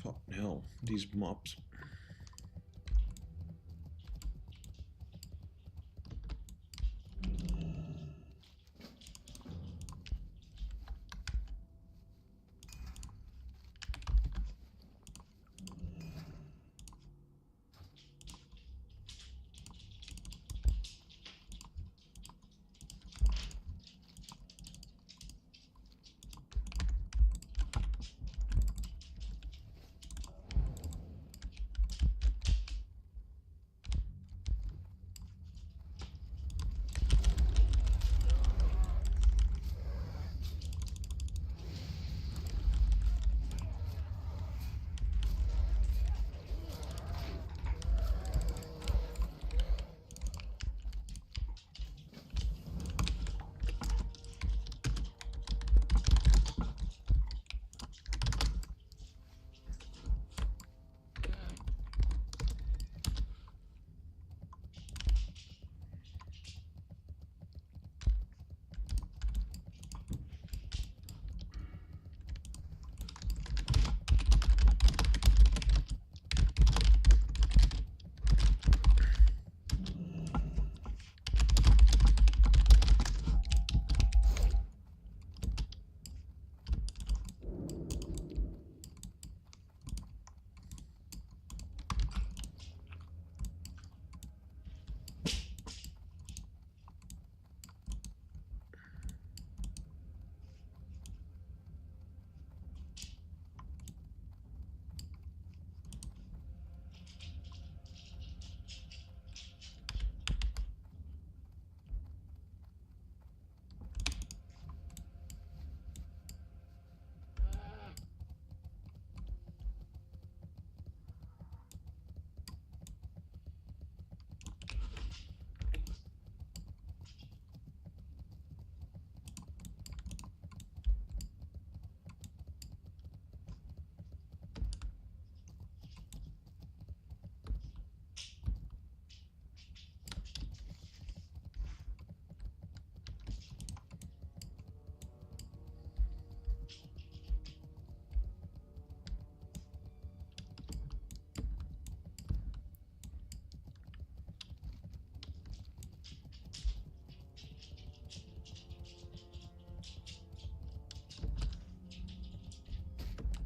Fuck hell, these mobs.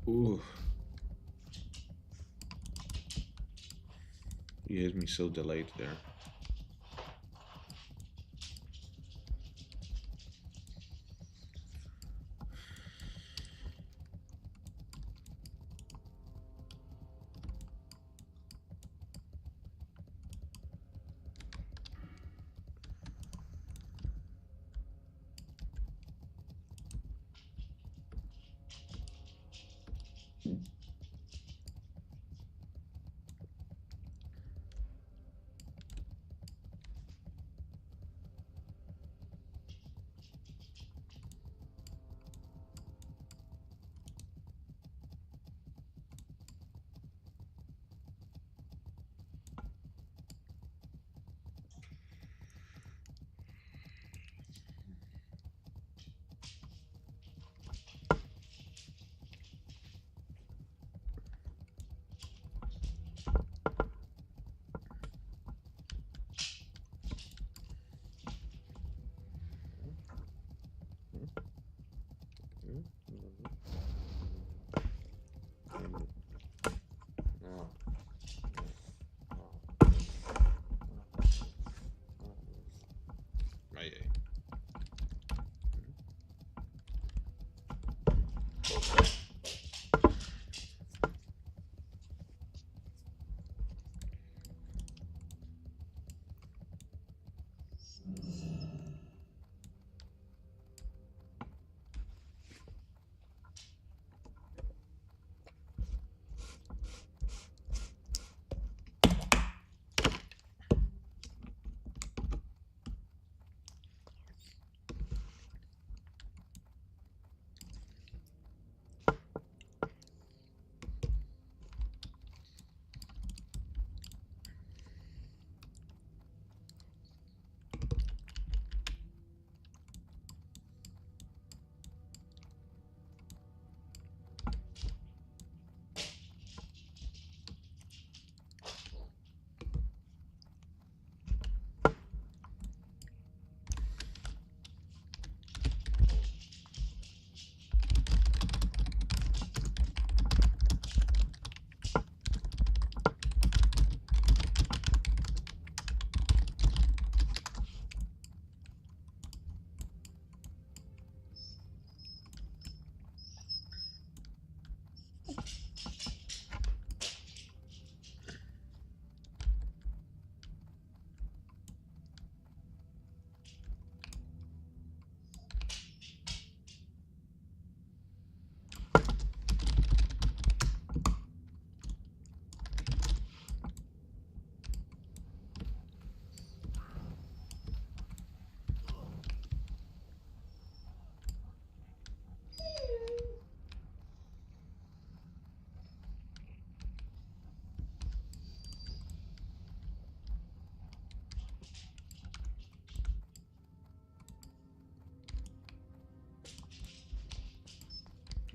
Ooh. You hit me so delayed there.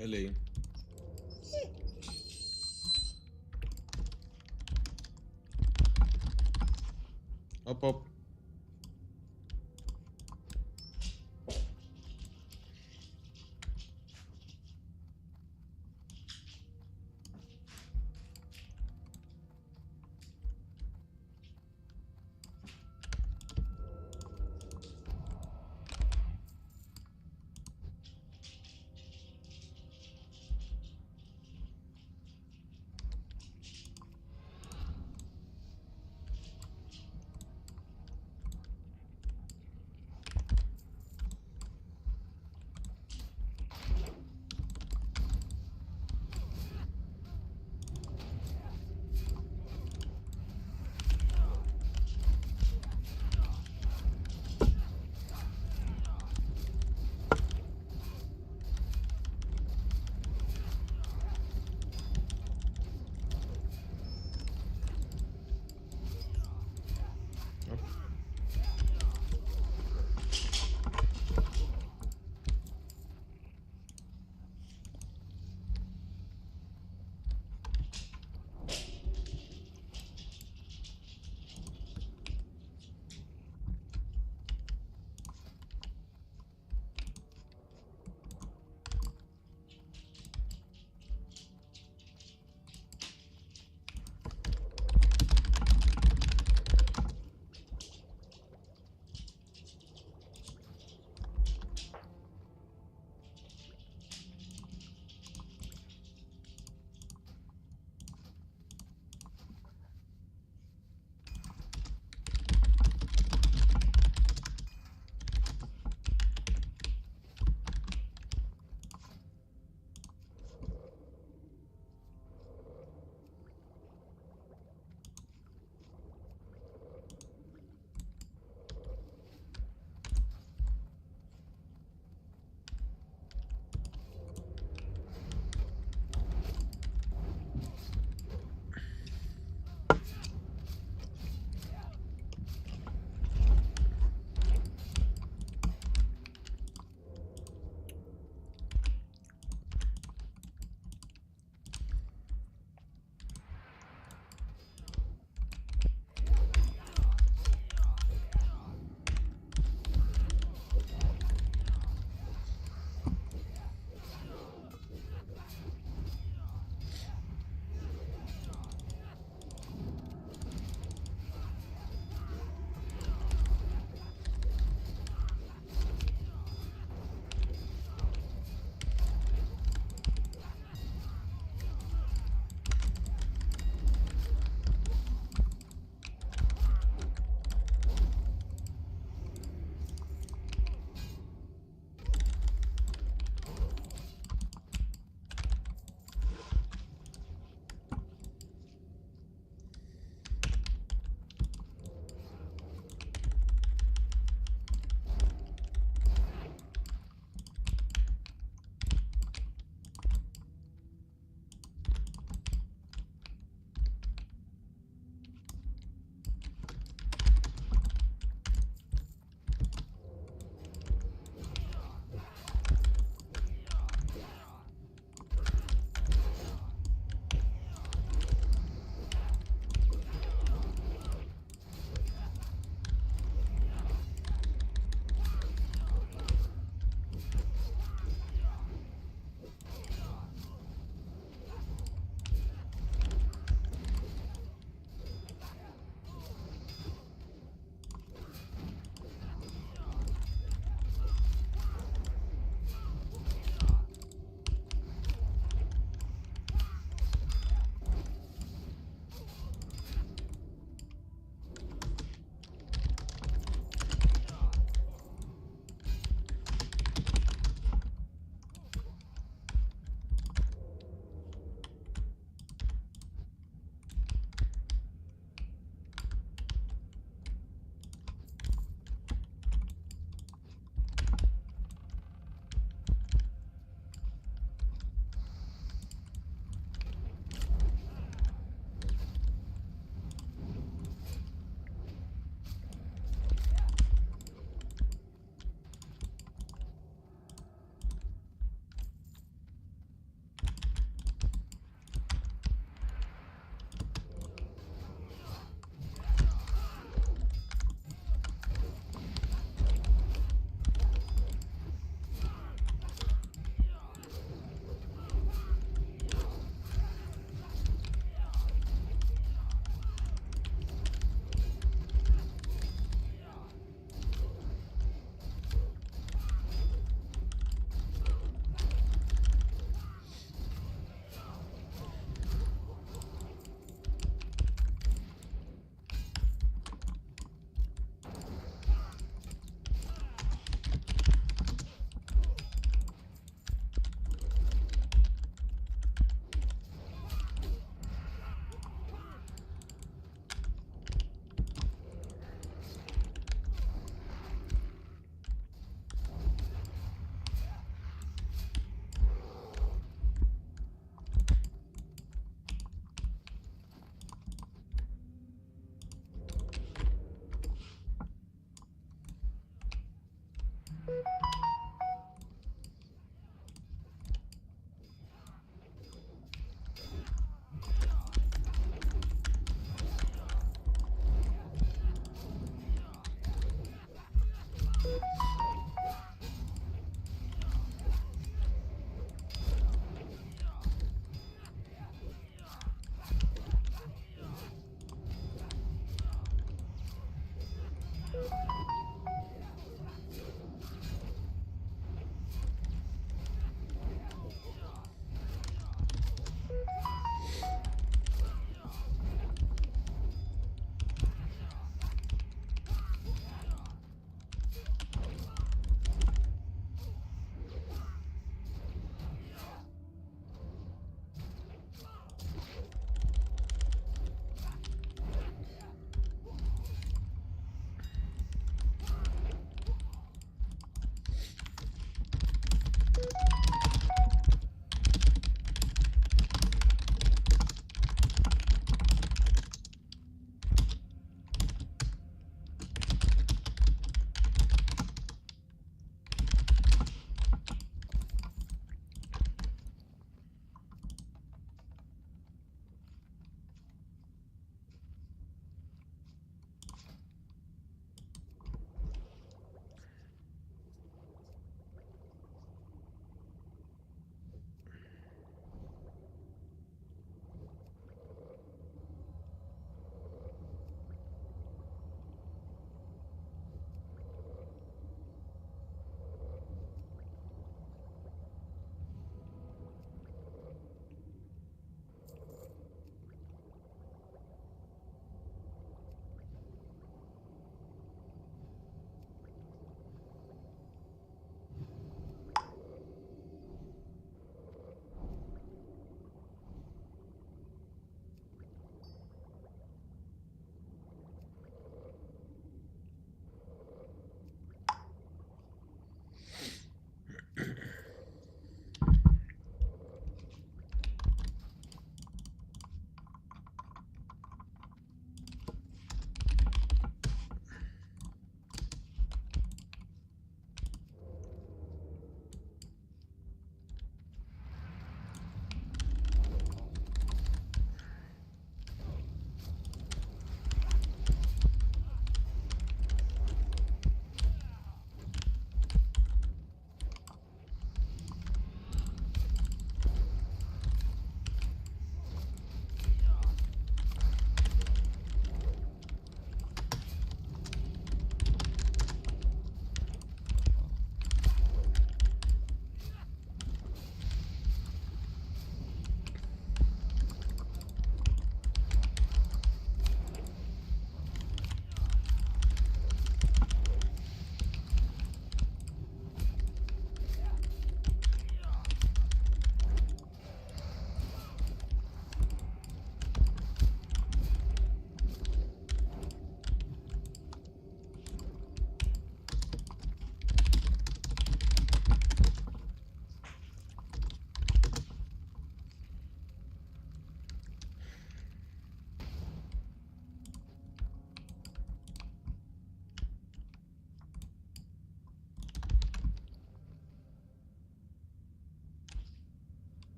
Ellie. Up, up.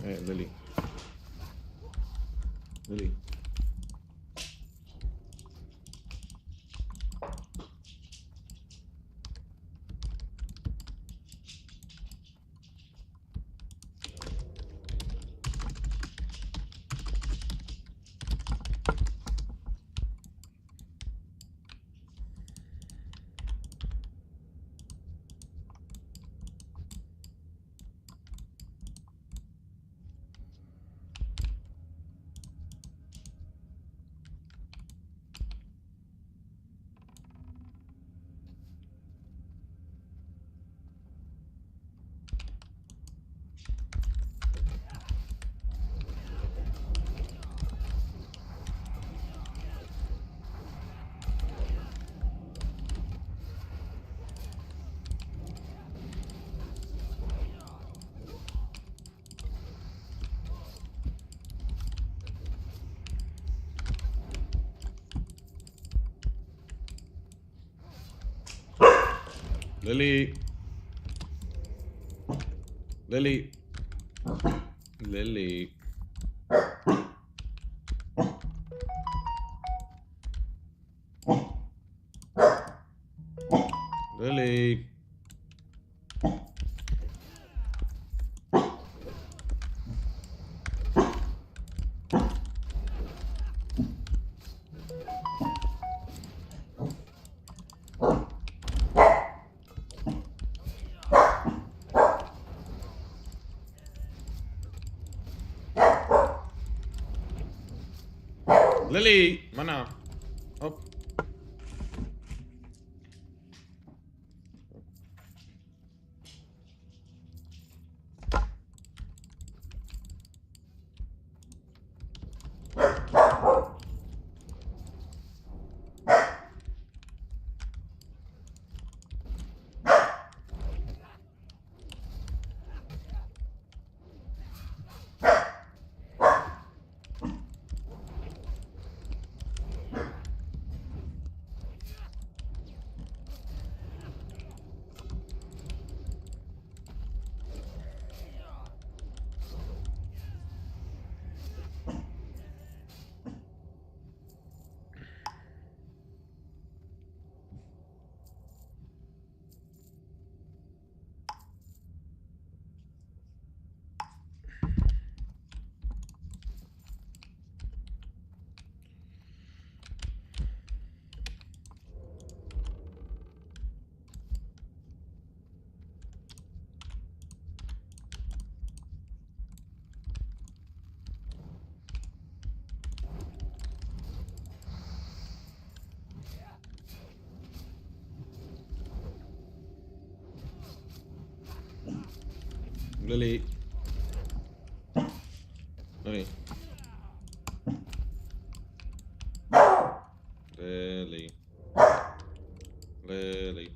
Hey, Lily. Lily. Lily. Lily. Lily. Lily. Lily, mana. Up. Lily. Lily. Lily. Lily.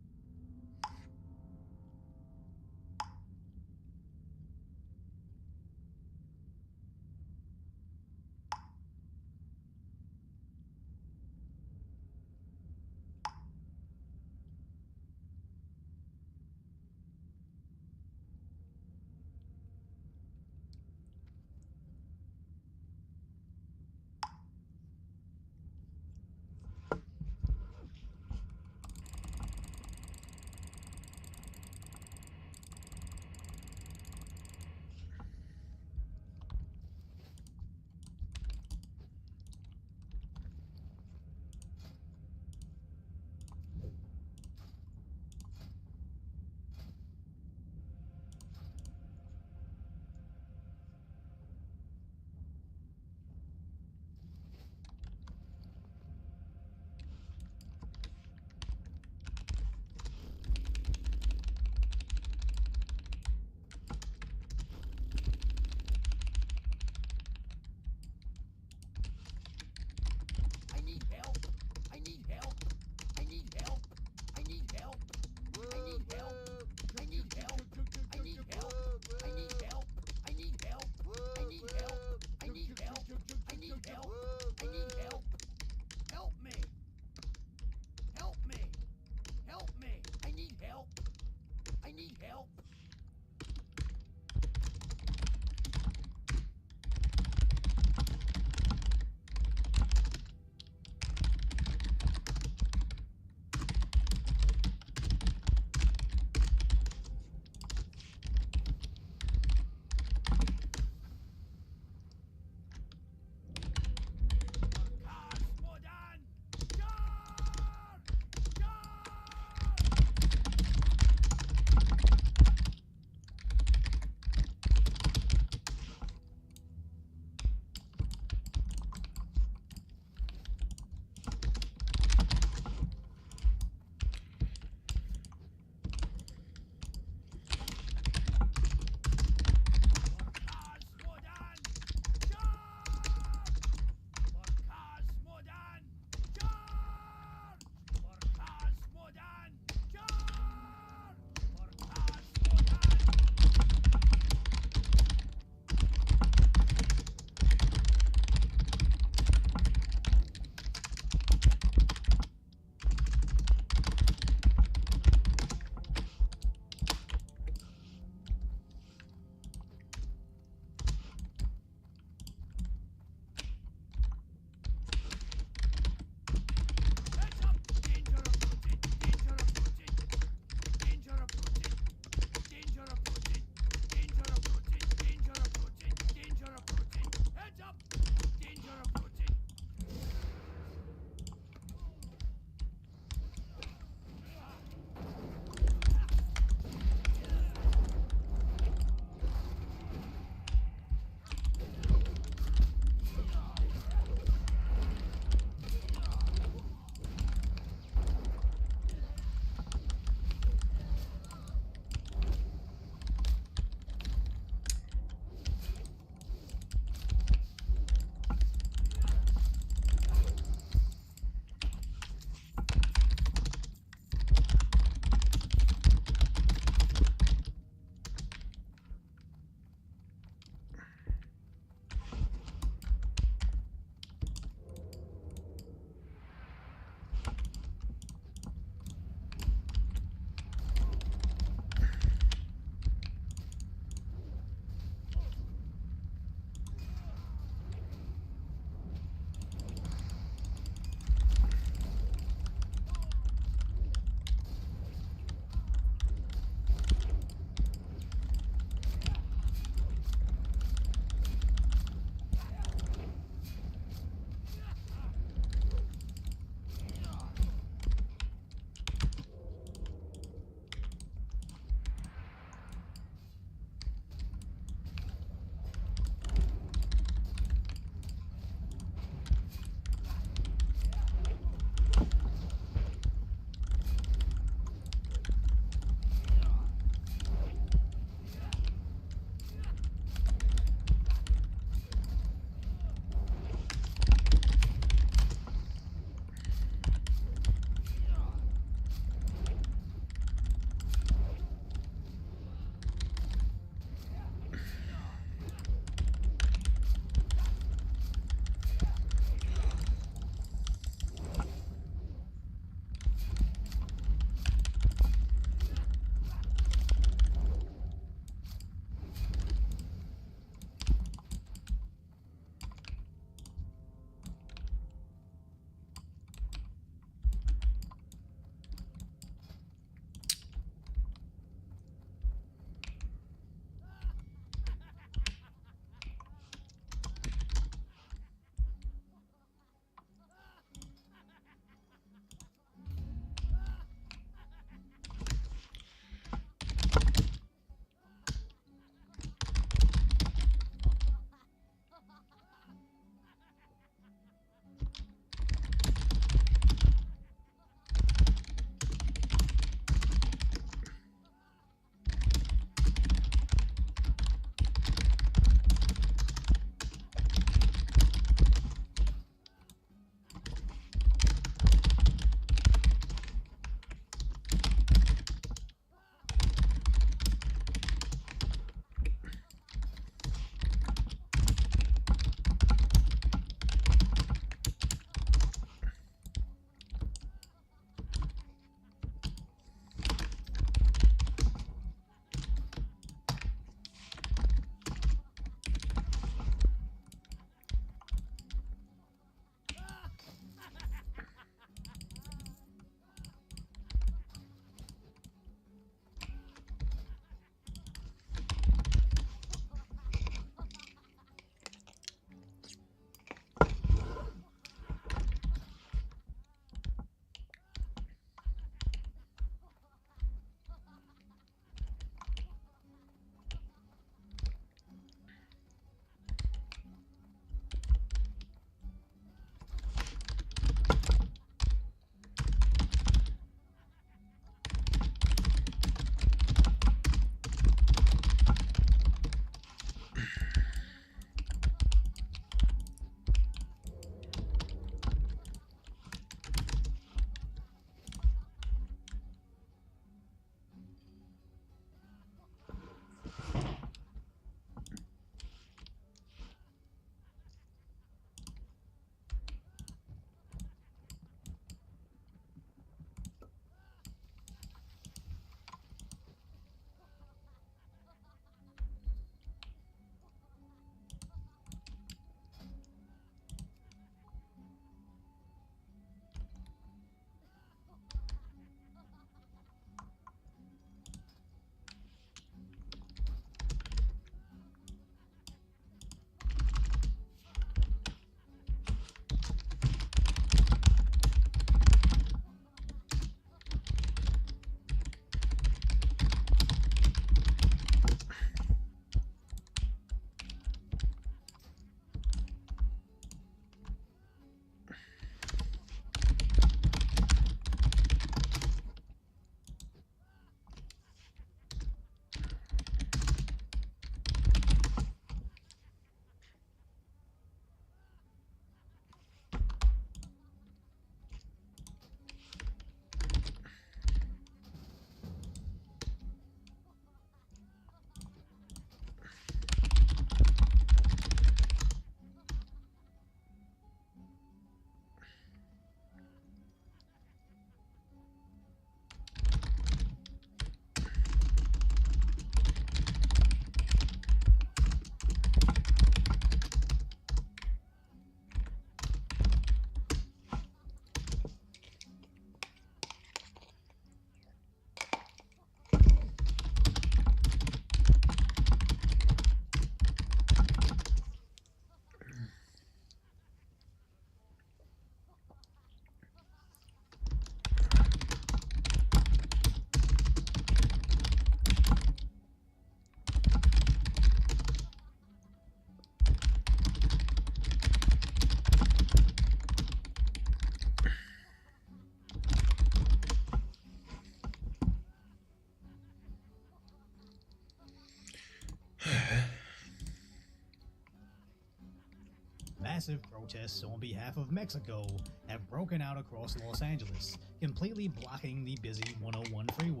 massive protests on behalf of Mexico have broken out across Los Angeles, completely blocking the busy 101 freeway.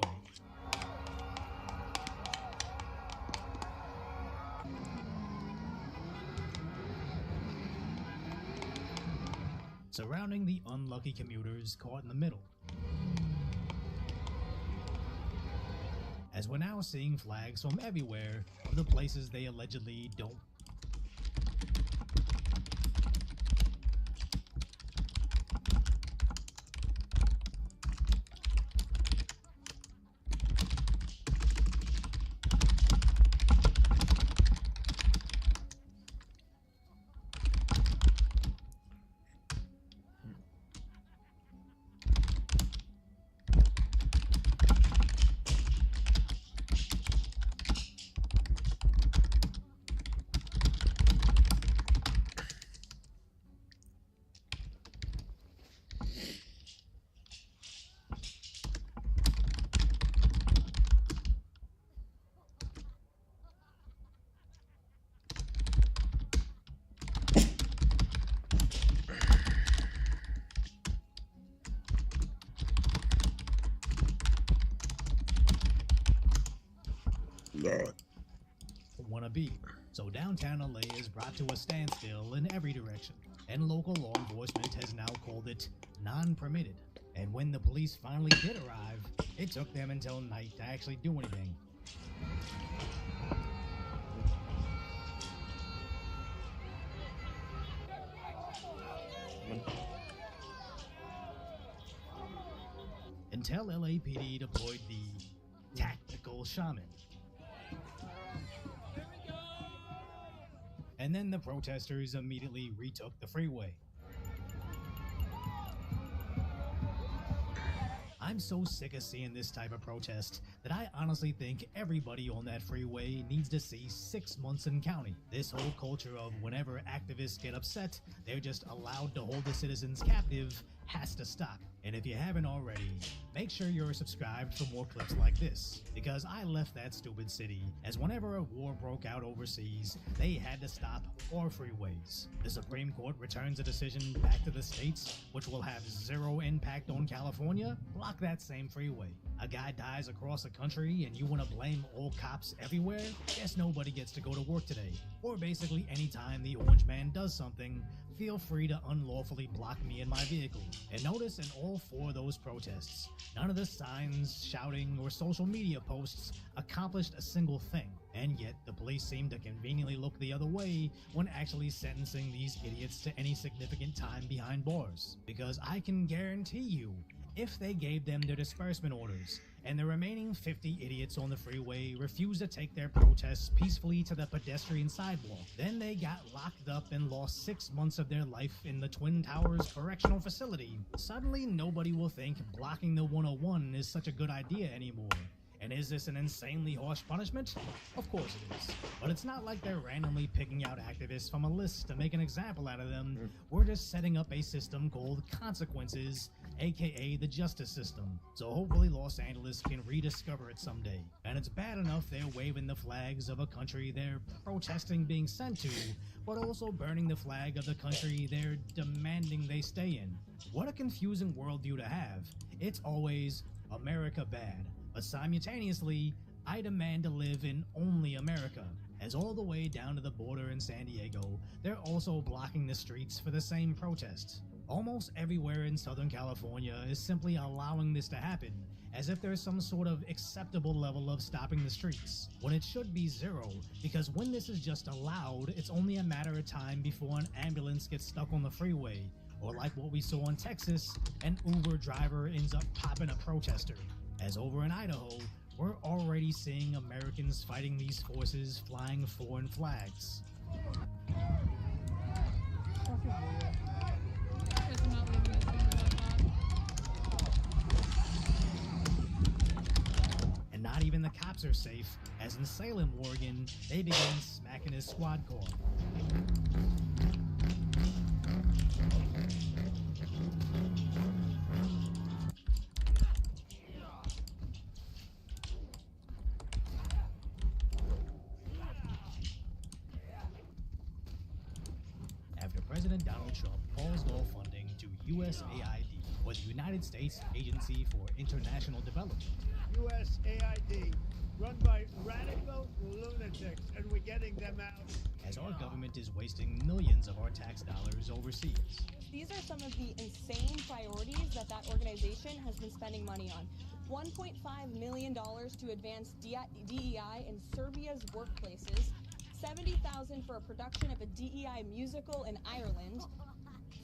Surrounding the unlucky commuters caught in the middle. As we're now seeing flags from everywhere of the places they allegedly don't. Wanna be. So downtown LA is brought to a standstill in every direction, and local law enforcement has now called it non-permitted. And when the police finally did arrive, it took them until night to actually do anything. Until LAPD deployed the tactical shaman. And then the protesters immediately retook the freeway. I'm so sick of seeing this type of protest that I honestly think everybody on that freeway needs to see 6 months in county. This whole culture of whenever activists get upset, they're just allowed to hold the citizens captive has to stop. And if you haven't already, make sure you're subscribed for more clips like this, because I left that stupid city as whenever a war broke out overseas, they had to stop all freeways. The Supreme Court returns a decision back to the states, which will have zero impact on California. Block that same freeway. A guy dies across the country and you want to blame all cops everywhere? Guess nobody gets to go to work today. Or basically anytime the orange man does something, feel free to unlawfully block me in my vehicle. And notice in all 4 of those protests, none of the signs, shouting, or social media posts accomplished a single thing. And yet, the police seem to conveniently look the other way when actually sentencing these idiots to any significant time behind bars. Because I can guarantee you, if they gave them their disbursement orders, and the remaining 50 idiots on the freeway refused to take their protests peacefully to the pedestrian sidewalk, then they got locked up and lost 6 months of their life in the Twin Towers Correctional Facility. Suddenly, nobody will think blocking the 101 is such a good idea anymore. And is this an insanely harsh punishment? Of course it is. But it's not like they're randomly picking out activists from a list to make an example out of them. We're just setting up a system called consequences, aka the justice system. So hopefully Los Angeles can rediscover it someday. And it's bad enough they're waving the flags of a country they're protesting being sent to, but also burning the flag of the country they're demanding they stay in. What a confusing worldview to have. It's always America bad. But simultaneously, I demand to live in only America. As all the way down to the border in San Diego, they're also blocking the streets for the same protests. Almost everywhere in Southern California is simply allowing this to happen, as if there's some sort of acceptable level of stopping the streets, when it should be 0, because when this is just allowed, it's only a matter of time before an ambulance gets stuck on the freeway, or like what we saw in Texas, an Uber driver ends up popping a protester. As over in Idaho, we're already seeing Americans fighting these forces flying foreign flags. And not even the cops are safe, as in Salem, Oregon, they began smacking his squad car. President Donald Trump paused all funding to USAID, or the United States Agency for International Development. USAID, run by radical lunatics, and we're getting them out. As our government is wasting millions of our tax dollars overseas. These are some of the insane priorities that organization has been spending money on. $1.5 million to advance DEI in Serbia's workplaces, $70,000 for a production of a DEI musical in Ireland,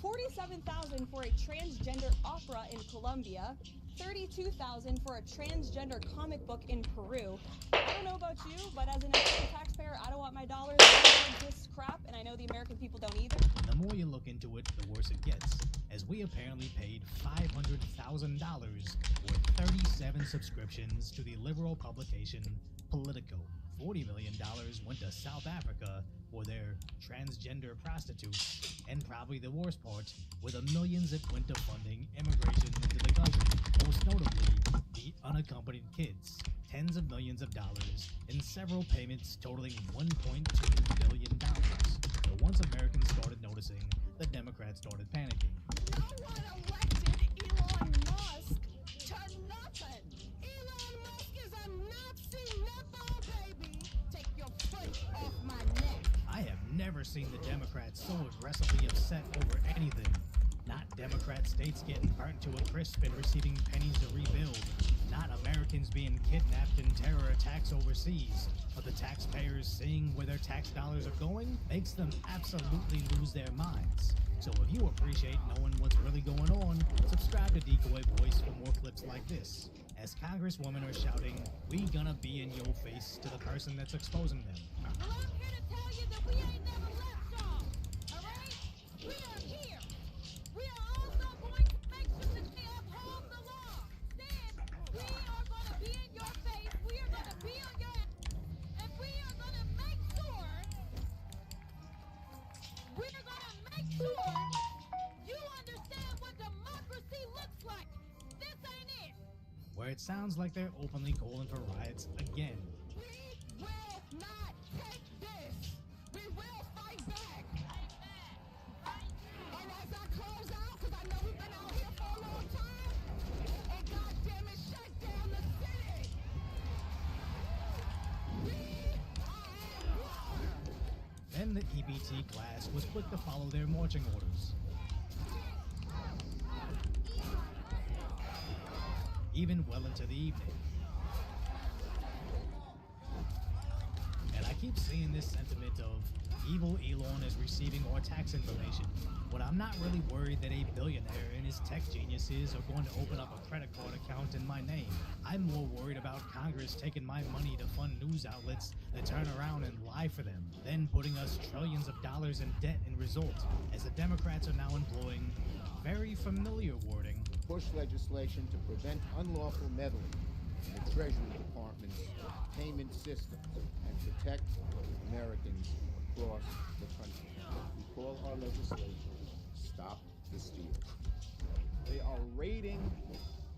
$47,000 for a transgender opera in Colombia, $32,000 for a transgender comic book in Peru. I don't know about you, but as an American taxpayer, I don't want my dollars going towards this crap, and I know the American people don't either. And the more you look into it, the worse it gets, as we apparently paid $500,000 for 37 subscriptions to the liberal publication Politico. $40 million went to South Africa for their transgender prostitutes, and probably the worst part were the millions that went to funding immigration into the country, most notably the unaccompanied kids, tens of millions of dollars, in several payments totaling $1.2 billion. So once Americans started noticing, the Democrats started panicking. No one elected Elon Musk to nothing. Elon Musk is a Nazi nepo baby. Take your foot off my neck. I have never seen the Democrats so aggressively upset over anything. Not Democrat states getting burnt to a crisp and receiving pennies to rebuild. Not Americans being kidnapped in terror attacks overseas. But the taxpayers seeing where their tax dollars are going makes them absolutely lose their minds. So if you appreciate knowing what's really going on, subscribe to Decoy Voice for more clips like this. As congresswomen are shouting, "We gonna be in your face" to the person that's exposing them. Well, I'm here to tell you that we ain't never left y'all. All right? We are here. We are also going to make sure that they uphold the law. Then we are going to be in your face. We are going to be on your ass. And we are going to make sure you understand what democracy looks like. This ain't it. Where it sounds like they're openly calling for riots again. We will not take this. We will fight back. And as I close out, because I know we've been out here for a long time, and goddamn it, shut down the city. We are at war. Then the EBT class was quick to follow their marching orders. Even well into the evening. And I keep seeing this sentiment of evil Elon is receiving our tax information, but I'm not really worried that a billionaire and his tech geniuses are going to open up a credit card account in my name. I'm more worried about Congress taking my money to fund news outlets that turn around and lie for them, then putting us trillions of dollars in debt in result, as the Democrats are now employing very familiar wording. Push legislation to prevent unlawful meddling in the Treasury Department's payment systems and protect Americans across the country. We call our legislation Stop the Steal. They are raiding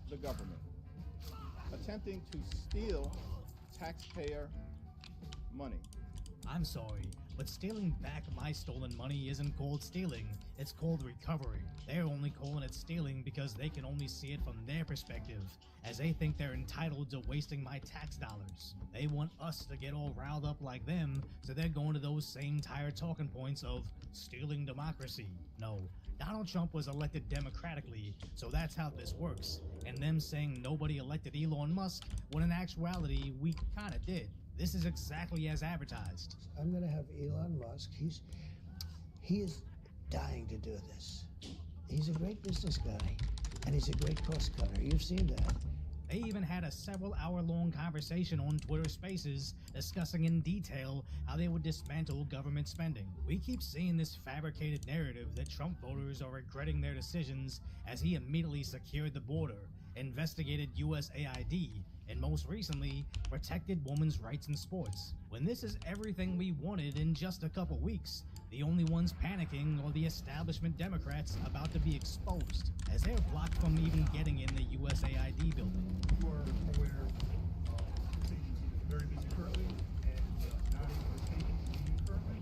the government, attempting to steal taxpayer money. I'm sorry, but stealing back my stolen money isn't called stealing, it's called recovering. They're only calling it stealing because they can only see it from their perspective, as they think they're entitled to wasting my tax dollars. They want us to get all riled up like them, so they're going to those same tired talking points of stealing democracy. No, Donald Trump was elected democratically, so that's how this works. And them saying nobody elected Elon Musk, when in actuality, we kinda did. This is exactly as advertised. I'm going to have Elon Musk. He is dying to do this. He's a great business guy, and he's a great cost cutter. You've seen that. They even had a several-hour-long conversation on Twitter Spaces discussing in detail how they would dismantle government spending. We keep seeing this fabricated narrative that Trump voters are regretting their decisions as he immediately secured the border, investigated USAID, and most recently, protected women's rights in sports. When this is everything we wanted in just a couple weeks, the only ones panicking are the establishment Democrats about to be exposed, as they're blocked from even getting in the USAID building. You are aware this agency is very busy currently and not able to take you currently.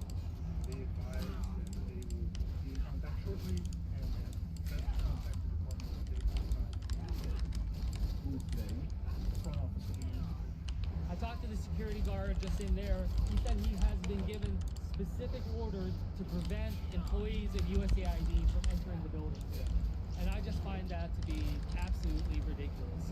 They advise that they will be in contact security guard just in there, he said he has been given specific orders to prevent employees of USAID from entering the building today. And I just find that to be absolutely ridiculous.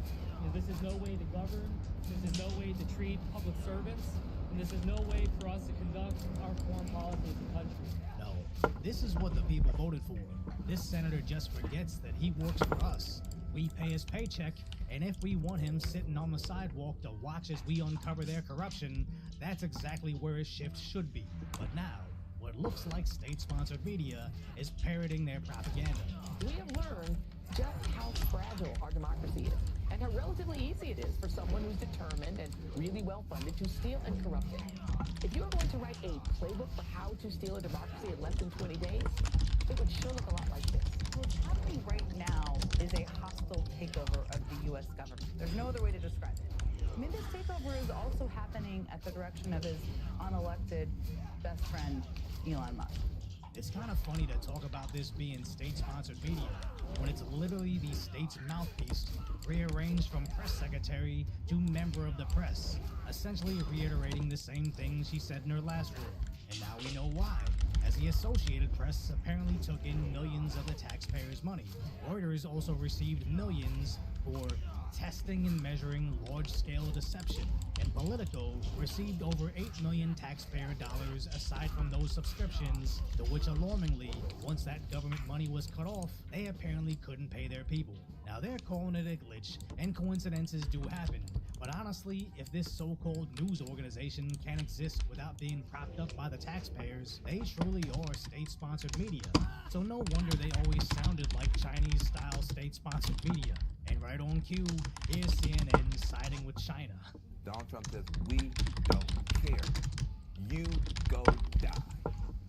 This is no way to govern, this is no way to treat public servants, and this is no way for us to conduct our foreign policy as a country. No, this is what the people voted for. This senator just forgets that he works for us. We pay his paycheck, and if we want him sitting on the sidewalk to watch as we uncover their corruption, that's exactly where his shift should be. But now, what looks like state-sponsored media is parroting their propaganda. We have learned just how fragile our democracy is, and how relatively easy it is for someone who's determined and really well-funded to steal and corrupt it. If you were going to write a playbook for how to steal a democracy in less than 20 days, it would sure look a lot like this. What's happening right now is a hostile takeover of the U.S. government. There's no other way to describe it. I mean, this takeover is also happening at the direction of his unelected best friend, Elon Musk. It's kind of funny to talk about this being state-sponsored media when it's literally the state's mouthpiece, rearranged from press secretary to member of the press, essentially reiterating the same thing she said in her last role. And now we know why, as the Associated Press apparently took in millions of the taxpayers' money. Reuters also received millions for testing and measuring large-scale deception, and Politico received over $8 million taxpayer dollars aside from those subscriptions, to which alarmingly, once that government money was cut off, they apparently couldn't pay their people. Now they're calling it a glitch, and coincidences do happen, but honestly, if this so-called news organization can exist without being propped up by the taxpayers, they truly are state-sponsored media. So no wonder they always sounded like Chinese-style state-sponsored media. And right on cue, here's CNN siding with China. Donald Trump says, we don't care. You go die.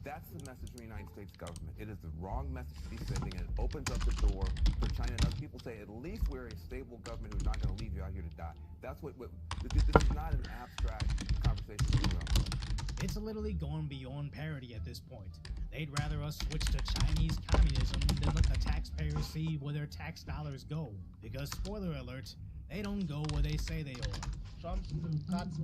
That's the message from the United States government. It is the wrong message to be sending, and it opens up the door for China and other people to say, at least we're a stable government who's not going to leave you out here to die. That's what this is not an abstract conversation. It's literally going beyond parody at this point. They'd rather us switch to Chinese communism than let the taxpayers see where their tax dollars go. Because, spoiler alert, they don't go where they say they are. Trump's cuts.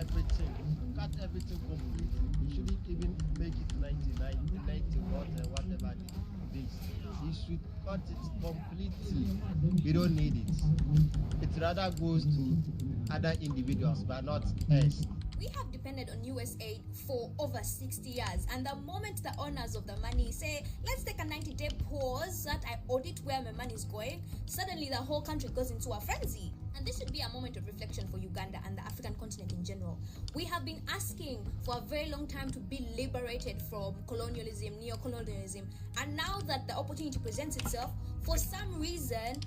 everything. Cut everything completely. You shouldn't even make it 99, 90 whatever it is. You should cut it completely. We don't need it. It rather goes to other individuals, but not us. We have depended on US aid for over 60 years, and the moment the owners of the money say, let's take a 90-day pause that I audit where my money is going, suddenly the whole country goes into a frenzy. And this should be a moment of reflection for Uganda and the African continent in general. We have been asking for a very long time to be liberated from colonialism, neo-colonialism, and now that the opportunity presents itself, for some reason,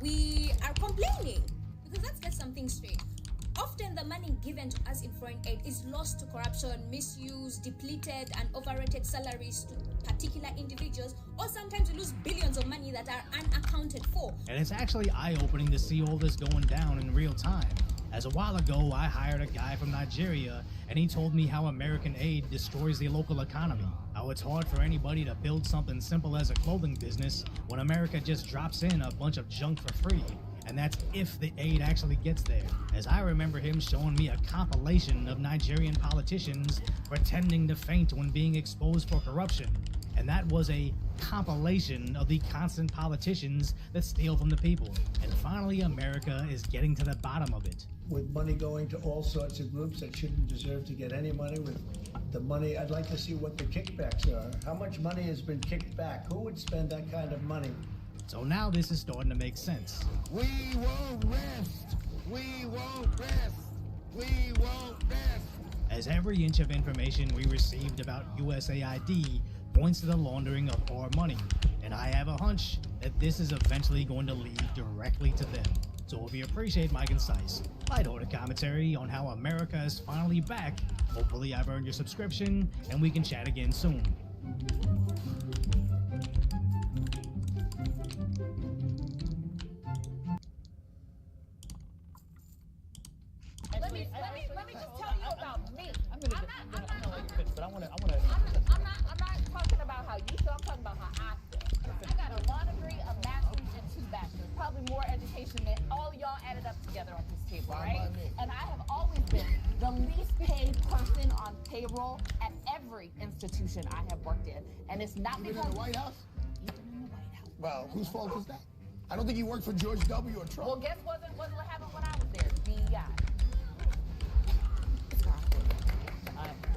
we are complaining. Because let's get something straight. Often the money given to us in foreign aid is lost to corruption, misuse, depleted and overrated salaries to particular individuals, or sometimes we lose billions of money that are unaccounted for. And it's actually eye-opening to see all this going down in real time. As a while ago, I hired a guy from Nigeria, and he told me how American aid destroys the local economy. How it's hard for anybody to build something simple as a clothing business when America just drops in a bunch of junk for free. And that's if the aid actually gets there. As I remember him showing me a compilation of Nigerian politicians pretending to faint when being exposed for corruption. And that was a compilation of the constant politicians that steal from the people. And finally, America is getting to the bottom of it. With money going to all sorts of groups that shouldn't deserve to get any money, with the money, I'd like to see what the kickbacks are. How much money has been kicked back? Who would spend that kind of money? So now this is starting to make sense. We won't rest. We won't rest. We won't rest. As every inch of information we received about USAID points to the laundering of our money, and I have a hunch that this is eventually going to lead directly to them. So if you appreciate my concise, lighthearted commentary on how America is finally back, hopefully I've earned your subscription and we can chat again soon. Let me just tell you about me. I'm gonna let you finish, but I wanna. I'm not talking about how you feel. I'm talking about how I feel. I got a law degree, a master's, and 2 bachelors. Probably more education than all y'all added up together on this table, right? And I have always been the least paid person on payroll at every institution I have worked in, and it's not Even because in the White House? even in the White House. Well, whose fault is that? I don't think he worked for George W. or Trump. Well, guess what happened when I was there? DEI.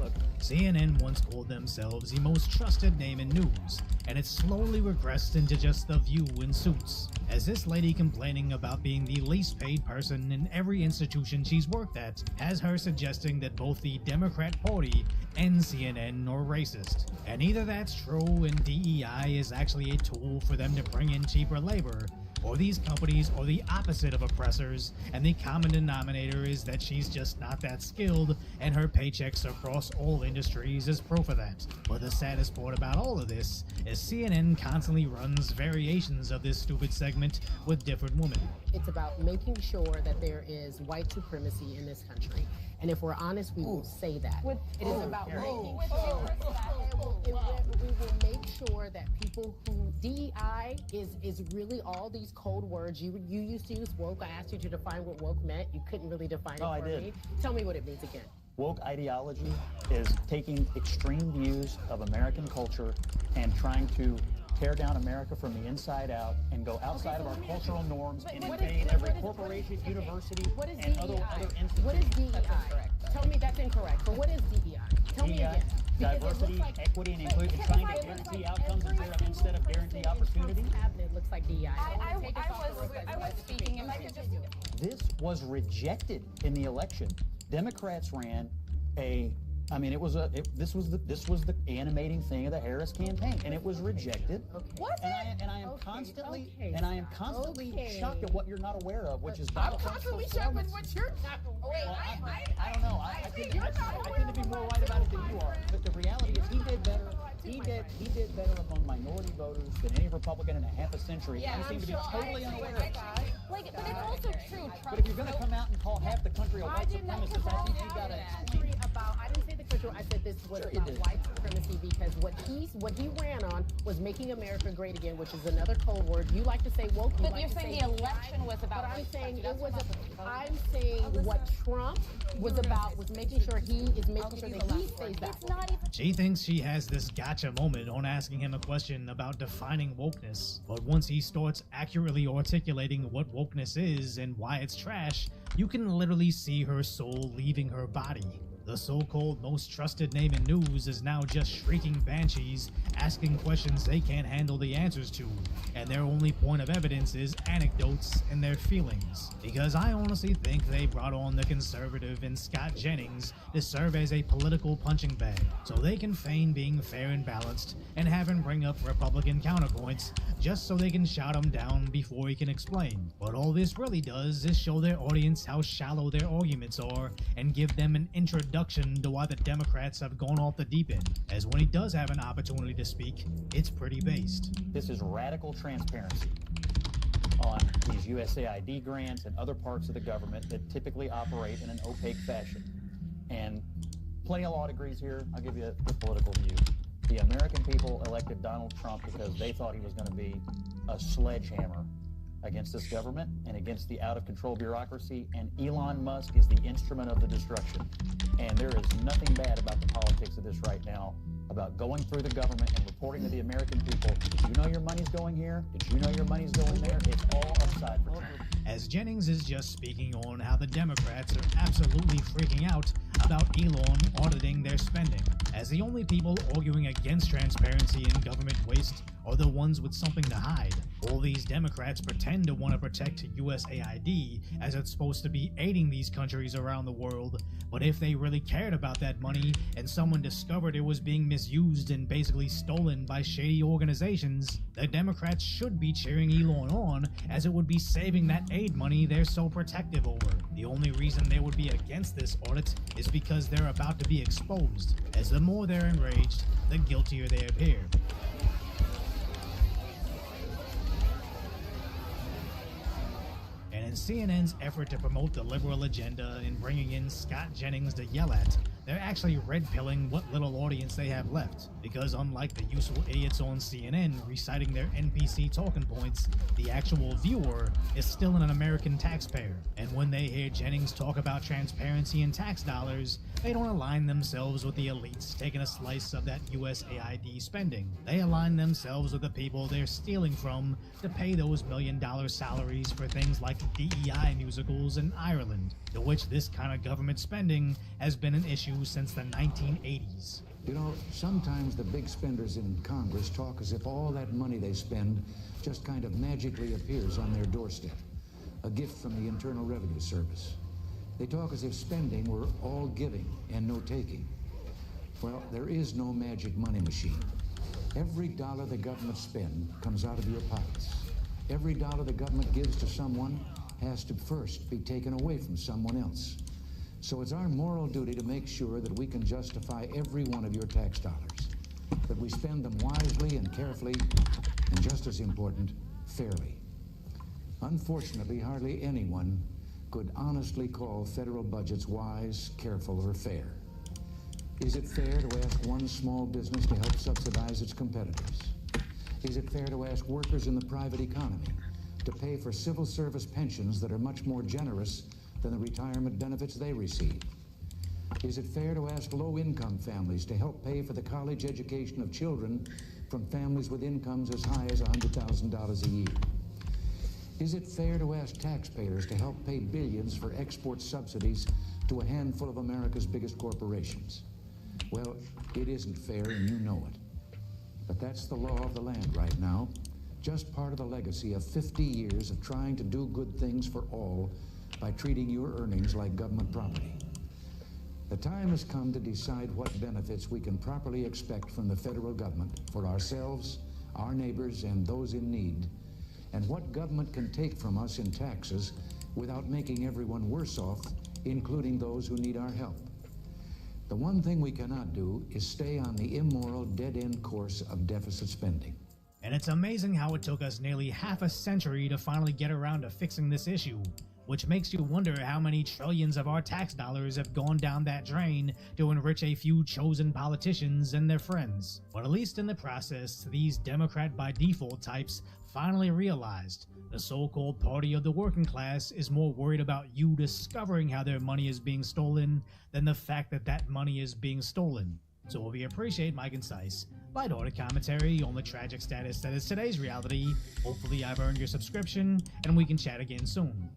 Look, CNN once called themselves the most trusted name in news, and it slowly regressed into just The View in Suits. As this lady complaining about being the least paid person in every institution she's worked at has her suggesting that both the Democrat Party and CNN are racist. And either that's true and DEI is actually a tool for them to bring in cheaper labor, or these companies are the opposite of oppressors, and the common denominator is that she's just not that skilled, and her paychecks across all industries is proof of that. But the saddest part about all of this is CNN constantly runs variations of this stupid segment with different women. It's about making sure that there is white supremacy in this country. And if we're honest, we will say that. It is about making sure we will make sure that people who DEI is really all these code words. You used to use woke. I asked you to define what woke meant. You couldn't really define it for me. Tell me what it means again. Woke ideology is taking extreme views of American culture and trying to tear down America from the inside out and go outside of our cultural norms and invade every corporation, university, and other institutions. What is DEI? Tell me that's incorrect. But what is DEI? Tell me again. Diversity, equity, and inclusion, trying to guarantee outcomes instead of guarantee opportunity. Cabinet looks like DEI. I was speaking, if I could just. This was rejected in the election. Democrats ran this was the animating thing of the Harris campaign, and it was rejected. Was it? And I am constantly shocked at what you're not aware of, which is I'm constantly shocked at what you're not aware of. I don't know. I tend to be more right about it than you are. But the reality is, he did better. He did better among minority voters than any Republican in a half a century. Yeah, you seem to be totally unaware of it. But it's also true. But if you're going to come out and call half the country a white supremacist, I think you got to explain. I didn't say the country. I said this was about white supremacy because what he ran on was making America great again, which is another code word. You like to say woke. But you're saying the election was about. But I'm saying I'm saying what Trump was about was making sure he is making sure that he stays back. She thinks she has this gotcha moment on asking him a question about defining wokeness, but once he starts accurately articulating what wokeness is and why it's trash, you can literally see her soul leaving her body. The so-called most trusted name in news is now just shrieking banshees, asking questions they can't handle the answers to, and their only point of evidence is anecdotes and their feelings. Because I honestly think they brought on the conservative and Scott Jennings to serve as a political punching bag, so they can feign being fair and balanced and have him bring up Republican counterpoints just so they can shout him down before he can explain. But all this really does is show their audience how shallow their arguments are and give them an introduction to why the Democrats have gone off the deep end, as when he does have an opportunity to speak, it's pretty based. This is radical transparency on these USAID grants and other parts of the government that typically operate in an opaque fashion. And plenty of law degrees here. I'll give you the political view. The American people elected Donald Trump because they thought he was going to be a sledgehammer against this government and against the out-of-control bureaucracy, and Elon Musk is the instrument of the destruction. And there is nothing bad about the politics of this right now, about going through the government and reporting to the American people, did you know your money's going here? Did you know your money's going there? It's all upside for Trump. As Jennings is just speaking on how the Democrats are absolutely freaking out about Elon auditing their spending, as the only people arguing against transparency in government waste are the ones with something to hide. All these Democrats pretend to want to protect USAID as it's supposed to be aiding these countries around the world, but if they really cared about that money and someone discovered it was being misused and basically stolen by shady organizations, the Democrats should be cheering Elon on, as it would be saving that aid money they're so protective over. The only reason they would be against this audit is because they're about to be exposed, as the more they're enraged, the guiltier they appear. And in CNN's effort to promote the liberal agenda in bringing in Scott Jennings to yell at, they're actually red-pilling what little audience they have left, because unlike the useful idiots on CNN reciting their NPC talking points, the actual viewer is still an American taxpayer, and when they hear Jennings talk about transparency and tax dollars, they don't align themselves with the elites taking a slice of that USAID spending. They align themselves with the people they're stealing from to pay those million-dollar salaries for things like DEI musicals in Ireland, to which this kind of government spending has been an issue since the 1980s. You know, sometimes the big spenders in Congress talk as if all that money they spend just kind of magically appears on their doorstep, a gift from the Internal Revenue Service. They talk as if spending were all giving and no taking. Well, there is no magic money machine. Every dollar the government spends comes out of your pockets. Every dollar the government gives to someone has to first be taken away from someone else. So it's our moral duty to make sure that we can justify every one of your tax dollars, that we spend them wisely and carefully, and just as important, fairly. Unfortunately, hardly anyone could honestly call federal budgets wise, careful, or fair. Is it fair to ask one small business to help subsidize its competitors? Is it fair to ask workers in the private economy to pay for civil service pensions that are much more generous than the retirement benefits they receive? Is it fair to ask low-income families to help pay for the college education of children from families with incomes as high as $100,000 a year? Is it fair to ask taxpayers to help pay billions for export subsidies to a handful of America's biggest corporations? Well, it isn't fair, and you know it. But that's the law of the land right now, just part of the legacy of 50 years of trying to do good things for all by treating your earnings like government property. The time has come to decide what benefits we can properly expect from the federal government for ourselves, our neighbors, and those in need, and what government can take from us in taxes without making everyone worse off, including those who need our help. The one thing we cannot do is stay on the immoral, dead-end course of deficit spending. And it's amazing how it took us nearly half a century to finally get around to fixing this issue, which makes you wonder how many trillions of our tax dollars have gone down that drain to enrich a few chosen politicians and their friends. But at least in the process, these Democrat by default types finally realized the so-called party of the working class is more worried about you discovering how their money is being stolen than the fact that that money is being stolen. So if you appreciate my concise, lighthearted commentary on the tragic status that is today's reality, hopefully I've earned your subscription and we can chat again soon.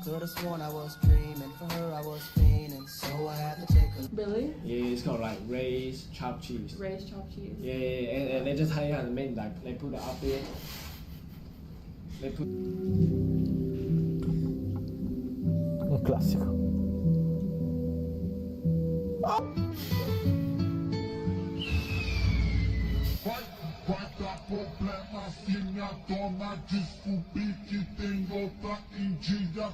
Could've sworn I was dreaming, for her I was fiending, so I had to take a... Really? Yeah, it's called like Ray's chopped cheese. Ray's chopped cheese. Yeah, and they just how you have to make like they put it up there. They put. Un classico. Qualquer problema se minha dona descobrir que tem outra em dia.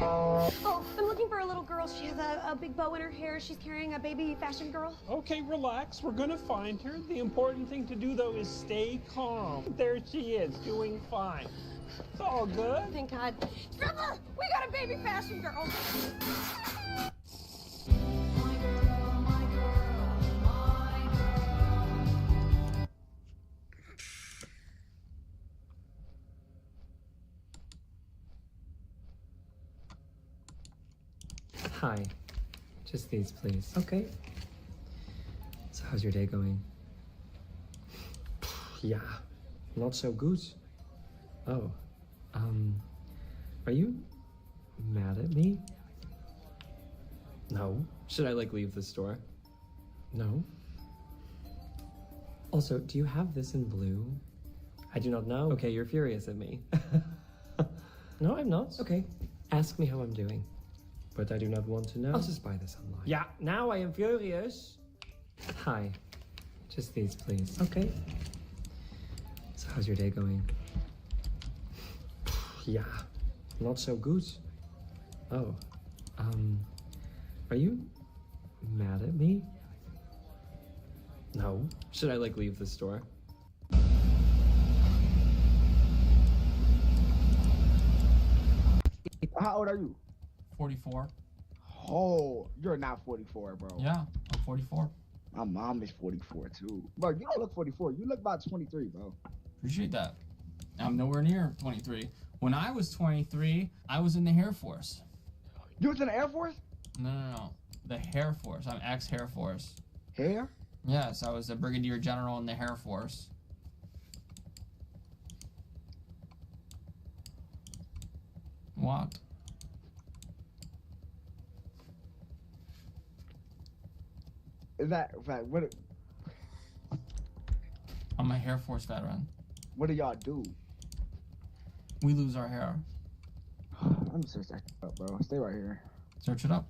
Oh, I'm looking for a little girl. She has a big bow in her hair. She's carrying a baby fashion girl. Okay, relax. We're gonna find her. The important thing to do, though, is stay calm. There she is, doing fine. It's all good. Thank God. Trevor, we got a baby fashion girl. Hi. Just these, please. Okay. So how's your day going? Yeah, not so good. Oh, are you mad at me? No. Should I, like, leave the store? No. Also, do you have this in blue? I do not know. Okay, you're furious at me. No, I'm not. Okay. Ask me how I'm doing. But I do not want to know. I'll just buy this online. Yeah, now I am furious. Hi. Just these, please. Okay. So how's your day going? Yeah, not so good. Oh, are you mad at me? No. Should I, like, leave the store? How old are you? 44. Oh, you're not 44, bro. Yeah, I'm 44. My mom is 44 too. Bro, you don't look 44. You look about 23, bro. Appreciate that. I'm nowhere near 23. When I was 23, I was in the Air Force. You was in the Air Force? No. The Air Force. I'm ex-Air Force. Hair? Yes, I was a brigadier general in the Air Force. What? Is that what? I'm a Air Force veteran. What do y'all do? We lose our hair. Let me search that up, bro. Stay right here. Search it up.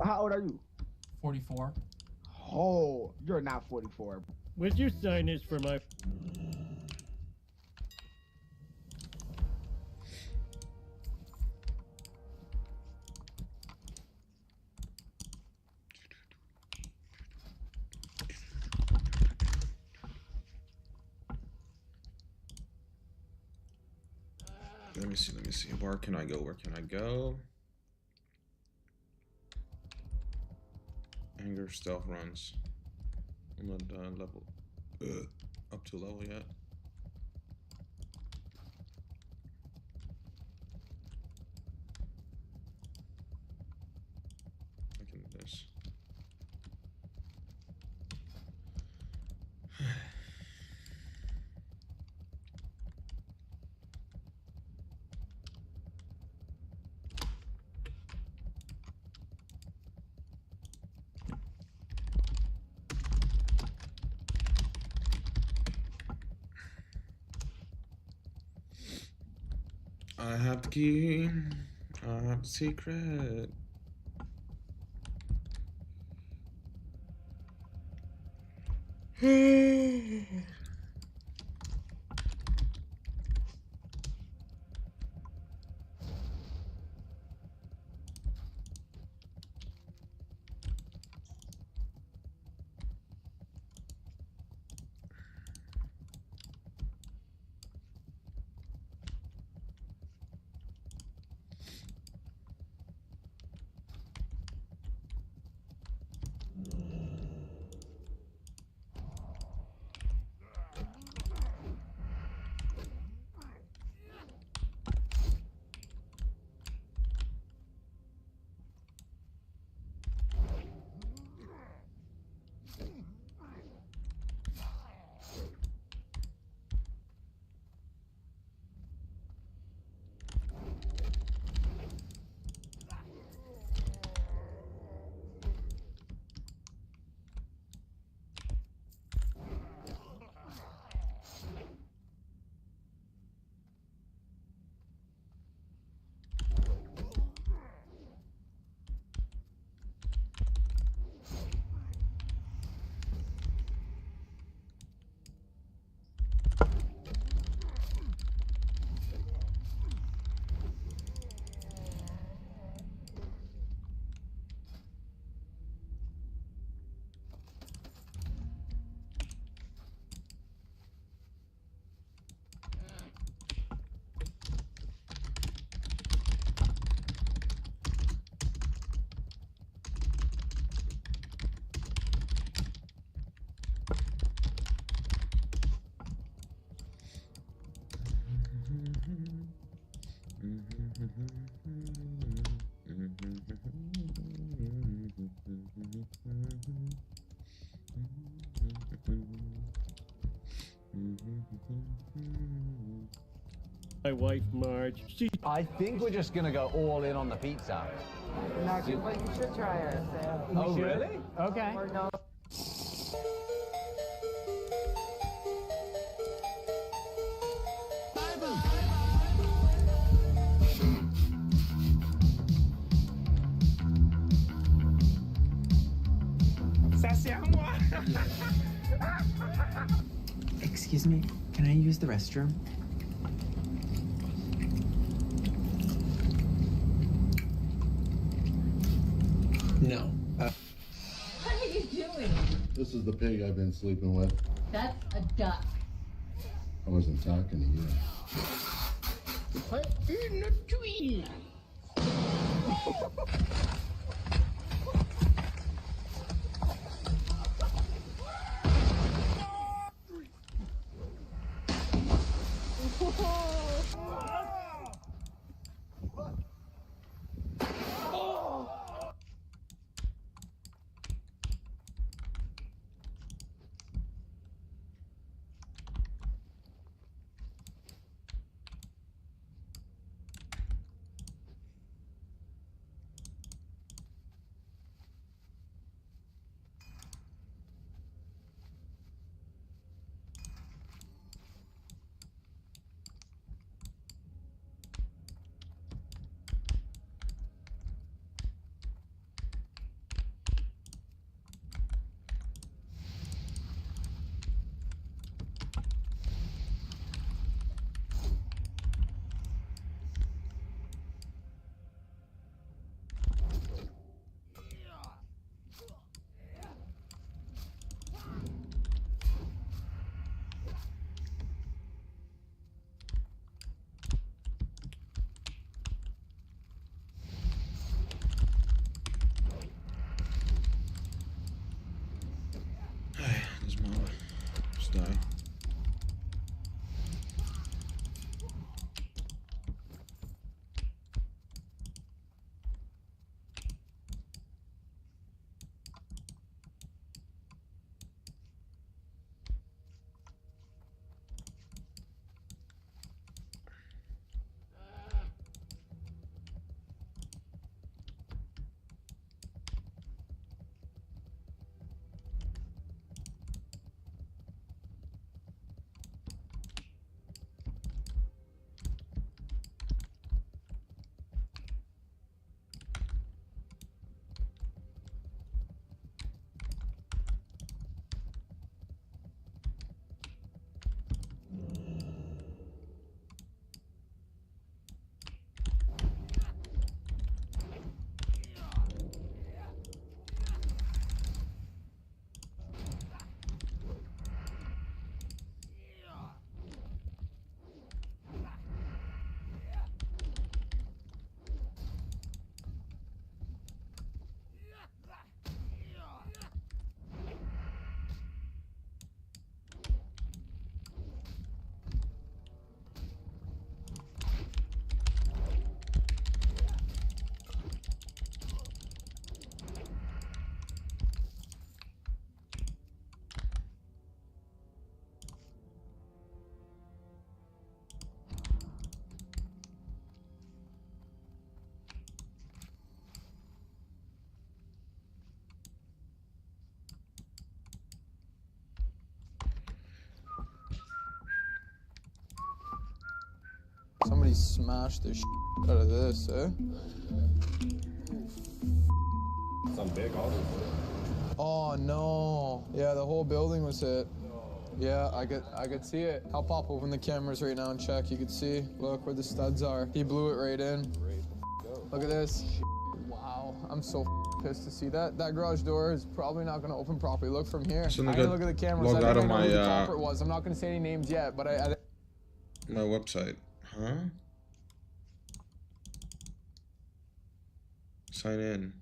How old are you? 44. Oh, you're not 44. Would you sign this for my... Let me see. Where can I go? Where can I go? Anger stealth runs. I'm not level up to level yet. I can do this. I have the key. I have the secret. My wife, Marge, I think we're just gonna go all in on the pizza. No, but you should try it. Oh, really? Okay. Or no. Ça c'est à moi. Excuse me, can I use the restroom? No. What are you doing? This is the pig I've been sleeping with. That's a duck. I wasn't talking to you. Put in a tree. There's more. Just die. Somebody smashed the out of this, eh? Some big, obviously. Oh no. Yeah, the whole building was hit. Yeah, I could see it. I'll pop open the cameras right now and check. You can see, look where the studs are. He blew it right in. Look at this. Wow, I'm so pissed to see that. That garage door is probably not gonna open properly. Look from here. So I didn't look at the cameras. I logged out of think I know my who the culprit was. I'm not gonna say any names yet, but my website. Huh? Sign in.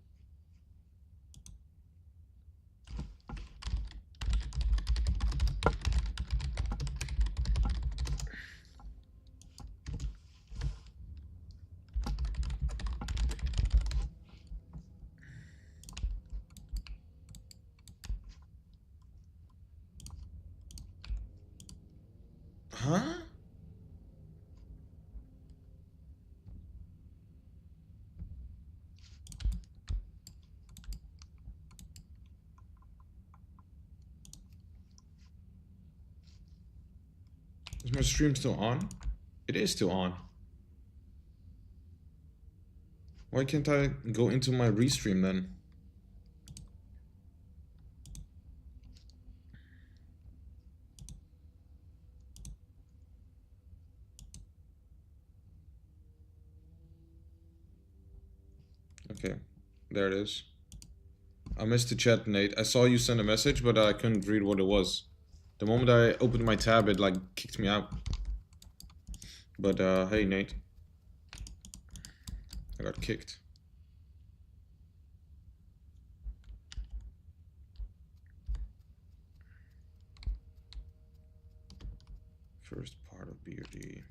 Huh? Is my stream still on? It is still on. Why can't I go into my restream then? Okay, there it is. I missed the chat, Nate. I saw you send a message, but I couldn't read what it was. The moment I opened my tab, it like kicked me out. But hey, Nate. I got kicked. First part of BRD.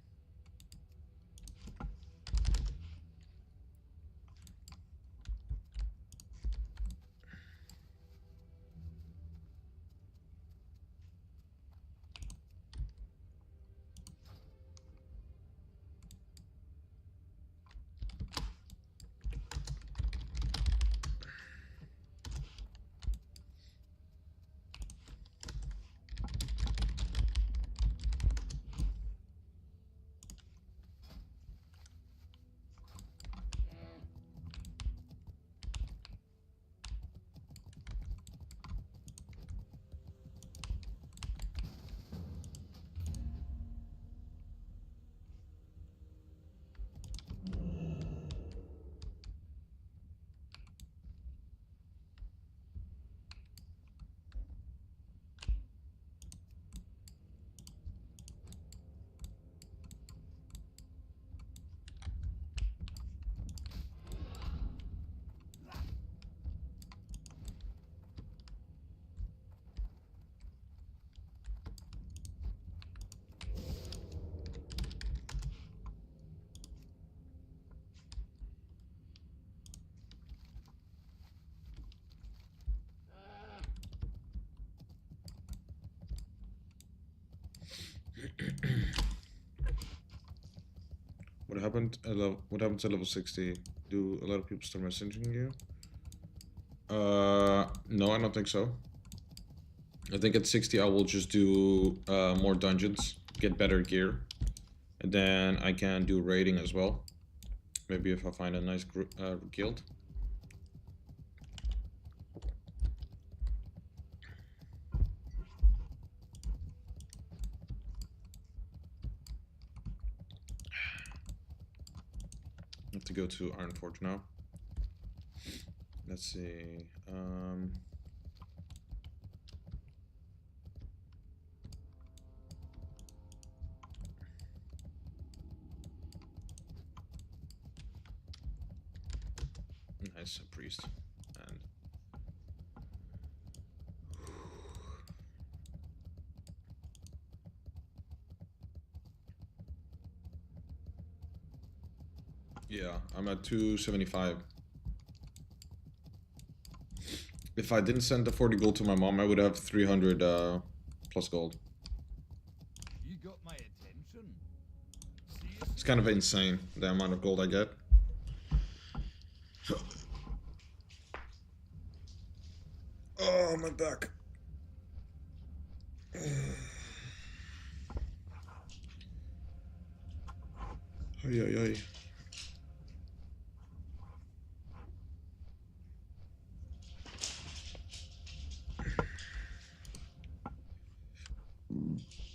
What happened to level 60? Do a lot of people start messaging you? No, I don't think so. I think at 60 I will just do more dungeons, get better gear, and then I can do raiding as well. Maybe if I find a nice guild. I have to go to Ironforge now. Let's see. Nice, a priest. And yeah, I'm at 275. If I didn't send the 40 gold to my mom, I would have 300 plus gold. You got my attention. It's kind of insane, the amount of gold I get. Oh, my back. Ay, ay, ay.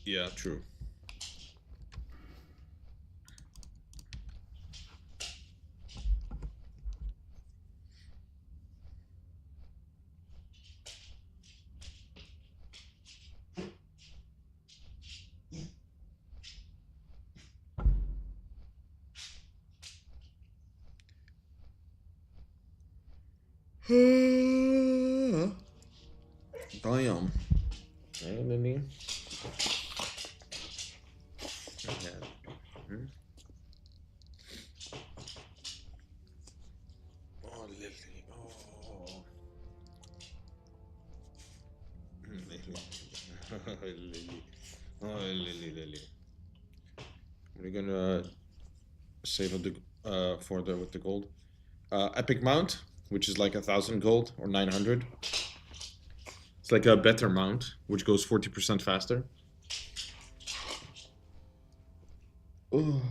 Yeah, true. Damn. Hey, Lily. Yeah. Hmm? Oh, Lily. Oh. Lily. Lily. Oh, Lily, Lily. We're gonna save up the for the with the gold. Epic mount, which is like 1,000 gold or 900. It's like a better mount, which goes 40% faster. Oh.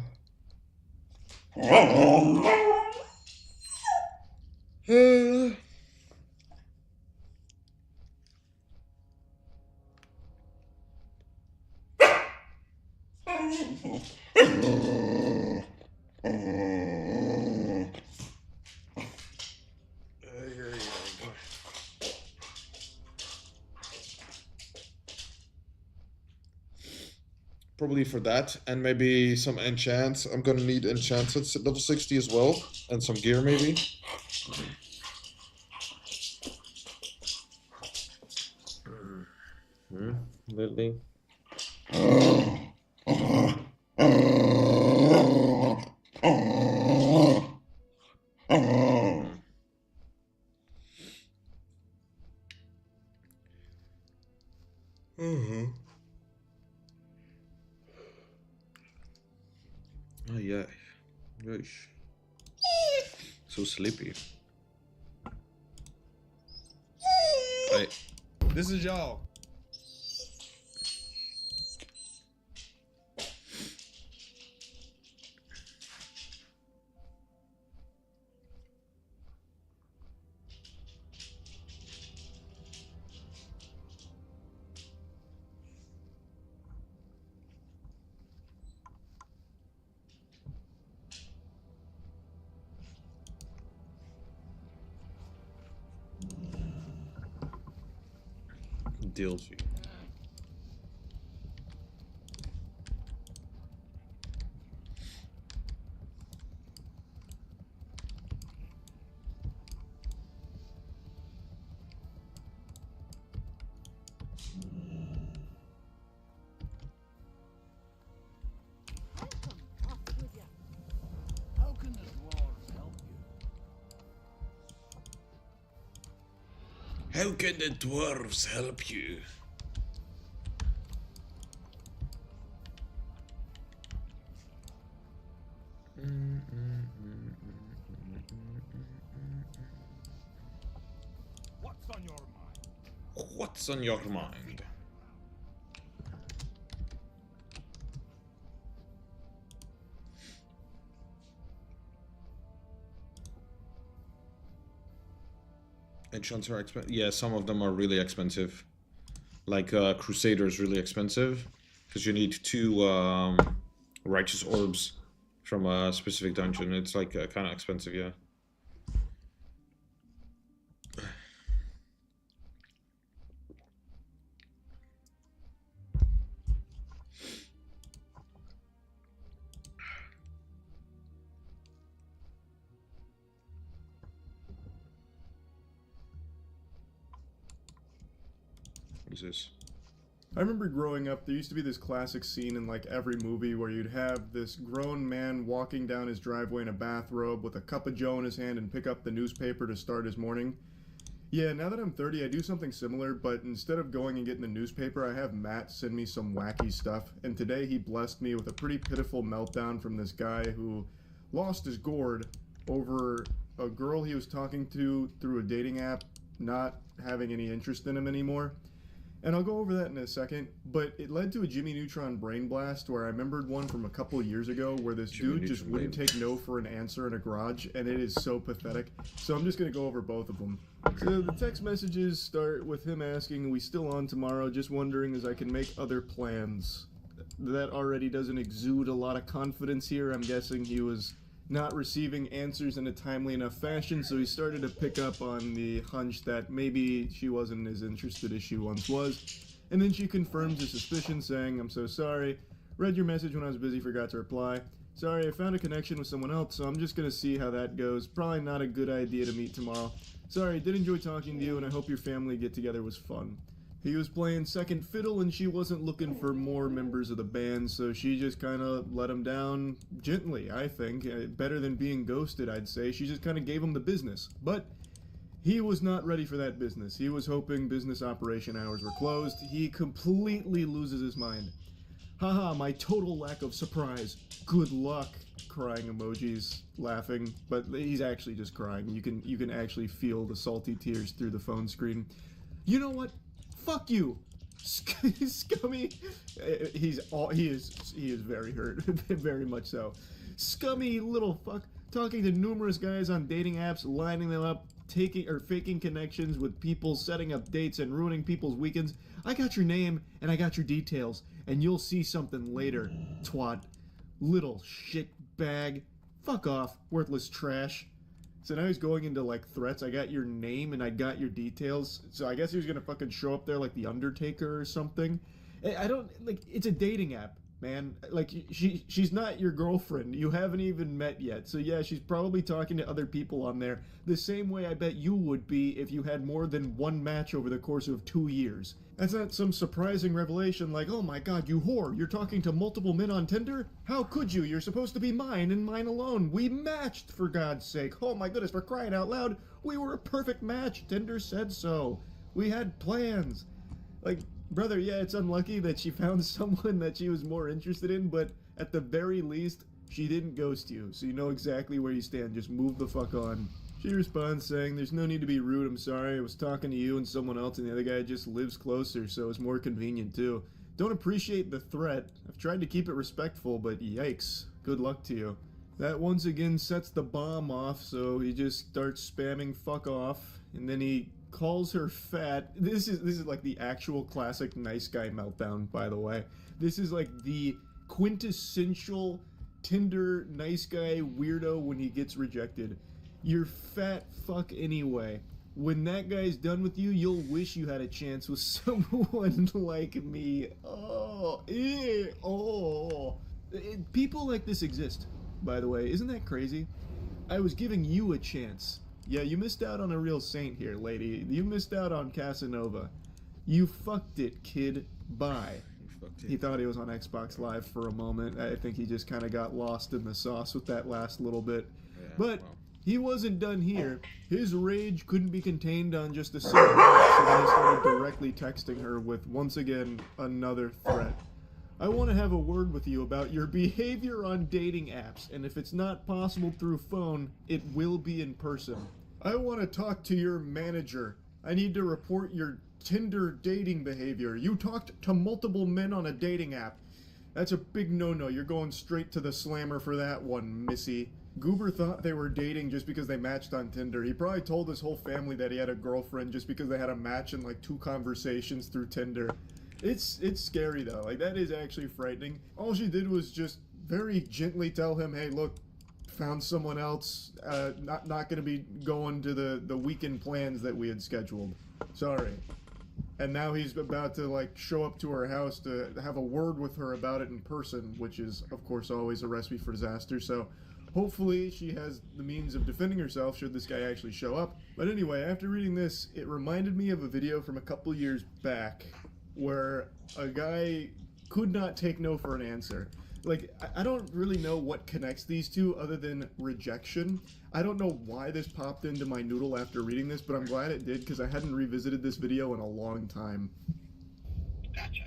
Probably for that, and maybe some enchants. I'm gonna need enchants at level 60 as well, and some gear maybe. Lily. Oh yeah. Gosh. So sleepy. Hey. This is y'all. DLC. How can the dwarves help you? How can the dwarves help you? What's on your mind? What's on your mind? Enchants are expensive. Yeah, some of them are really expensive. Like Crusader is really expensive because you need 2 righteous orbs from a specific dungeon. It's like kind of expensive, yeah. What is this? I remember growing up, there used to be this classic scene in like every movie where you'd have this grown man walking down his driveway in a bathrobe with a cup of joe in his hand and pick up the newspaper to start his morning. Yeah, now that I'm 30, I do something similar, but instead of going and getting the newspaper, I have Matt send me some wacky stuff, and today he blessed me with a pretty pitiful meltdown from this guy who lost his gourd over a girl he was talking to through a dating app not having any interest in him anymore. And I'll go over that in a second, but it led to a Jimmy Neutron brain blast where I remembered one from a couple years ago where this dude just wouldn't take no for an answer in a garage, and it is so pathetic. So I'm just going to go over both of them. So the text messages start with him asking, "Are we still on tomorrow? Just wondering as I can make other plans." That already doesn't exude a lot of confidence here. I'm guessing he was not receiving answers in a timely enough fashion, so he started to pick up on the hunch that maybe she wasn't as interested as she once was. And then she confirms his suspicion, saying, "I'm so sorry. Read your message when I was busy, forgot to reply. Sorry, I found a connection with someone else, so I'm just gonna see how that goes. Probably not a good idea to meet tomorrow. Sorry, did enjoy talking to you, and I hope your family get-together was fun." He was playing second fiddle, and she wasn't looking for more members of the band, so she just kind of let him down gently, I think. Better than being ghosted, I'd say. She just kind of gave him the business. But he was not ready for that business. He was hoping business operation hours were closed. He completely loses his mind. "Haha, my total lack of surprise. Good luck." Crying emojis, laughing, but he's actually just crying. You can actually feel the salty tears through the phone screen. "You know what? Fuck you, scummy." He is very hurt, very much so. "Scummy little fuck, talking to numerous guys on dating apps, lining them up, taking or faking connections with people, setting up dates and ruining people's weekends. I got your name and I got your details, and you'll see something later, twat. Little shit bag. Fuck off, worthless trash." So now he's going into, like, threats. "I got your name and I got your details." So I guess he was gonna fucking show up there like the Undertaker or something. I don't, like, it's a dating app, man. Like, she's not your girlfriend. You haven't even met yet. So yeah, she's probably talking to other people on there the same way I bet you would be if you had more than one match over the course of 2 years. That's not some surprising revelation like, "Oh my god, you whore, you're talking to multiple men on Tinder? How could you? You're supposed to be mine and mine alone. We matched, for God's sake. Oh my goodness, for crying out loud. We were a perfect match. Tinder said so. We had plans." Like, brother, yeah, it's unlucky that she found someone that she was more interested in, but at the very least, she didn't ghost you, so you know exactly where you stand. Just move the fuck on. She responds saying, "There's no need to be rude, I'm sorry. I was talking to you and someone else, and the other guy just lives closer, so it's more convenient too. Don't appreciate the threat. I've tried to keep it respectful, but yikes. Good luck to you." That once again sets the bomb off, so he just starts spamming "fuck off," and then he calls her fat. This is like the actual classic nice guy meltdown, by the way. This is like the quintessential Tinder nice guy weirdo when he gets rejected. "You're fat fuck anyway. When that guy's done with you, you'll wish you had a chance with someone like me." Oh, ew, oh. People like this exist, by the way. Isn't that crazy? I was giving you a chance. Yeah, you missed out on a real saint here, lady. You missed out on Casanova. You fucked it, kid. Bye. He thought he was on Xbox Live for a moment. I think he just kind of got lost in the sauce with that last little bit. Yeah, but well. He wasn't done here. His rage couldn't be contained on just a single night, so then he started directly texting her with, once again, another threat. "I want to have a word with you about your behavior on dating apps, and if it's not possible through phone, it will be in person. I want to talk to your manager. I need to report your Tinder dating behavior. You talked to multiple men on a dating app. That's a big no-no. You're going straight to the slammer for that one, missy." Goober thought they were dating just because they matched on Tinder. He probably told his whole family that he had a girlfriend just because they had a match in like 2 conversations through Tinder. It's scary though. Like, that is actually frightening. All she did was just very gently tell him, "Hey, look, found someone else. Not gonna be going to the weekend plans that we had scheduled. Sorry." And now he's about to like show up to her house to have a word with her about it in person, which is of course always a recipe for disaster. So hopefully she has the means of defending herself should this guy actually show up. But anyway, after reading this, it reminded me of a video from a couple years back where a guy could not take no for an answer. Like, I don't really know what connects these two other than rejection. I don't know why this popped into my noodle after reading this, but I'm glad it did because I hadn't revisited this video in a long time. Gotcha.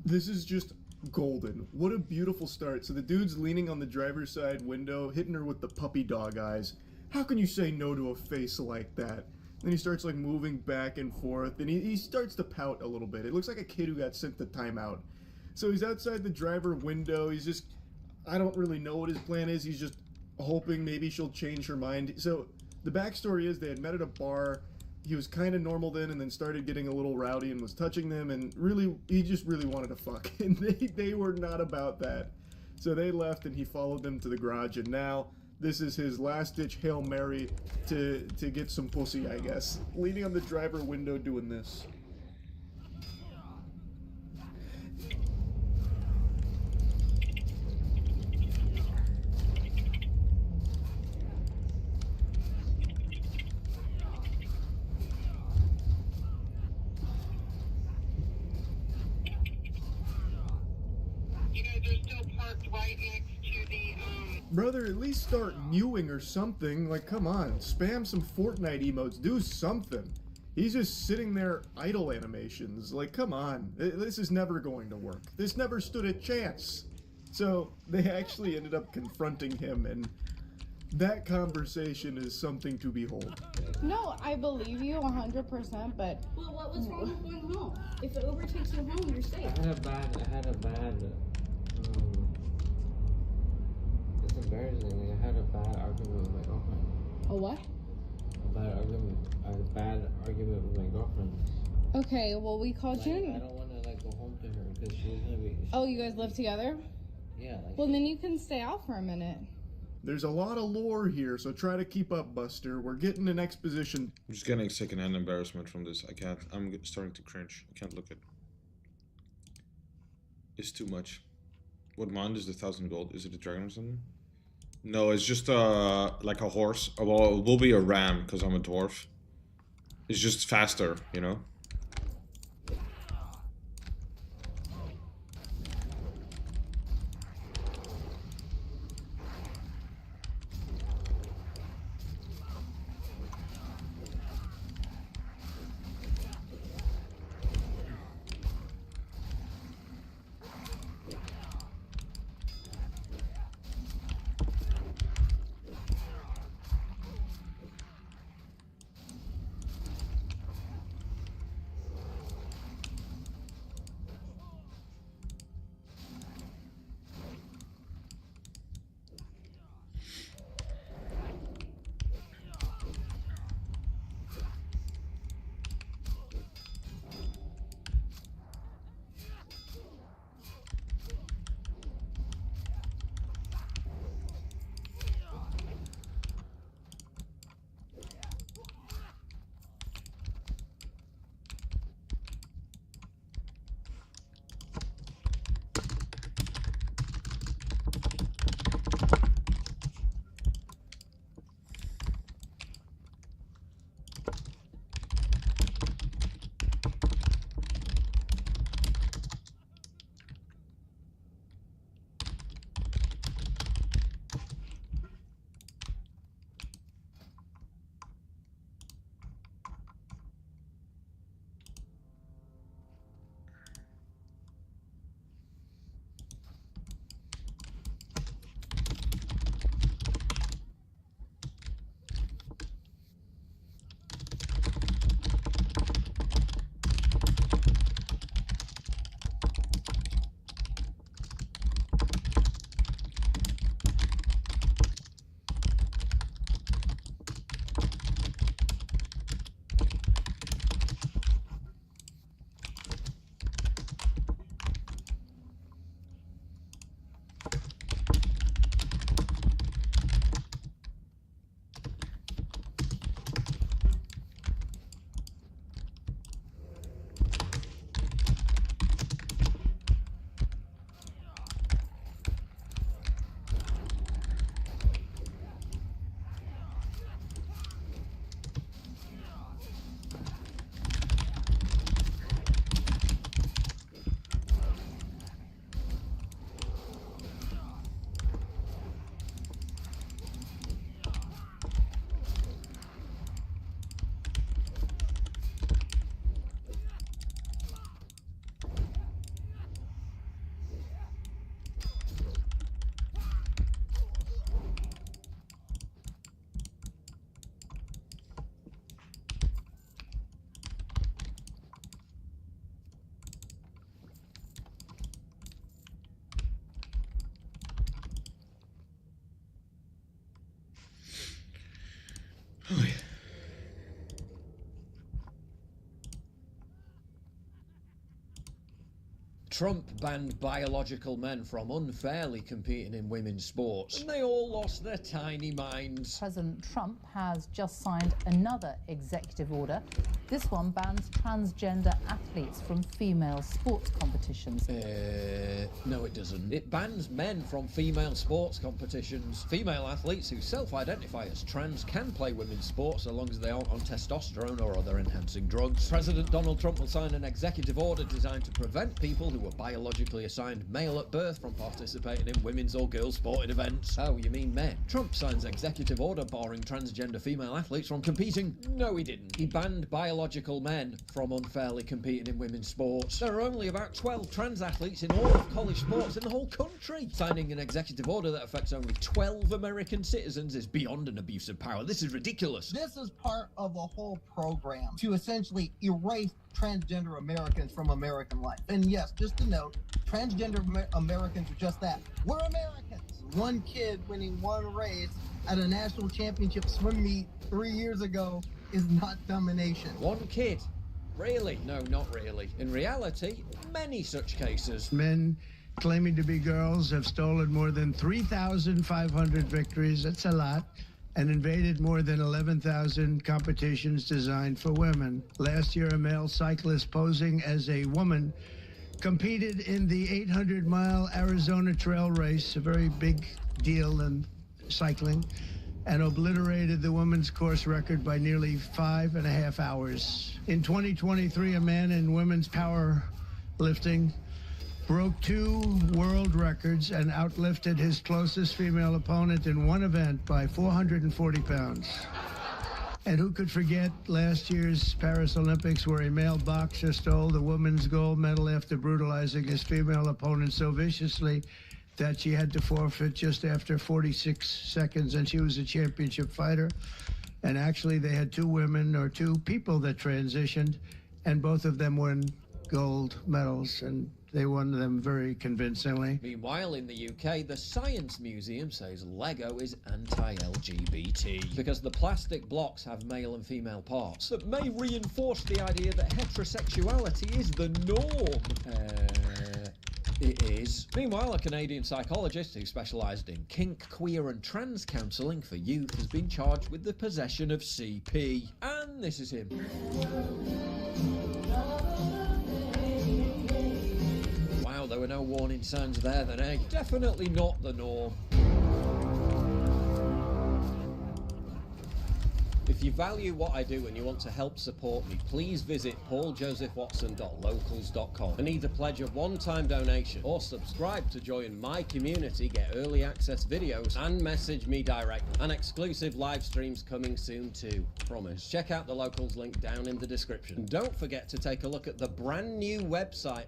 This is just golden. What a beautiful start. So the dude's leaning on the driver's side window, hitting her with the puppy dog eyes. How can you say no to a face like that? Then he starts like moving back and forth, and he starts to pout a little bit. It looks like a kid who got sent to timeout. So he's outside the driver window. He's just, I don't really know what his plan is. He's just hoping maybe she'll change her mind. So the backstory is they had met at a bar. He was kind of normal then, and then started getting a little rowdy and was touching them, and really, he just really wanted to fuck. And they were not about that. So they left, and he followed them to the garage, and now this is his last-ditch Hail Mary to get some pussy, I guess. Leaning on the driver window doing this. You guys are still parked right next to the, Brother, at least start mewing or something. Like, come on, spam some Fortnite emotes, do something. He's just sitting there idle animations. Like, come on, this is never going to work. This never stood a chance. So they actually ended up confronting him, and that conversation is something to behold. No, I believe you 100%, but... Well, what's wrong with going home? If the Uber takes you home, you're safe. I had a bad, it's embarrassing. Like, I had a bad argument with my girlfriend. A what? A bad argument with my girlfriend. Okay, well, we called Like, you. I don't want to, like, go home to her because she's gonna be... Oh, you guys live together? Yeah, like... Well, then you can stay out for a minute. There's a lot of lore here, so try to keep up, Buster. We're getting an exposition. I'm just getting secondhand embarrassment from this. I can't. I'm starting to cringe. I can't look at. It's too much. What mount is the 1,000 gold? Is it a dragon or something? No, it's just like a horse. Well, it will be a ram because I'm a dwarf. It's just faster, you know. Trump banned biological men from unfairly competing in women's sports, and they all lost their tiny minds. President Trump has just signed another executive order. This one bans transgender athletes from female sports competitions. No it doesn't. It bans men from female sports competitions. Female athletes who self-identify as trans can play women's sports so long as they aren't on testosterone or other enhancing drugs. President Donald Trump will sign an executive order designed to prevent people who were biologically assigned male at birth from participating in women's or girls' sporting events. Oh, you mean men? Trump signs executive order barring transgender female athletes from competing. No, he didn't. He banned biological men from unfairly competing in women's sports. There are only about 12 trans athletes in all of college sports in the whole country. Signing an executive order that affects only 12 American citizens is beyond an abuse of power. This is ridiculous. This is part of a whole program to essentially erase transgender Americans from American life. And yes, just to note, transgender Americans are just that. We're Americans. One kid winning one race at a national championship swim meet 3 years ago is not domination. One kid? Really? No, not really. In reality, many such cases. Men claiming to be girls have stolen more than 3,500 victories, that's a lot, and invaded more than 11,000 competitions designed for women. Last year, a male cyclist posing as a woman competed in the 800-mile Arizona Trail Race, a very big deal in cycling, and obliterated the women's course record by nearly 5.5 hours. In 2023, a man in women's powerlifting broke 2 world records and outlifted his closest female opponent in one event by 440 pounds. And who could forget last year's Paris Olympics, where a male boxer stole the women's gold medal after brutalizing his female opponent so viciously that she had to forfeit just after 46 seconds, and she was a championship fighter. And actually they had 2 women or 2 people that transitioned, and both of them won gold medals, and they won them very convincingly. Meanwhile, in the UK, the Science Museum says Lego is anti-LGBT because the plastic blocks have male and female parts that may reinforce the idea that heterosexuality is the norm. It is. Meanwhile, a Canadian psychologist who specialised in kink, queer and trans counselling for youth has been charged with the possession of CP. And this is him. Wow, there were no warning signs there then, eh? Definitely not the norm. If you value what I do and you want to help support me, please visit pauljosephwatson.locals.com and either pledge a one-time donation or subscribe to join my community, get early access videos and message me directly. And exclusive live streams coming soon too, promise. Check out the Locals link down in the description. And don't forget to take a look at the brand new website.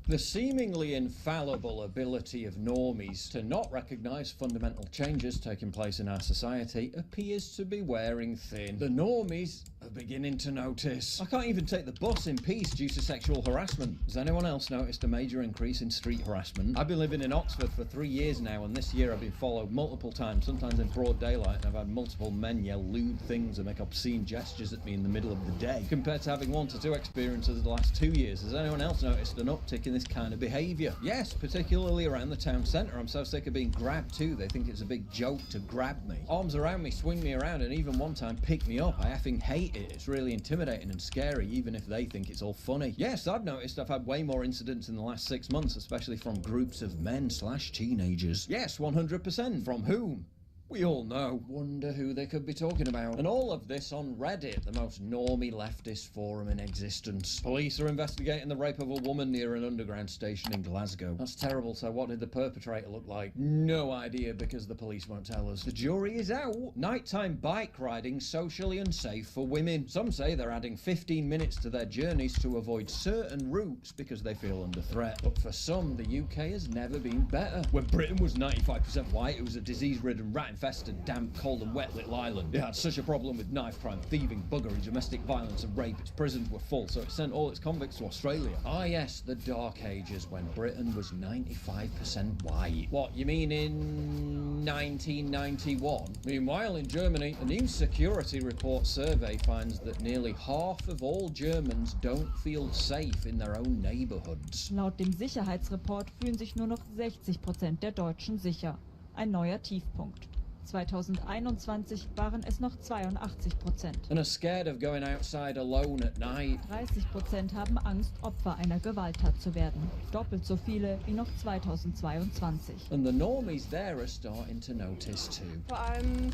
The seemingly infallible ability of normies to not recognise fundamental changes taking place in our society appears to be wearing thin. The normies are beginning to notice. I can't even take the bus in peace due to sexual harassment. Has anyone else noticed a major increase in street harassment? I've been living in Oxford for 3 years now, and this year I've been followed multiple times, sometimes in broad daylight, and I've had multiple men yell lewd things and make obscene gestures at me in the middle of the day, compared to having 1 to 2 experiences the last 2 years. Has anyone else noticed an uptick in this kind of behaviour? Yes, particularly around the town centre. I'm so sick of being grabbed too. They think it's a big joke to grab me. Arms around me, swing me around, and even one time pick me up. I effing hate it. It's really intimidating and scary, even if they think it's all funny. Yes, I've noticed I've had way more incidents in the last 6 months, especially from groups of men/teenagers. Yes, 100%. From whom? We all know. Wonder who they could be talking about. And all of this on Reddit, the most normie leftist forum in existence. Police are investigating the rape of a woman near an underground station in Glasgow. That's terrible, so what did the perpetrator look like? No idea, because the police won't tell us. The jury is out. Nighttime bike riding socially unsafe for women. Some say they're adding 15 minutes to their journeys to avoid certain routes because they feel under threat. But for some, the UK has never been better. When Britain was 95% white, it was a disease-ridden rat infested, damp, cold and wet little island. It had such a problem with knife crime, thieving, buggery, domestic violence and rape. Its prisons were full, so it sent all its convicts to Australia. Ah yes, the Dark Ages, when Britain was 95% white. What, you mean in 1991? Meanwhile, in Germany, a new Security Report survey finds that nearly half of all Germans don't feel safe in their own neighborhoods. Laut dem Sicherheitsreport fühlen sich nur noch 60% der Deutschen sicher. Ein neuer Tiefpunkt. 2021 waren es noch 82%. And are scared of going outside alone at night. 30% haben Angst, Opfer einer Gewalttat zu werden. Doppelt so viele wie noch 2022. And the normies there are starting to notice too. Vor allem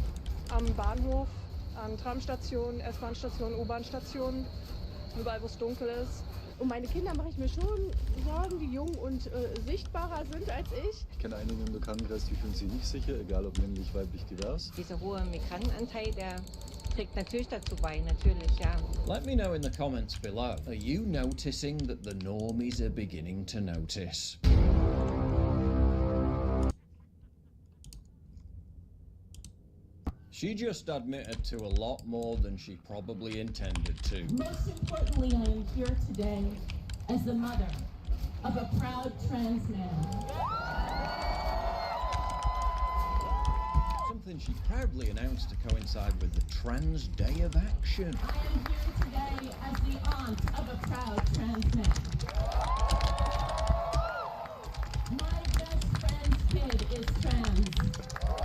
am Bahnhof, an Tramstationen, S-Bahn-Stationen, U-Bahn-Stationen, überall wo es dunkel ist. Um meine Kinder mache ich mir schon Sorgen, die jung und sichtbarer sind als ich. Ich kenne einige im Bekanntenkreis, die fühlen sich nicht sicher, egal ob männlich, weiblich, divers. Dieser hohe Migrantenanteil, der trägt natürlich dazu bei, natürlich, ja. Let me know in the comments below. Are you noticing that the normies are beginning to notice? She just admitted to a lot more than she probably intended to. Most importantly, I am here today as the mother of a proud trans man. Something she proudly announced to coincide with the Trans Day of Action. I am here today as the aunt of a proud trans man. My best friend's kid is trans,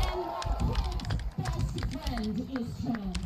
and my kid's best friend is trans.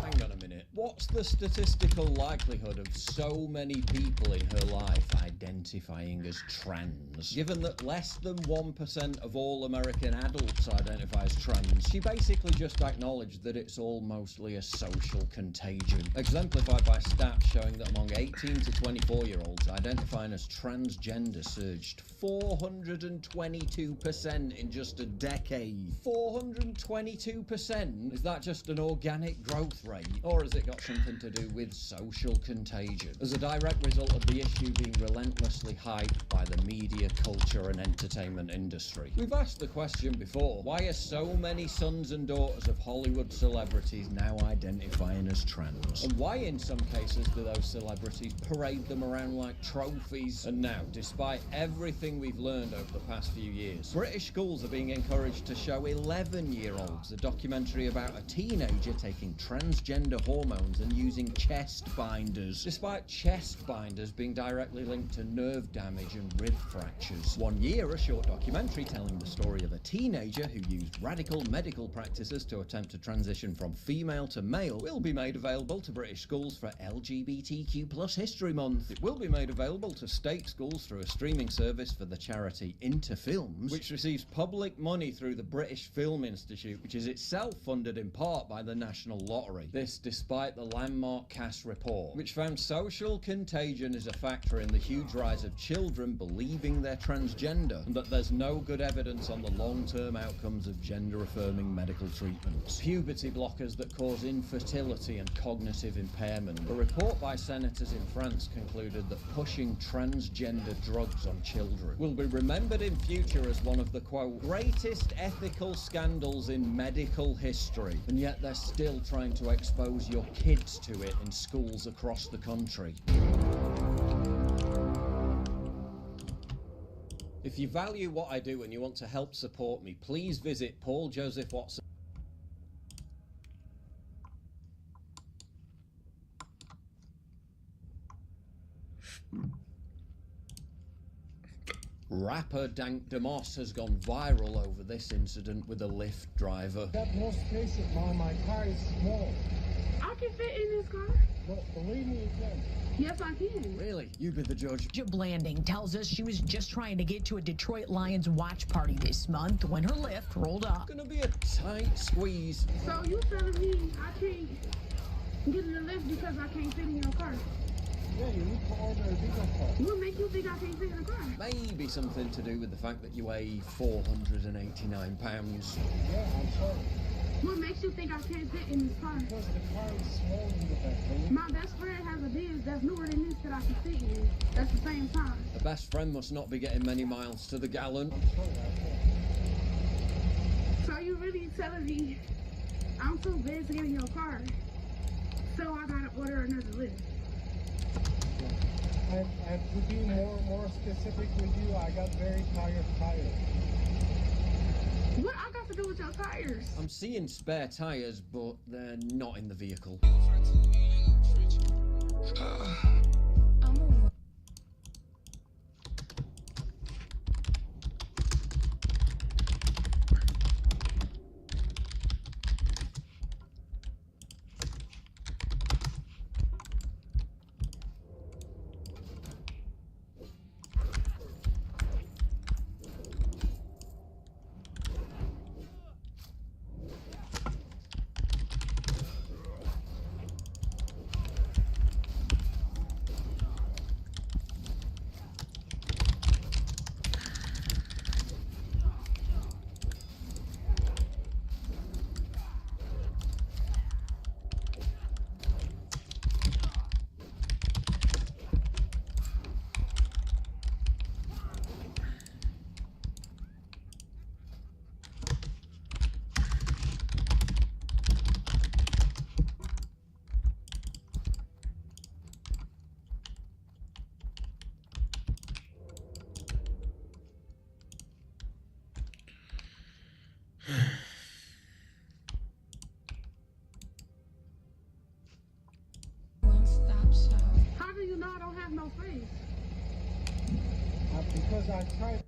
Hang on a minute. What's the statistical likelihood of so many people in her life identifying as trans? Given that less than 1% of all American adults identify as trans, she basically just acknowledged that it's all mostly a social contagion. Exemplified by stats showing that among 18 to 24-year-olds, identifying as transgender surged 422% in just a decade. 422%? Is that just an organic growth rate? Or has it got something to do with social contagion? As a direct result of the issue being relentlessly hyped by the media, culture and entertainment industry. We've asked the question before, why are so many sons and daughters of Hollywood celebrities now identifying as trans? And why in some cases do those celebrities parade them around like trophies? And now, despite everything we've learned over the past few years, British schools are being encouraged to show 11-year-olds a documentary about a teenager taking transgender hormones and using chest binders, despite chest binders being directly linked to nerve damage and rib fractures. 1 year, a short documentary telling the story of a teenager who used radical medical practices to attempt to transition from female to male will be made available to British schools for LGBTQ+ History Month. It will be made available to state schools through a streaming service for the charity Into Films, which receives public money through the British Film Institute, which is itself funded in part by the National Lottery. This despite the landmark Cass report, which found social contagion is a factor in the huge rise of children believing they're transgender, and that there's no good evidence on the long-term outcomes of gender-affirming medical treatments. Puberty blockers that cause infertility and cognitive impairment. A report by senators in France concluded that pushing transgender drugs on children will be remembered in future as one of the, quote, greatest ethical scandals in medical history, and yet they're still trying to expose your kids to it in schools across the country. If you value what I do and you want to help support me, please visit Paul Joseph Watson. Rapper Dank DeMoss has gone viral over this incident with a Lyft driver. Got more space at Mom. My car is small. I can fit in this car. No, believe me, you can. Yes, I can. Really? You be the judge. Blanding tells us she was just trying to get to a Detroit Lions watch party this month when her Lyft rolled up. Gonna be a tight squeeze. So you telling me I can't get in the lift because I can't fit in your car? Yeah, you need to order a bigger car. What makes you think I can't fit in the car? Maybe something to do with the fact that you weigh 489 pounds. Yeah, I'm sorry. What makes you think I can't fit in this car? Because the car is small in the back. My best friend has a Benz that's newer than this that I can fit in. That's the same size. A best friend must not be getting many miles to the gallon. I'm sorry, I can't. So be telling me I'm too busy to get in your car, so I gotta order another lift. And to be more specific with you, I got very tired tires. What I got to do with your tires? I'm seeing spare tires, but they're not in the vehicle. How do you know I don't have no face? Because I tried.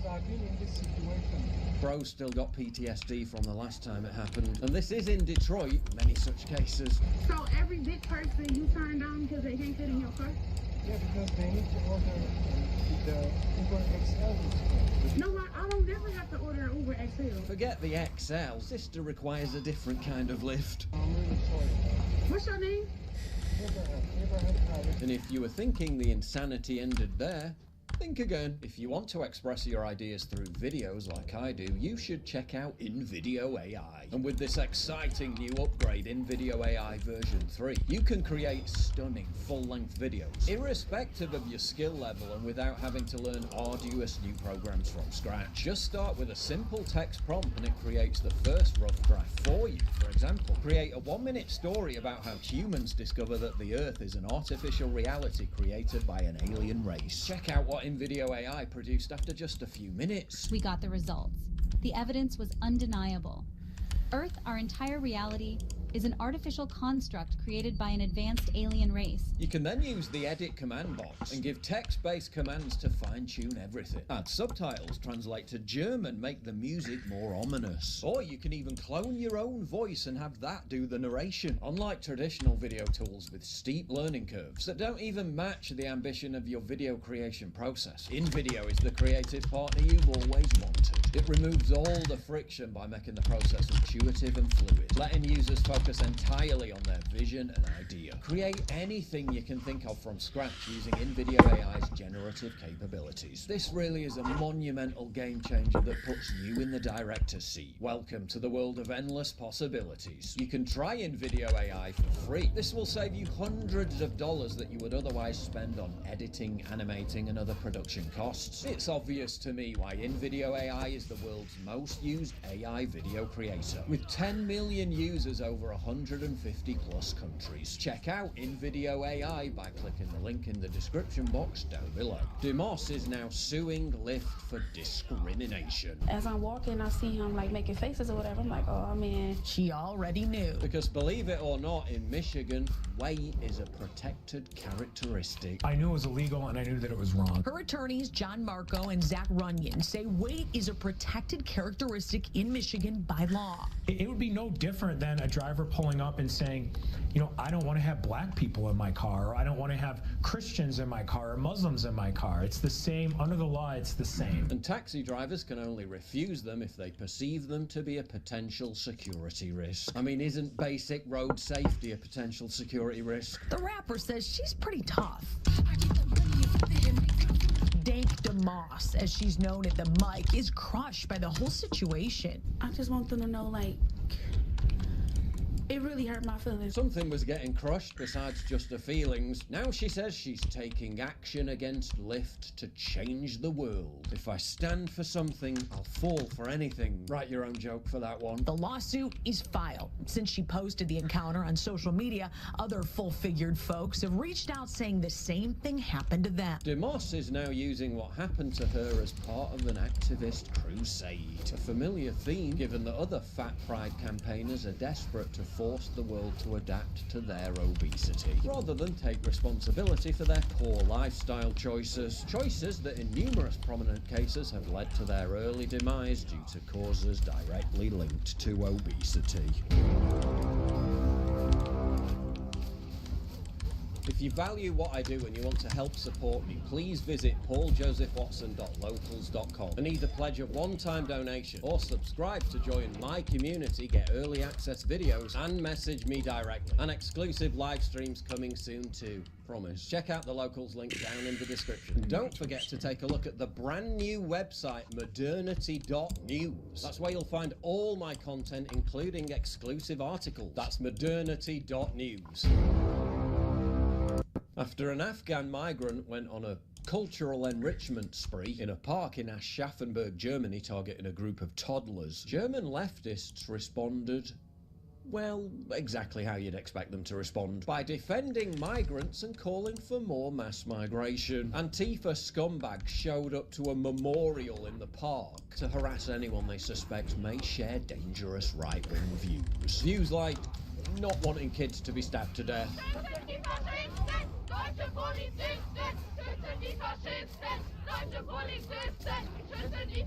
I've been in this situation. Bro's still got PTSD from the last time it happened. And this is in Detroit, many such cases. So every big person you turn down because they can't fit in your car? Yeah, because they need to order the Uber XL. No, I don't never have to order an Uber XL. Forget the XL. Sister requires a different kind of lift. I'm really sorry. What's your name? And if you were thinking the insanity ended there, think again. If you want to express your ideas through videos like I do, you should check out InVideo AI. And with this exciting new upgrade, InVideo AI version 3, you can create stunning full-length videos, irrespective of your skill level and without having to learn arduous new programs from scratch. Just start with a simple text prompt and it creates the first rough draft for you. For example, create a 1-minute story about how humans discover that the Earth is an artificial reality created by an alien race. Check out what InVideo AI produced after just a few minutes. We got the results. The evidence was undeniable. Earth, our entire reality, is an artificial construct created by an advanced alien race. You can then use the edit command box and give text-based commands to fine-tune everything. Add subtitles, translate to German, make the music more ominous. Or you can even clone your own voice and have that do the narration. Unlike traditional video tools with steep learning curves that don't even match the ambition of your video creation process, InVideo is the creative partner you've always wanted. It removes all the friction by making the process intuitive and fluid, letting users focus entirely on their vision and idea. Create anything you can think of from scratch using InVideo AI's generative capabilities. This really is a monumental game changer that puts you in the director's seat. Welcome to the world of endless possibilities. You can try InVideo AI for free. This will save you hundreds of dollars that you would otherwise spend on editing, animating, and other production costs. It's obvious to me why InVideo AI is the world's most used AI video creator, with 10 million users over 150 plus countries. Check out InVideo AI by clicking the link in the description box down below. DeMoss is now suing Lyft for discrimination. As I'm walking, I see him like making faces or whatever. I'm like, oh man. She already knew. Because believe it or not, in Michigan, weight is a protected characteristic. I knew it was illegal and I knew that it was wrong. Her attorneys, John Marco and Zach Runyon, say weight is a protected characteristic in Michigan by law. It would be no different than a driver pulling up and saying, you know, I don't want to have black people in my car, or I don't want to have Christians in my car, or Muslims in my car. It's the same. Under the law, it's the same. And taxi drivers can only refuse them if they perceive them to be a potential security risk. I mean, isn't basic road safety a potential security risk? The rapper says she's pretty tough. Dank DeMoss, as she's known at the mic, is crushed by the whole situation. I just want them to know, like, it really hurt my feelings. Something was getting crushed besides just her feelings. Now she says she's taking action against Lyft to change the world. If I stand for something, I'll fall for anything. Write your own joke for that one. The lawsuit is filed. Since she posted the encounter on social media, other full-figured folks have reached out saying the same thing happened to them. DeMoss is now using what happened to her as part of an activist crusade. A familiar theme, given that other fat pride campaigners are desperate to force the world to adapt to their obesity, rather than take responsibility for their poor lifestyle choices. Choices that in numerous prominent cases have led to their early demise due to causes directly linked to obesity. If you value what I do and you want to help support me, please visit pauljosephwatson.locals.com and either pledge a one-time donation or subscribe to join my community, get early access videos, and message me directly. And exclusive live streams coming soon too. Promise. Check out the Locals link down in the description. And don't forget to take a look at the brand new website, modernity.news. That's where you'll find all my content, including exclusive articles. That's modernity.news. After an Afghan migrant went on a cultural enrichment spree in a park in Aschaffenburg, Germany, targeting a group of toddlers, German leftists responded, well, exactly how you'd expect them to respond, by defending migrants and calling for more mass migration. Antifa scumbags showed up to a memorial in the park to harass anyone they suspect may share dangerous right-wing views. Views like not wanting kids to be stabbed to death, Deutsche Polizisten, schützen die Faschisten! Deutsche Polizisten, schützen die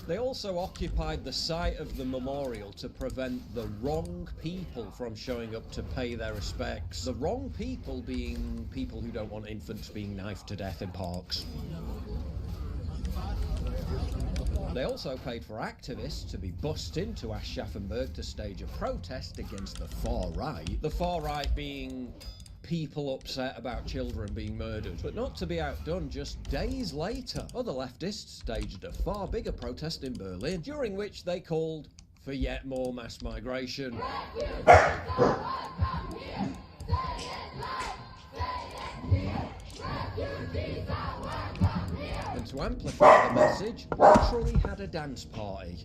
They also occupied the site of the memorial to prevent the wrong people from showing up to pay their respects. The wrong people being people who don't want infants being knifed to death in parks. They also paid for activists to be bussed into Aschaffenburg to stage a protest against the far right. The far right being people upset about children being murdered. But not to be outdone, just days later, other leftists staged a far bigger protest in Berlin, during which they called for yet more mass migration. And to amplify the message, literally had a dance party.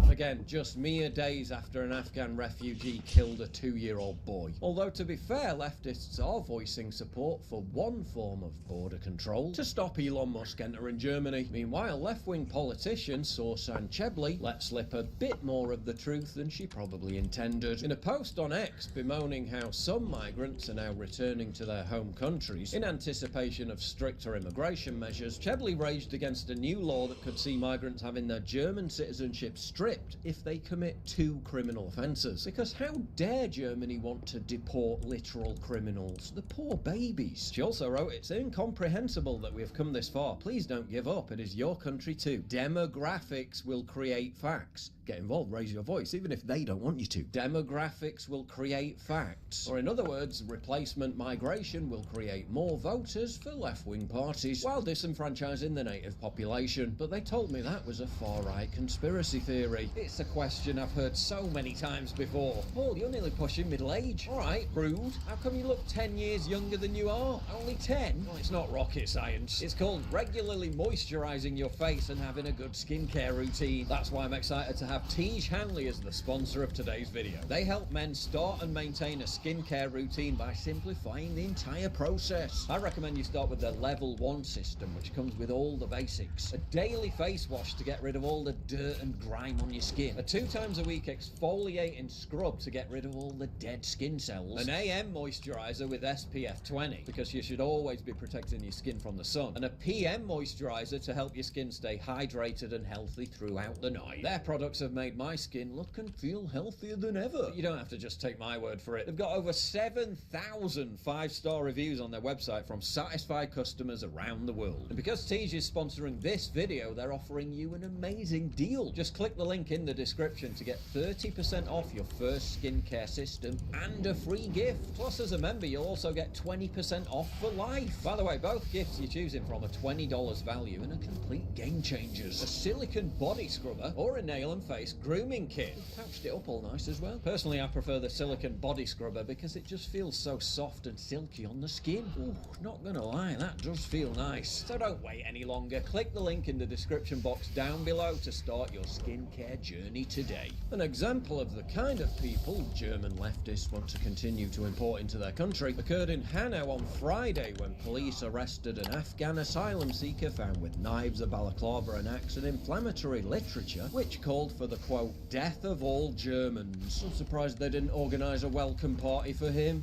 Again, just mere days after an Afghan refugee killed a 2-year-old boy. Although, to be fair, leftists are voicing support for one form of border control to stop Elon Musk entering Germany. Meanwhile, left-wing politician Sorsan Chebli let slip a bit more of the truth than she probably intended. In a post on X bemoaning how some migrants are now returning to their home countries in anticipation of stricter immigration measures, Chebli raged against a new law that could see migrants having their German citizenship stripped if they commit 2 criminal offences. Because how dare Germany want to deport literal criminals? The poor babies. She also wrote, "It's incomprehensible that we have come this far. Please don't give up. It is your country too. Demographics will create facts." Get involved, raise your voice, even if they don't want you to. Demographics will create facts. Or in other words, replacement migration will create more voters for left-wing parties, while disenfranchising the native population. But they told me that was a far-right conspiracy theory. It's a question I've heard so many times before. Paul, you're nearly pushing middle age. Alright, rude. How come you look 10 years younger than you are? Only 10? Well, it's not rocket science. It's called regularly moisturising your face and having a good skincare routine. That's why I'm excited to have Tej Hanley as the sponsor of today's video. They help men start and maintain a skincare routine by simplifying the entire process. I recommend you start with their level 1 system, which comes with all the basics. A daily face wash to get rid of all the dirt and grime on your skin. A 2 times a week exfoliating scrub to get rid of all the dead skin cells. An AM moisturiser with SPF 20, because you should always be protecting your skin from the sun. And a PM moisturiser to help your skin stay hydrated and healthy throughout the night. Their products have made my skin look and feel healthier than ever. But you don't have to just take my word for it. They've got over 7,000 5-star reviews on their website from satisfied customers around the world. And because Tej is sponsoring this video, they're offering you an amazing deal. Just click the link in the description to get 30% off your first skincare system and a free gift. Plus, as a member, you'll also get 20% off for life. By the way, both gifts you're choosing from are $20 value and are complete game changers. A silicone body scrubber or a nail and face grooming kit. Pouched it up all nice as well. Personally, I prefer the silicone body scrubber because it just feels so soft and silky on the skin. Ooh, not gonna lie, that does feel nice. So don't wait any longer. Click the link in the description box down below to start your skincare journey today. An example of the kind of people German leftists want to continue to import into their country occurred in Hanau on Friday when police arrested an Afghan asylum seeker found with knives, a balaclava, an axe, and inflammatory literature which called for the quote, "death of all Germans." I'm surprised they didn't organise a welcome party for him.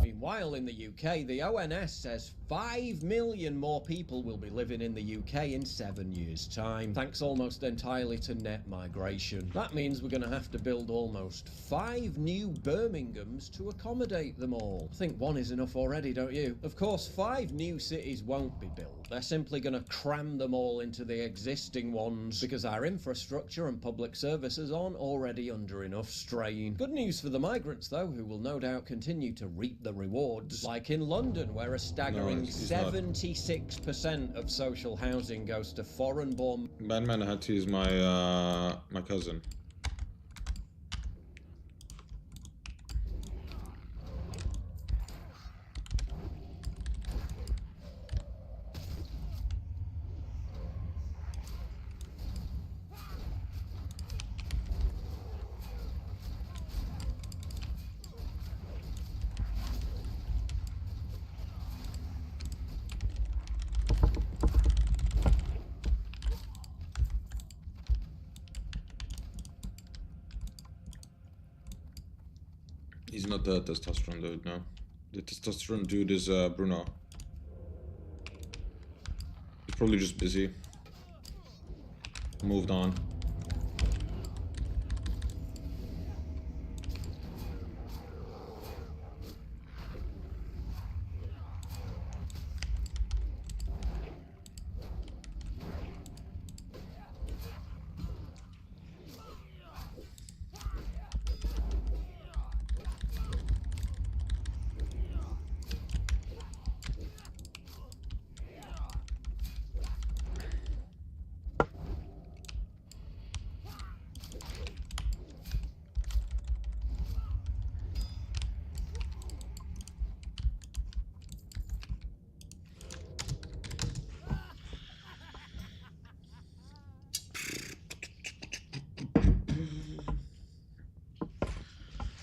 Meanwhile, in the UK, the ONS says 5 million more people will be living in the UK in 7 years' time, thanks almost entirely to net migration. That means we're going to have to build almost 5 new Birminghams to accommodate them all. I think 1 is enough already, don't you? Of course, 5 new cities won't be built. They're simply going to cram them all into the existing ones because our infrastructure and public services aren't already under enough strain. Good news for the migrants, though, who will no doubt continue to reap the rewards, like in London, where a staggering 76% of social housing goes to foreign-born. Batman, I had to use my my cousin. He's not the testosterone dude, no. The testosterone dude is Bruno. He's probably just busy. Moved on.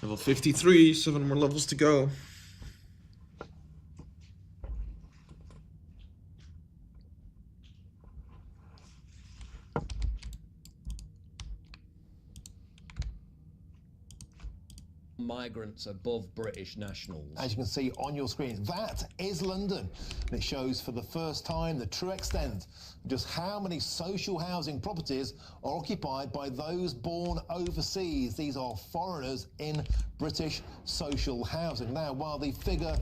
Level 53, 7 more levels to go. Migrants above British nationals. As you can see on your screen, that is London. And it shows for the first time the true extent of just how many social housing properties are occupied by those born overseas. These are foreigners in British social housing. Now, while the figure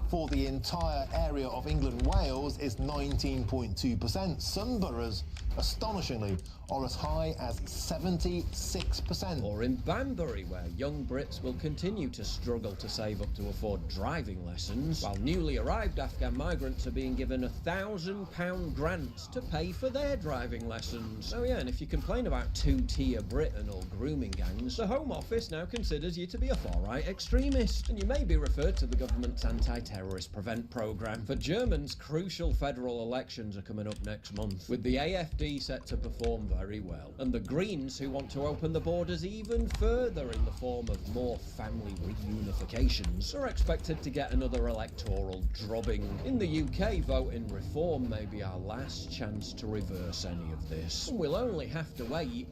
for the entire area of England and Wales is 19.2%, some boroughs, astonishingly, are as high as 76%. Or in Banbury, where young Brits will continue to struggle to save up to afford driving lessons, while newly arrived Afghan migrants are being given £1,000 grants to pay for their driving lessons. Oh yeah, and if you complain about two-tier Britain or grooming gangs, the Home Office now considers you to be a far-right extremist, and you may be referred to the government's anti-terrorist prevent programme. For Germans, crucial federal elections are coming up next month, with the AfD set to perform very well, and the Greens, who want to open the borders even further in the form of more family reunifications, are expected to get another electoral drubbing. In the UK, voting reform may be our last chance to reverse any of this, and we'll only have to wait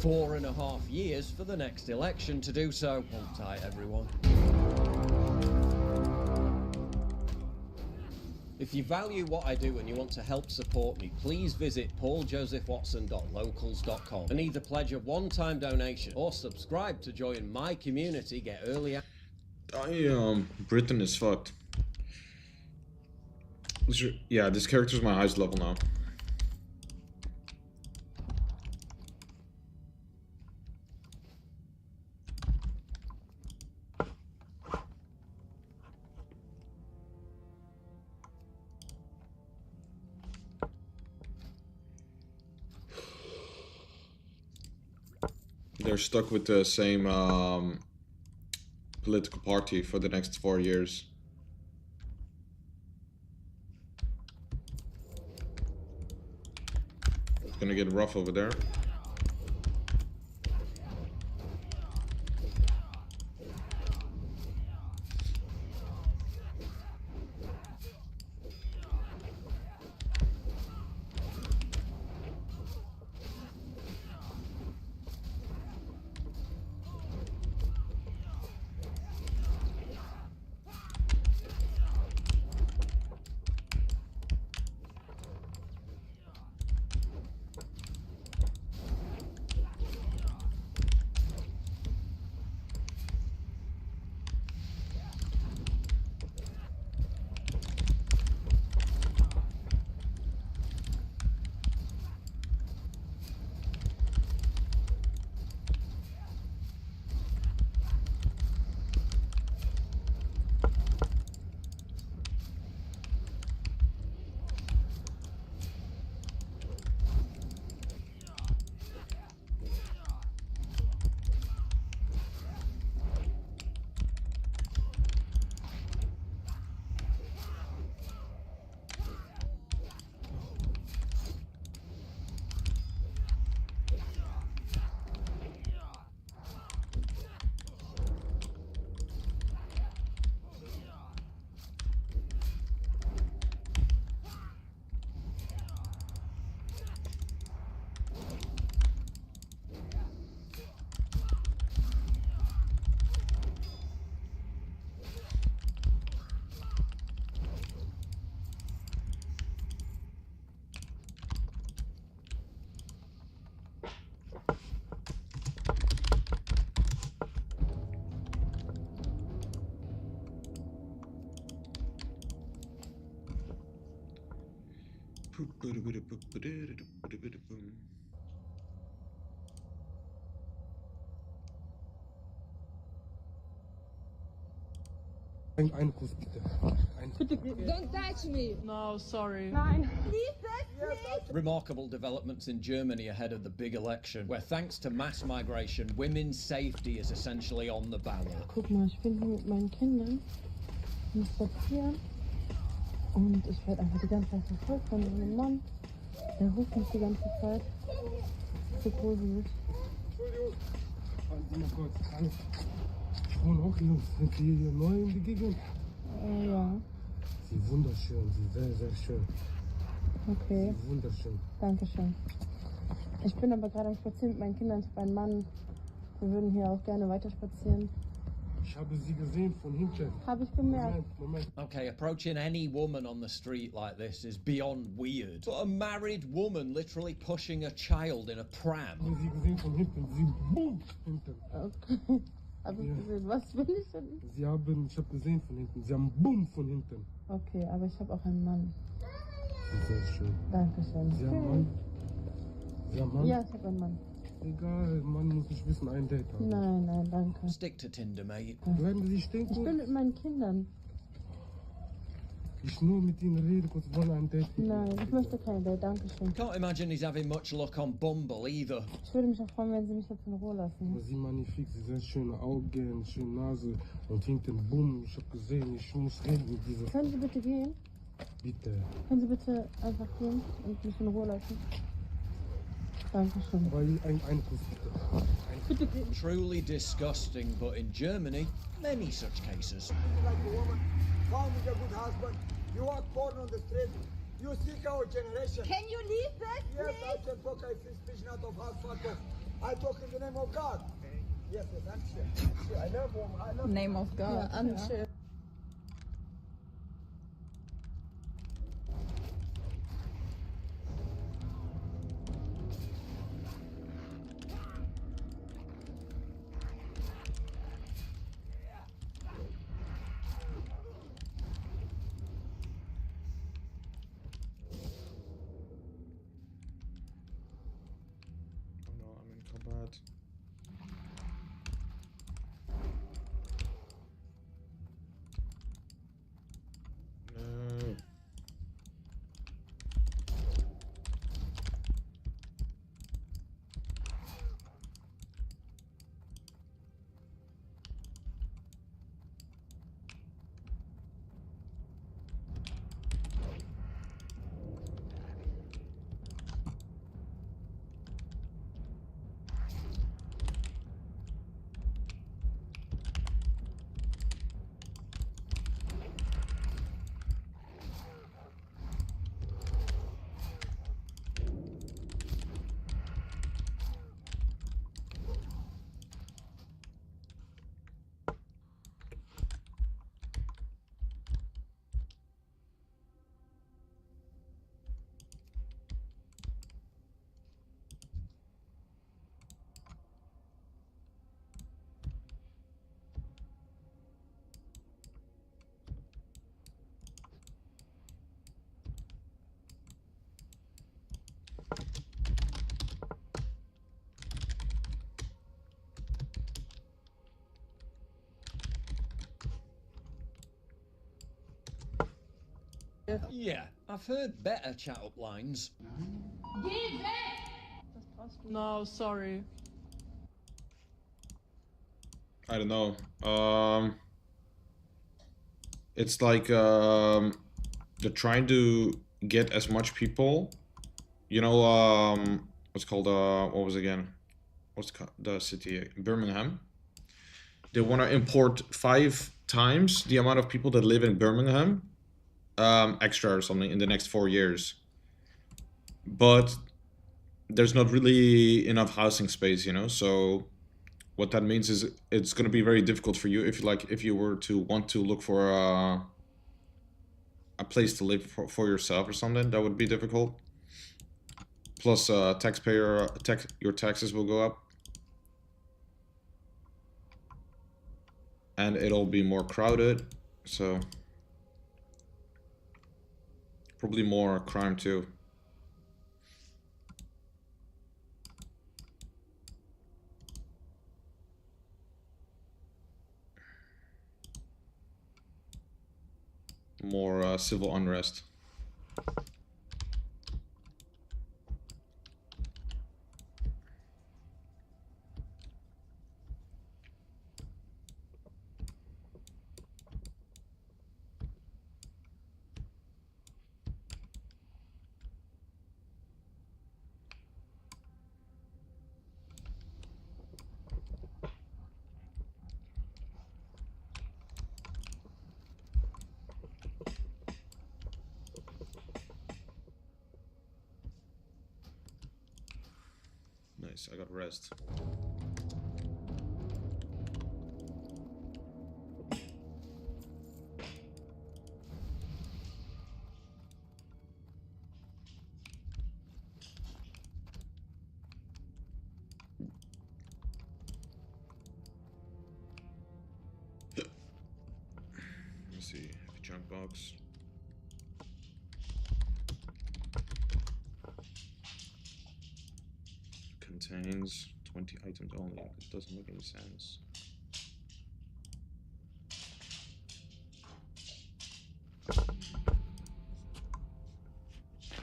4.5 years for the next election to do so. Hold tight, everyone. If you value what I do and you want to help support me, please visit pauljosephwatson.locals.com and either pledge a one-time donation or subscribe to join my community, get early Britain is fucked. Yeah, this character's my highest level now. They're stuck with the same political party for the next 4 years. It's gonna get rough over there. Ein Kuss bitte. Bitte, don't touch me. No, sorry. Nein. Please touch me. Remarkable developments in Germany ahead of the big election, where thanks to mass migration, women's safety is essentially on the ballot. Guck mal, ich bin hier mit meinen Kindern. Ich muss spazieren. Und ich werde einfach die ganze Zeit verfolgt von einem Mann. Der ruft mich die ganze Zeit. So gruselig. Entschuldigung. Warten Sie mal kurz. Ich wohne auch hier. Sind Sie hier neu in die Gegend? Ja. Sie wunderschön. Sie sehr, sehr schön. Okay. Sie wunderschön. Dankeschön. Ich bin aber gerade am Spazieren mit meinen Kindern. Ich habe einen Mann. Wir würden hier auch gerne weiter spazieren. Ich habe Sie gesehen von hinten. Habe ich gemerkt. Moment. Okay, approaching any woman on the street like this is beyond weird. But a married woman literally pushing a child in a pram. Ich habe Sie gesehen von hinten. Sie boom hinten. Okay. Habe ich gesehen. Was will ich denn? Ich habe gesehen von hinten. Sie haben boom von hinten. Okay, aber ich habe auch einen Mann. Sehr schön. Dankeschön. Sie haben Mann? Sie haben Mann? Ja, ich habe einen Mann. Egal, man muss nicht wissen, ein Date haben. Nein, nein, danke. Stick to Tinder, mate. Bleiben Sie stehen Ich kurz. bin mit meinen Kindern. Ich nur mit Ihnen rede kurz, wollen ein Date mit Nein, Ihnen. ich möchte kein Date, dankeschön. Can't imagine he's having much luck on Bumble either. Ich würde mich auch freuen, wenn Sie mich jetzt in Ruhe lassen. Aber Sie magnifik, Sie sehr schöne Augen, schöne Nase und hinten bumm. Ich habe gesehen, ich muss reden mit dieser. Können Sie bitte gehen? Bitte. Können Sie bitte einfach gehen und mich in Ruhe lassen? Dankeschön. Aber ein Kuss bitte. Truly disgusting, but in Germany, many such cases. Like a woman, found with a good husband. You walk porn on the street. You seek our generation. Can you leave that, Yes, please? I can talk. I speak not of house fuck off. I talk in the name of God. Yes, I'm sure. I love woman. I love Name of God. Ja, Anche. Oh no, I'm in combat. No. Yeah, I've heard better chat-up lines. No, sorry. I don't know. It's like they're trying to get as much people. You know, what's called what was it again? What's the city? Birmingham. They want to import 5 times the amount of people that live in Birmingham, extra or something in the next 4 years. But there's not really enough housing space, you know. So what that means is it's going to be very difficult for you if you were to want to look for a place to live for yourself or something. That would be difficult. Plus, your taxes will go up, and it'll be more crowded. So probably more crime too. more civil unrest. Nice, I got rest. Let's see, heavy junk box. Contains 20 items only. That doesn't make any sense.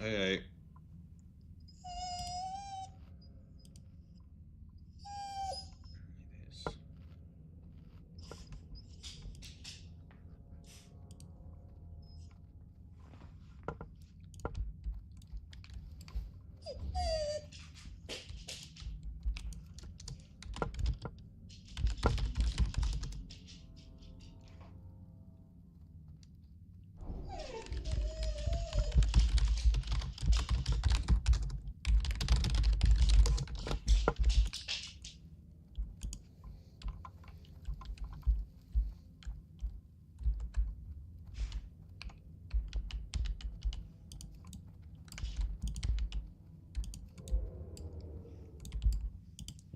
Hey.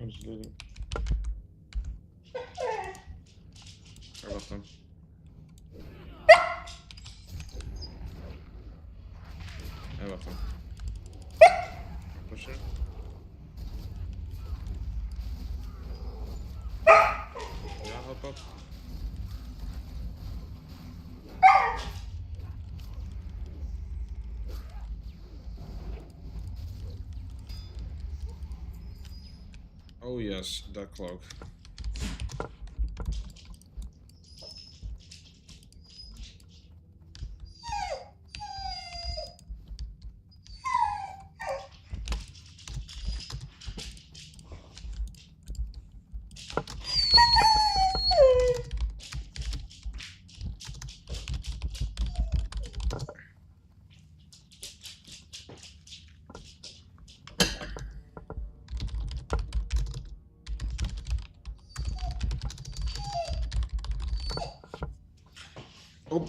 Absolutely. Sorry about them. Sorry about them. Push it. Yeah, hop up. Oh yes, that cloak. Oh.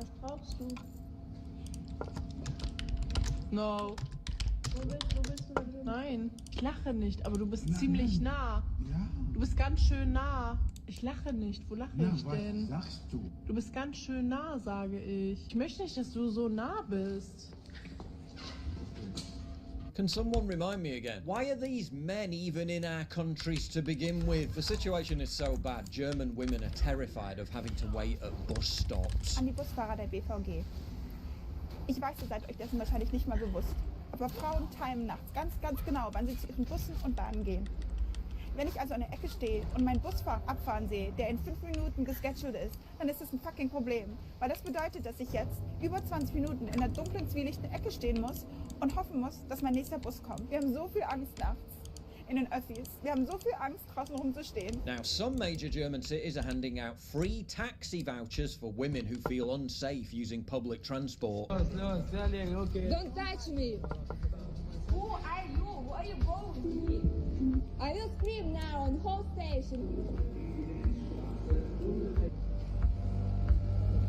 Was brauchst du? No. Wo bist du denn? Nein, ich lache nicht, aber du bist ziemlich nah. Ja. Du bist ganz schön nah. Ich lache nicht. Wo lache ich was denn? sagst du? Du bist ganz schön nah, sage ich. Ich möchte nicht, dass du so nah bist. Can someone remind me again? Why are these men even in our countries to begin with? The situation is so bad, German women are terrified of having to wait at bus stops. An die Busfahrer der BVG. Ich weiß, ihr seid euch dessen wahrscheinlich nicht mal bewusst. Aber Frauen timen nachts ganz genau, wann sie zu ihren Bussen und Bahnen gehen. Wenn ich also an der Ecke stehe und meinen Bus abfahren sehe, der in 5 Minuten gescheduled ist, dann ist das ein fucking Problem. Weil das bedeutet, dass ich jetzt über 20 Minuten in der dunklen, zwielichten Ecke stehen muss und hoffen muss, dass mein nächster Bus kommt. Wir haben so viel Angst nachts in den Öffis. Wir haben so viel Angst, draußen rumzustehen. Now, some major German cities are handing out free taxi vouchers for women who feel unsafe using public transport. No, darling, okay. Don't touch me. Who are you? Who are you going? I will scream now on whole station.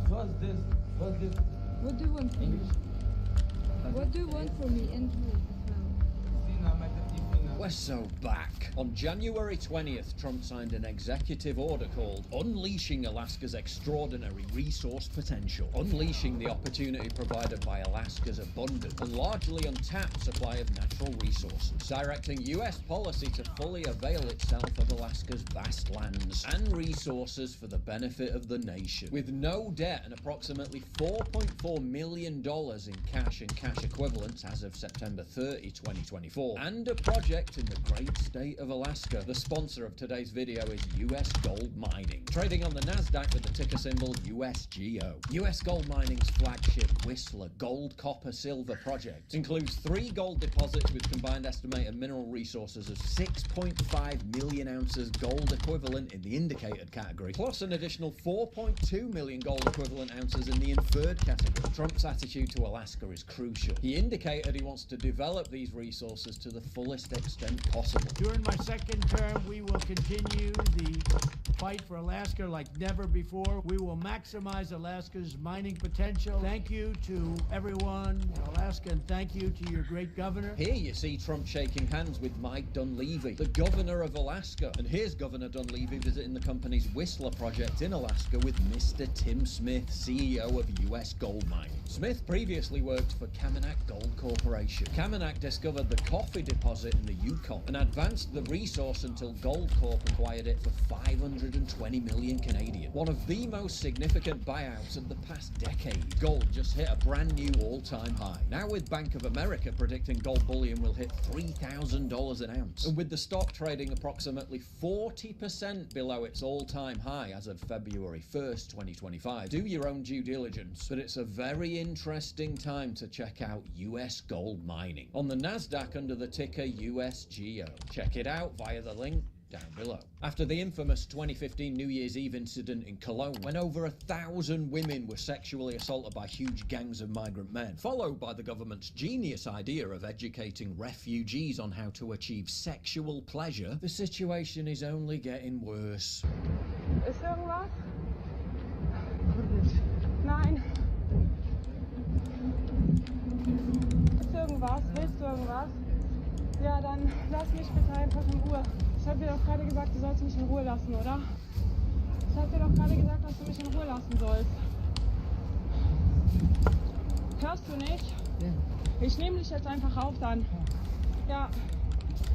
What's this? What's this? What do you want from me? What do you want from me? And We're so back. On January 20th, Trump signed an executive order called Unleashing Alaska's Extraordinary Resource Potential, unleashing the opportunity provided by Alaska's abundant and largely untapped supply of natural resources, directing US policy to fully avail itself of Alaska's vast lands and resources for the benefit of the nation. With no debt and approximately $4.4 million in cash and cash equivalents as of September 30, 2024, and a project in the great state of Alaska. The sponsor of today's video is US Gold Mining, trading on the Nasdaq with the ticker symbol USGO. US Gold Mining's flagship Whistler Gold, Copper, Silver project includes 3 gold deposits with combined estimated mineral resources of 6.5 million ounces gold equivalent in the indicated category, plus an additional 4.2 million gold equivalent ounces in the inferred category. Trump's attitude to Alaska is crucial. He indicated he wants to develop these resources to the fullest extent possible. During my second term, we will continue the fight for Alaska like never before. We will maximize Alaska's mining potential. Thank you to everyone in Alaska, and thank you to your great governor. Here you see Trump shaking hands with Mike Dunleavy, the governor of Alaska. And here's Governor Dunleavy visiting the company's Whistler project in Alaska with Mr. Tim Smith, CEO of US Gold Mining. Smith previously worked for Kamenak Gold Corporation. Kamenak discovered the coffee deposit in the Yukon and advanced the resource until Goldcorp acquired it for 520 million Canadian. One of the most significant buyouts of the past decade. Gold just hit a brand new all-time high. Now with Bank of America predicting gold bullion will hit $3,000 an ounce. And with the stock trading approximately 40% below its all-time high as of February 1st, 2025. Do your own due diligence, but it's a very interesting time to check out US Gold Mining. On the Nasdaq under the ticker USGO. Check it out via the link down below. After the infamous 2015 New Year's Eve incident in Cologne, when over 1,000 women were sexually assaulted by huge gangs of migrant men, followed by the government's genius idea of educating refugees on how to achieve sexual pleasure, the situation is only getting worse. Ist irgendwas? Nein. Ist irgendwas? Willst du irgendwas? Ja, dann lass mich bitte einfach in Ruhe. Ich habe dir doch gerade gesagt, du sollst mich in Ruhe lassen, oder? Ich habe dir doch gerade gesagt, dass du mich in Ruhe lassen sollst. Hörst du nicht? Ja. Ich nehme dich jetzt einfach auf dann. Ja.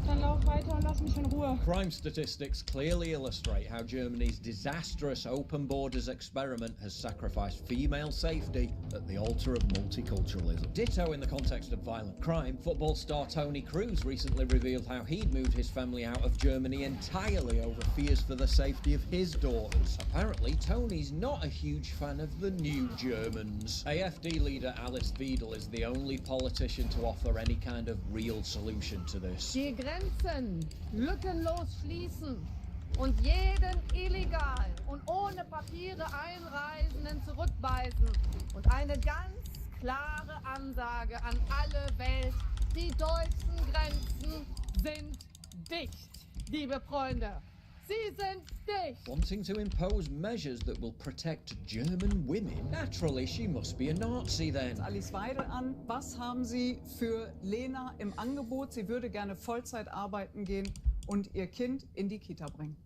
Dann lauf weiter und lass mich in Ruhe. Crime statistics clearly illustrate how Germany's disastrous open borders experiment has sacrificed female safety at the altar of multiculturalism. Ditto in the context of violent crime. Football star Tony Cruz recently revealed how he'd moved his family out of Germany entirely over fears for the safety of his daughters. Apparently, Tony's not a huge fan of the new Germans. AfD leader Alice Weidel is the only politician to offer any kind of real solution to this. Die Grenzen lückenlos schließen und jeden illegal und ohne Papiere Einreisenden zurückweisen. Und eine ganz klare Ansage an alle Welt: die deutschen Grenzen sind dicht, liebe Freunde. Sie sind dicht. Wanting to impose measures that will protect German women? Naturally, she must be a Nazi then. Alice Weidel an. Was haben Sie für Lena im Angebot? Sie würde gerne Vollzeit arbeiten gehen und ihr Kind in die Kita bringen.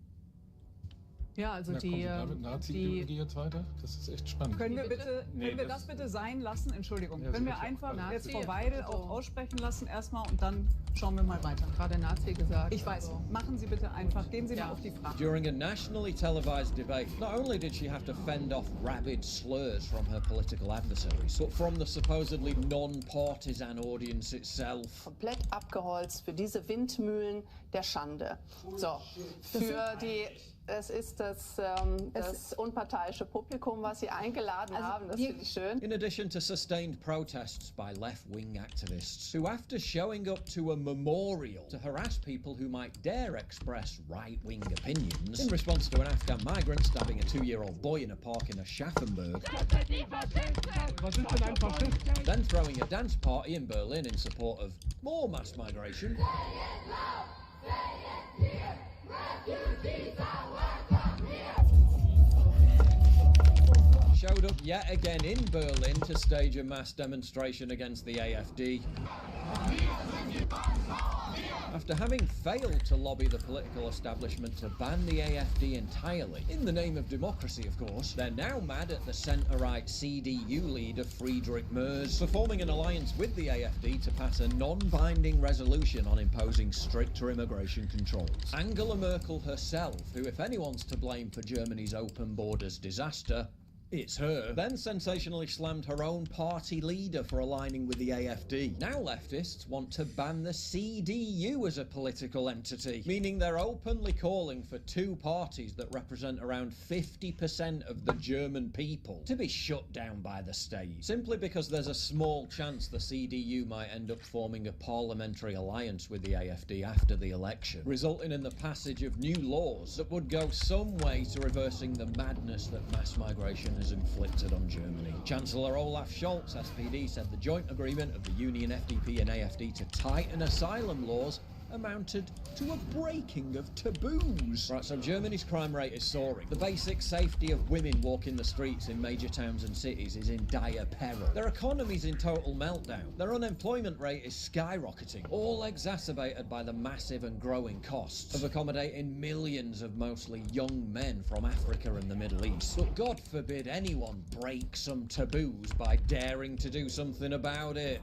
Ja, also Na, kommt die, da mit Nazi-Ideologie jetzt weiter? Das ist echt spannend. Können wir bitte, Nee, können wir das bitte sein lassen? Entschuldigung. Ja, Können wir sicher. einfach Also, jetzt bitte. Frau Weidel auch aussprechen lassen erstmal und dann schauen wir mal weiter. Gerade Nazi gesagt. Ich weiß. Machen Sie bitte einfach. Gehen Sie mal auf die Frage. During a nationally televised debate, not only did she have to fend off rabid slurs from her political adversaries, but from the supposedly non-partisan audience itself. Komplett abgeholzt für diese Windmühlen der Schande. So, für die... Es ist das unparteiische Publikum, was Sie eingeladen haben. Das finde ich schön. In addition to sustained protests by left-wing activists, who after showing up to a memorial to harass people who might dare express right-wing opinions, in response to an Afghan migrant stabbing a 2-year-old boy in a park in Aschaffenburg, then throwing a dance party in Berlin in support of more mass migration, showed up yet again in Berlin to stage a mass demonstration against the AfD. After having failed to lobby the political establishment to ban the AfD entirely, in the name of democracy of course, they're now mad at the centre-right CDU leader Friedrich Merz for forming an alliance with the AfD to pass a non-binding resolution on imposing stricter immigration controls. Angela Merkel herself, who if anyone's to blame for Germany's open borders disaster, it's her, then sensationally slammed her own party leader for aligning with the AfD. Now leftists want to ban the CDU as a political entity, meaning they're openly calling for two parties that represent around 50% of the German people to be shut down by the state, simply because there's a small chance the CDU might end up forming a parliamentary alliance with the AfD after the election, resulting in the passage of new laws that would go some way to reversing the madness that mass migration has inflicted on Germany. Chancellor Olaf Scholz, SPD, said the joint agreement of the Union FDP and AfD to tighten asylum laws amounted to a breaking of taboos. Right, so Germany's crime rate is soaring. The basic safety of women walking the streets in major towns and cities is in dire peril. Their economy's in total meltdown. Their unemployment rate is skyrocketing, all exacerbated by the massive and growing costs of accommodating millions of mostly young men from Africa and the Middle East. But God forbid anyone break some taboos by daring to do something about it.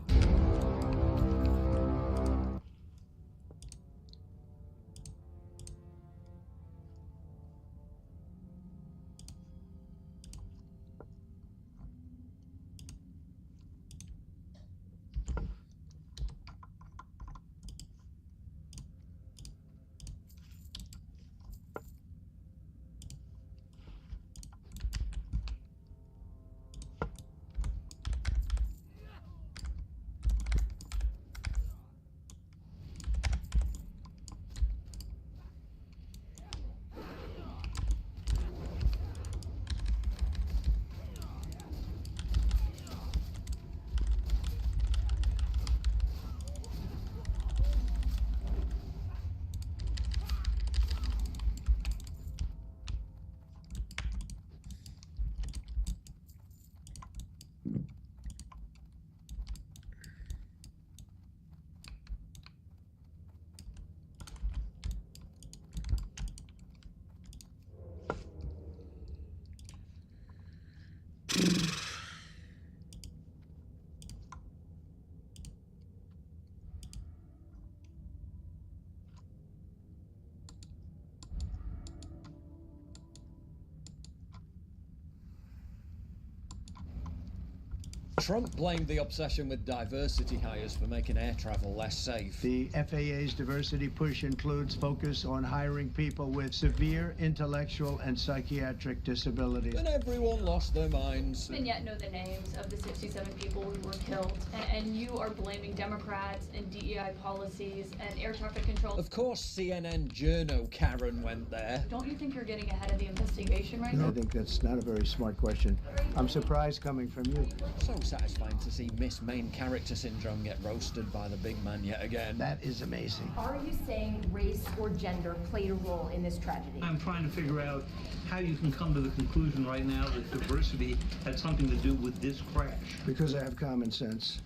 Trump blamed the obsession with diversity hires for making air travel less safe. The FAA's diversity push includes focus on hiring people with severe intellectual and psychiatric disabilities. And everyone lost their minds. And yet know the names of the 67 people who were killed. And you are blaming Democrats and DEI policies and air traffic control. Of course CNN journo Karen went there. Don't you think you're getting ahead of the investigation right now? I think that's not a very smart question. I'm surprised coming from you. So satisfying to see Miss Main Character Syndrome get roasted by the big man yet again. That is amazing. Are you saying race or gender played a role in this tragedy? I'm trying to figure out how you can come to the conclusion right now that diversity had something to do with this crash. Because I have common sense,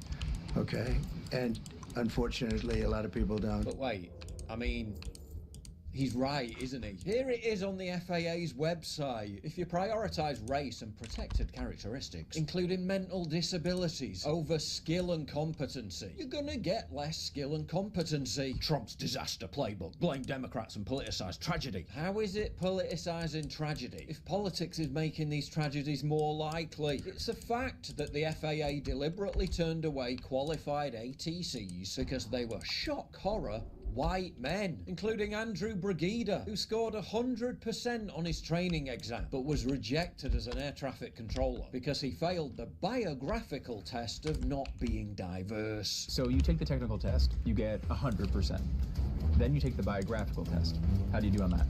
okay? And unfortunately, a lot of people don't. But wait, I mean, He's right, isn't he? Here it is on the FAA's website. If you prioritise race and protected characteristics, including mental disabilities, over skill and competency, you're gonna get less skill and competency. Trump's disaster playbook. Blame Democrats and politicise tragedy. How is it politicising tragedy if politics is making these tragedies more likely? It's a fact that the FAA deliberately turned away qualified ATCs because they were shock horror white men, including Andrew Brigida, who scored 100% on his training exam, but was rejected as an air traffic controller because he failed the biographical test of not being diverse. So you take the technical test, you get 100%. Then you take the biographical test. How do you do on that?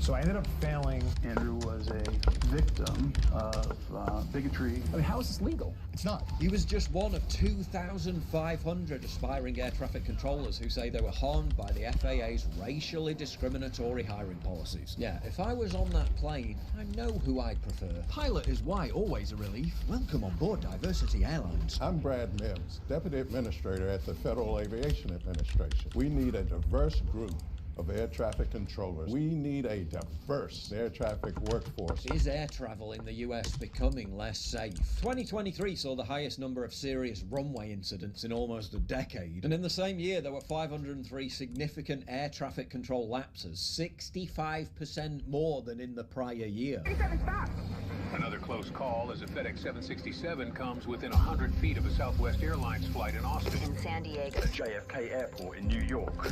So I ended up failing. Andrew was a victim of bigotry. I mean, how is this legal? It's not. He was just one of 2,500 aspiring air traffic controllers who say they were harmed by the FAA's racially discriminatory hiring policies. Yeah, if I was on that plane, I know who I'd prefer. Pilot is white, always a relief. Welcome on board Diversity Airlines. I'm Brad Mims, Deputy Administrator at the Federal Aviation Administration. We need a diverse group of air traffic controllers. We need a diverse air traffic workforce. Is air travel in the US becoming less safe? 2023 saw the highest number of serious runway incidents in almost a decade. And in the same year, there were 503 significant air traffic control lapses, 65% more than in the prior year. Another close call as a FedEx 767 comes within 100 feet of a Southwest Airlines flight in Austin. In San Diego. At JFK Airport in New York.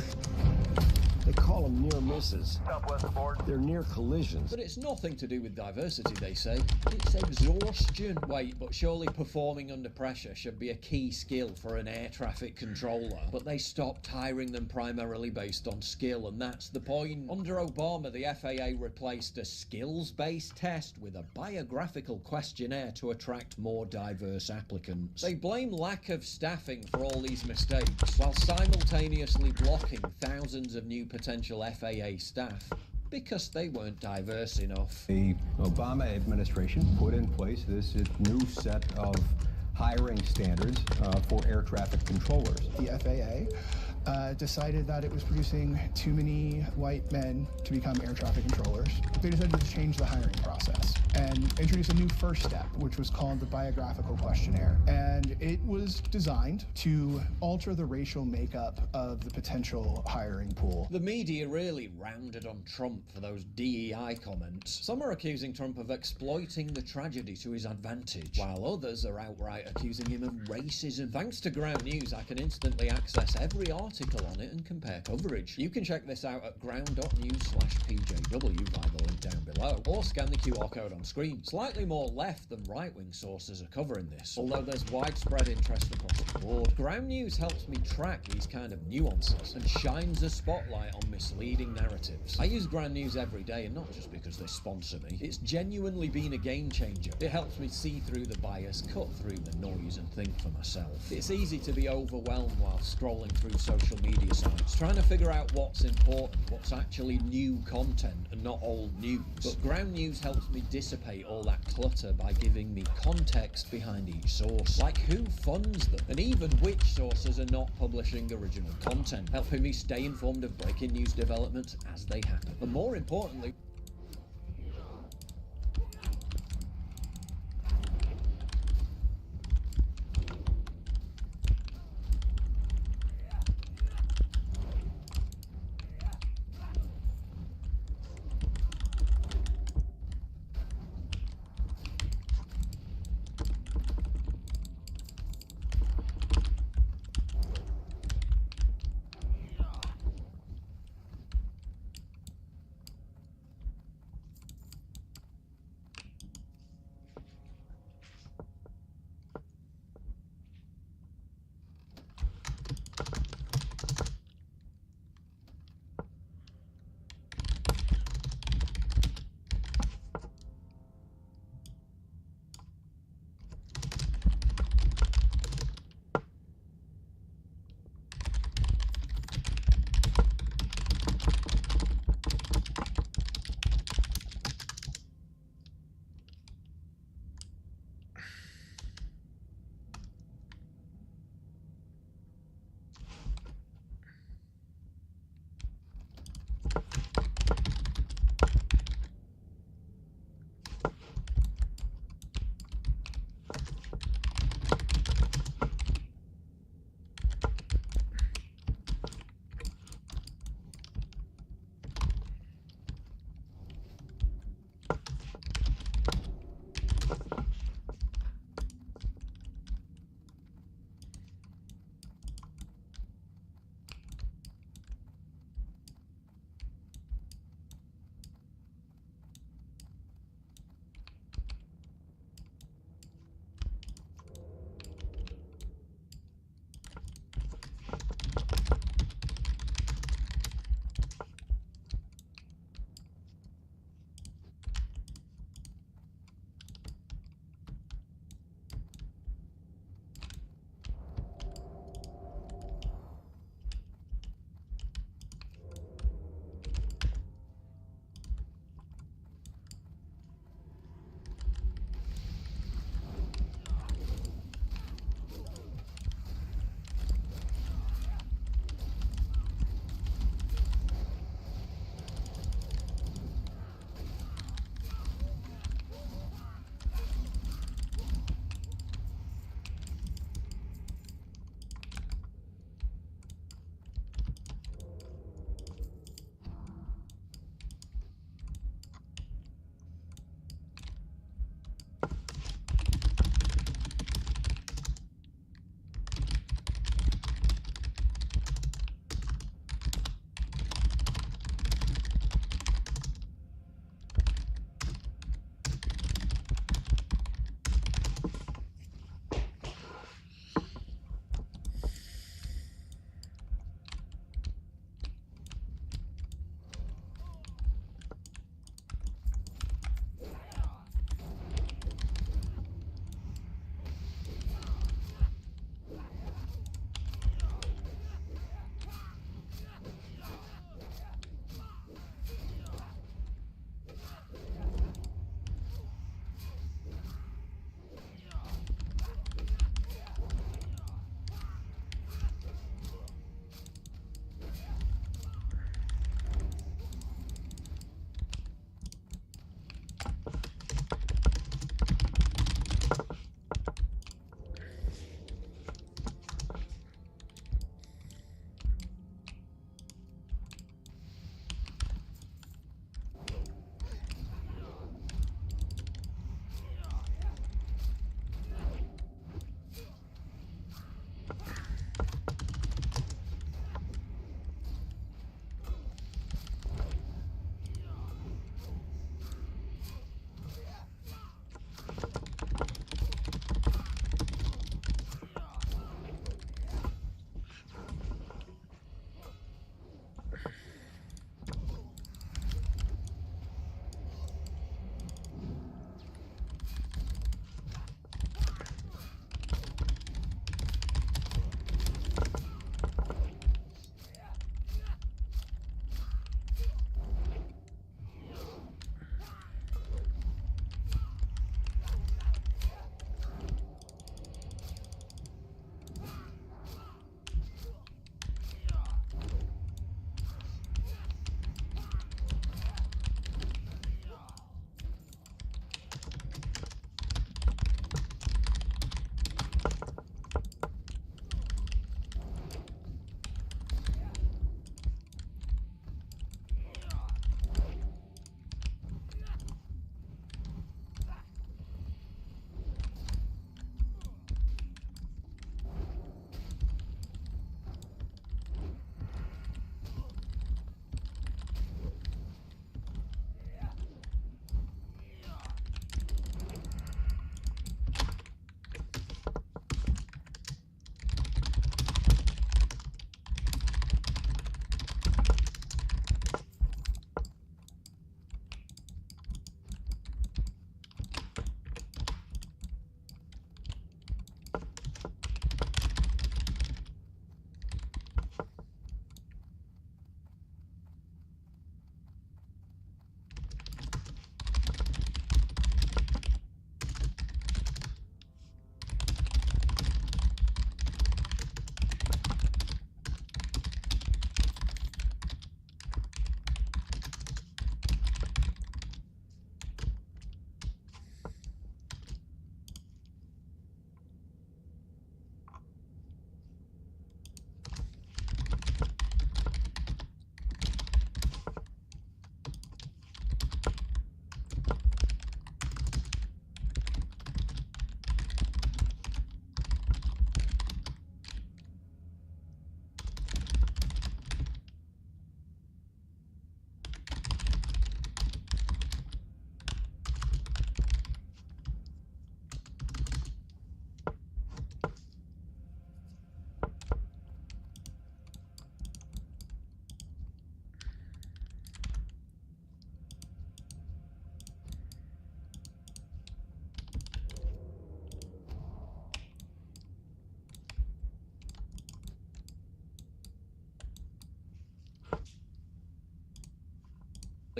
They call them near misses. Southwest aboard. They're near collisions. But it's nothing to do with diversity, they say. It's exhaustion. Wait, but surely performing under pressure should be a key skill for an air traffic controller. But they stopped hiring them primarily based on skill, and that's the point. Under Obama, the FAA replaced a skills-based test with a biographical questionnaire to attract more diverse applicants. They blame lack of staffing for all these mistakes, while simultaneously blocking thousands of new potential FAA staff because they weren't diverse enough. The Obama administration put in place this new set of hiring standards for air traffic controllers. The FAA decided that it was producing too many white men to become air traffic controllers. They decided to change the hiring process and introduce a new first step, which was called the biographical questionnaire. And it was designed to alter the racial makeup of the potential hiring pool. The media really rounded on Trump for those DEI comments. Some are accusing Trump of exploiting the tragedy to his advantage, while others are outright accusing him of racism. Thanks to Ground News, I can instantly access every article on it and compare coverage. You can check this out at ground.news/PJW via the link down below, or scan the QR code on screen. Slightly more left than right-wing sources are covering this, although there's widespread interest across the board. Ground News helps me track these kind of nuances and shines a spotlight on misleading narratives. I use Ground News every day, and not just because they sponsor me. It's genuinely been a game changer. It helps me see through the bias, cut through the noise, and think for myself. It's easy to be overwhelmed while scrolling through social media sites, trying to figure out what's important, what's actually new content and not old news. But Ground News helps me dissipate all that clutter by giving me context behind each source, like who funds them, and even which sources are not publishing original content, helping me stay informed of breaking news developments as they happen. And more importantly,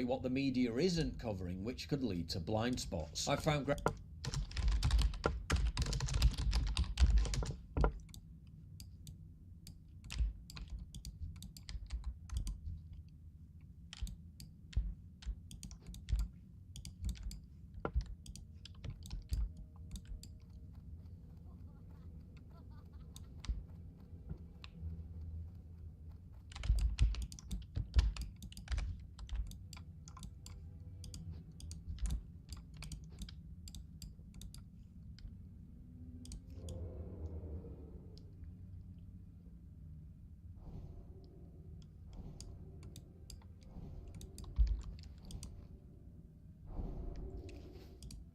what the media isn't covering, which could lead to blind spots. I found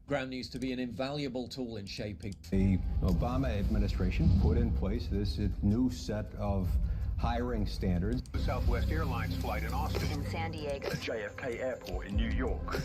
ground news to be an invaluable tool in shaping. The Obama administration put in place this new set of hiring standards. The Southwest Airlines flight in Austin. In San Diego. The JFK Airport in New York.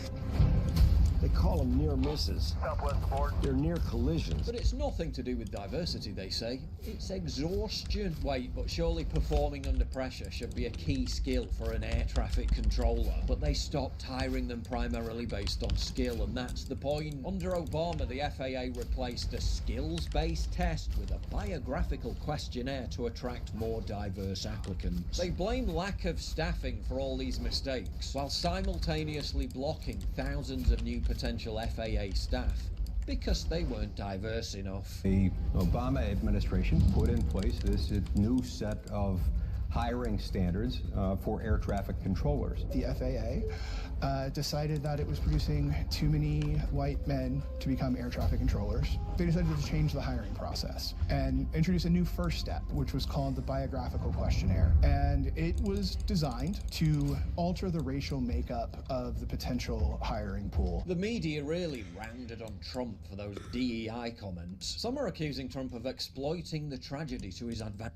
They call them near misses. Southwest aboard. They're near collisions. But it's nothing to do with diversity, they say. It's exhaustion. Wait, but surely performing under pressure should be a key skill for an air traffic controller. But they stopped hiring them primarily based on skill, and that's the point. Under Obama, the FAA replaced a skills-based test with a biographical questionnaire to attract more diverse applicants. They blame lack of staffing for all these mistakes, while simultaneously blocking thousands of new potential FAA staff because they weren't diverse enough. The Obama administration put in place this new set of hiring standards for air traffic controllers. The FAA decided that it was producing too many white men to become air traffic controllers. They decided to change the hiring process and introduce a new first step, which was called the biographical questionnaire. And it was designed to alter the racial makeup of the potential hiring pool. The media really rounded on Trump for those DEI comments. Some are accusing Trump of exploiting the tragedy to his advantage.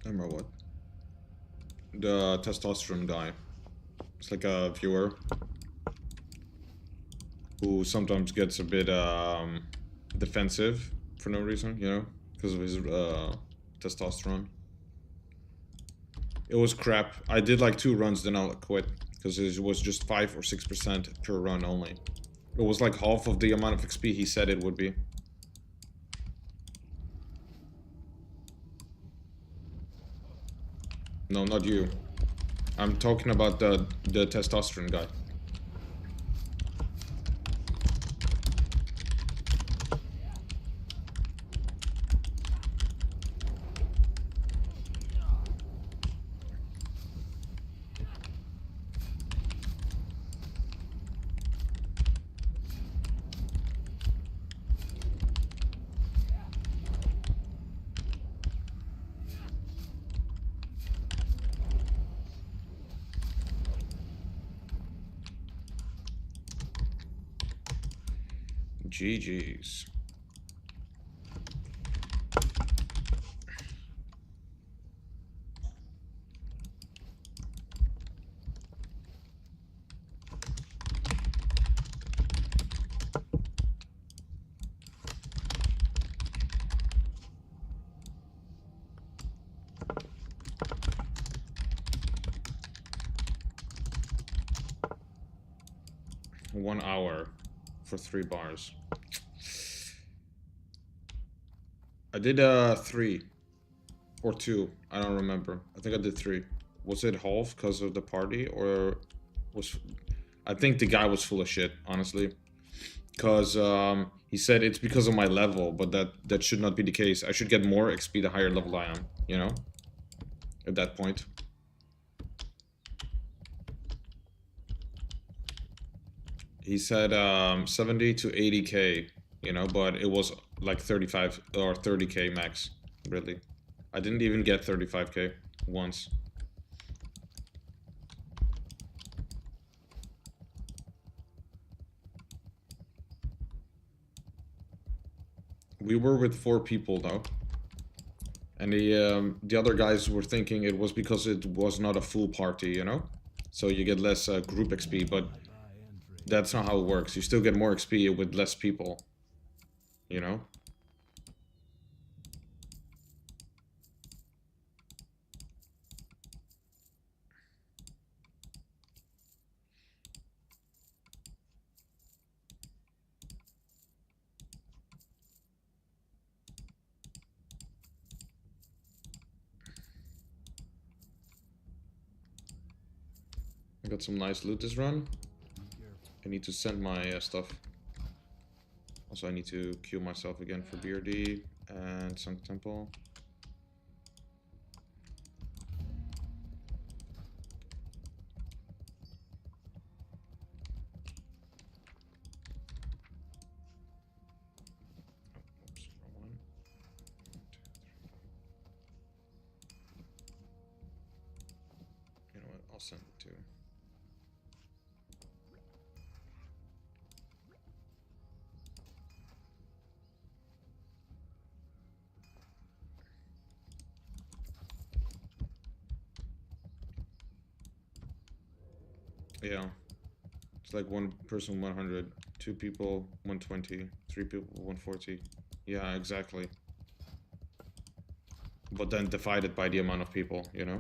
Remember what? The testosterone guy. It's like a viewer who sometimes gets a bit defensive for no reason, you know, because of his testosterone. It was crap. I did like 2 runs, then I quit because it was just 5 or 6% per run only. It was like half of the amount of XP he said it would be. No, not you. I'm talking about the testosterone guy. GG's. One hour for 3 bars. I did 3 or 2. I don't remember. I think I did 3. Was it half because of the party, or was? I think the guy was full of shit, honestly, because he said it's because of my level, but that should not be the case. I should get more XP the higher level I am, you know. At that point. He said 70 to 80k, you know, but it was like 35 or 30k max, really. I didn't even get 35k once. We were with 4 people though. And the other guys were thinking it was because it was not a full party, you know? So you get less group XP, but that's not how it works. You still get more XP with less people, you know? I got some nice loot this run. I need to send my stuff. Also, I need to queue myself again for BRD and Sun Temple. Oops, wrong one. 1, 2, 3. You know what? I'll send it to. Yeah, it's like one person 100, two people 120, three people 140. Yeah, exactly. But then divided by the amount of people, you know?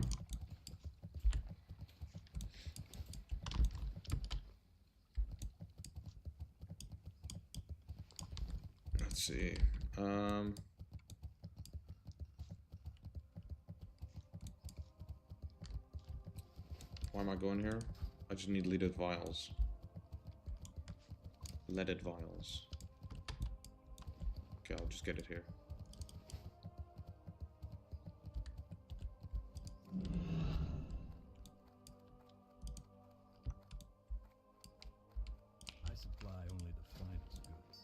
Let's see. Why am I going here? I just need leaded vials. Leaded vials. Okay, I'll just get it here. I supply only the finest goods.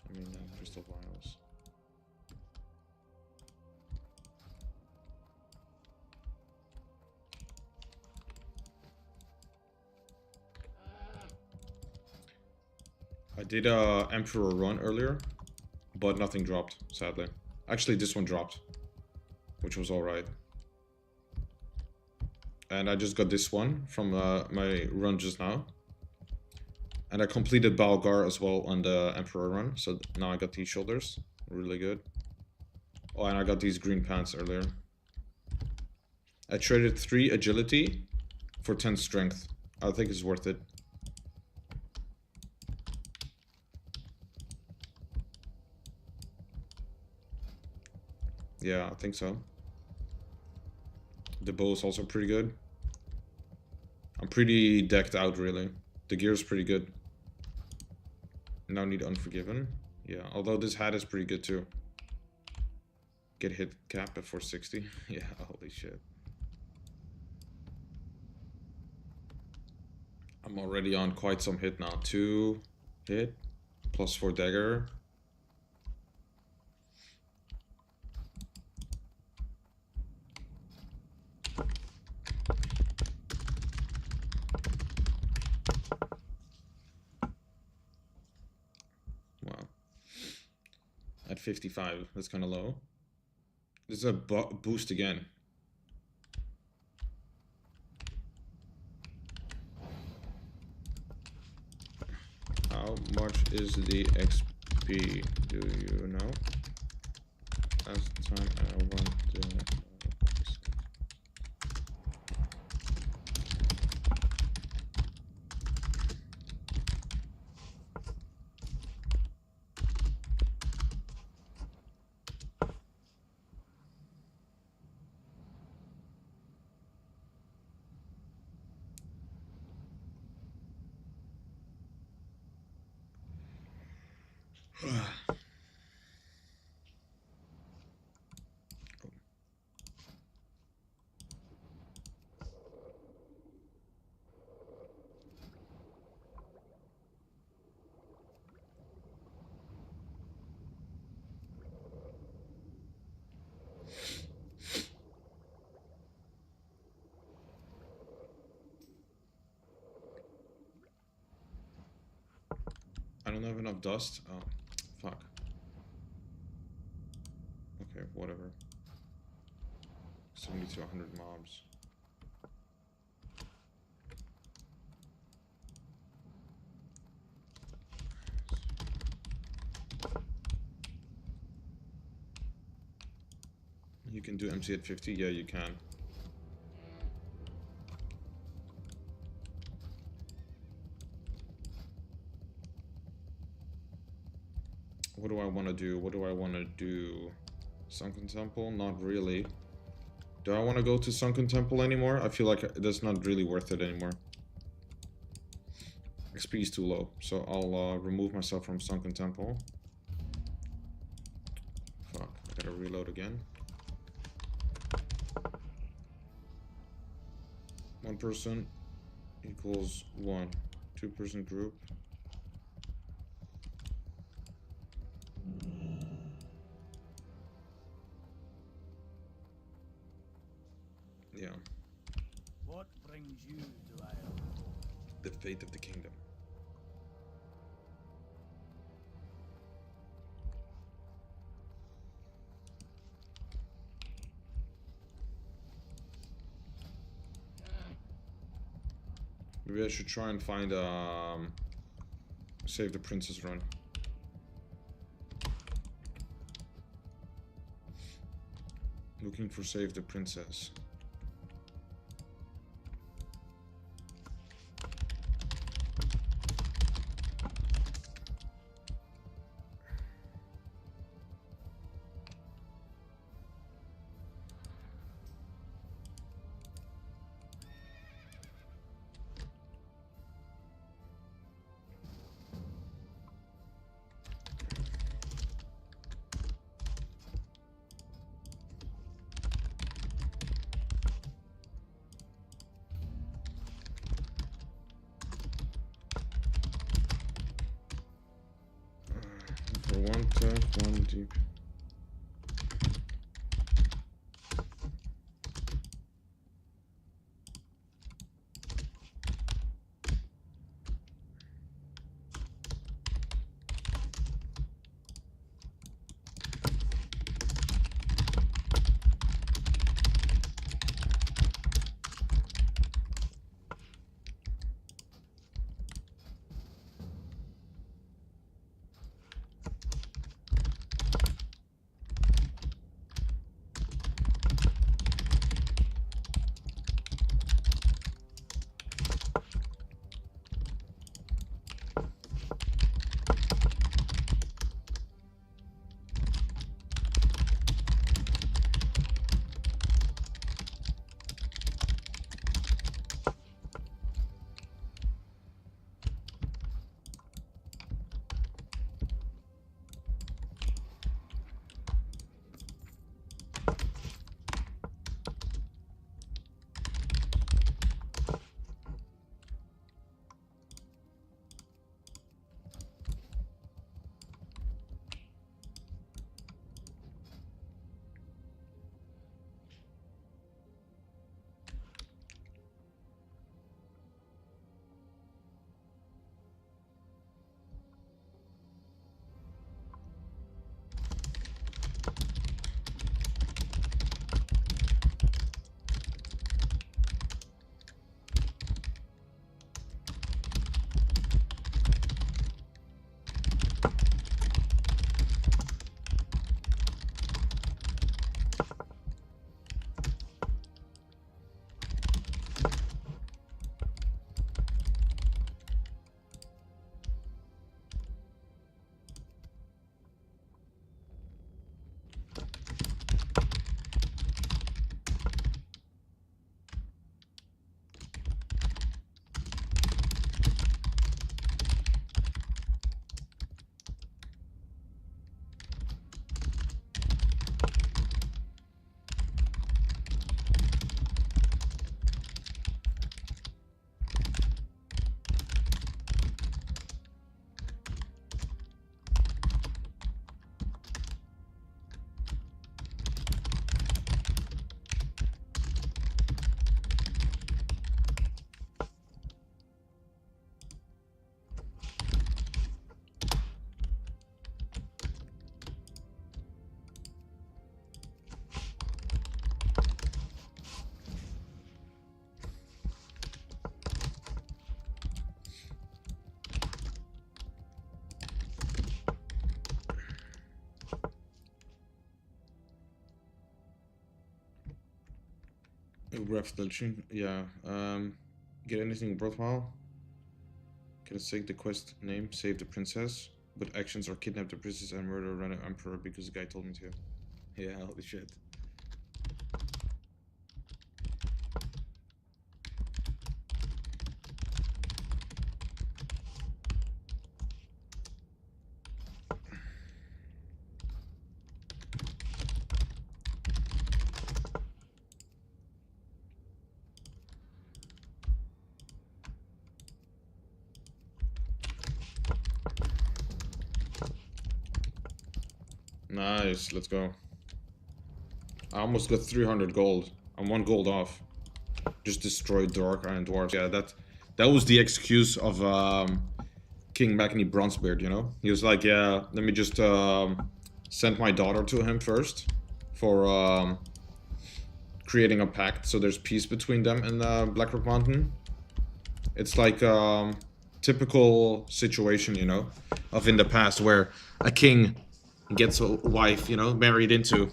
I mean, crystal vials. I did a Emperor run earlier, but nothing dropped, sadly. Actually, this one dropped, which was alright. And I just got this one from my run just now. And I completed Balgar as well on the Emperor run, so now I got these shoulders. Really good. Oh, and I got these green pants earlier. I traded 3 agility for 10 strength. I think it's worth it. Yeah, I think so. The bow is also pretty good. I'm pretty decked out, really. The gear is pretty good. Now need Unforgiven. Yeah, although this hat is pretty good too. Get hit cap at 460. Yeah, holy shit. I'm already on quite some hit now. 2 hit, plus 4 dagger. Wow. At 55, that's kind of low. This is a boost again. How much is the XP? Do you know? Last time I went to... I don't have enough dust. Oh, fuck. Okay, whatever. 70 to 100 mobs. You can do MC at 50? Yeah, you can. What do I want to do? What do I want to do? Sunken Temple? Not really. Do I want to go to Sunken Temple anymore? I feel like that's not really worth it anymore. XP is too low, so I'll remove myself from Sunken Temple. Fuck, I gotta reload again. One person equals 1. 2-person group. Yeah. What brings you to Ireland? The fate of the kingdom. Maybe I should try and find Save the Princess run. Looking for Save the Princess. For one tech, one deep. Ref Delchin, yeah. Get anything worthwhile? Can I take the quest name, Save the Princess? But actions are kidnap the princess and murder random emperor because the guy told me to. Yeah, holy shit. Nice, let's go. I almost got 300 gold. I'm 1 gold off. Just destroyed Dark Iron Dwarves. Yeah, that was the excuse of King Magni Bronzebeard, you know? He was like, yeah, let me just send my daughter to him first for creating a pact so there's peace between them and Blackrock Mountain. It's like typical situation, you know, of in the past where a king gets a wife, you know, married into.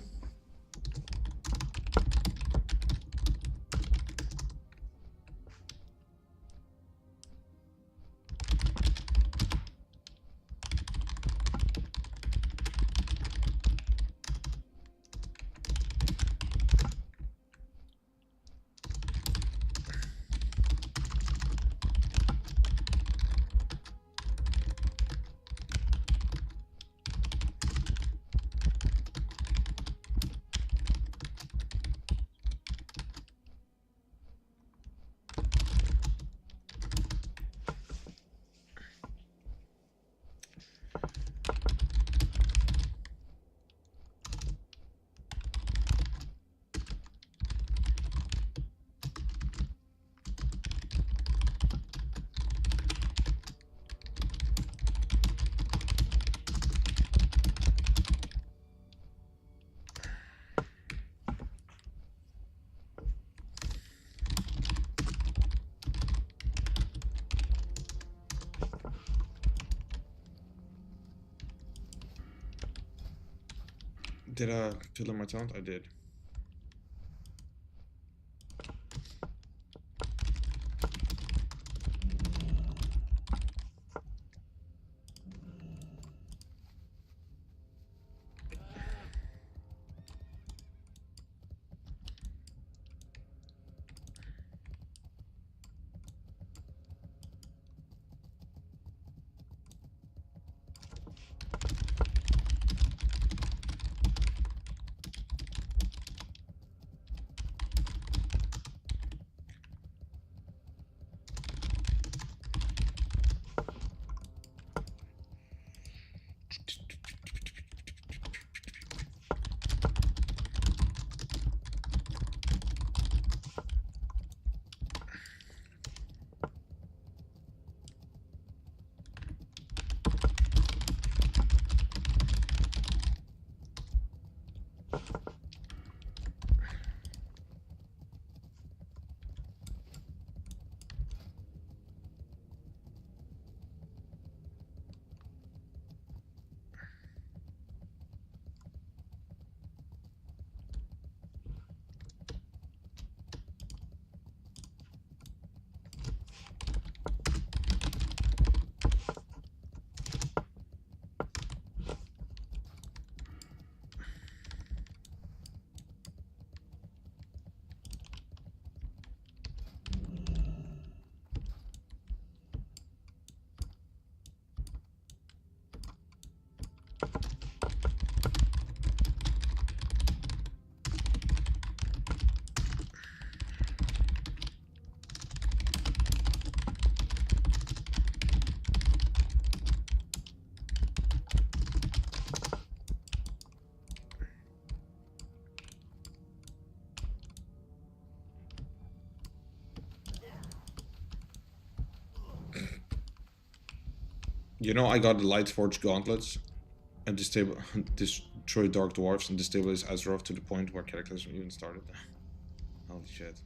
Did I fill in my talent? I did. You know, I got the Lightforged Gauntlets and destroy Dark Dwarfs and destabilize Azeroth to the point where Cataclysm even started. Holy shit.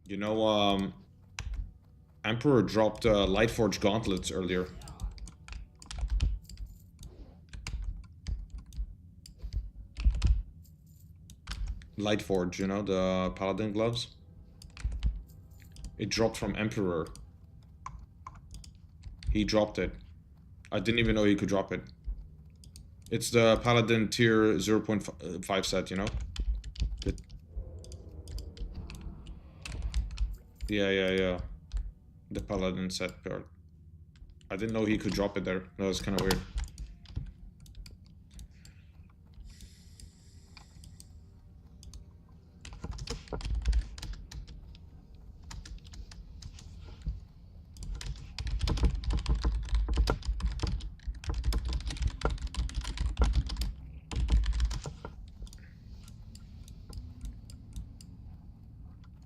You know, Emperor dropped Lightforged Gauntlets earlier. Lightforge, you know, the Paladin gloves. It dropped from Emperor. He dropped it. I didn't even know he could drop it. It's the Paladin tier 0.5 set, you know? Yeah. The Paladin set part. I didn't know he could drop it there. That was kind of weird.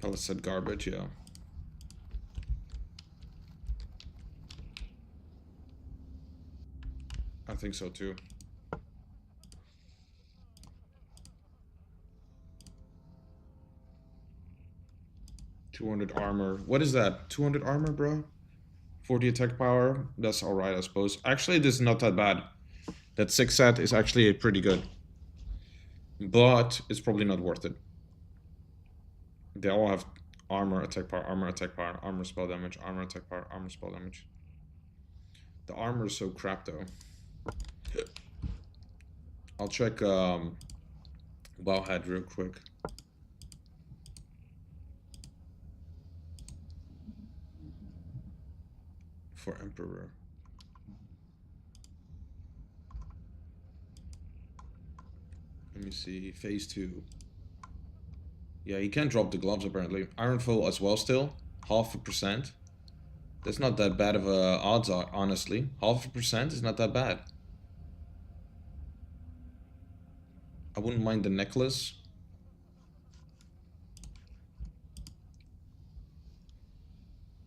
Color set garbage, yeah. I think so too. $200 armor. What is that? 200 armor, bro? 40 attack power. That's alright, I suppose. Actually, this is not that bad. That 6 set is actually pretty good. But it's probably not worth it. They all have armor, attack power, armor, spell damage, armor, attack power, armor, spell damage. The armor is so crap, though. I'll check Wowhead real quick. For Emperor. Let me see. Phase 2. Yeah, he can't drop the gloves apparently. Iron Foe as well still. 0.5%. That's not that bad of a odds, honestly. 0.5% is not that bad. I wouldn't mind the necklace.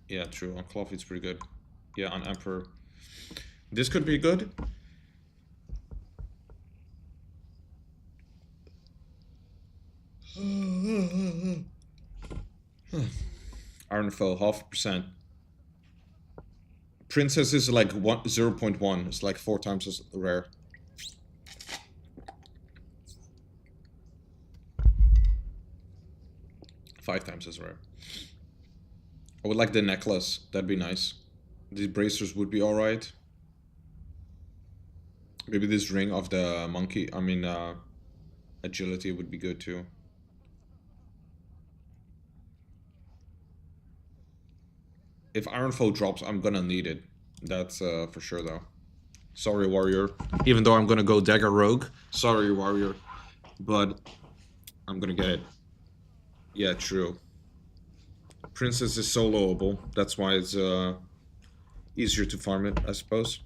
Yeah, true. On Cloth it's pretty good. Yeah, on Emperor. This could be good. Iron Foe, 0.5%. Princess is like 0.1. It's like 4 times as rare. Five times as rare. I would like the necklace. That'd be nice. These bracers would be alright. Maybe this ring of the monkey, agility would be good too. If Iron Foe drops, I'm gonna need it. That's for sure though. Sorry, Warrior. Even though I'm gonna go Dagger Rogue. Sorry, Warrior. But I'm gonna get it. Yeah, true. Princess is soloable. That's why it's easier to farm it, I suppose.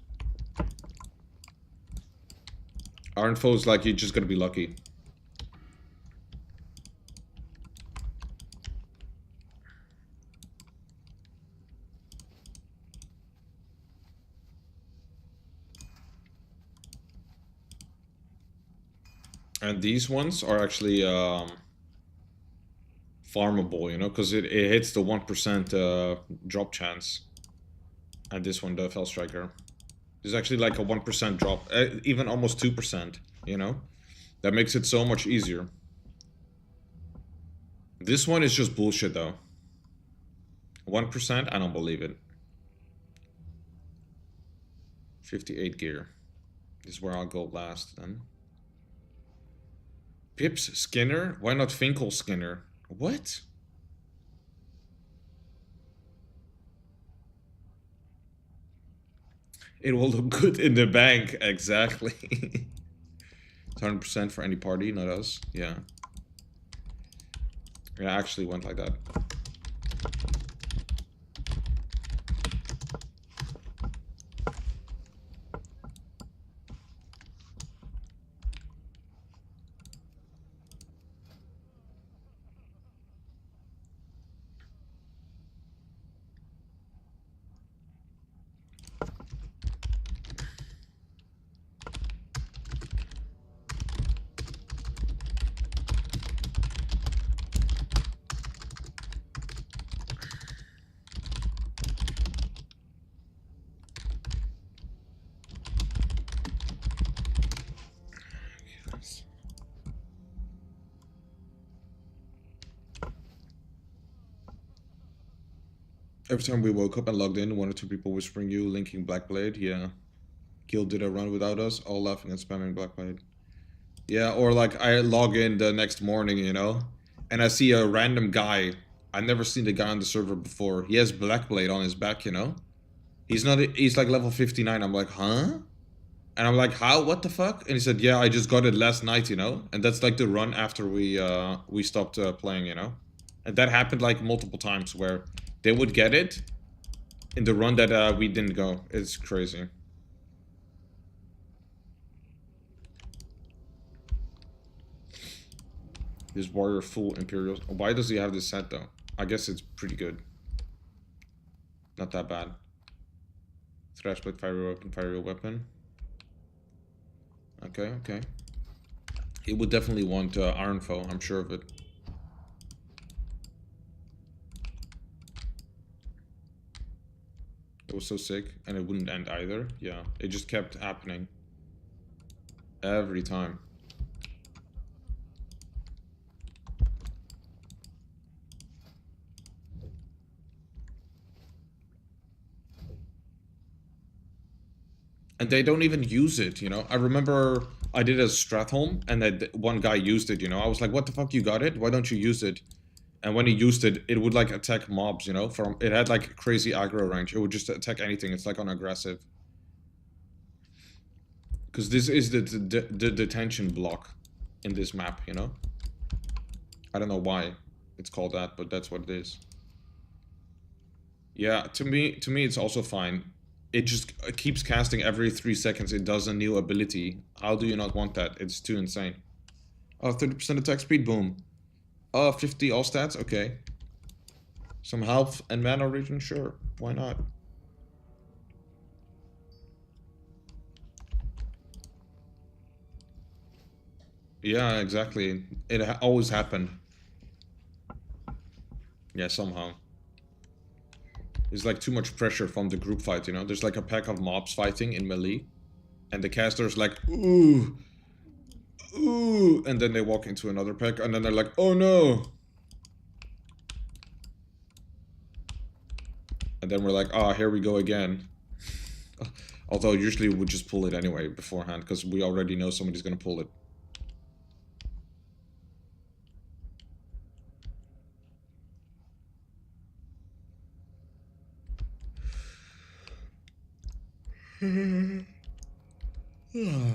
Iron Foe is like you're just gonna be lucky. And these ones are actually farmable, you know, because it hits the 1% drop chance. And this one, the Fell Striker. There's actually like a 1% drop, even almost 2%, you know? That makes it so much easier. This one is just bullshit though. 1%? I don't believe it. 58 gear. This is where I'll go last then. Pips Skinner? Why not Finkel Skinner? What? It will look good in the bank, exactly. 100% for any party, not us. Yeah. Yeah, I actually went like that. Every time we woke up and logged in, 1 or 2 people whispering you, linking Blackblade. Yeah. Gil did a run without us, all laughing and spamming Blackblade. Yeah, or like I log in the next morning, you know, and I see a random guy. I've never seen the guy on the server before. He has Blackblade on his back, you know. He's like level 59. I'm like, huh? And I'm like, how? What the fuck? And he said, yeah, I just got it last night, you know. And that's like the run after we stopped playing, you know. And that happened like multiple times where they would get it in the run that we didn't go. It's crazy. This warrior full Imperials. Why does he have this set though? I guess it's pretty good. Not that bad. Thrash split, fire your weapon. Okay, okay. He would definitely want Iron Foe, I'm sure of it. It was so sick, and it wouldn't end either. Yeah, it just kept happening. Every time. And they don't even use it, you know? I remember I did a Stratholme, and that one guy used it, you know? I was like, what the fuck, you got it? Why don't you use it? And when he used it, it would, like, attack mobs, you know? It had, like, crazy aggro range. It would just attack anything. It's, like, on aggressive. Because this is the detention block in this map, you know? I don't know why it's called that, but that's what it is. Yeah, to me it's also fine. It just keeps casting every 3 seconds. It does a new ability. How do you not want that? It's too insane. Oh, 30% attack speed, boom. Oh, 50 all stats, okay. Some health and mana regen, sure. Why not? Yeah, exactly. It always happened. Yeah, somehow. There's like too much pressure from the group fight, you know? There's like a pack of mobs fighting in melee. And the caster's like, ooh, ooh. And then they walk into another pack and then they're like, oh no. And then we're like, ah, here we go again. Although usually we would just pull it anyway beforehand because we already know somebody's gonna pull it. Yeah.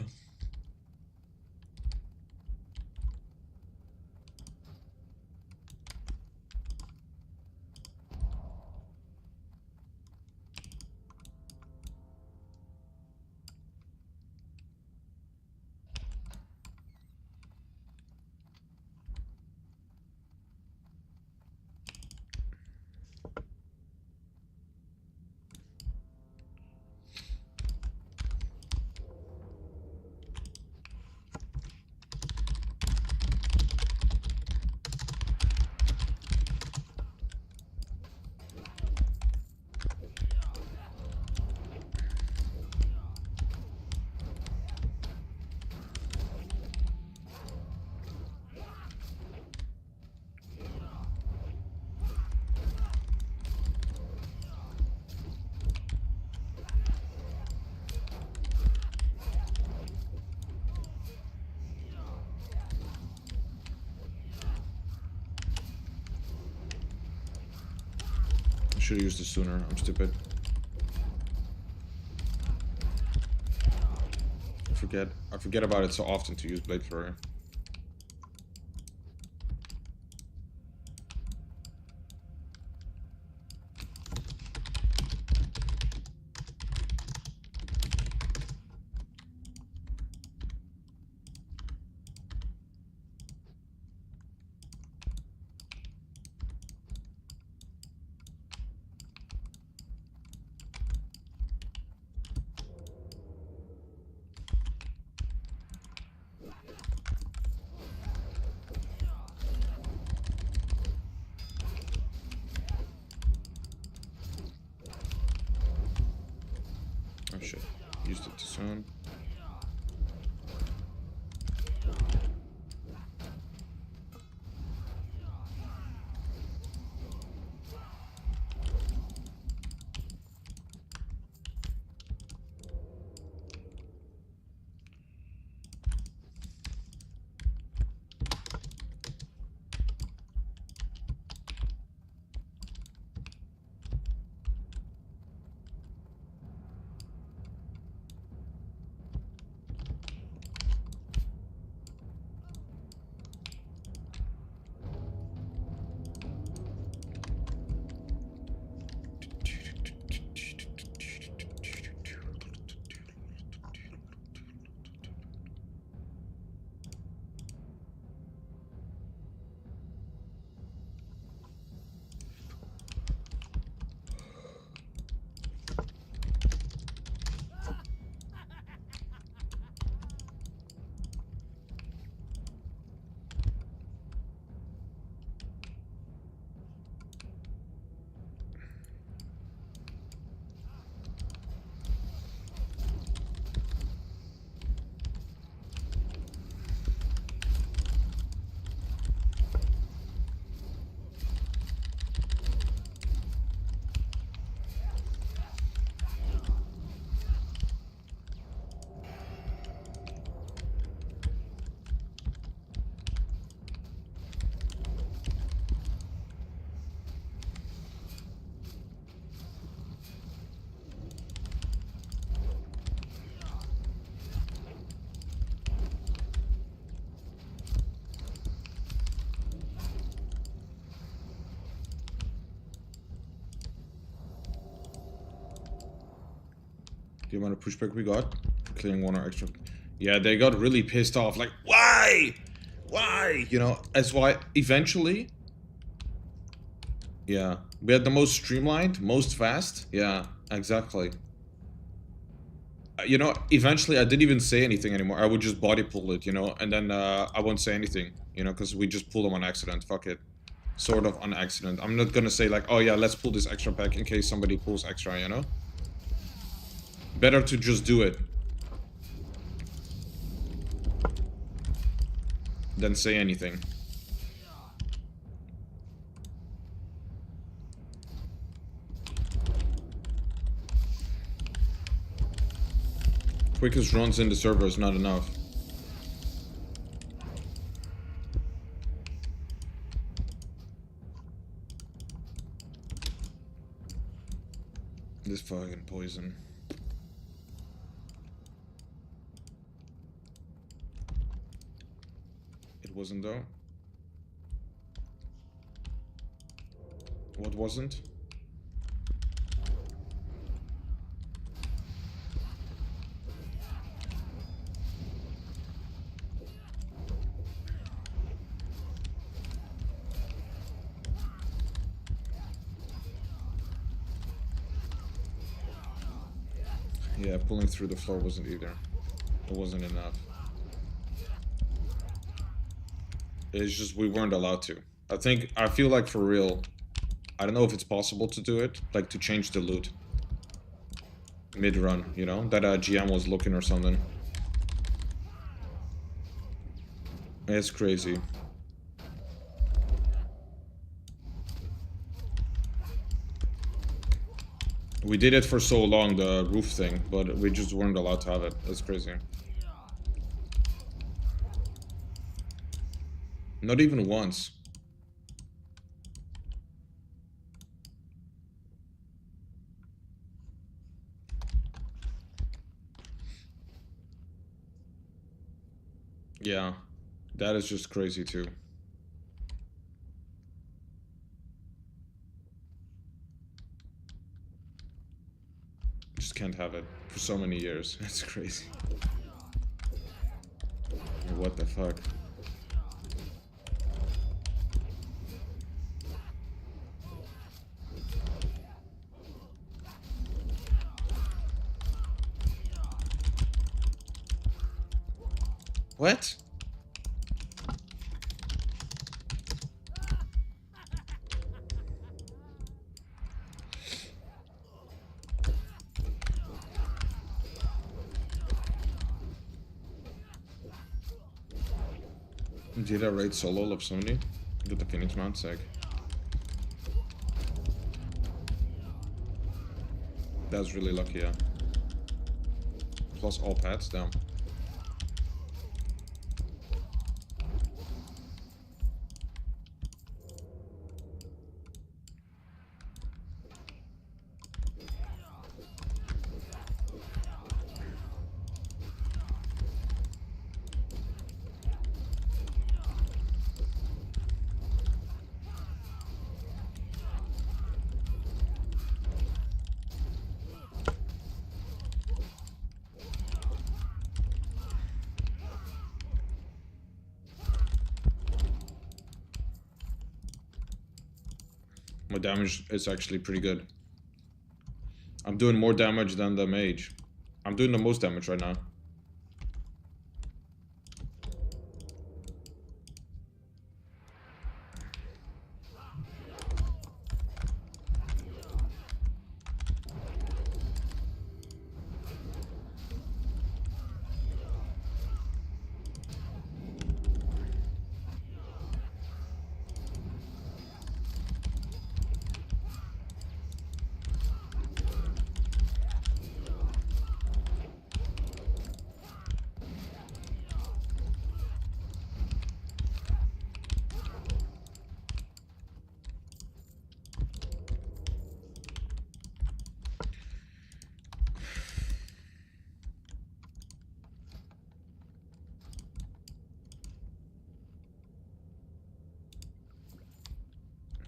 I should have used this sooner. I'm stupid. I forget about it so often to use Blade Flurry. Oh shit, used it too soon. The amount of pushback we got for clearing one or extra. Yeah, they got really pissed off. Like, why? Why? You know, that's why eventually. Yeah, we had the most streamlined, most fast. Yeah, exactly. You know, eventually I didn't even say anything anymore. I would just body pull it, you know, and then I won't say anything, you know, because we just pull them on accident. Fuck it. Sort of on accident. I'm not gonna say like, oh yeah, let's pull this extra pack in case somebody pulls extra, you know? Better to just do it than say anything. Quickest runs in the server is not enough. This fucking poison. It wasn't though. What wasn't? Yeah, pulling through the floor wasn't either. It wasn't enough. It's just we weren't allowed to. I feel like for real, I don't know if it's possible to do it, like to change the loot. Mid-run, you know? That GM was looking or something. It's crazy. We did it for so long, the roof thing, but we just weren't allowed to have it. That's crazy. Not even once. Yeah, that is just crazy too. Just can't have it for so many years. It's crazy. What the fuck? What? Did I raid solo level 70? With the Phoenix Mount sec. That was really lucky, yeah. Plus all pets, damn. My damage is actually pretty good. I'm doing more damage than the mage. I'm doing the most damage right now.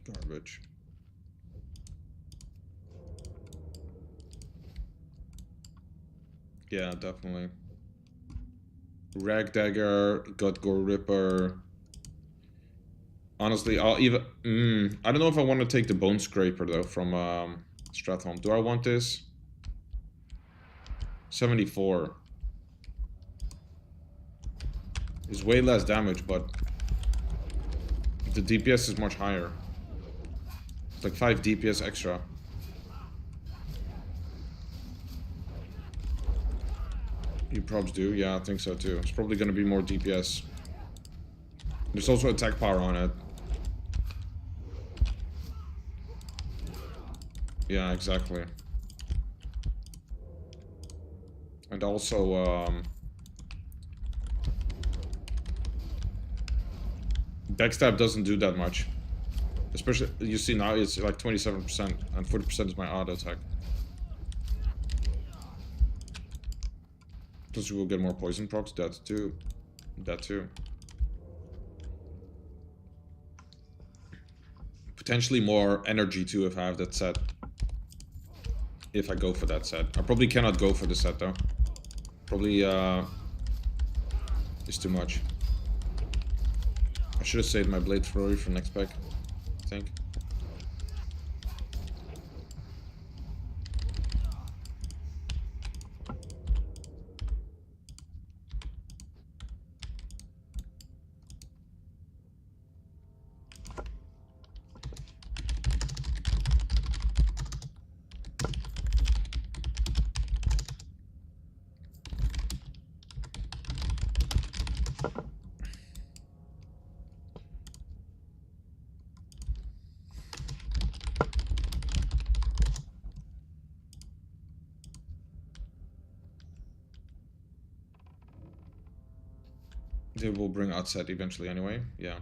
Garbage. Yeah, definitely. Rag Dagger, Gut Gore Ripper. Honestly, I'll even... I don't know if I want to take the Bone Scraper, though, from Stratholme. Do I want this? 74. It's way less damage, but... the DPS is much higher. It's like 5 DPS extra. You probs do? Yeah, I think so too. It's probably going to be more DPS. There's also attack power on it. Yeah, exactly. And also, backstab doesn't do that much. Especially, you see now it's like 27%, and 40% is my auto attack. Plus you will get more poison procs, that too. That too. Potentially more energy too if I have that set. If I go for that set. I probably cannot go for the set though. Probably it's too much. I should have saved my Blade Flurry for next pack, I think. They will bring outside eventually anyway, yeah.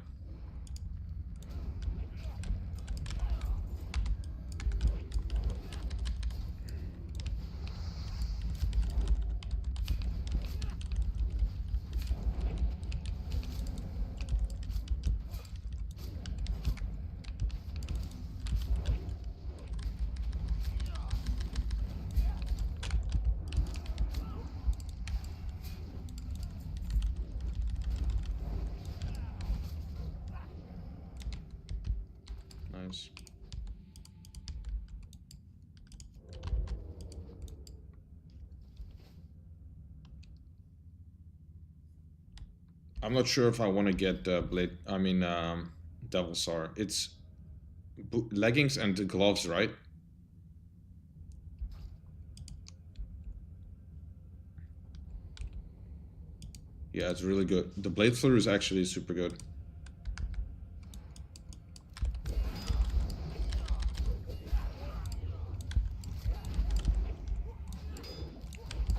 Nice. I'm not sure if I want to get Blade, Devil Sar. It's leggings and gloves, right? Yeah, it's really good. The Blade Flurry is actually super good.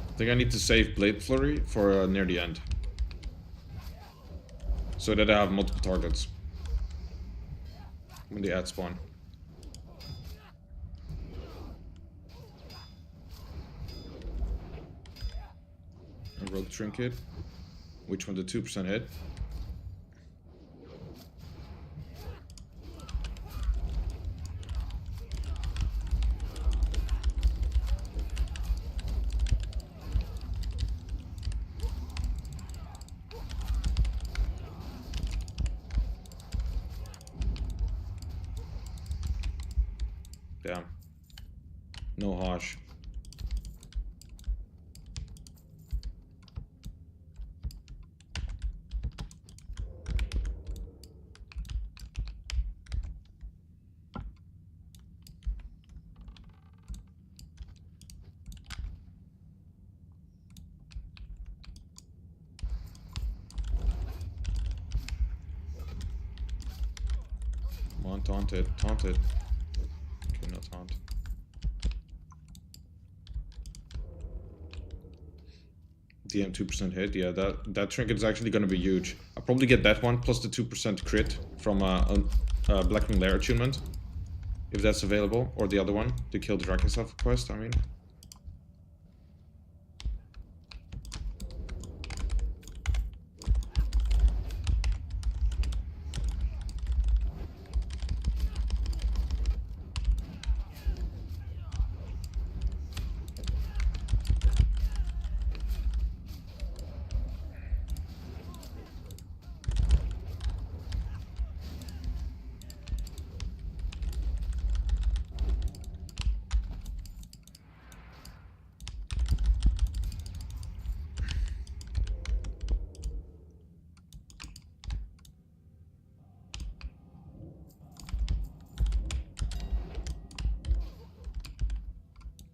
I think I need to save Blade Flurry for near the end. So that I have multiple targets when the ads spawn. A Rogue Trinket. Which one? The 2% hit? Damn. No Hosh. Come on, taunt it, taunt it. Okay, not taunt. DM 2% hit, yeah, that trinket is actually going to be huge. I'll probably get that one plus the 2% crit from Blackwing Lair attunement, if that's available, or the other one, the Kill the Drakenself quest, I mean.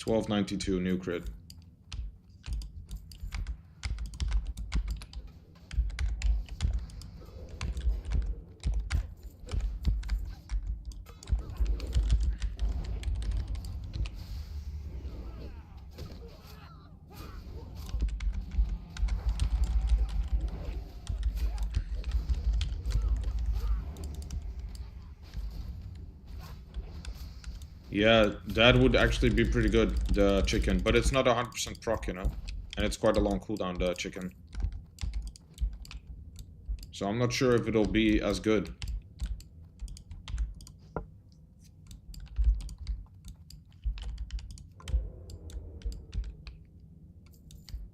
1292 new crit. Yeah, that would actually be pretty good, the chicken, but it's not 100% proc, you know? And it's quite a long cooldown, the chicken. So I'm not sure if it'll be as good.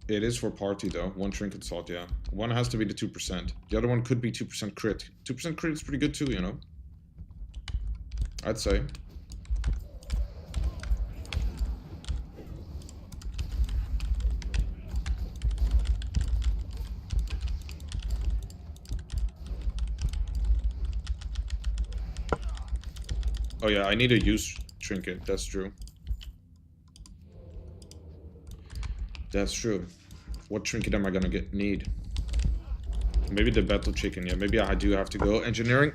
It is for party though, one trinket salt, yeah. One has to be the 2%. The other one could be 2% crit. 2% crit is pretty good too, you know? I'd say. Oh yeah, I need a use trinket, that's true. That's true. What trinket am I gonna need? Maybe the battle chicken, yeah. Maybe I do have to go engineering.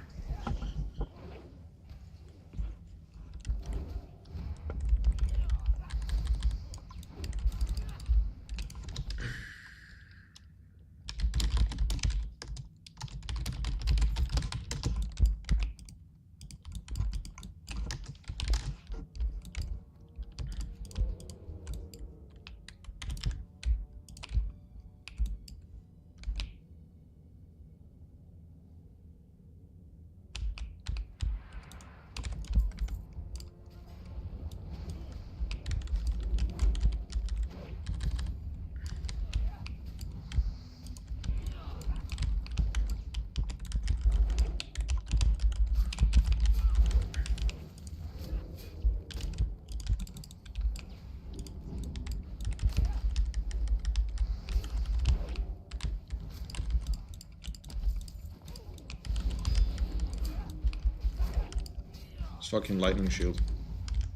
Fucking lightning shield.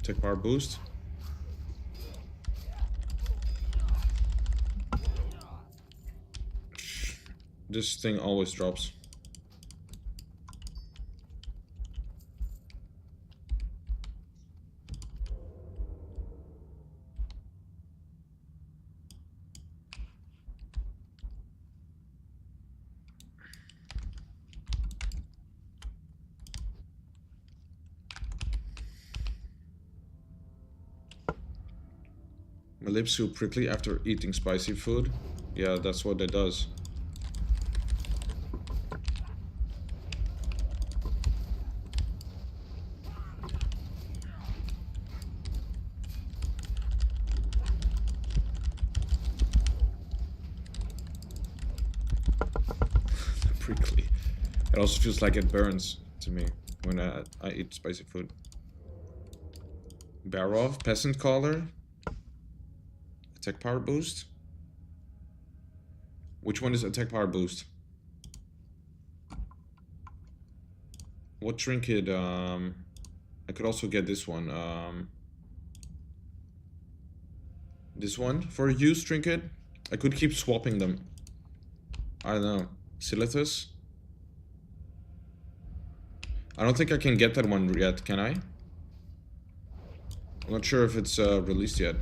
Tech power boost. This thing always drops. My lips feel prickly after eating spicy food. Yeah, that's what it does. Prickly. It also feels like it burns to me when I eat spicy food. Barov, Peasant Collar. Attack power boost? Which one is attack power boost? What trinket? I could also get this one. This one for a use trinket? I could keep swapping them. I don't know. Silatus? I don't think I can get that one yet, can I? I'm not sure if it's released yet.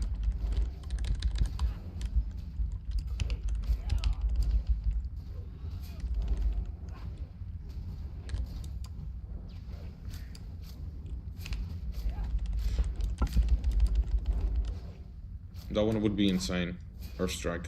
That one would be insane. Earth Strike.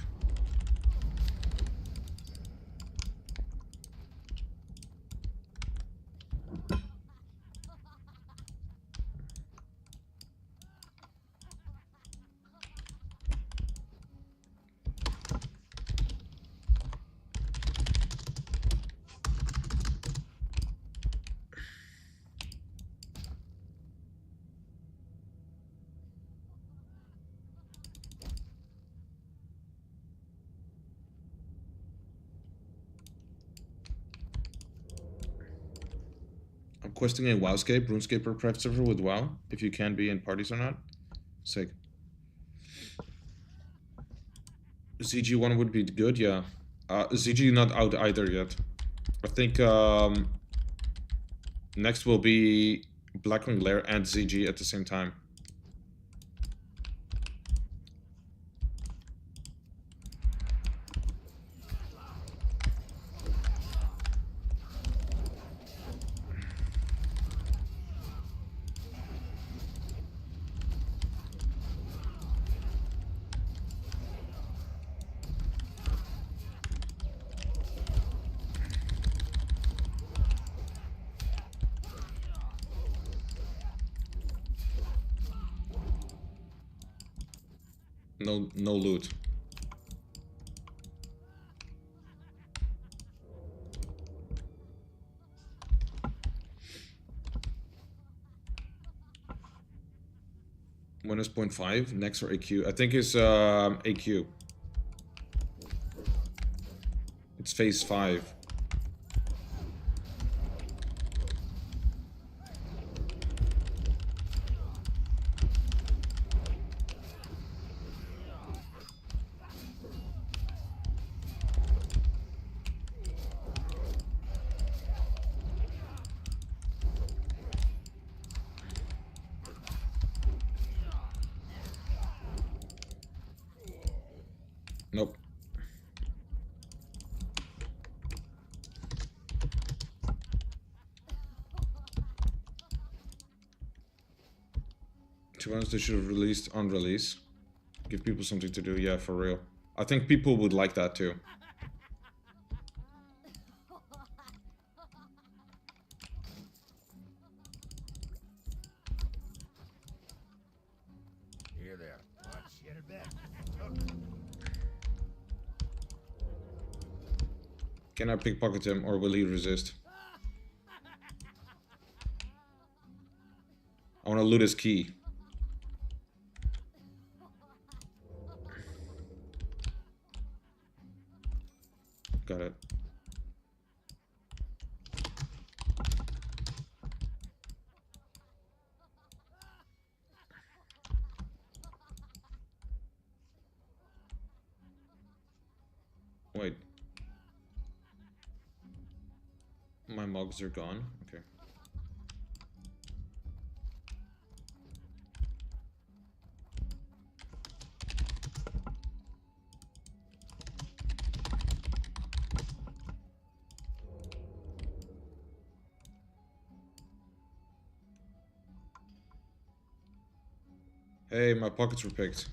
Questing a WoWscape, RuneScape or private server with WoW, if you can be in parties or not. Sick. ZG1 would be good, yeah. ZG not out either yet. I think next will be Blackwing Lair and ZG at the same time. No loot. When is 0.5? Next or AQ? I think it's AQ. It's phase 5. Nope. To be honest, they should have released on release. Give people something to do, yeah, for real. I think people would like that too. Here there. Can I pickpocket him or will he resist? I want to loot his key. Got it. Wait. My mugs are gone. Okay. Hey, my pockets were picked.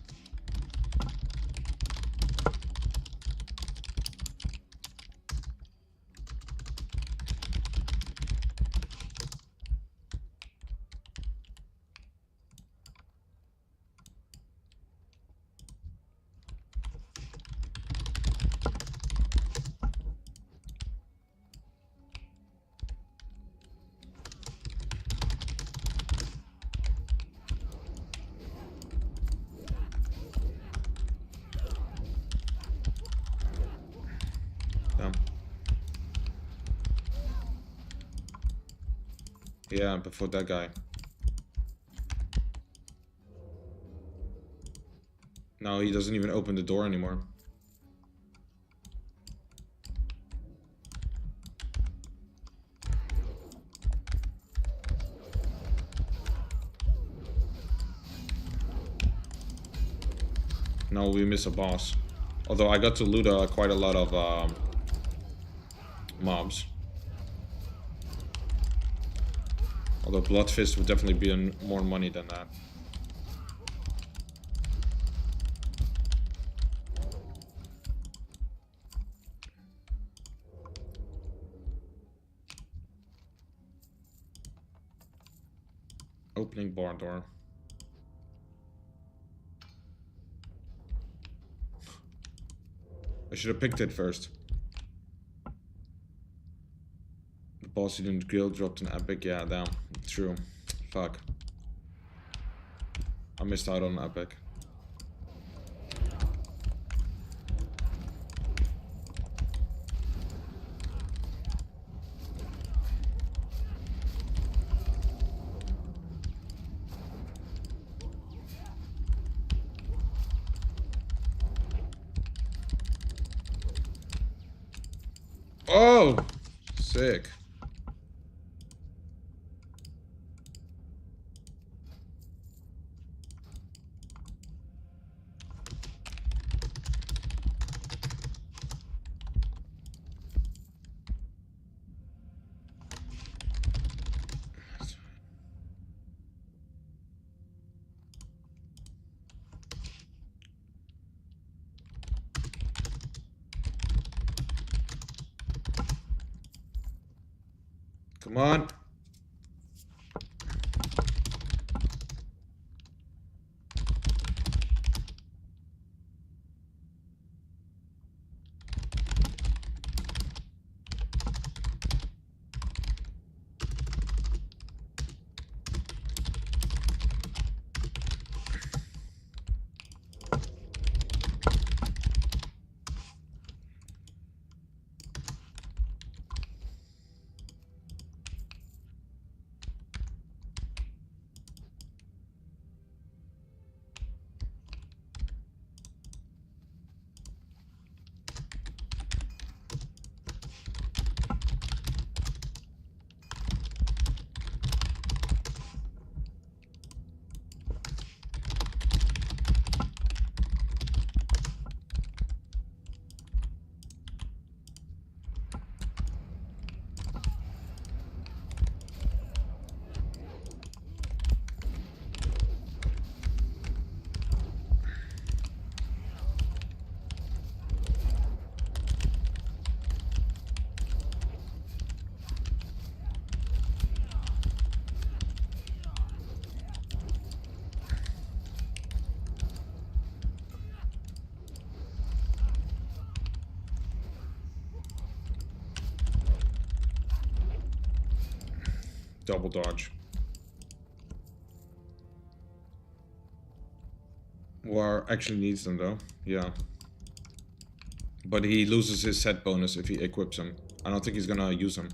Yeah, before that guy. No, he doesn't even open the door anymore. No, we miss a boss. Although I got to loot quite a lot of mobs. Although Bloodfist would definitely be more money than that. Opening barn door. I should have picked it first. The boss you didn't grill dropped an epic. Yeah, damn. True. Fuck. I missed out on epic. Oh, sick. Come on. Double dodge. War actually needs them though. Yeah. But he loses his set bonus if he equips him. I don't think he's gonna use him.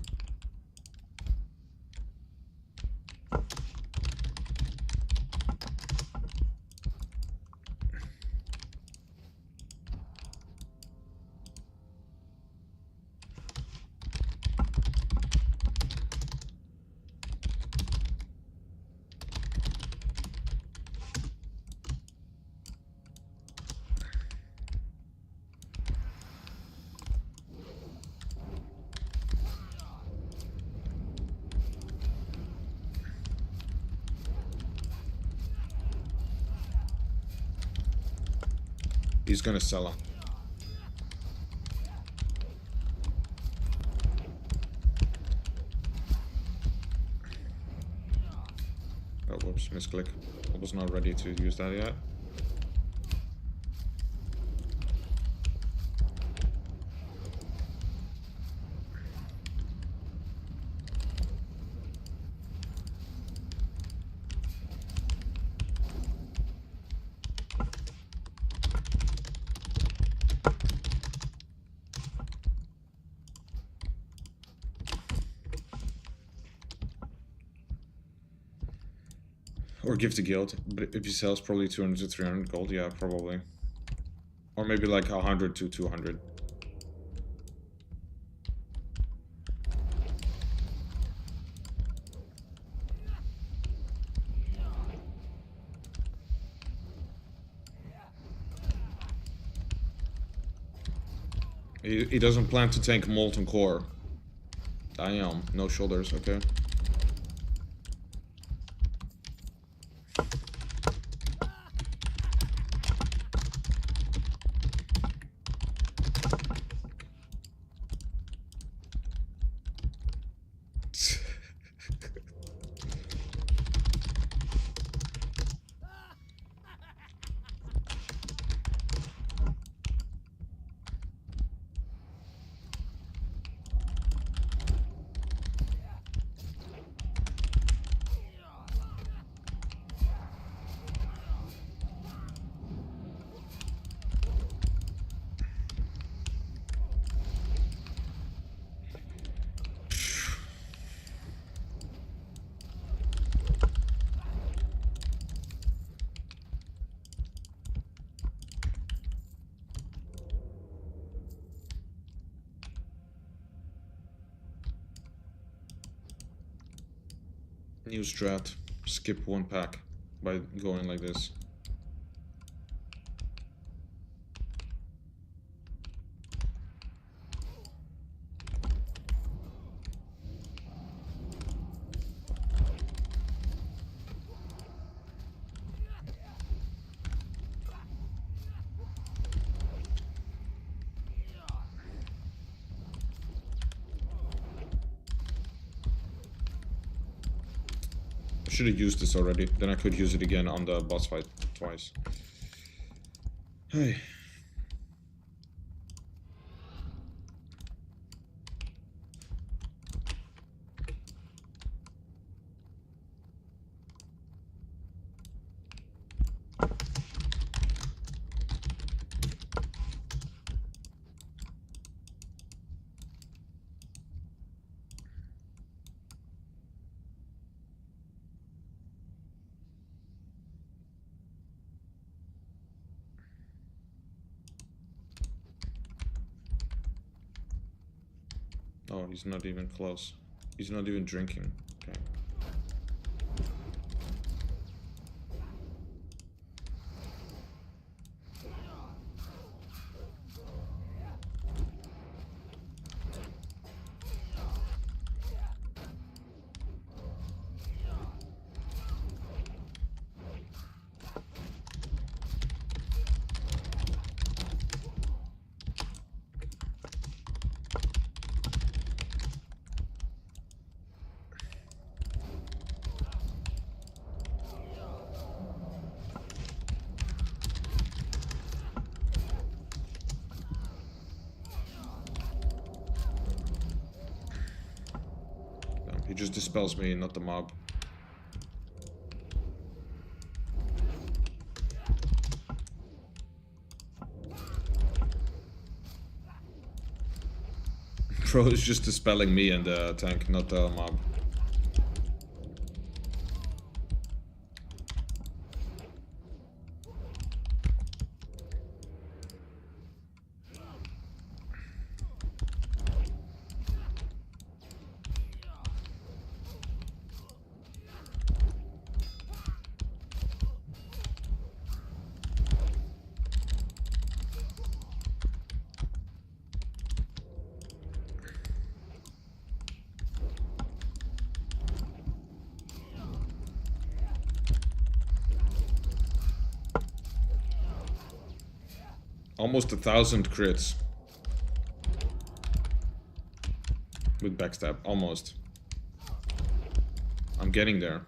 He's gonna sell him. Oh, whoops, misclick. I was not ready to use that yet. Or give to guild, but if he sells probably 200 to 300 gold, yeah, probably. Or maybe like 100 to 200. He doesn't plan to tank Molten Core. Damn, no shoulders, okay. New strat. Skip one pack by going like this. I should have used this already. Then I could use it again on the boss fight twice. Hey. Oh, he's not even close. He's not even drinking. Okay. He just dispels me, not the mob. Bro is just dispelling me and the tank, not the mob. Almost 1,000 crits. With backstab, almost. I'm getting there.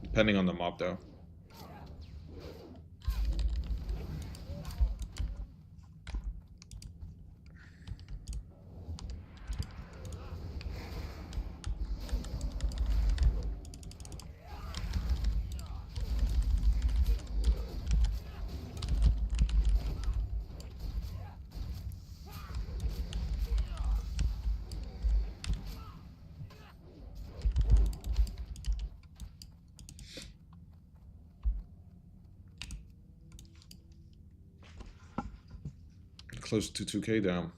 Depending on the mob though. Close to 2k down.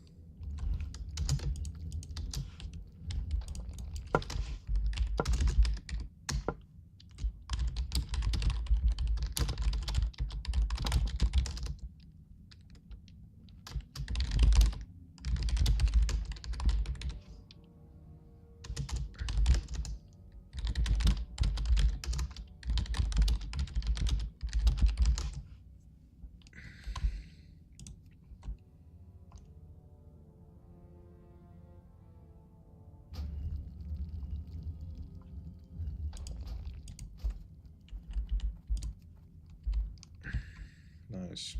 Nice.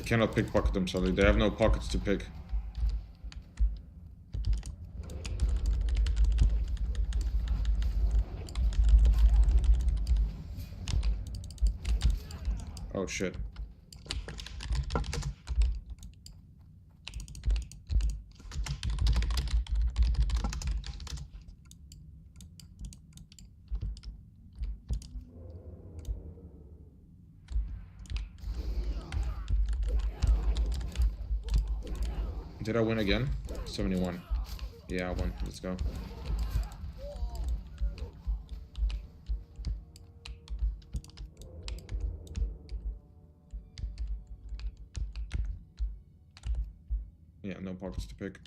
I cannot pickpocket them, sorry. They have no pockets to pick. Oh shit. Did I win again? 71. Yeah, I won. Let's go. Yeah, no pockets to pick.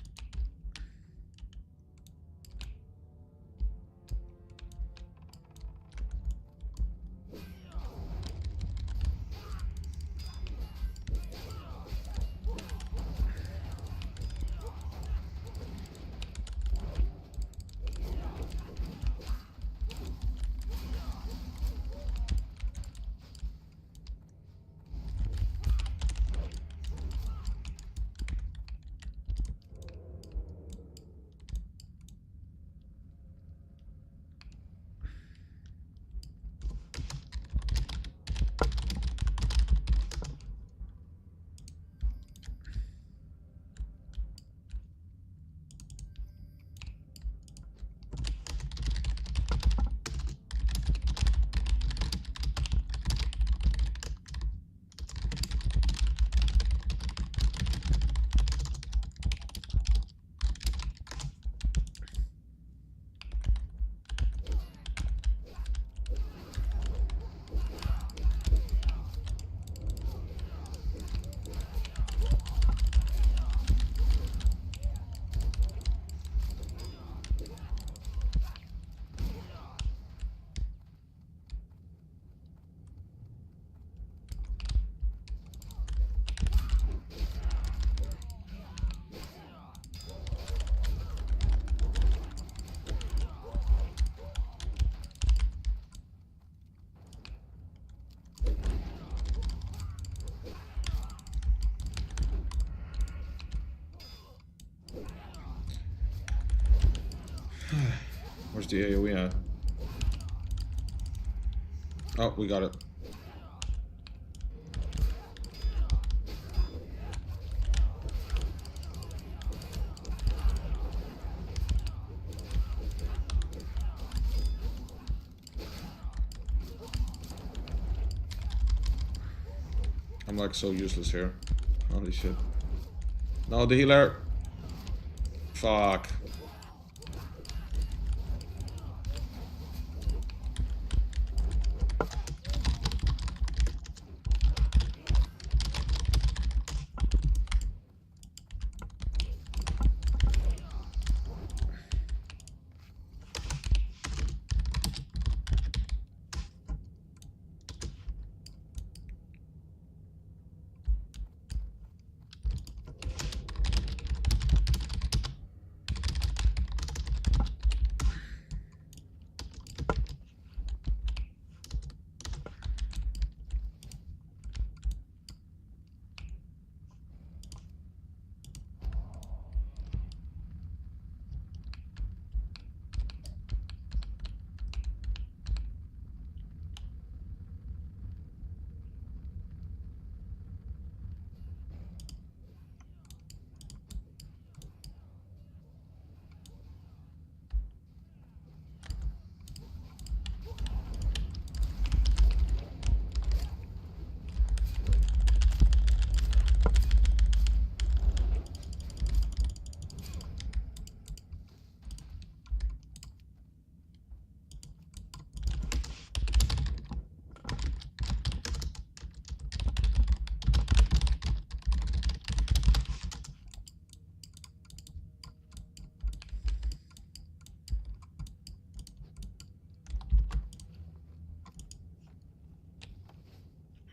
Where's the AoE at? Oh, we got it. I'm like so useless here. Holy shit. No, the healer. Fuck.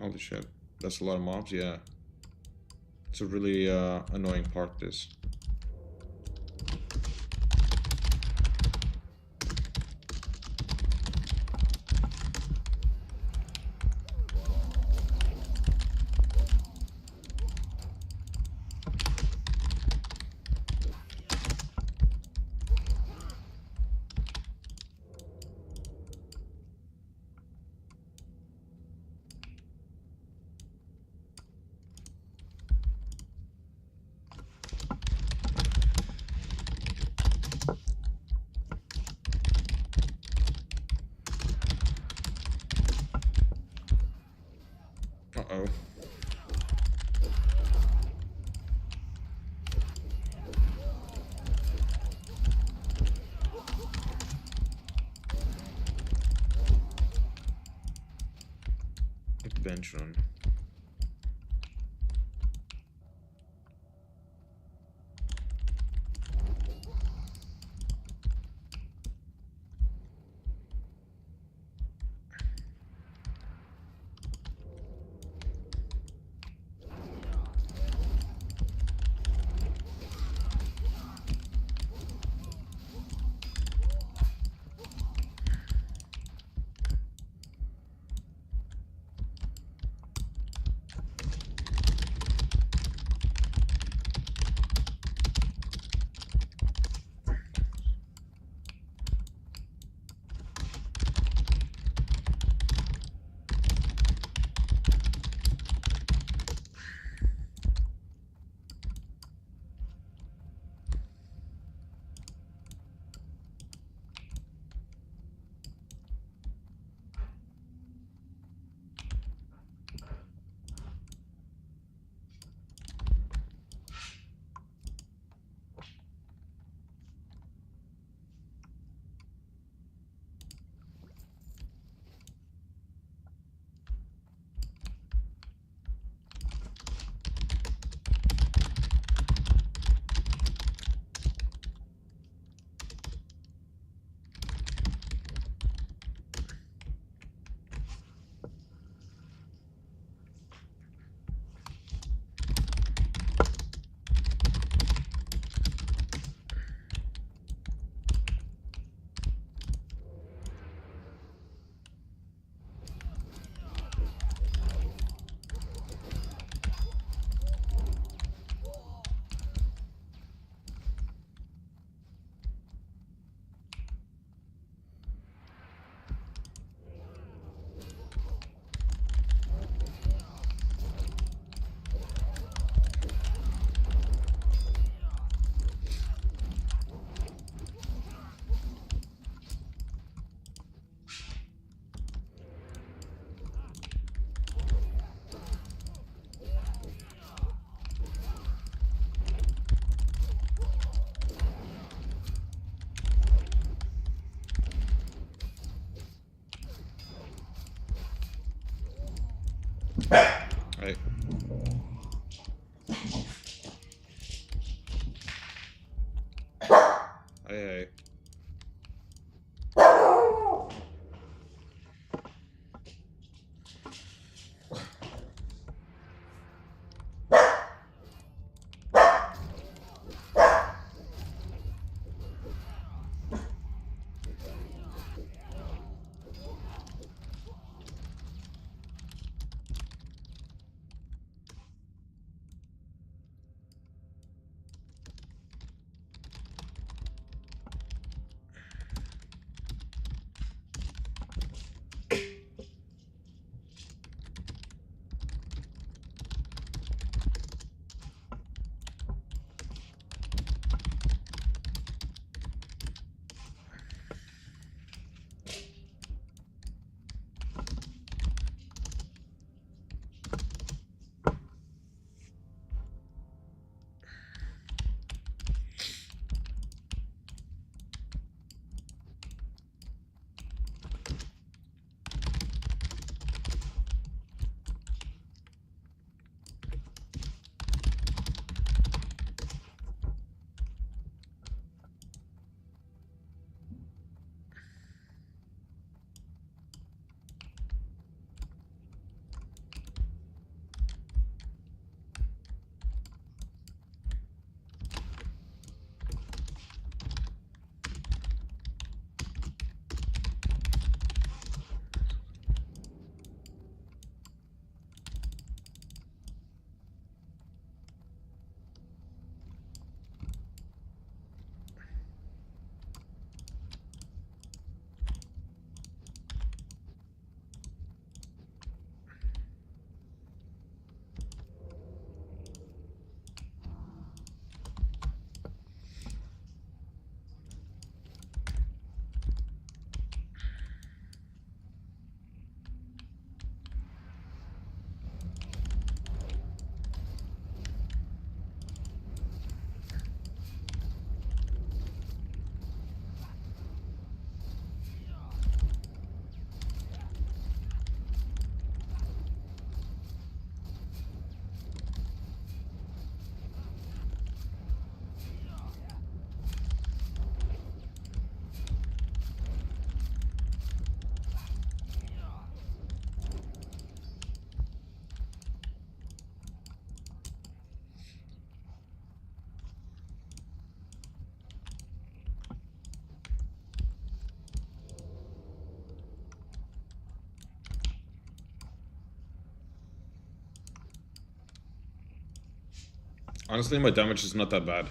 Holy shit. That's a lot of mobs, yeah. It's a really annoying part, this. bench run. Honestly, my damage is not that bad.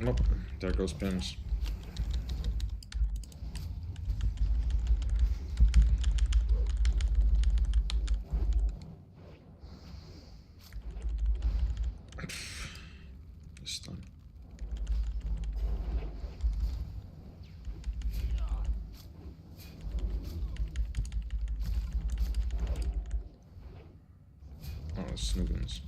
Nope, there goes Pims. This time. Oh, Snoogans.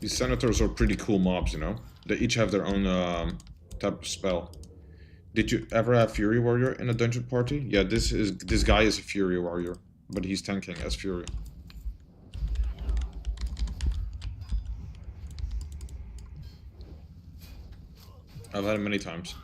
These senators are pretty cool mobs, you know? They each have their own type of spell. Did you ever have Fury Warrior in a dungeon party? Yeah, this guy is a Fury Warrior, but he's tanking as Fury. I've had it many times.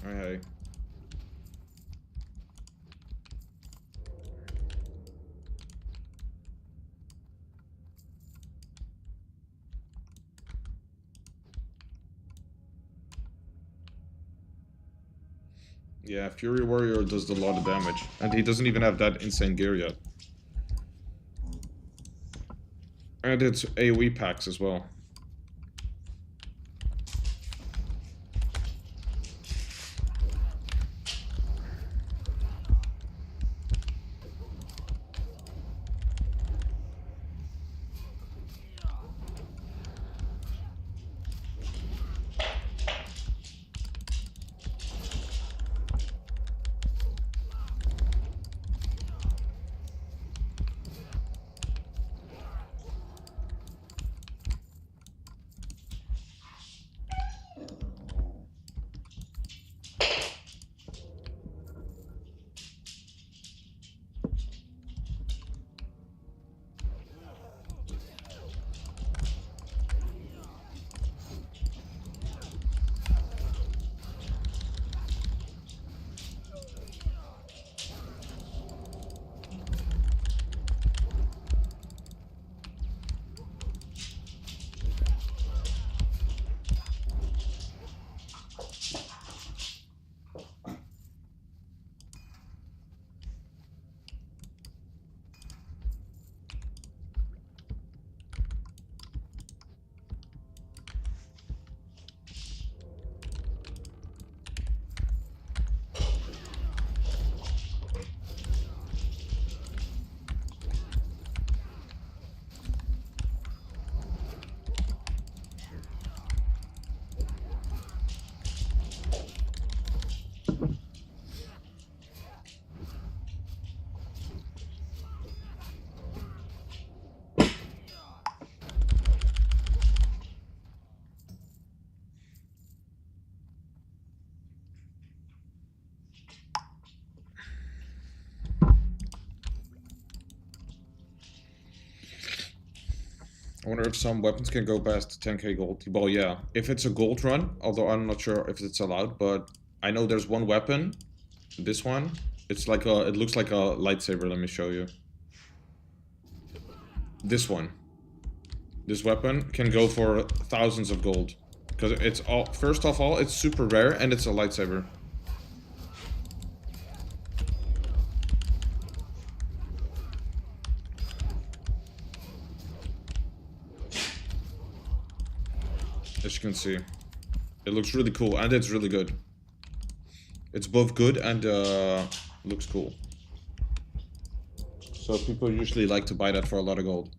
Hey. Yeah, Fury Warrior does a lot of damage, and he doesn't even have that insane gear yet. And it's AoE packs as well. I wonder if some weapons can go past 10k gold. Well, yeah, if it's a gold run, although I'm not sure if it's allowed, but I know there's one weapon, this one. It's like a, it looks like a lightsaber. Let me show you. This one. This weapon can go for thousands of gold. Because it's all, first of all, it's super rare and it's a lightsaber. As you can see, it looks really cool and it's really good. It's both good and looks cool. So people usually like to buy that for a lot of gold.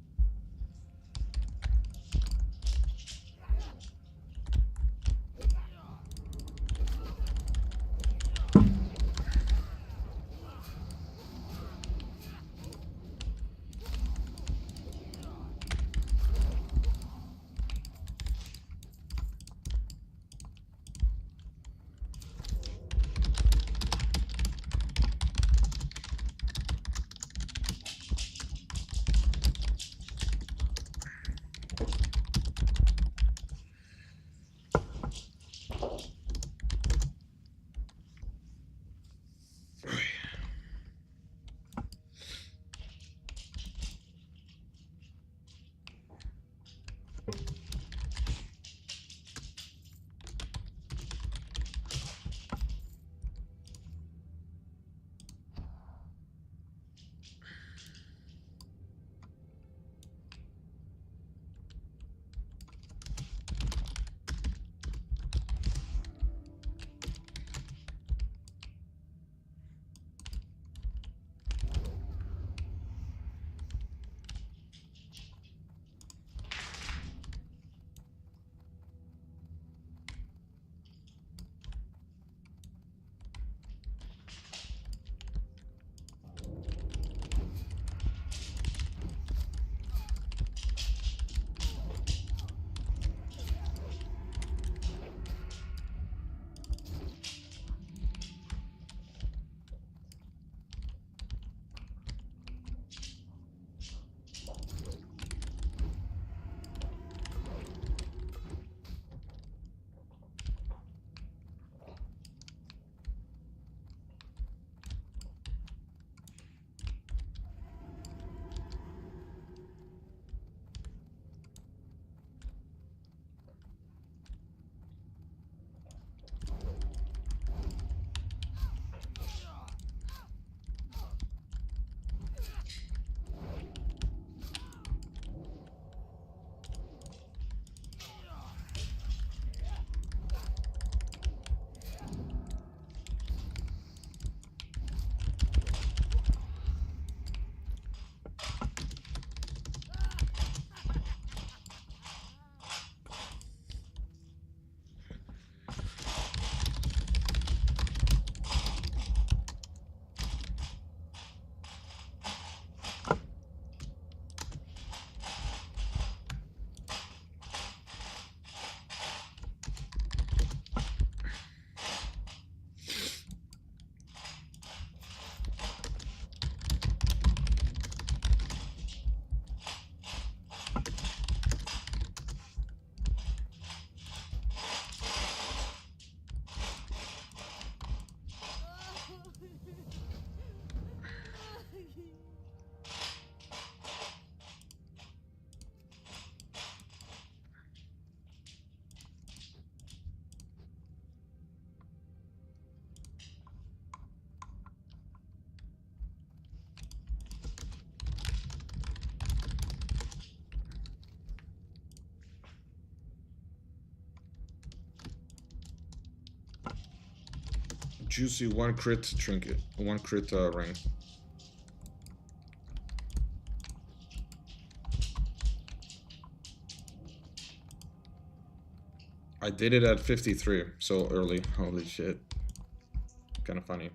Juicy 1 crit trinket, 1 crit ring. I did it at 53, so early. Holy shit. Kind of funny.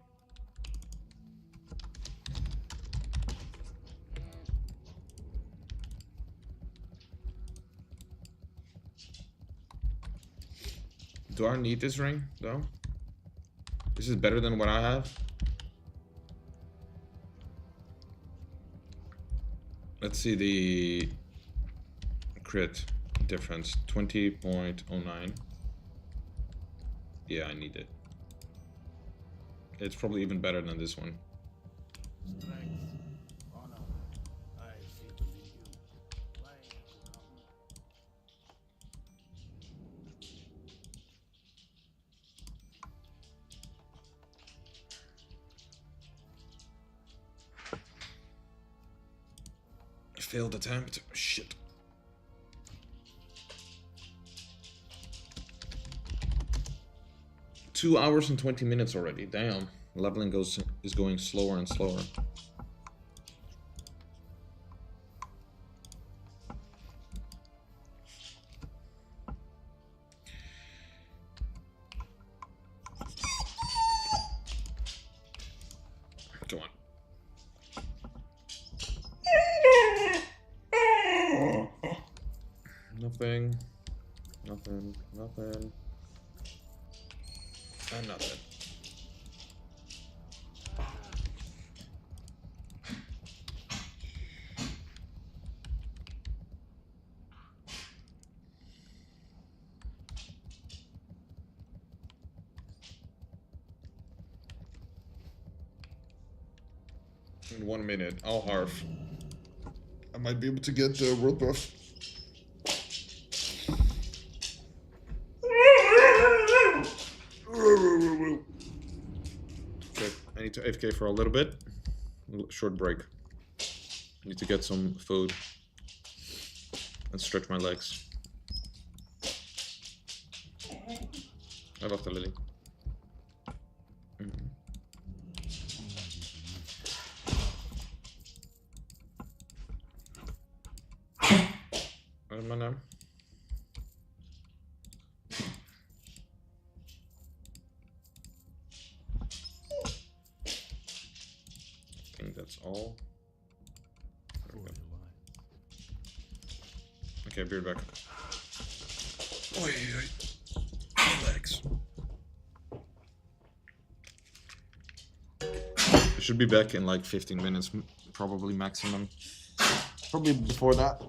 Do I need this ring, though? This is better than what I have. Let's see the crit difference, 20.09. Yeah, I need it. It's probably even better than this one. Failed attempt. Shit. Two hours and 20 minutes already. Damn. Leveling is going slower and slower. Come on. Nothing. Nothing. Nothing. And nothing. In 1 minute, I'll harf. I might be able to get the world buff. Okay, I need to AFK for a little bit. Short break. I need to get some food and stretch my legs. I love the lily. What am I now? I think that's all. Okay, beard back. Oi, legs. I should be back in like 15 minutes, probably maximum. Probably before that.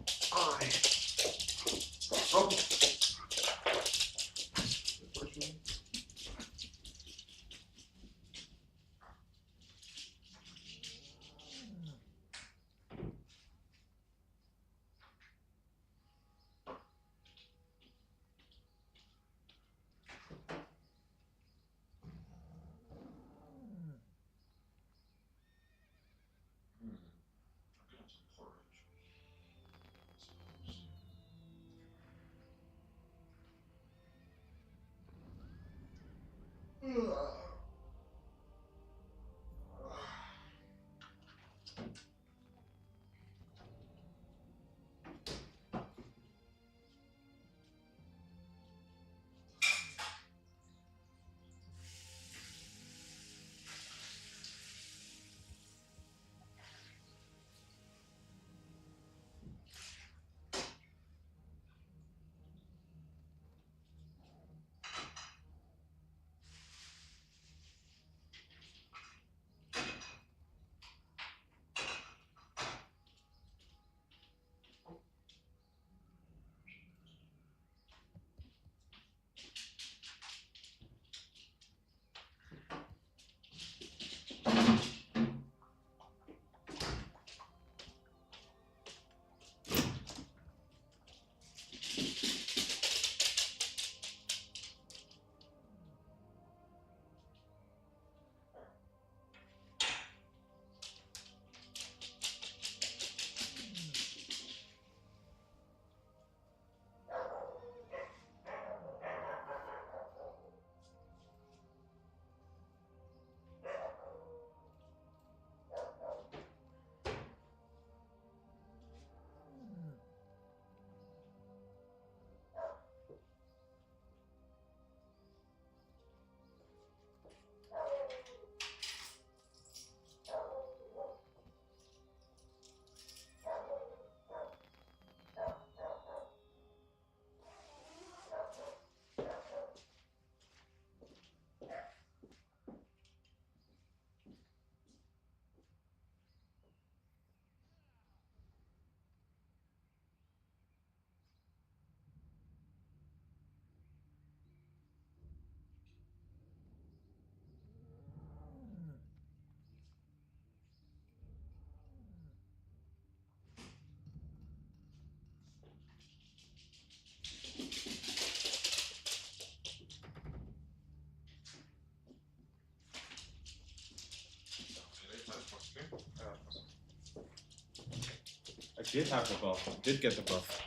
did have the buff. I did get the buff.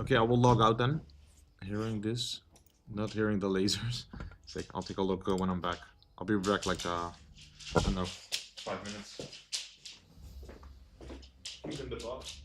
Okay, I will log out then. Hearing this, not hearing the lasers. It's like, I'll take a look when I'm back. I'll be back like, I don't know, 5 minutes. Keeping the buff.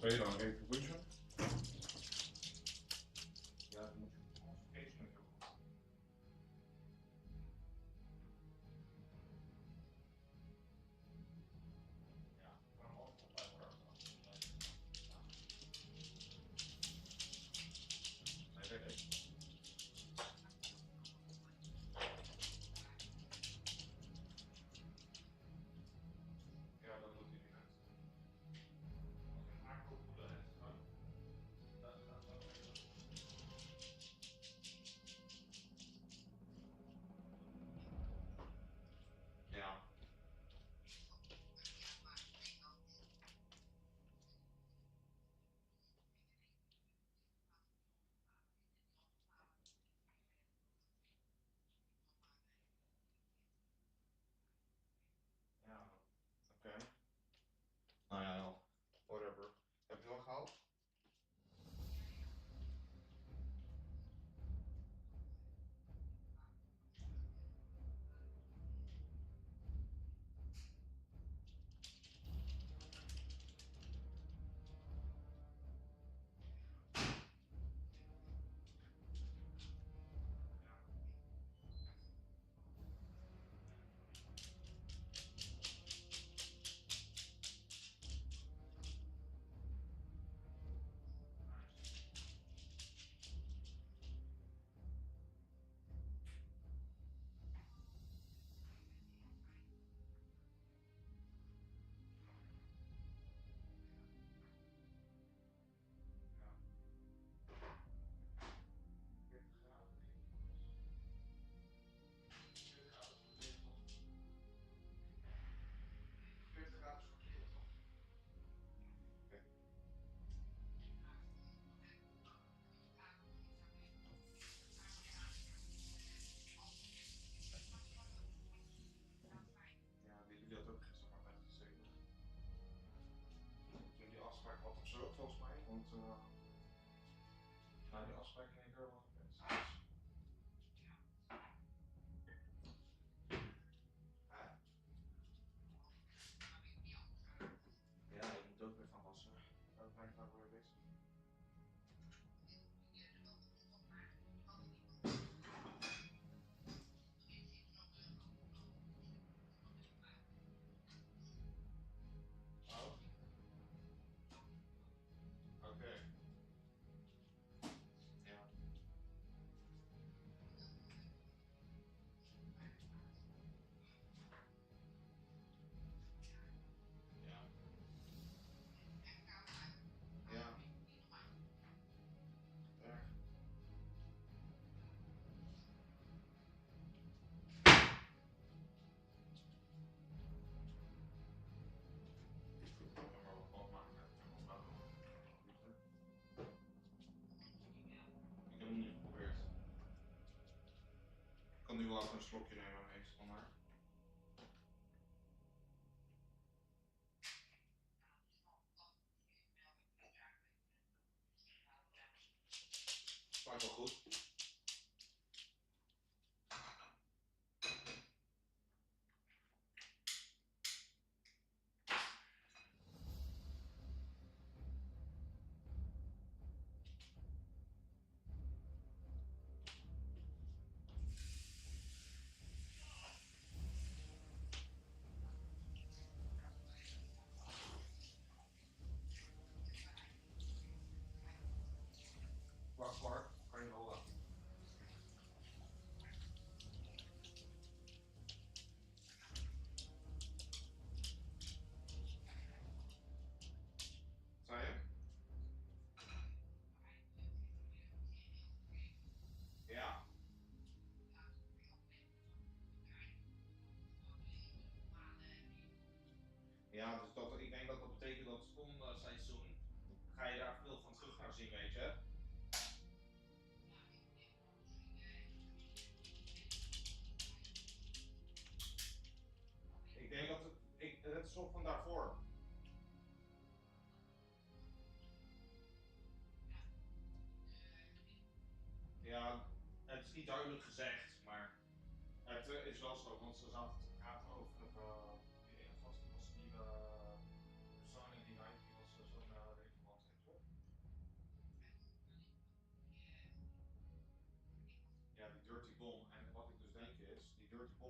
Wat ben je dan, Revolution? Ja, dan moet je engagement hebben. Ja, van een half tot 5 jaar. Nee, weet ik. Ja, dat doet hij niet net. Als je haar goed voelen hebt, dan ja. Ja, oké. Nou ja, whatever. Heb je het al gehaald? Ja, die had ook gisteren maar net gezeten. Toen die afspraak had of zo, volgens mij. Want na die afspraak in één keer was het best. Ja, ik moet ook weer van wassen. Daar ben ik nou weer bezig. Oh. Oké. Ja. Ja. Ja. Erg. Maar wat maken met thermostaat? Ik heb hem niet geprobeerd. Ik kan nu wel even een slokje nemen meestal, maar... Smaakt wel goed. Wacht, Mark. Kan je rollen? Zei je? Ja? Ja, dus dat, ik denk dat dat betekent dat het volgende seizoen ga je daar veel van terug naar zien, weet je? Ik denk dat het is nog van daarvoor. Ja, het is niet duidelijk gezegd, maar het is wel zo, want ze zaten te praten over die ene gast, die was een nieuwe persoon in die night, die was zo'n, weet ik wat,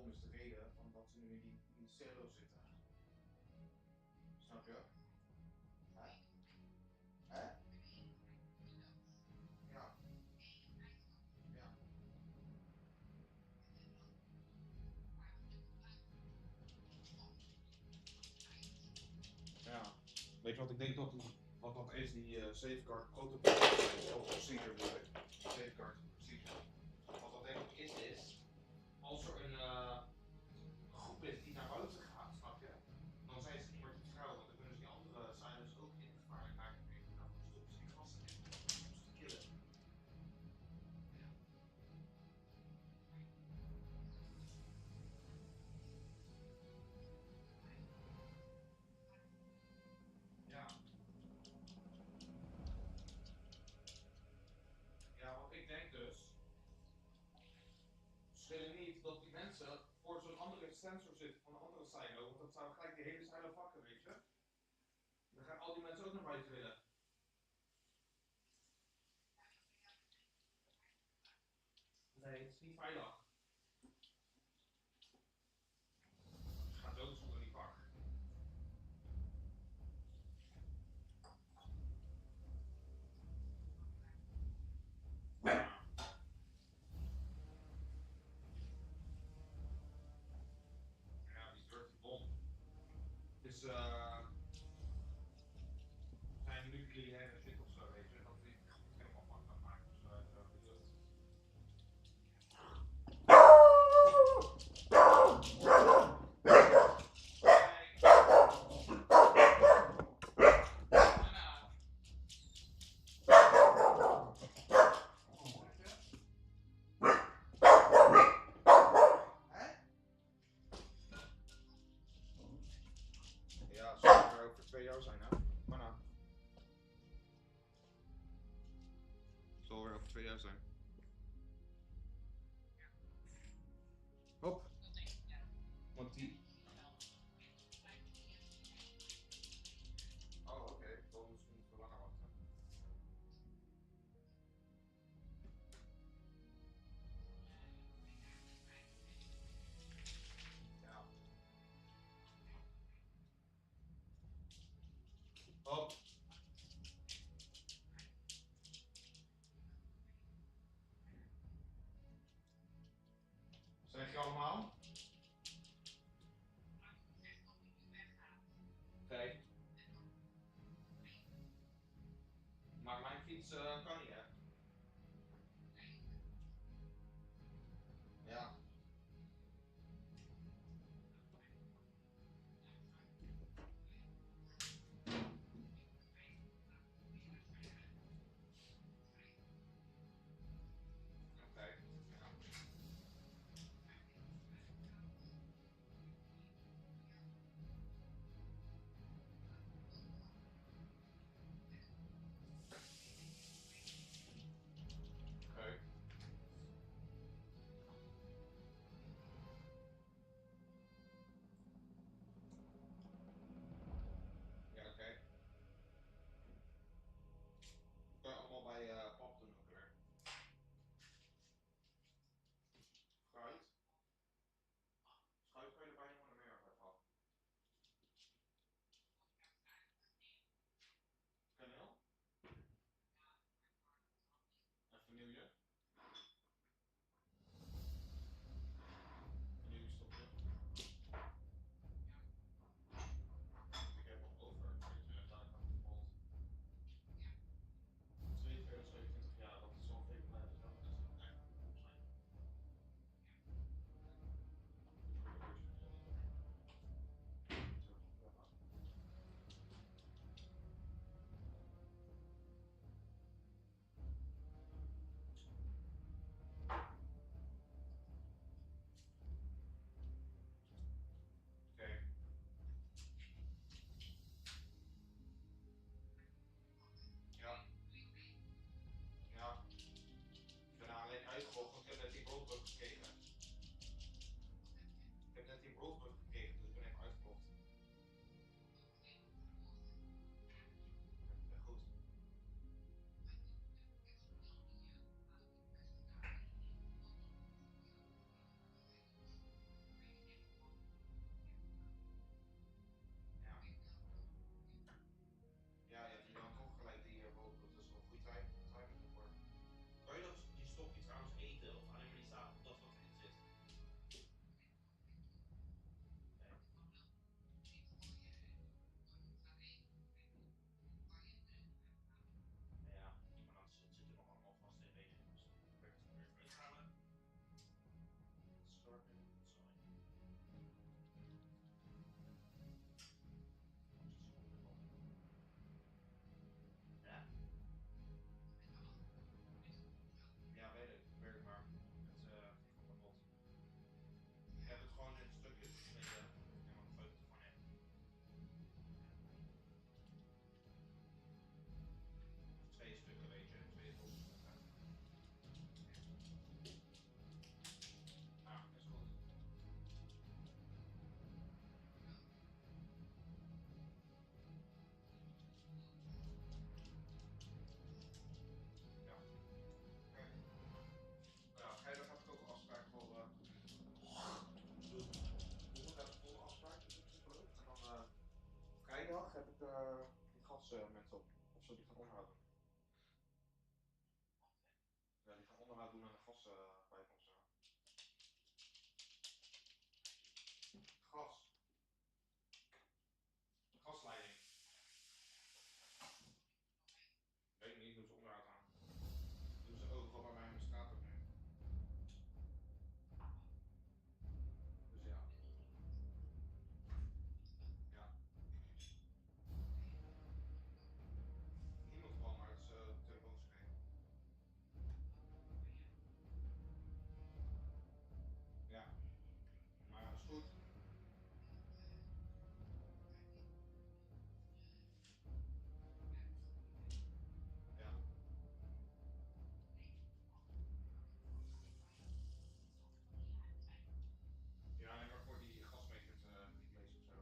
waarom is de reden van dat ze nu in die cello zitten. Snap je? Hè? Hè? Ja. Ja. Ja. Weet je wat ik denk dat wat dat is, die safeguard protocol of procedure bedoel ik. Safeguard procedure. Wat dat denk ik is als er een groep is die naar buiten gaat, snap je? Dan zijn ze niet meer te vertrouwen, want dan kunnen ze die andere silos ook in gevaarlijkheid brengen. Dan stoppen ze die gasten in om ze te killen. Ja. Ja, want ik denk dus, schillen niet dat die mensen voor zo'n andere sensor zitten van een andere silo, want dat zou gelijk die hele silo vakken, weet je? Dan gaan al die mensen ook naar buiten willen. Nee, het is niet veilig. Je gaat dood zonder die pak. Ja, die dirty bomb. Dus zijn nucleaire shit of zo, weet je, dat die helemaal fucked up maakt of zo uit de lucht. Ja, het zal er over 2 jaar zijn, hè? Maar nou. Het zal weer over 2 jaar zijn. Hop. Want die... Oh, oké. Dan misschien moeten we langer wachten. Ja. Hop. Zeg je allemaal? Oké. Maar mijn fiets kan niet, hè? Ja. Oké. Ja. met op. Of zo, die gaan onderhoud doen. Ja, die gaan onderhoud doen aan de gaspijp of zo. Gas. De gasleiding. Weet niet, doen ze onderhoud aan. Doen ze overal bij mij in de straat ook nu. Dus ja. Ja. Niemand kwam, maar het is telefoon schreef. Ja. Maar ja, dat is goed. Ja. Ja, alleen maar voor die gasmeter te lezen of zo.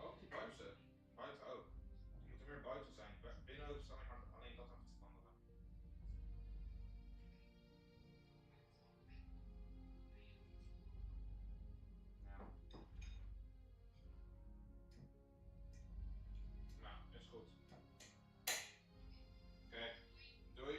Ook die buizen. Buiten ook. Er moeten meer buiten zijn. Binnen hoeven ze alleen dat aan te veranderen. Ja. Nou, is goed. Oké, doei.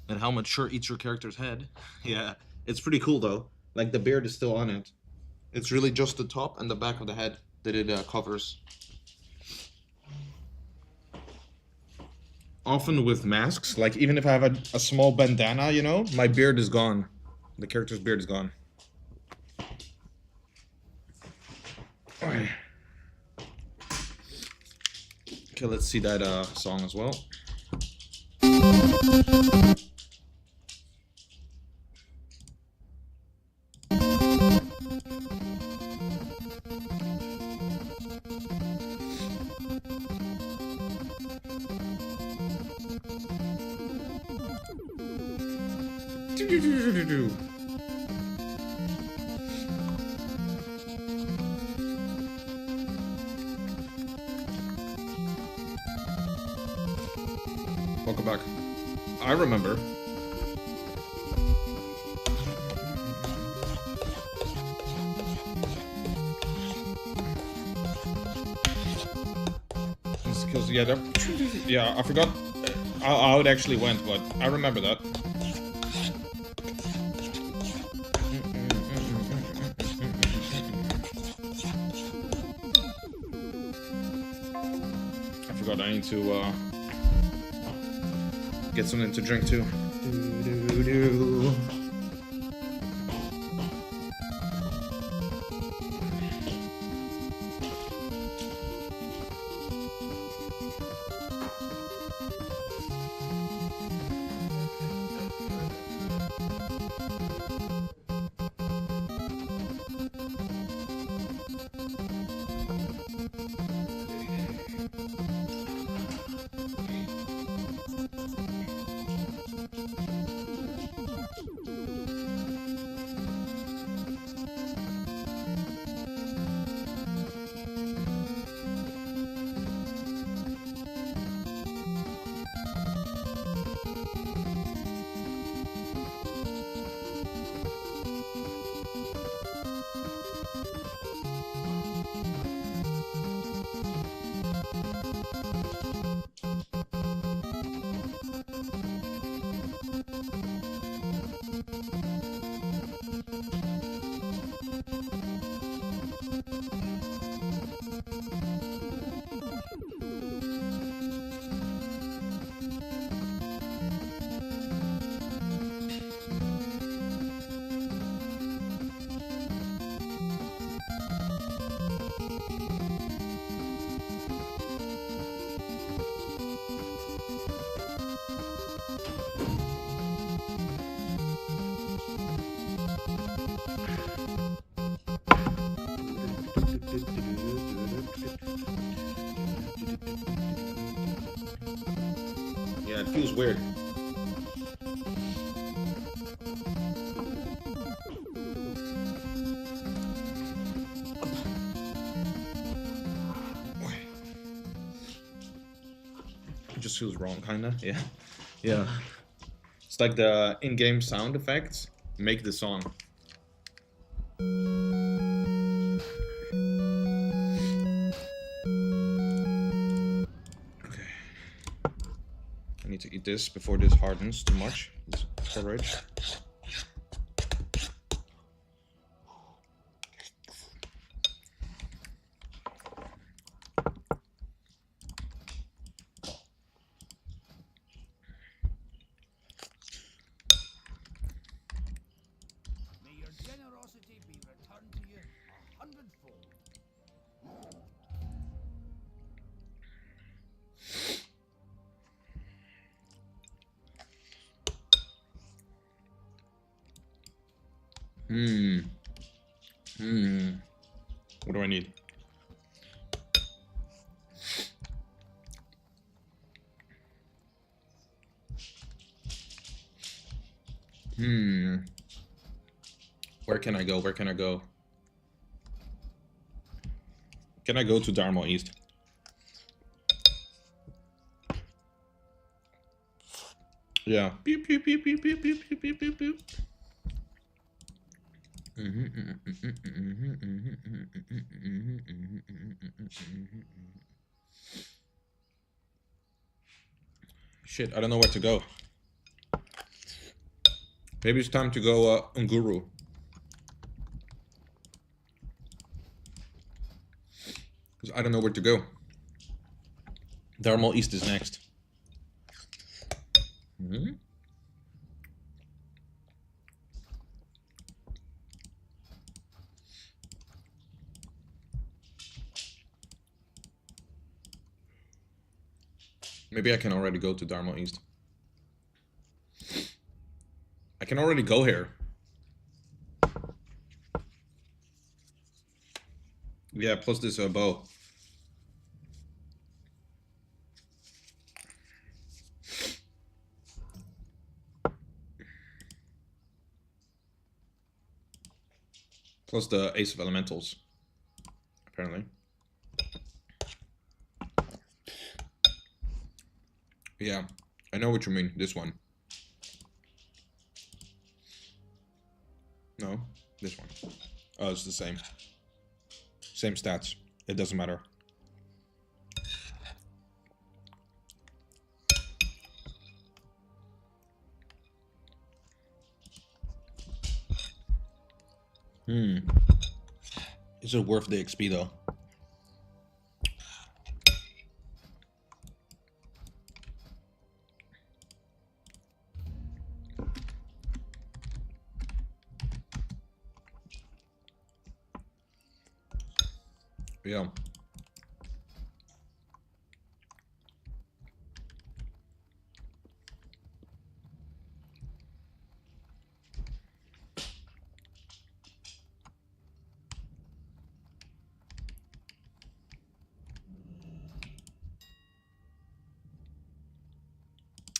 That helmet sure eats your character's head. Yeah, it's pretty cool though. Like the beard is still on it. It's really just the top and the back of the head that it covers. Often with masks, like even if I have a small bandana, you know, my beard is gone. The character's beard is gone. Okay, let's see that song as well. Welcome back. I remember. Because yeah, I forgot how it actually went, but I remember that. I forgot I need to get something to drink too. Yeah, it feels weird. It just feels wrong, kinda. Yeah. Yeah. It's like the in-game sound effects make the song. Okay. I need to eat this before this hardens too much. This porridge. May your generosity be returned to you 100-fold. What do I need? Where can I go? Where can I go? Can I go to Dharma East? Yeah. Beep, beep, beep, beep, beep, beep, beep, beep, beep, beep. Shit, I don't know where to go. Maybe it's time to go Unguru. Because I don't know where to go. Dharma East is next. Maybe I can already go to Dharma East. I can already go here. Yeah, plus this bow. Plus the Ace of Elementals, apparently. Yeah, I know what you mean, this one. No, this one. Oh, it's the same. Same stats. It doesn't matter. Is it worth the XP though? Yeah.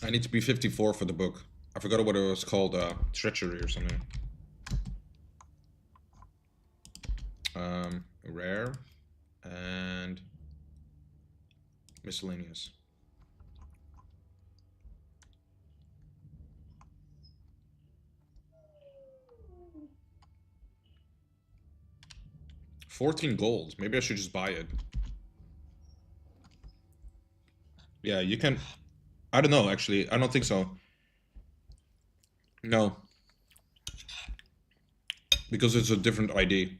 I need to be 54 for the book. I forgot what it was called, treachery or something. Rare and miscellaneous. $14 gold. Maybe I should just buy it. Yeah, you can. I don't know, actually. I don't think so. No. Because it's a different ID.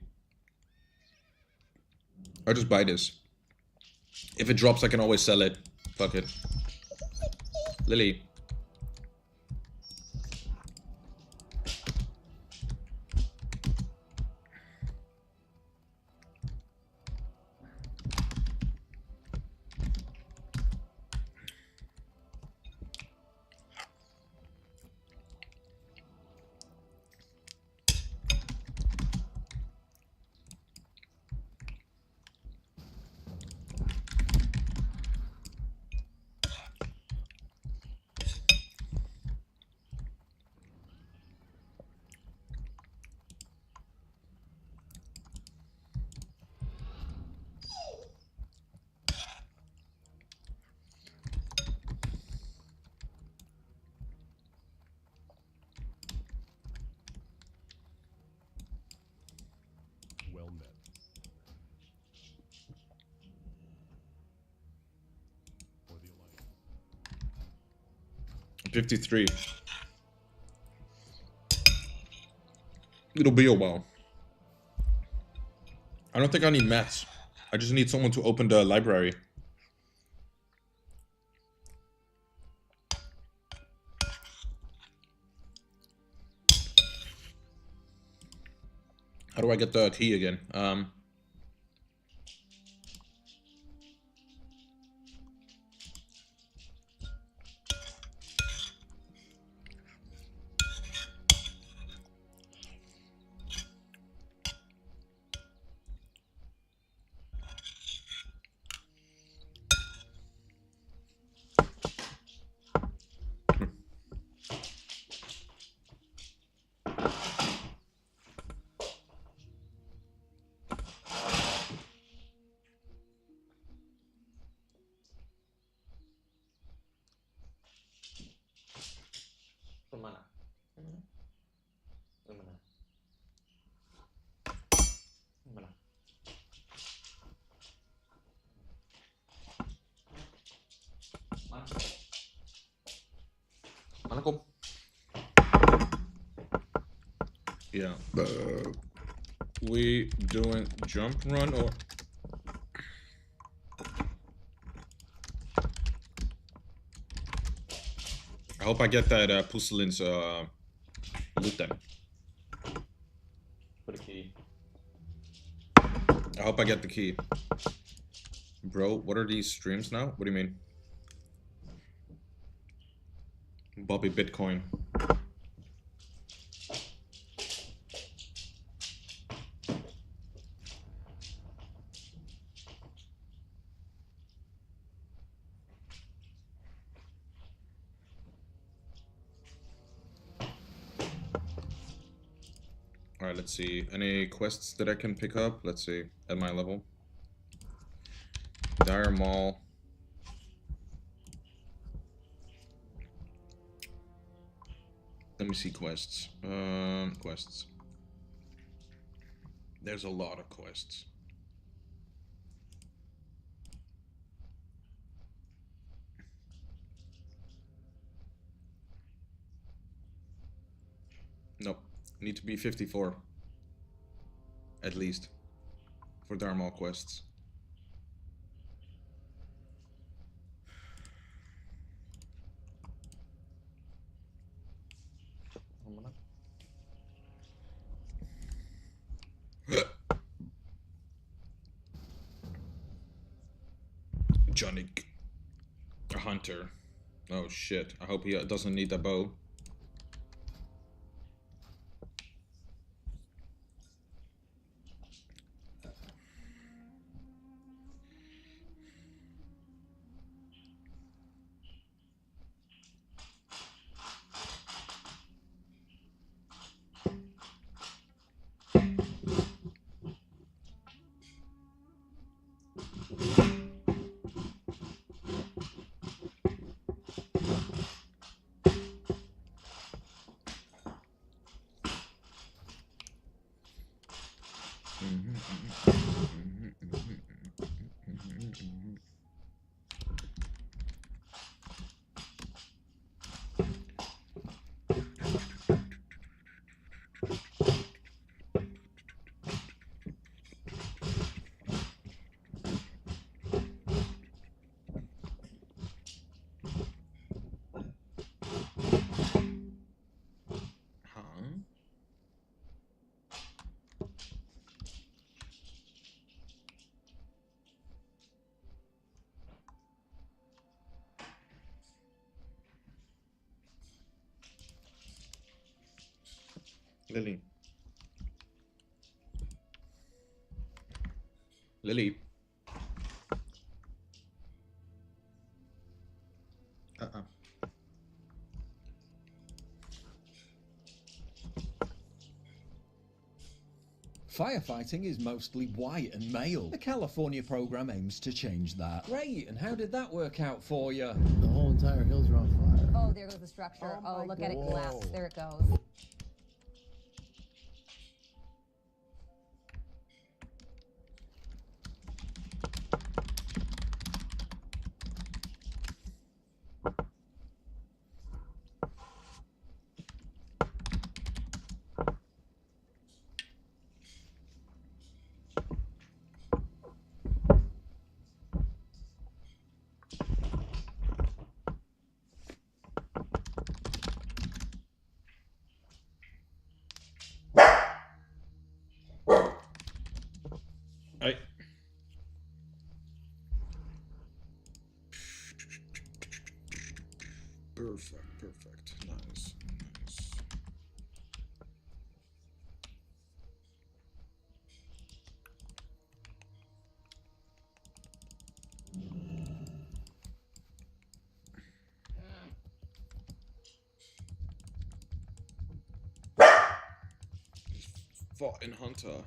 I'll just buy this. If it drops, I can always sell it. Fuck it. Lily. 53. It'll be a while. I don't think I need mats. I just need someone to open the library. How do I get the key again? Kemana? Kemana? Kemana? Mana? Mana Kum? Yeah. We doing jump run or? I hope I get that Pusillan's loot then. For the key. I hope I get the key. Bro, what are these streams now? What do you mean? Bobby Bitcoin. Alright, let's see. Any quests that I can pick up? Let's see. At my level. Dire Mall. Let me see quests. Quests. There's a lot of quests. Nope. Need to be 54. At least. For Dire Mall quests. Johnny. A hunter. Oh shit. I hope he doesn't need a bow. Lily. Lily. Firefighting is mostly white and male. The California program aims to change that. Great, and how did that work out for you? The whole entire hills are on fire. Oh, there goes the structure. Oh, look at it collapse. There it goes. Perfect. Nice. Fought in Hunter.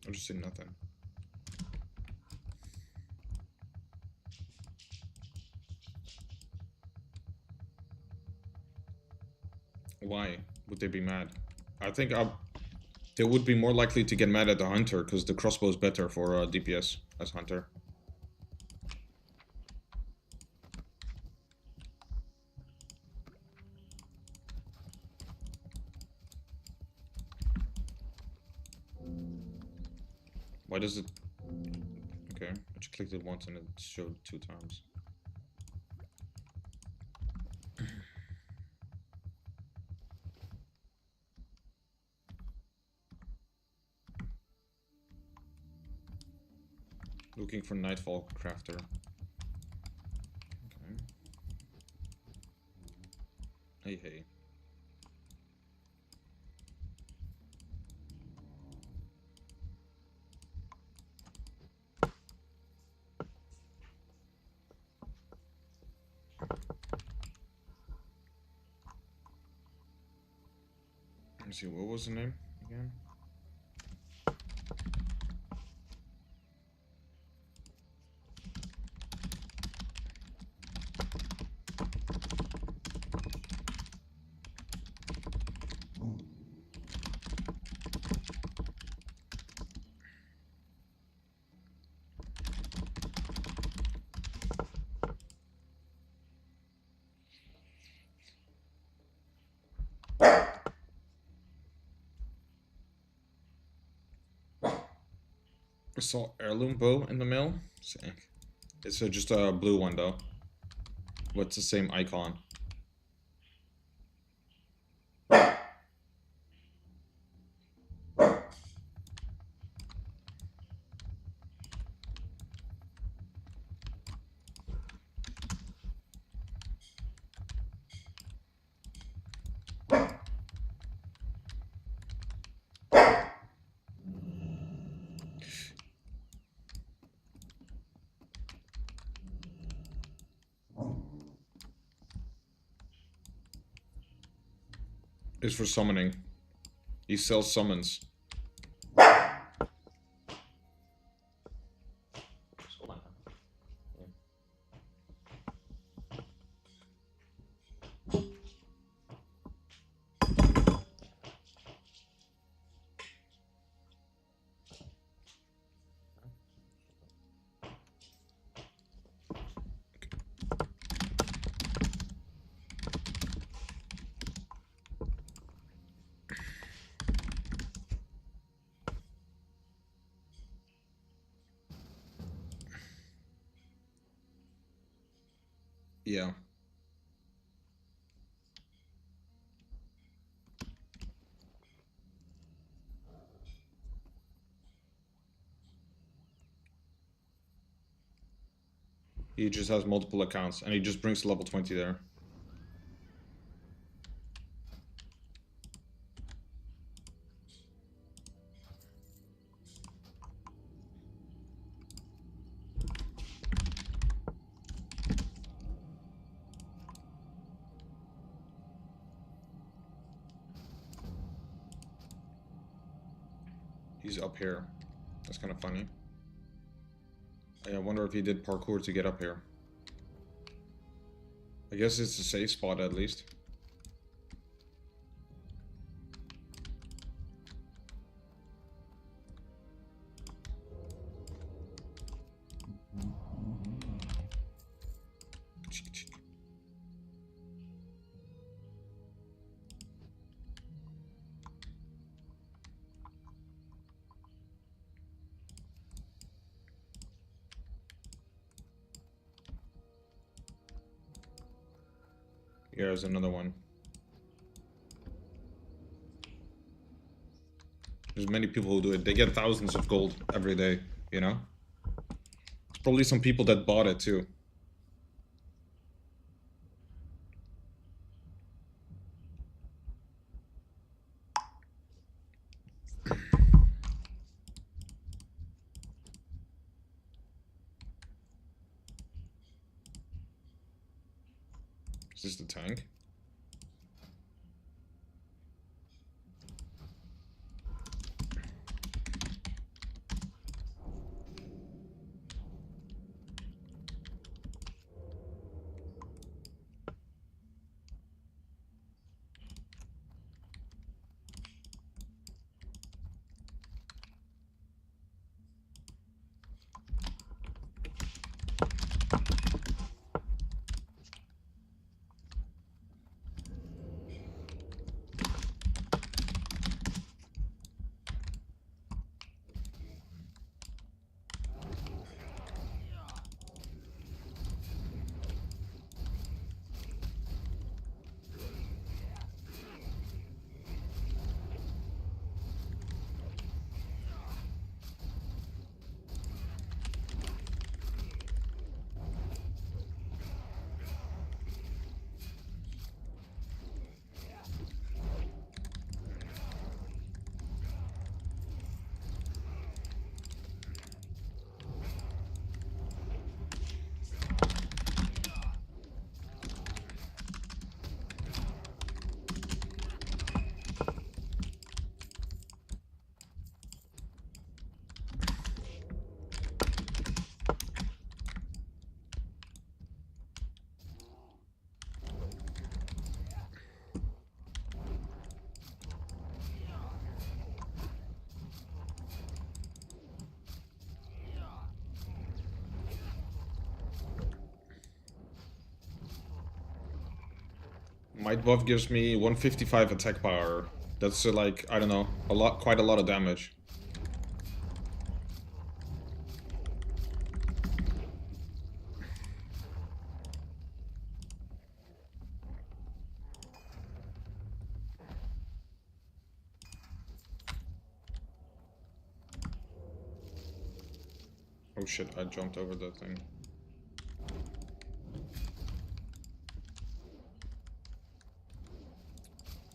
I just did nothing. Why would they be mad? I think they would be more likely to get mad at the hunter because the crossbow is better for DPS as hunter. Why does it? Okay, I just clicked it once and it showed 2 times. Looking for Nightfall Crafter. Okay. Hey. Let me see, what was the name again? I saw heirloom bow in the mail. Sick. It's just a blue one though. What's the same icon? It's for summoning. He sells summons. Yeah. He just has multiple accounts and he just brings to level 20 there. He's up here. That's kind of funny. I wonder if he did parkour to get up here. I guess it's a safe spot at least. Here's another one. There's many people who do it. They get thousands of gold every day, you know? There's probably some people that bought it too. Is this the tank? Might buff gives me 155 attack power. That's like, I don't know, quite a lot of damage. Oh shit, I jumped over that thing.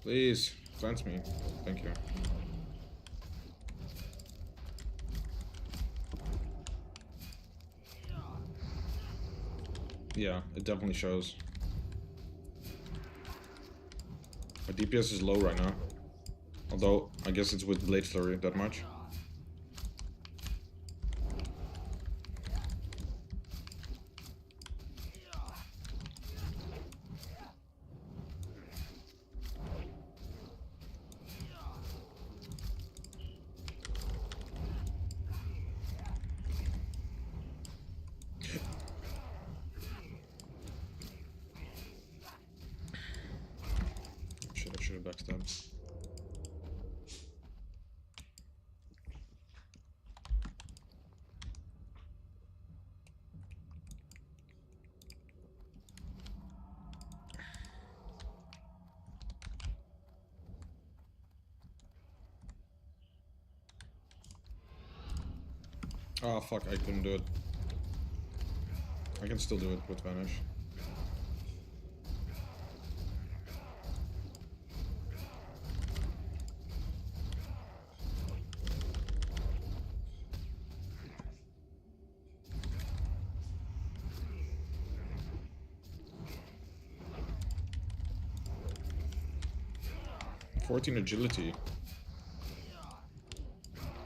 Please, cleanse me. Thank you. Yeah, it definitely shows. My DPS is low right now. Although, I guess it's with Blade Flurry that much. Shit, I should have backstabbed. Oh fuck, I couldn't do it. I can still do it with Vanish. .14 agility.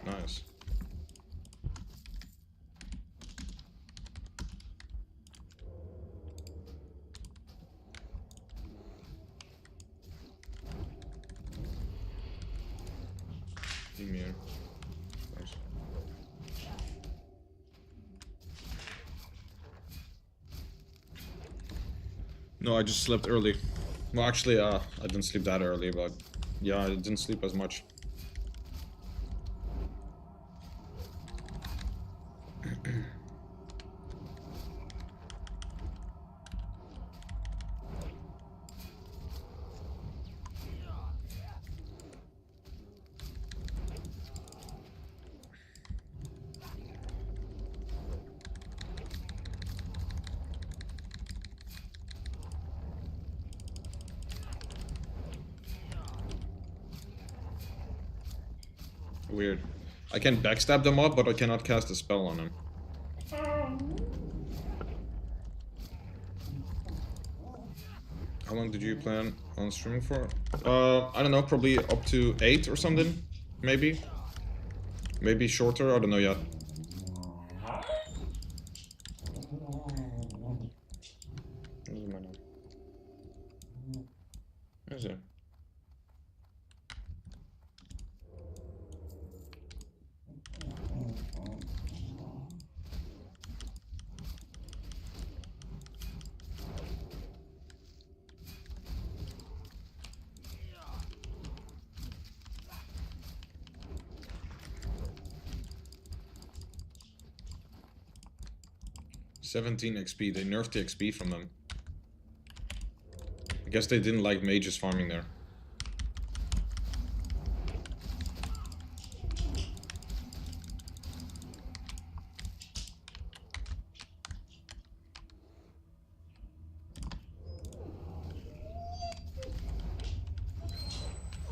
Nice. No, I just slept early. Well, actually, I didn't sleep that early, but yeah, I didn't sleep as much. Weird. I can backstab them up, but I cannot cast a spell on them. How long did you plan on streaming for? I don't know, probably up to 8 or something, maybe. Maybe shorter, I don't know yet. Where is it? $17 XP, they nerfed the XP from them. I guess they didn't like mages farming there.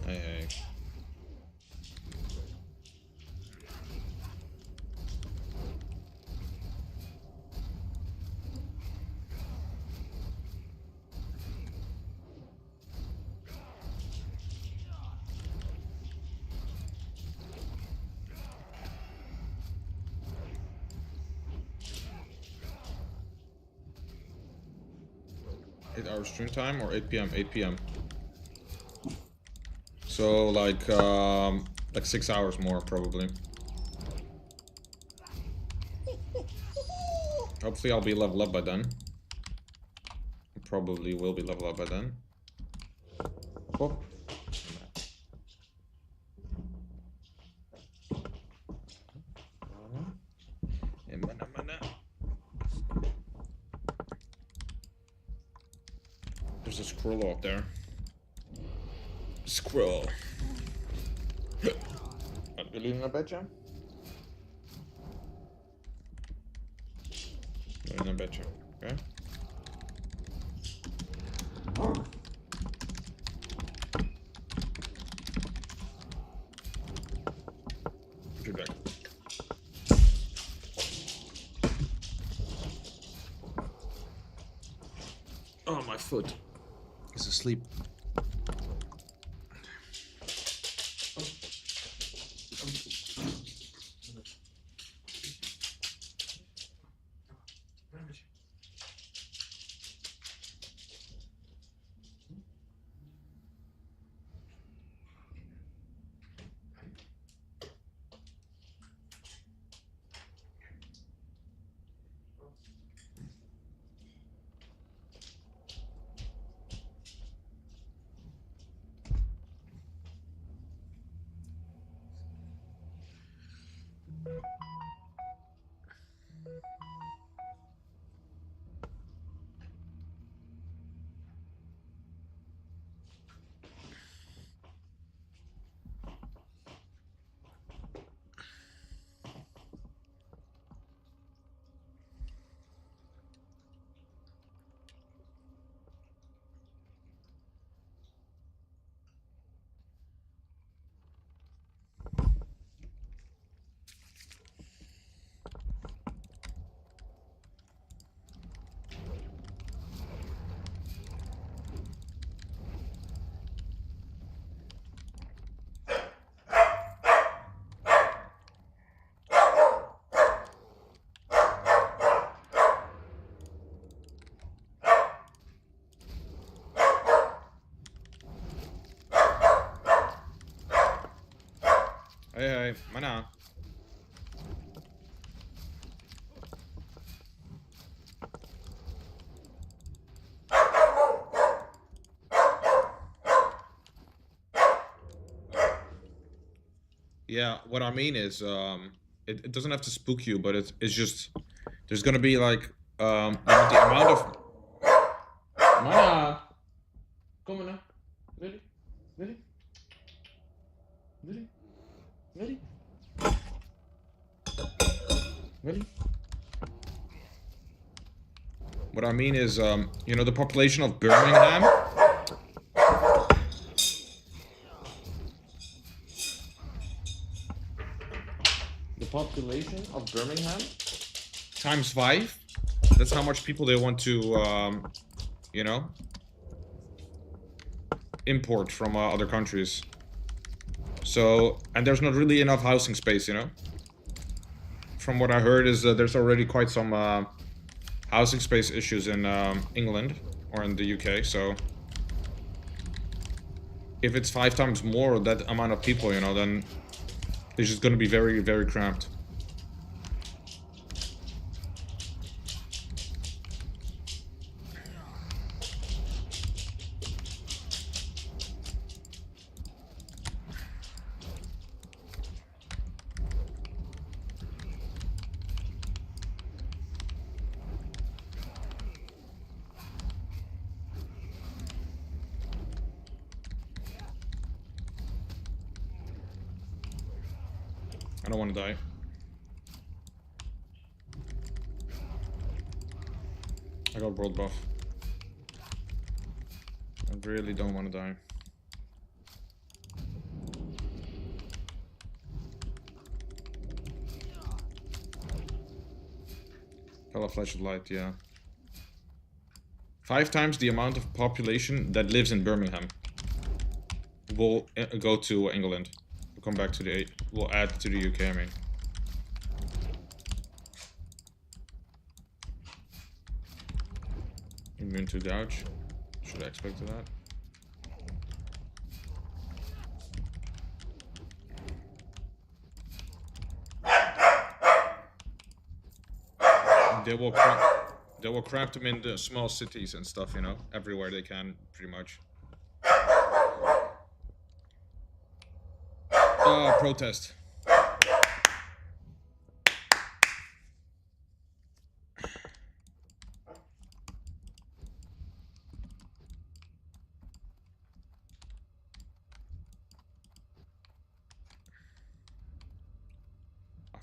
Hey. 8 hours stream time or 8 p.m. 8 p.m. So like 6 hours more probably. Hopefully I'll be level up by then. Probably will be level up by then. Oh. There's a squirrel up there. Squirrel. Are you leaving a bedroom? In a bedroom, okay? Get back. Oh, my foot is asleep. Hey, mana. Yeah, what I mean is, it doesn't have to spook you, but it's just there's gonna be like the amount of. Mana, kom maar nou. Willy, Willy, Willy, Willy, Willy. What I mean is, you know, the population of Birmingham. The population of Birmingham times 5. That's how much people they want to, you know, import from other countries. So, and there's not really enough housing space, you know. From what I heard is there's already quite some housing space issues in England or in the UK. So, if it's 5 times more that amount of people, you know, then it's just going to be very, very cramped. I don't want to die. I got world buff. I really don't want to die. Color flash of light, yeah. 5 times the amount of population that lives in Birmingham will go to England. We'll come back to the... We'll add to the UK, I mean. Immune to gouge. Should I expect that? They will cramp them in the small cities and stuff, you know, everywhere they can, pretty much. Protest. I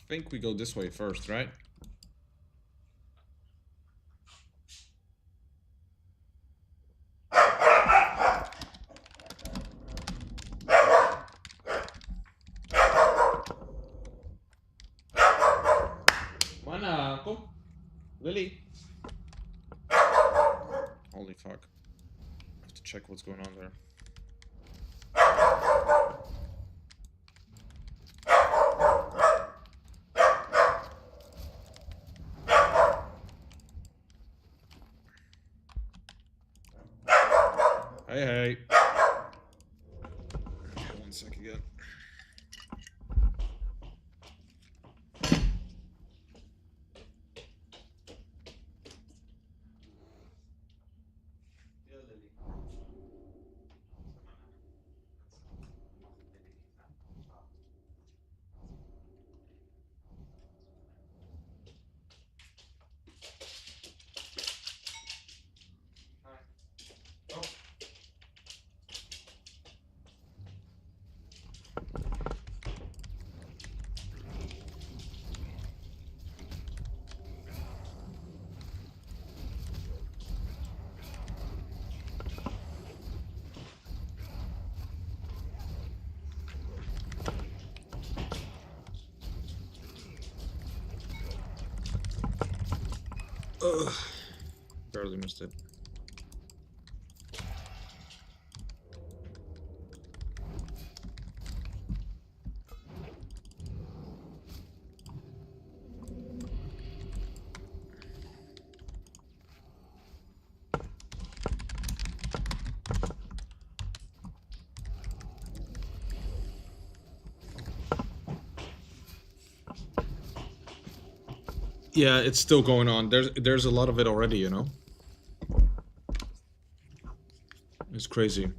think we go this way first, right? Mana, kom. Lily. Holy fuck. I have to check what's going on there. Hey, hey. One sec again. Ugh. Barely missed it. Yeah, it's still going on. There's a lot of it already, you know. It's crazy.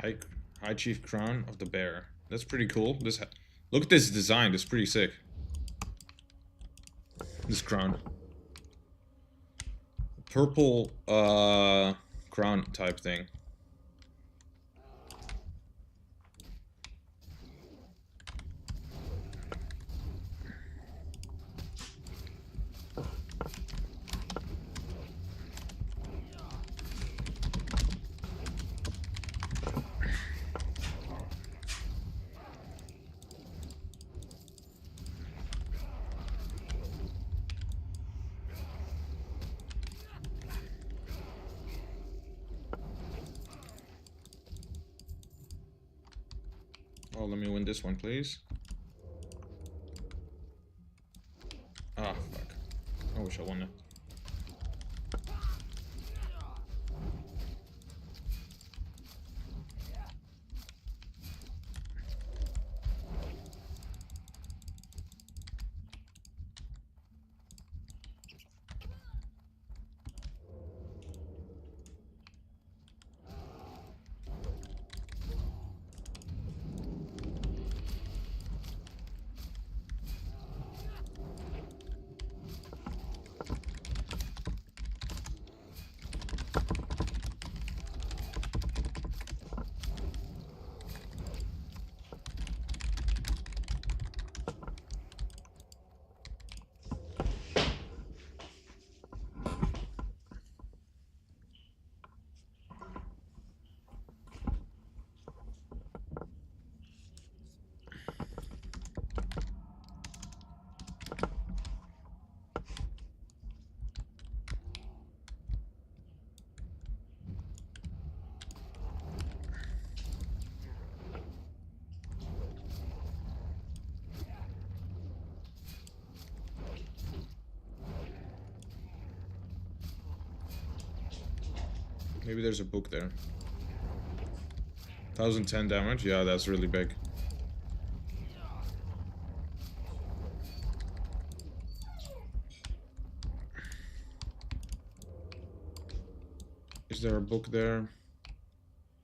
High Chief Crown of the Bear. That's pretty cool. Look at this design. It's pretty sick. This crown. Purple crown type thing. Oh, let me win this one, please. Ah, fuck. I wish I won it. Maybe there's a book there. 1010 damage? Yeah, that's really big. Is there a book there?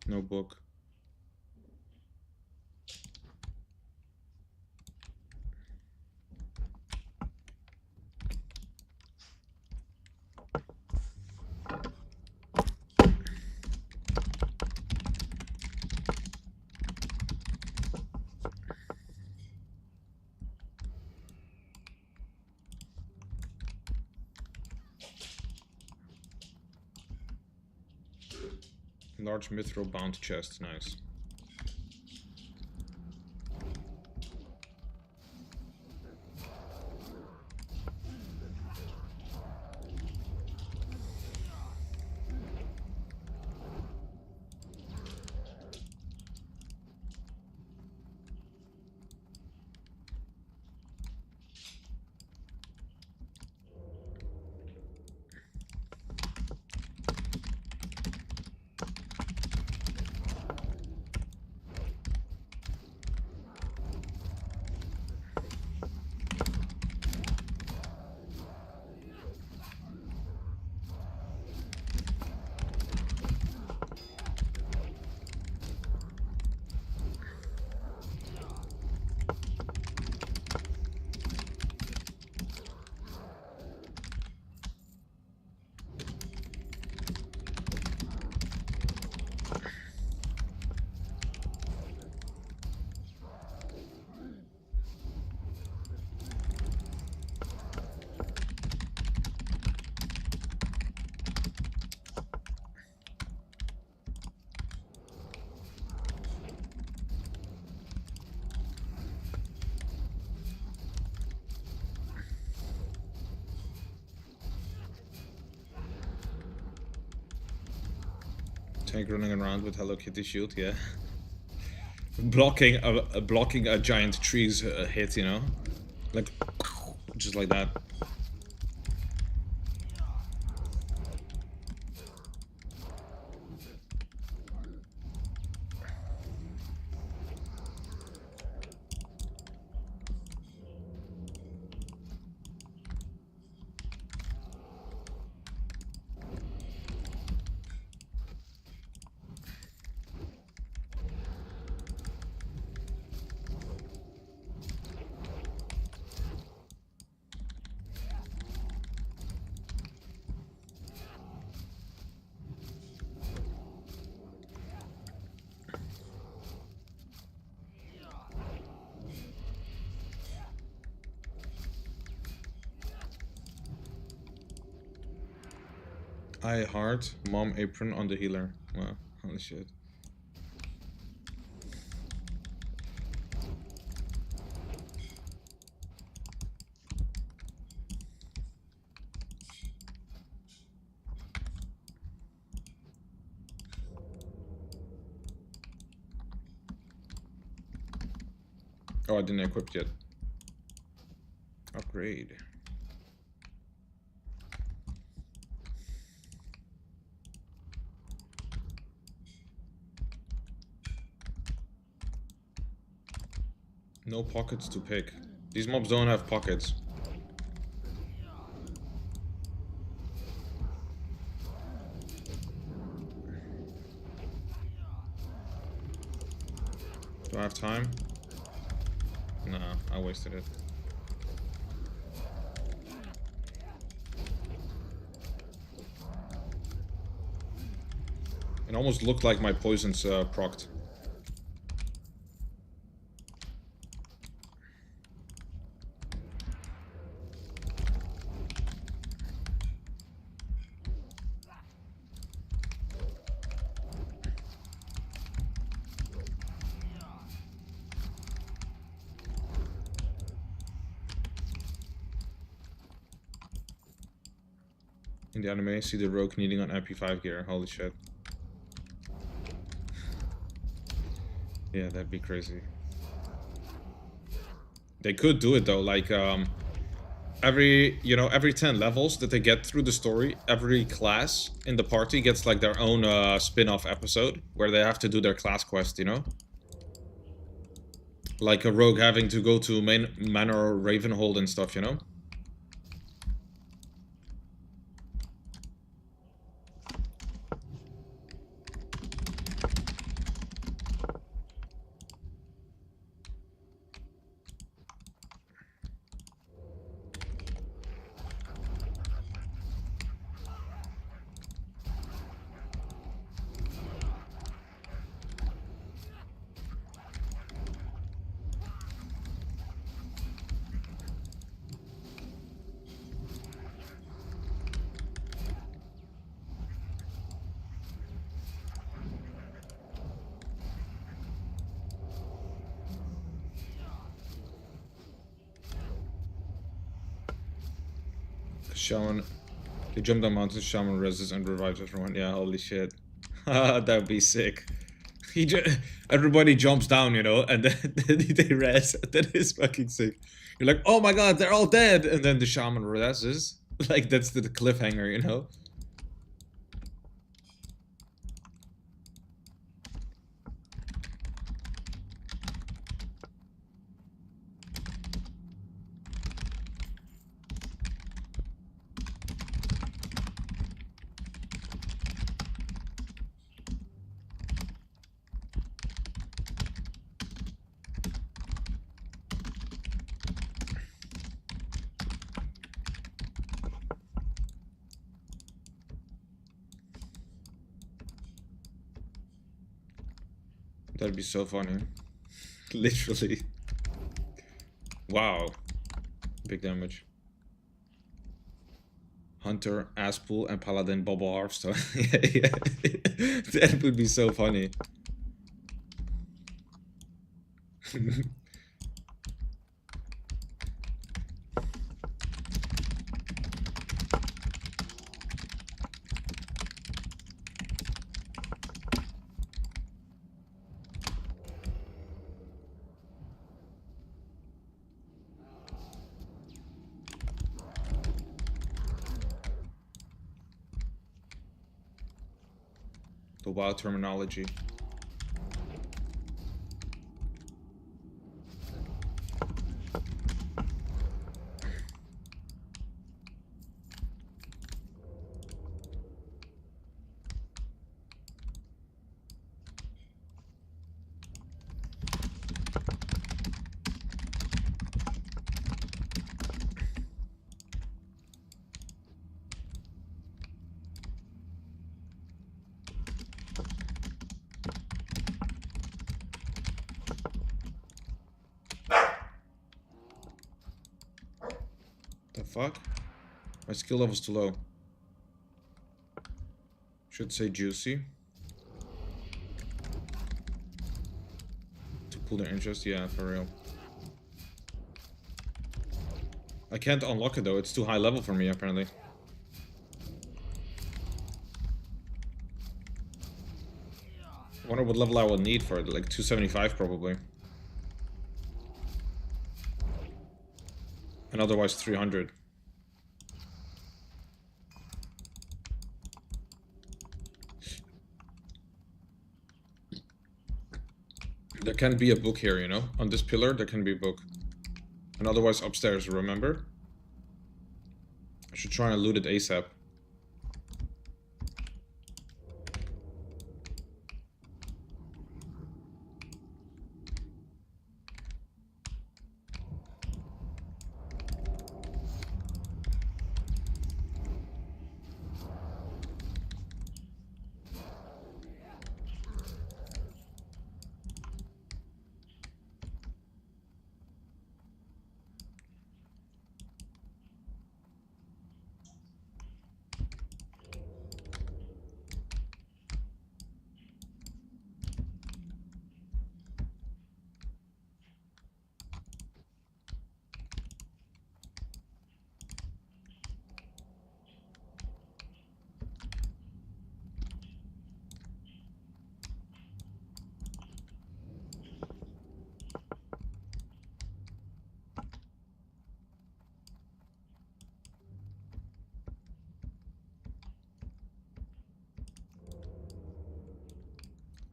No book. Large mithril bound chest, nice. Tank running around with Hello Kitty shield, yeah. blocking a giant tree's hit, you know, like just like that. I heart, mom apron on the healer. Wow, holy shit. Oh, I didn't equip yet. Upgrade. No pockets to pick. These mobs don't have pockets. Do I have time? Nah, I wasted it. It almost looked like my poison's procced. In the anime, see the rogue kneeling on MP5 gear. Holy shit. Yeah, that'd be crazy. They could do it though, like every 10 levels that they get through the story, every class in the party gets like their own spin-off episode where they have to do their class quest, you know? Like a rogue having to go to Manor Ravenhold and stuff, you know? Shaman, they jump down mountains, Shaman reses and revives everyone. Yeah, holy shit. That'd be sick. Everybody jumps down, you know, and then they res. That is fucking sick. You're like, oh my god, they're all dead! And then the Shaman reses. Like, that's the cliffhanger, you know? That'd be so funny. Literally. Wow. Big damage. Hunter, Aspool, and Paladin Bubble Hearthstone. Yeah. That would be so funny. The wild terminology. The fuck? My skill level's too low. Should say juicy. To pull their interest, yeah, for real. I can't unlock it though, it's too high level for me apparently. I wonder what level I would need for it, like 275 probably. And otherwise 300. There can be a book here, you know? On this pillar there can be a book. And otherwise upstairs, remember? I should try and loot it ASAP.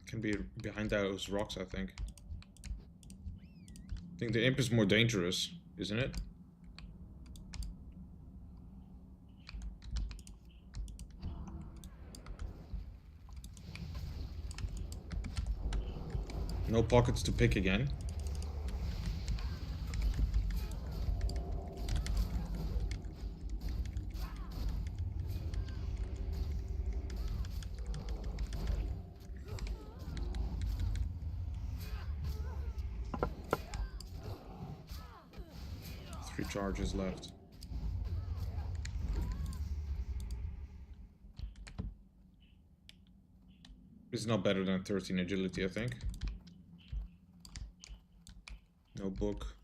Can be behind those rocks, I think. I think the imp is more dangerous, isn't it? No pockets to pick again. Charges left. It's not better than 13 agility, I think. No book.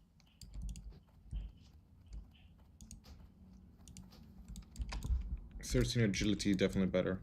13 agility, definitely better.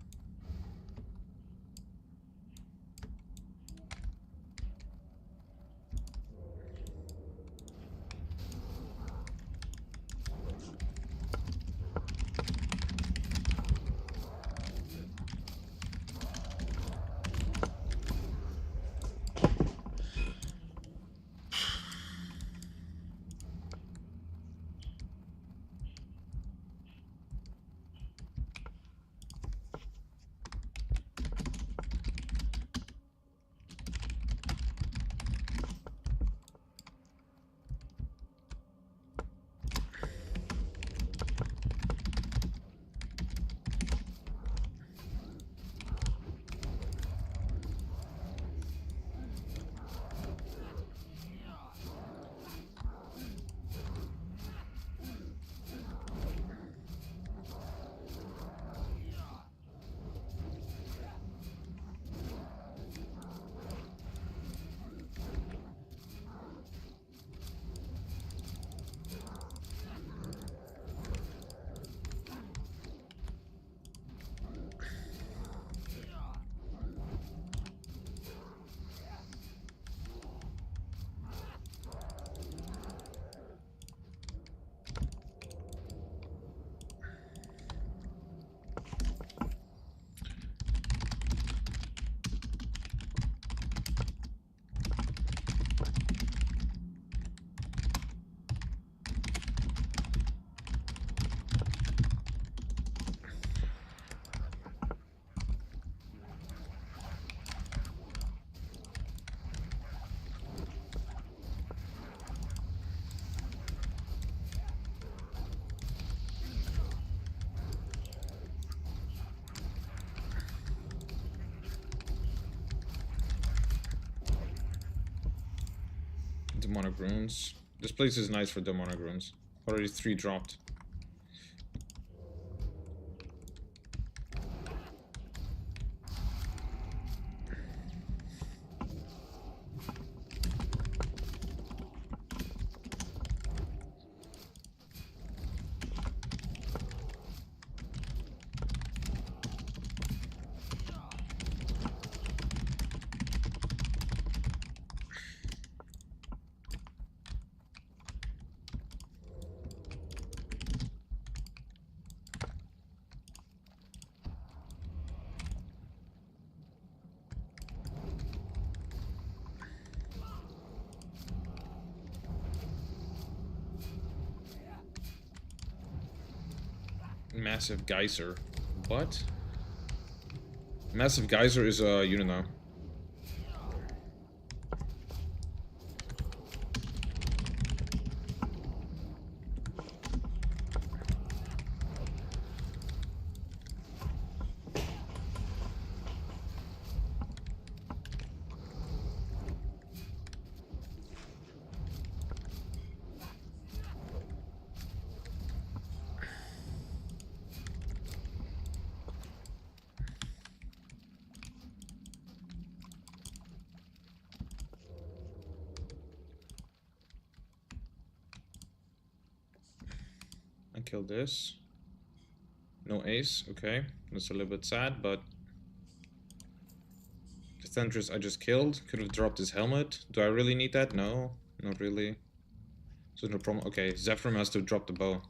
Demonic runes. This place is nice for demonic runes. Already 3 dropped. Massive geyser. What? Massive geyser is a unit now. I killed this. No ace, okay. That's a little bit sad, but... Cassandras I just killed. Could have dropped his helmet. Do I really need that? No, not really. So no problem. Okay, Zephyr has to drop the bow.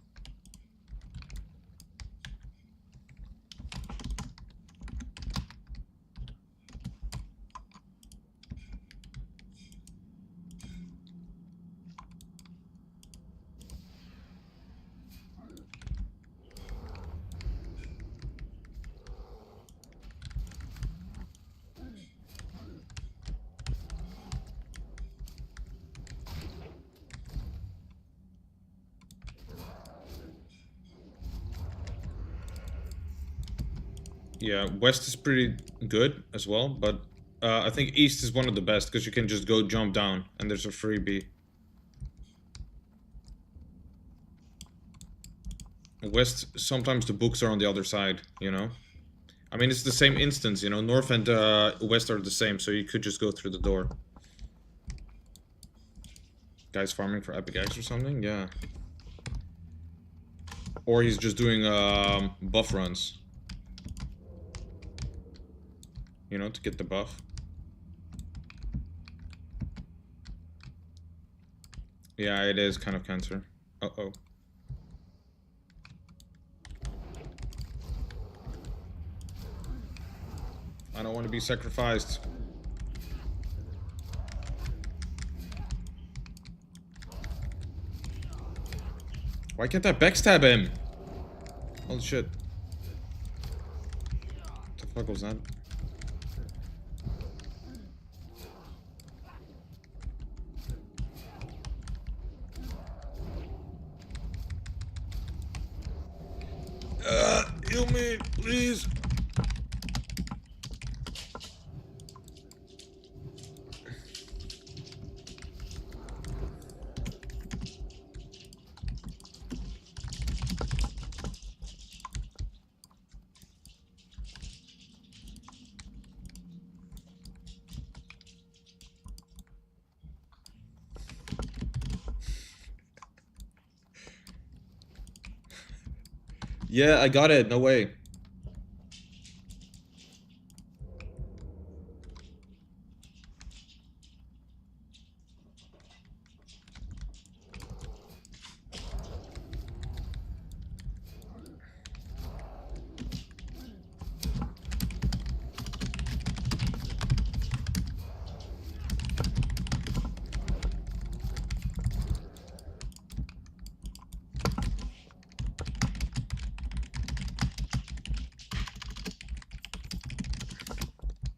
Yeah, West is pretty good as well, but I think East is one of the best because you can just go jump down and there's a freebie. West, sometimes the books are on the other side, you know? I mean, it's the same instance, you know? North and West are the same, so you could just go through the door. Guy's farming for Epic X or something? Yeah. Or he's just doing buff runs. You know, to get the buff. Yeah, it is kind of cancer. Uh-oh. I don't want to be sacrificed. Why can't I backstab him? Holy shit. What the fuck was that? Heal me, please. Yeah, I got it. No way.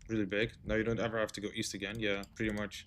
Really big. Now you don't ever have to go east again. Yeah, pretty much.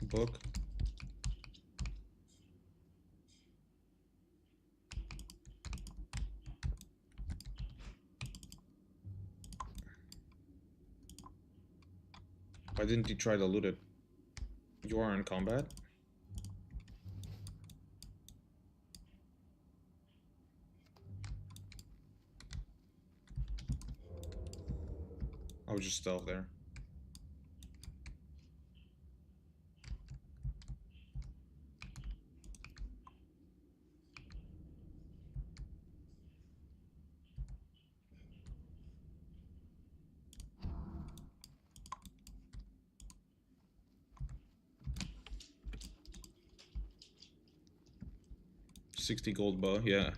Book. Why didn't you try to loot it? You are in combat? I was just stealth there. 60 gold bar, yeah.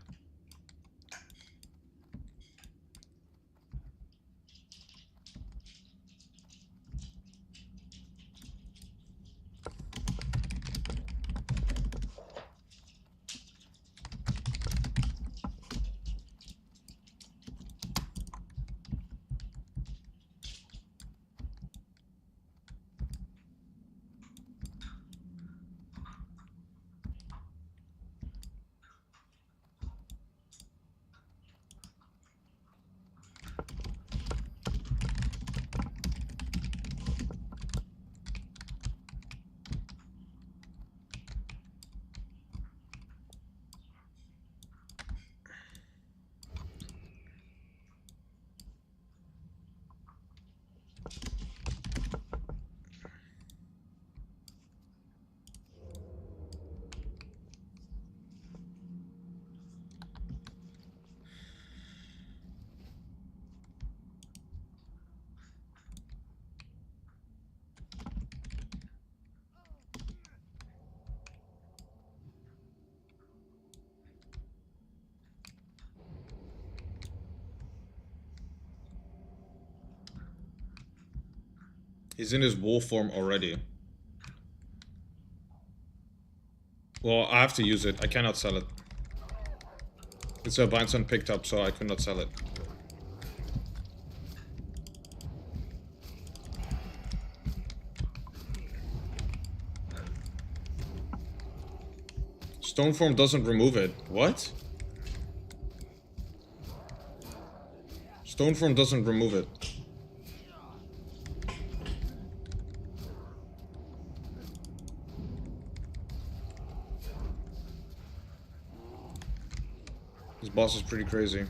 He's in his wolf form already. Well, I have to use it. I cannot sell it. It's a Bindson picked up, so I could not sell it. Stone form doesn't remove it. What? Stone form doesn't remove it. This boss is pretty crazy.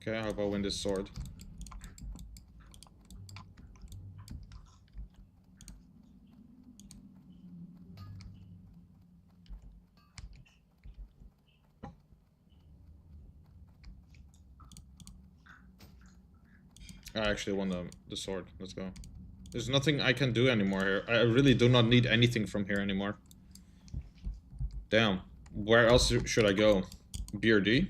Okay, I hope I win this sword. I actually won the sword. Let's go. There's nothing I can do anymore here. I really do not need anything from here anymore. Damn. Where else should I go? BRD?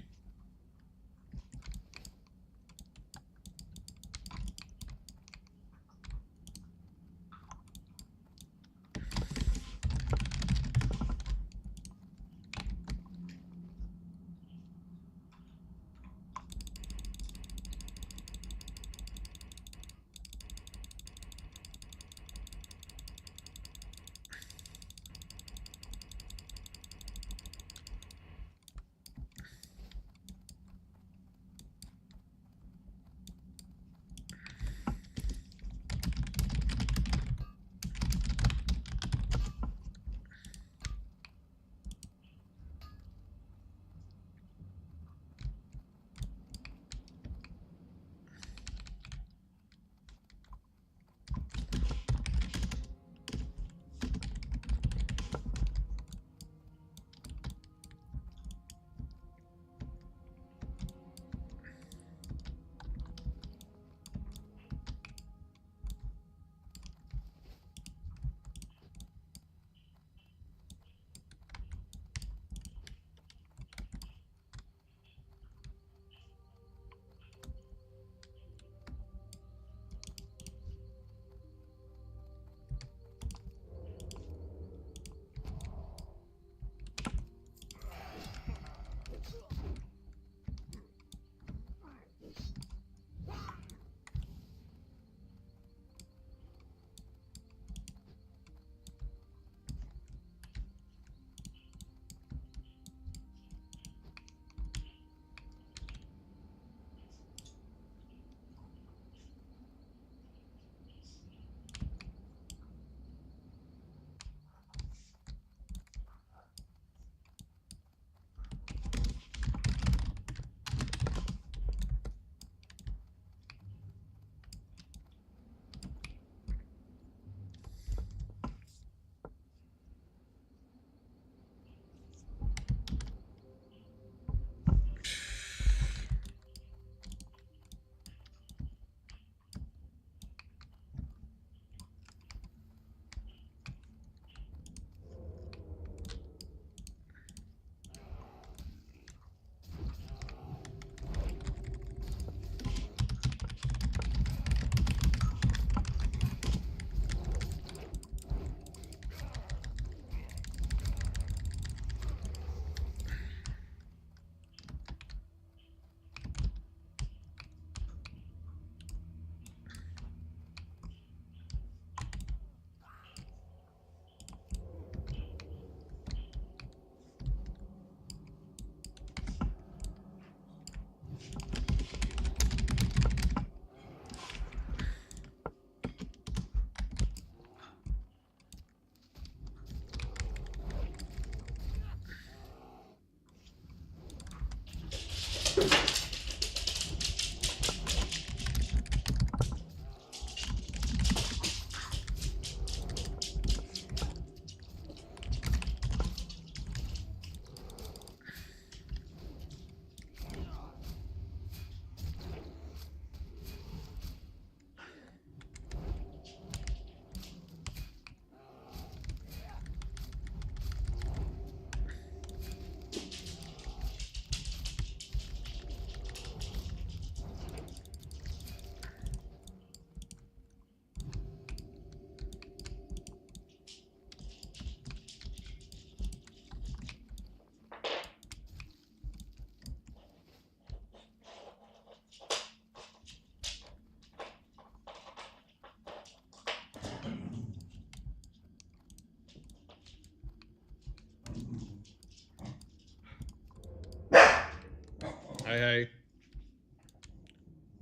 Hey, hey.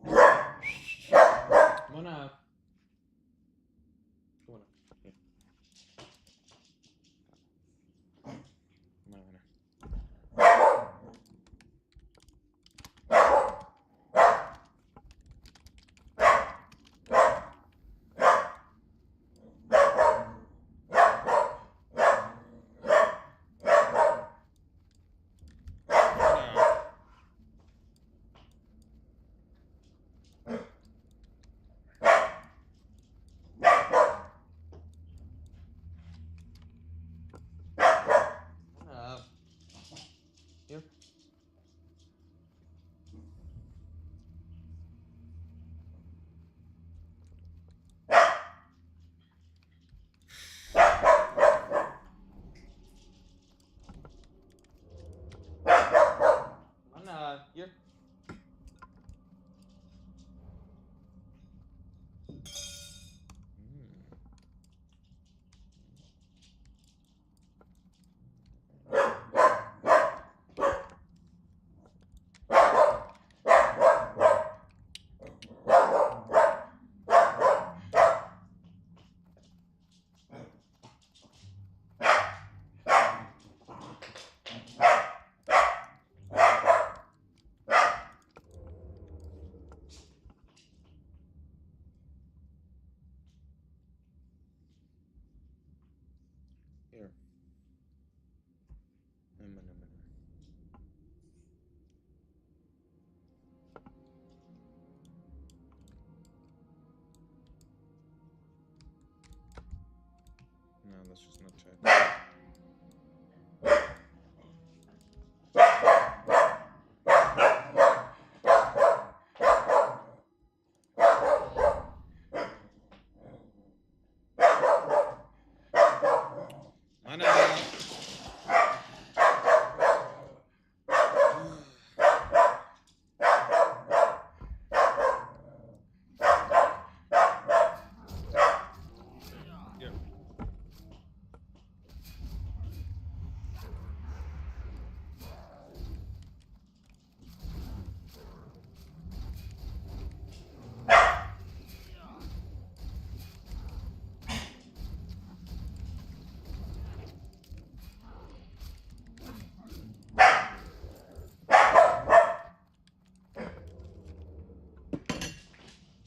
Come on up. Come on up. Here. Come on up. Here. Come on, here. Here. No, let's just not check.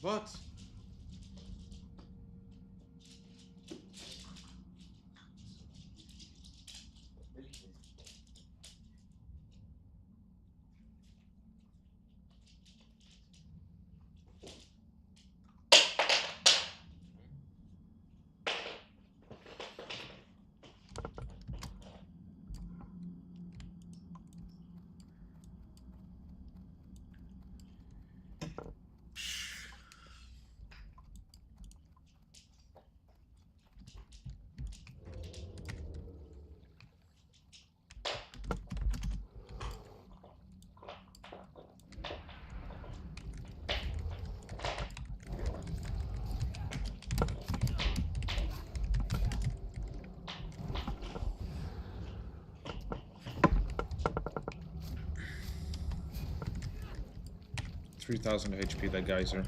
What? $3,000 HP, that geyser.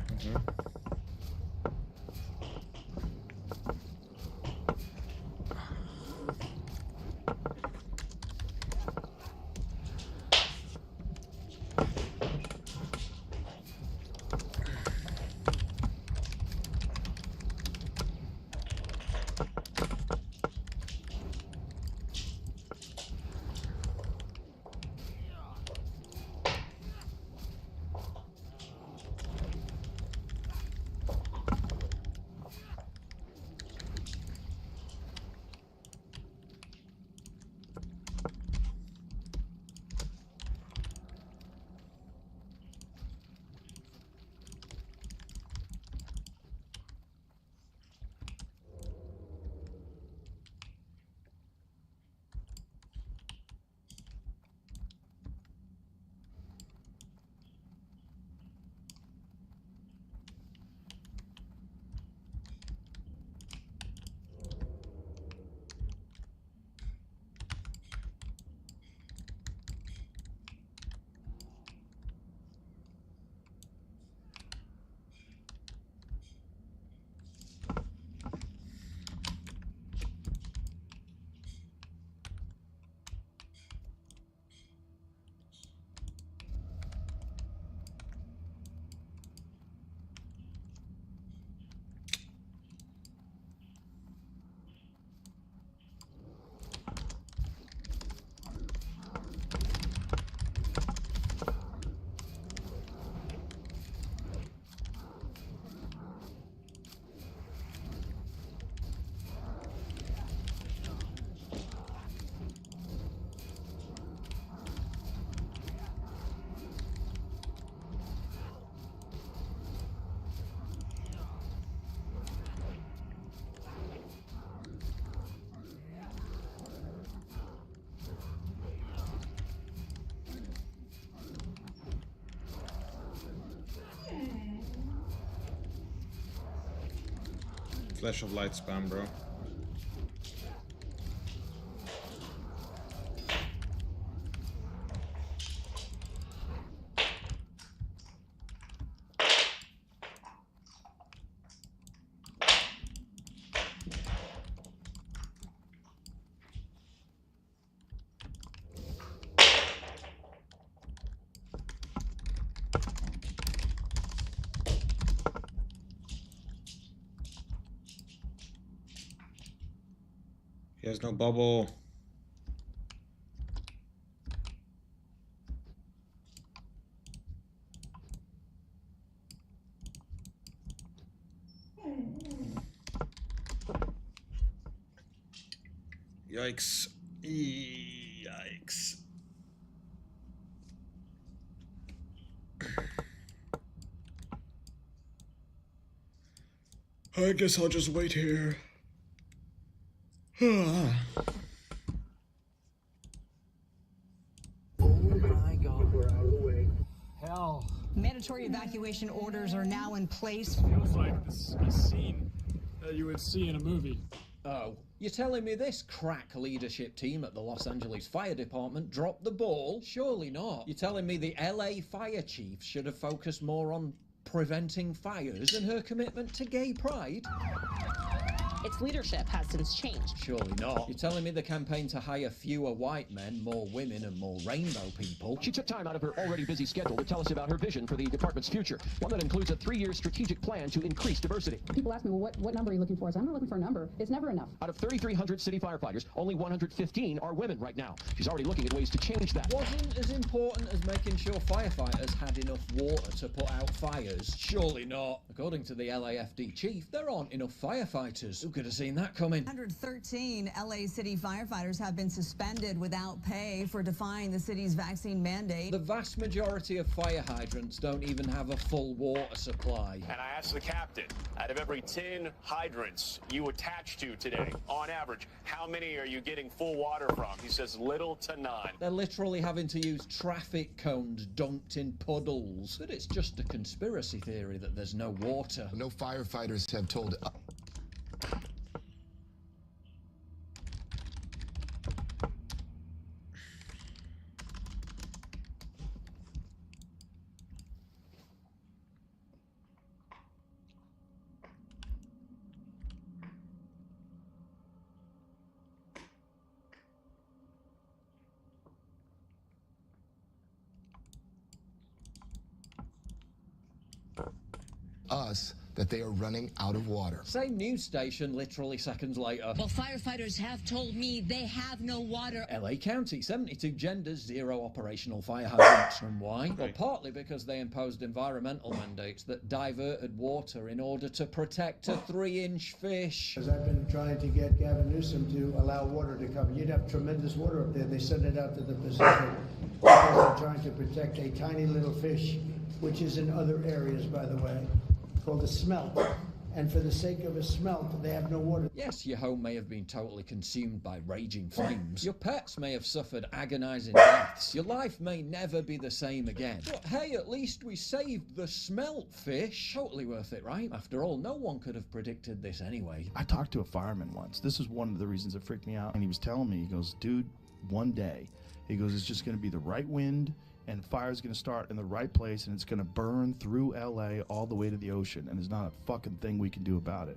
Flash of light spam, bro. He has no bubble. Yikes. Yikes. I guess I'll just wait here. Hell. Mandatory evacuation orders are now in place. Feels like a scene that you would see in a movie. Oh, you're telling me this crack leadership team at the Los Angeles Fire Department dropped the ball? Surely not. You're telling me the LA fire chief should have focused more on preventing fires than her commitment to gay pride? Its leadership has since changed. Surely not. You're telling me the campaign to hire fewer white men, more women, and more rainbow people? She took time out of her already busy schedule to tell us about her vision for the department's future, one that includes a 3-year strategic plan to increase diversity. People ask me, well, what number are you looking for? I said, I'm not looking for a number. It's never enough. Out of 3,300 city firefighters, only 115 are women right now. She's already looking at ways to change that. Wasn't as important as making sure firefighters had enough water to put out fires. Surely not. According to the LAFD chief, there aren't enough firefighters. Who could have seen that coming? 113 LA city firefighters have been suspended without pay for defying the city's vaccine mandate. The vast majority of fire hydrants don't even have a full water supply. And I asked the captain, out of every 10 hydrants you attach to today, on average, how many are you getting full water from? He says little to none. They're literally having to use traffic cones dunked in puddles. But it's just a conspiracy theory that there's no water. No firefighters have told us that they are running out of water. Same news station literally seconds later. Well, firefighters have told me they have no water. LA County, 72 genders, 0 operational fire hydrants. And why? Well, partly because they imposed environmental mandates that diverted water in order to protect a 3-inch fish. Because I've been trying to get Gavin Newsom to allow water to come. You'd have tremendous water up there. They send it out to the Pacific because they're trying to protect a tiny little fish, which is in other areas, by the way, called a smelt. And for the sake of a smelt, they have no water. Yes, your home may have been totally consumed by raging flames. Your pets may have suffered agonizing deaths. Your life may never be the same again. But hey, at least we saved the smelt fish. Totally worth it, right? After all, no one could have predicted this anyway. I talked to a fireman once. This is one of the reasons it freaked me out. And he was telling me, he goes, dude, one day, he goes, it's just going to be the right wind, and fire's going to start in the right place, and it's going to burn through LA all the way to the ocean, and there's not a fucking thing we can do about it.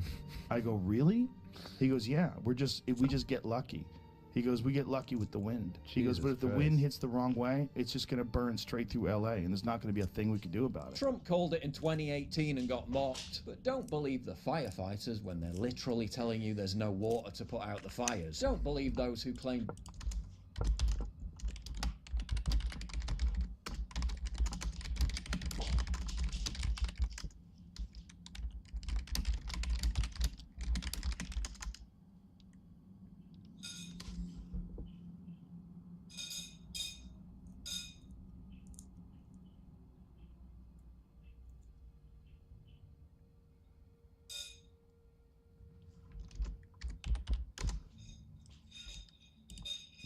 I go, really? He goes, yeah, we just get lucky. He goes, we get lucky with the wind. He goes, but if the wind hits the wrong way, it's just going to burn straight through LA, and there's not going to be a thing we can do about it. Trump called it in 2018 and got mocked. But don't believe the firefighters when they're literally telling you there's no water to put out the fires. Don't believe those who claim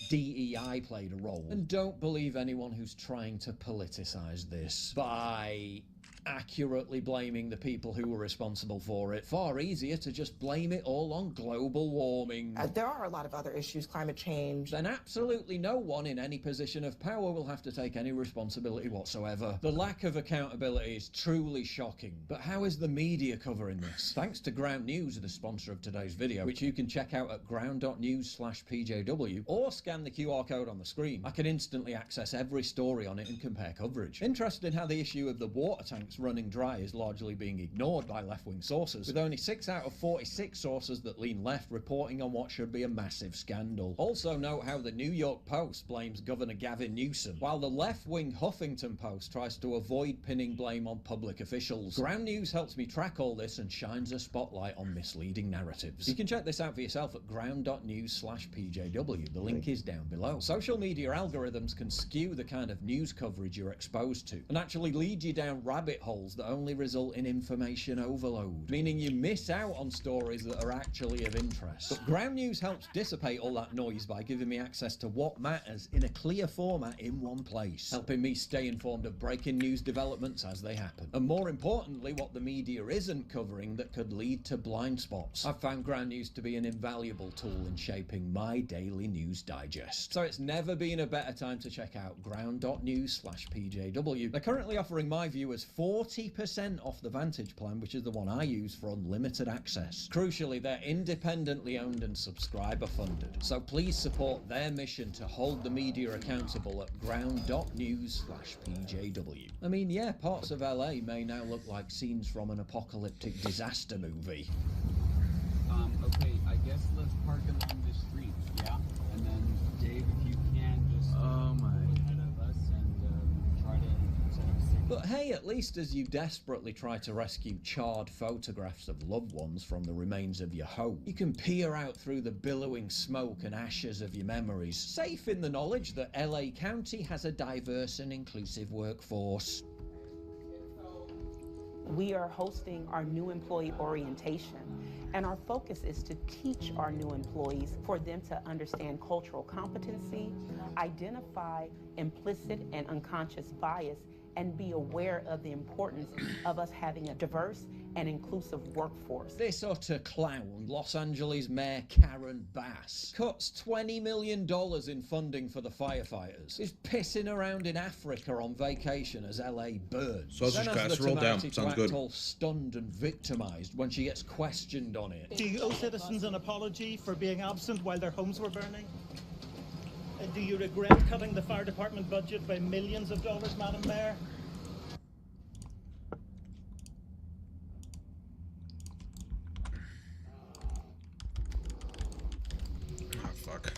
DEI played a role. And don't believe anyone who's trying to politicize this by accurately blaming the people who were responsible for it. Far easier to just blame it all on global warming. There are a lot of other issues, climate change. Then absolutely no one in any position of power will have to take any responsibility whatsoever. The lack of accountability is truly shocking. But how is the media covering this? Thanks to Ground News, the sponsor of today's video, which you can check out at ground.news/PJW or scan the QR code on the screen. I can instantly access every story on it and compare coverage. Interesting how the issue of the water tanks running dry is largely being ignored by left-wing sources, with only 6 out of 46 sources that lean left reporting on what should be a massive scandal. Also note how the New York Post blames Governor Gavin Newsom, while the left-wing Huffington Post tries to avoid pinning blame on public officials. Ground News helps me track all this and shines a spotlight on misleading narratives. You can check this out for yourself at ground.news/PJW. The link is down below. Social media algorithms can skew the kind of news coverage you're exposed to and actually lead you down rabbit holes that only result in information overload, meaning you miss out on stories that are actually of interest. But Ground News helps dissipate all that noise by giving me access to what matters in a clear format in one place, helping me stay informed of breaking news developments as they happen, and more importantly what the media isn't covering that could lead to blind spots. I've found Ground News to be an invaluable tool in shaping my daily news digest, so it's never been a better time to check out ground.news/PJW. They're currently offering my viewers 40% off the Vantage plan, which is the one I use for unlimited access. Crucially, they're independently owned and subscriber funded, so please support their mission to hold the media accountable at ground.news/PJW. I mean, yeah, parts of LA may now look like scenes from an apocalyptic disaster movie. Okay, I guess let's park along this street, yeah? And then, Dave, if you can, just go ahead of us and try to set up a signal. But hey, at least as you desperately try to rescue charred photographs of loved ones from the remains of your home, you can peer out through the billowing smoke and ashes of your memories, safe in the knowledge that LA County has a diverse and inclusive workforce. We are hosting our new employee orientation, and our focus is to teach our new employees for them to understand cultural competency, identify implicit and unconscious bias, and be aware of the importance of us having a diverse and inclusive workforce. This utter clown, Los Angeles Mayor Karen Bass, cuts $20 million in funding for the firefighters, is pissing around in Africa on vacation as LA burns. Sausage then has casserole, the damn, temerity to sounds act good. all stunned and victimized when she gets questioned on it. Do you owe citizens an apology for being absent while their homes were burning? Do you regret cutting the fire department budget by millions of dollars, Madam Mayor? Oh, fuck.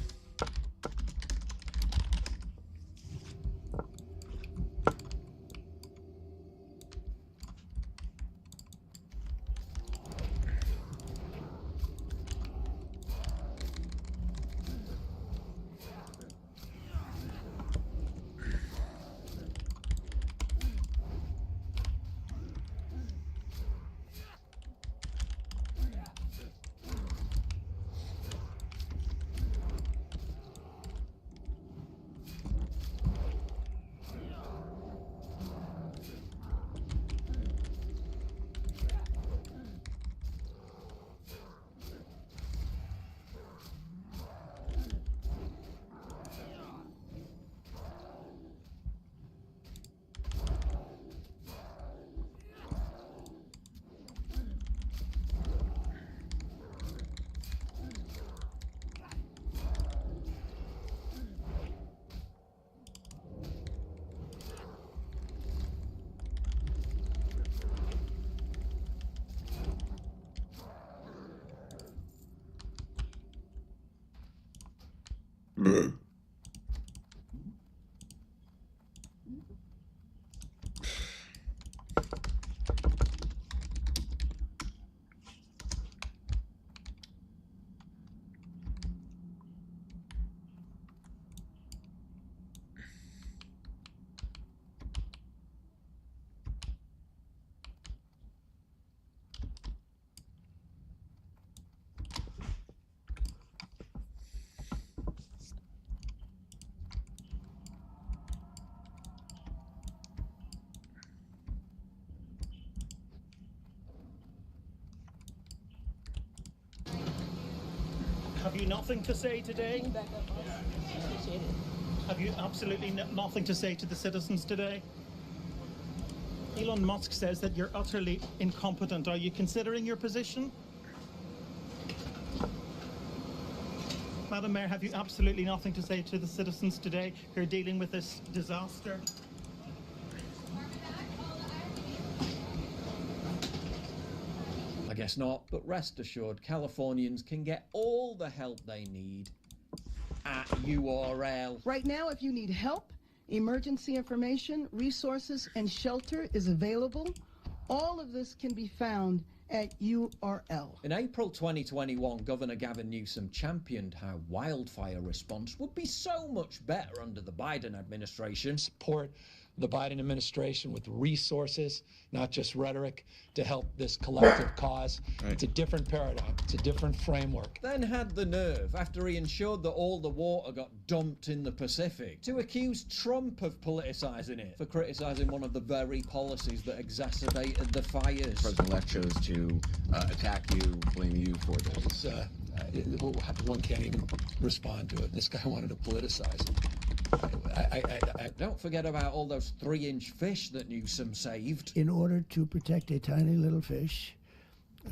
Have you nothing to say today? Have you absolutely nothing to say to the citizens today? Elon Musk says that you're utterly incompetent. Are you considering your position? Madam Mayor, have you absolutely nothing to say to the citizens today who are dealing with this disaster? I guess not, but rest assured, Californians can get all the help they need at URL. Right now, if you need help, emergency information, resources, and shelter is available. All of this can be found at URL. In April 2021, Governor Gavin Newsom championed how wildfire response would be so much better under the Biden administration. Support the Biden administration with resources, not just rhetoric, to help this collective cause. Right. It's a different paradigm. It's a different framework. Then had the nerve, after he ensured that all the water got dumped in the Pacific, to accuse Trump of politicising it for criticising one of the very policies that exacerbated the fires. President-elect chose to attack you, blame you for this. One can't even respond to it. This guy wanted to politicize it. Don't forget about all those 3-inch fish that Newsom saved. In order to protect a tiny little fish,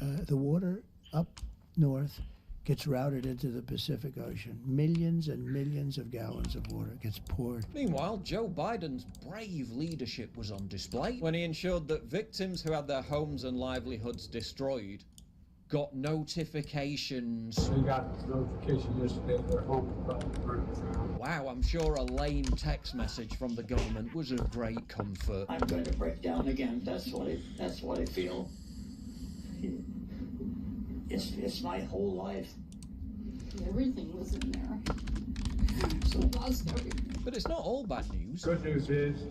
the water up north gets routed into the Pacific Ocean. Millions and millions of gallons of water gets poured. Meanwhile, Joe Biden's brave leadership was on display when he ensured that victims who had their homes and livelihoods destroyed got notifications. We got this notification yesterday their home was about to burn down. Wow, I'm sure a lame text message from the government was of great comfort. I'm going to break down again. That's what I feel. It's my whole life. Everything was in there. So lost everything. But it's not all bad news. Good news is,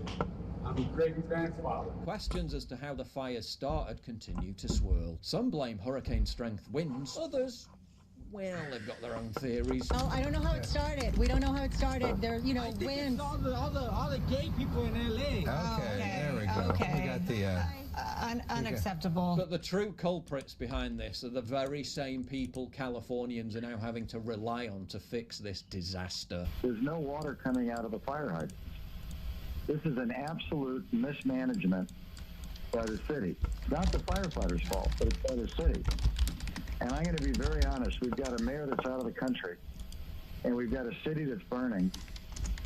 I'm a great grandfather. Questions as to how the fires started continue to swirl. Some blame hurricane-strength winds. Others, well, they've got their own theories. Oh, I don't know how it started. We don't know how it started. There's, winds. All the gay people in L.A. Okay, there we go. Okay. We got the... Unacceptable. But the true culprits behind this are the very same people Californians are now having to rely on to fix this disaster. There's no water coming out of the fire hydrant. This is an absolute mismanagement by the city. Not the firefighters' fault, but it's by the city. And I'm going to be very honest. We've got a mayor that's out of the country, and we've got a city that's burning,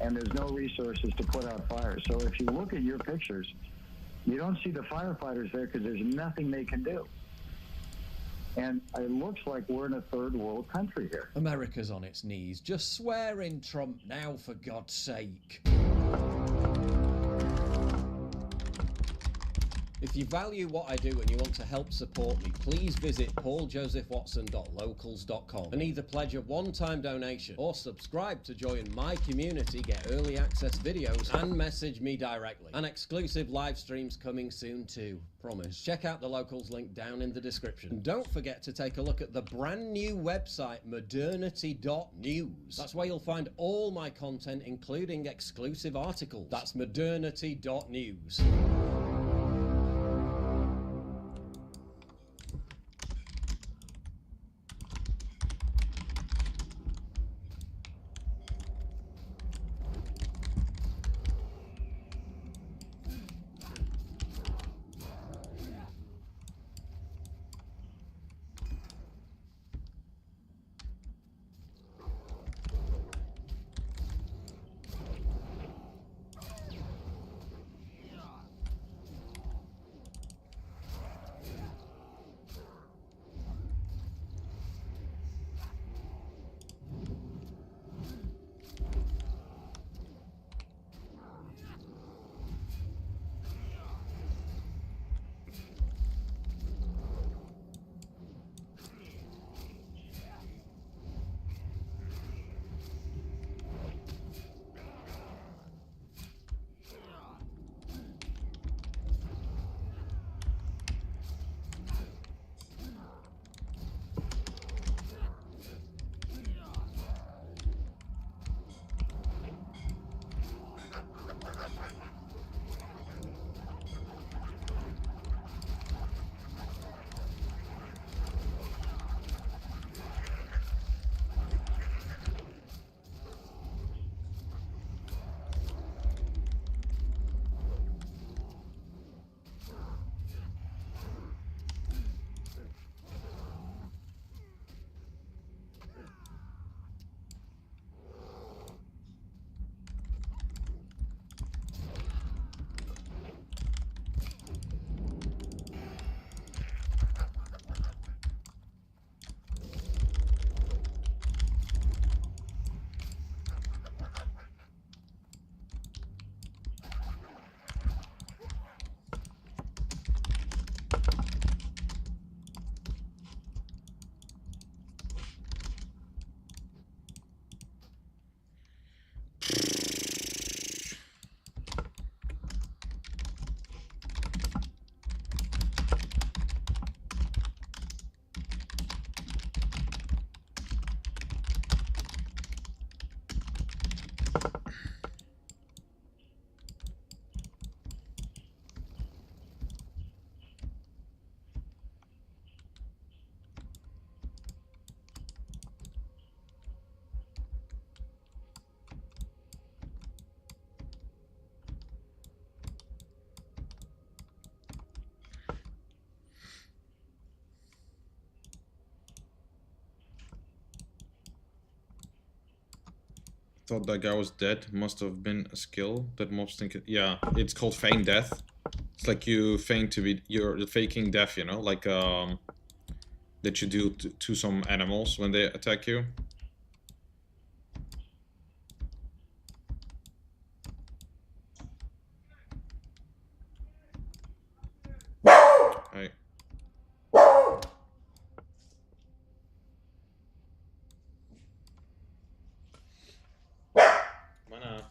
and there's no resources to put out fires. So if you look at your pictures, you don't see the firefighters there because there's nothing they can do. And it looks like we're in a third world country here. America's on its knees. Just swear in Trump now, for God's sake. If you value what I do and you want to help support me, please visit pauljosephwatson.locals.com and either pledge a one-time donation or subscribe to join my community, get early access videos, and message me directly. And exclusive live streams coming soon too. Promise. Check out the Locals link down in the description. And don't forget to take a look at the brand new website, modernity.news. That's where you'll find all my content, including exclusive articles. That's modernity.news. thought that guy was dead. Must have been a skill that mobs think. Yeah, it's called feign death. It's like you feign to be. You're faking death, you know, like that you do to some animals when they attack you. Hey. Mana.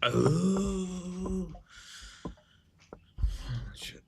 Oh. Shit.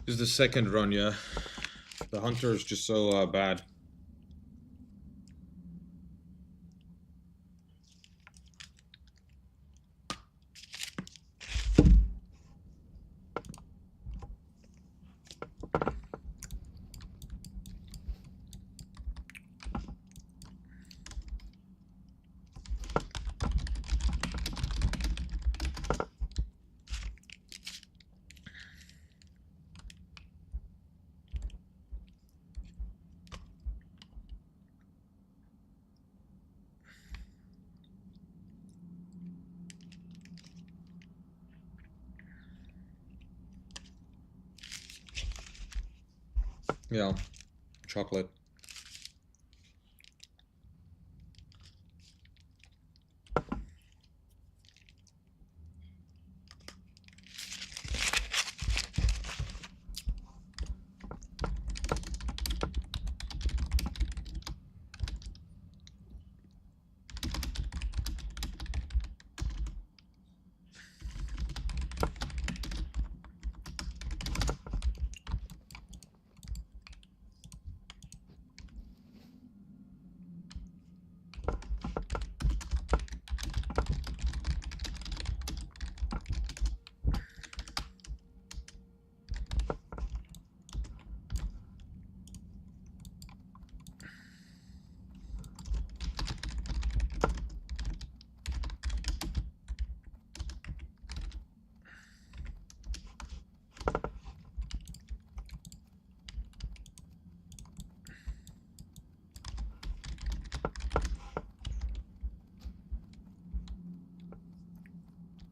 This is the second run, yeah. The hunter is just so bad. Yeah, chocolate.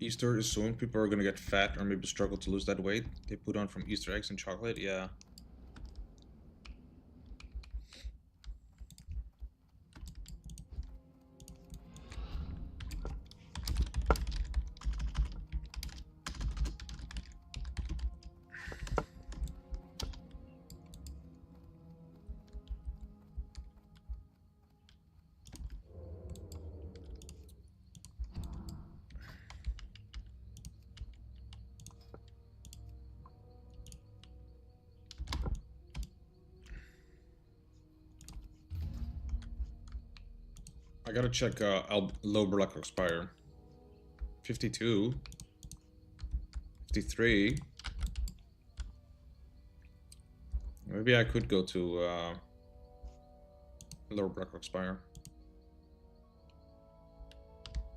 Easter is soon. People are gonna get fat or maybe struggle to lose that weight they put on from Easter eggs and chocolate. Yeah. I gotta check low block expire. 52. 53. Maybe I could go to lower block expire.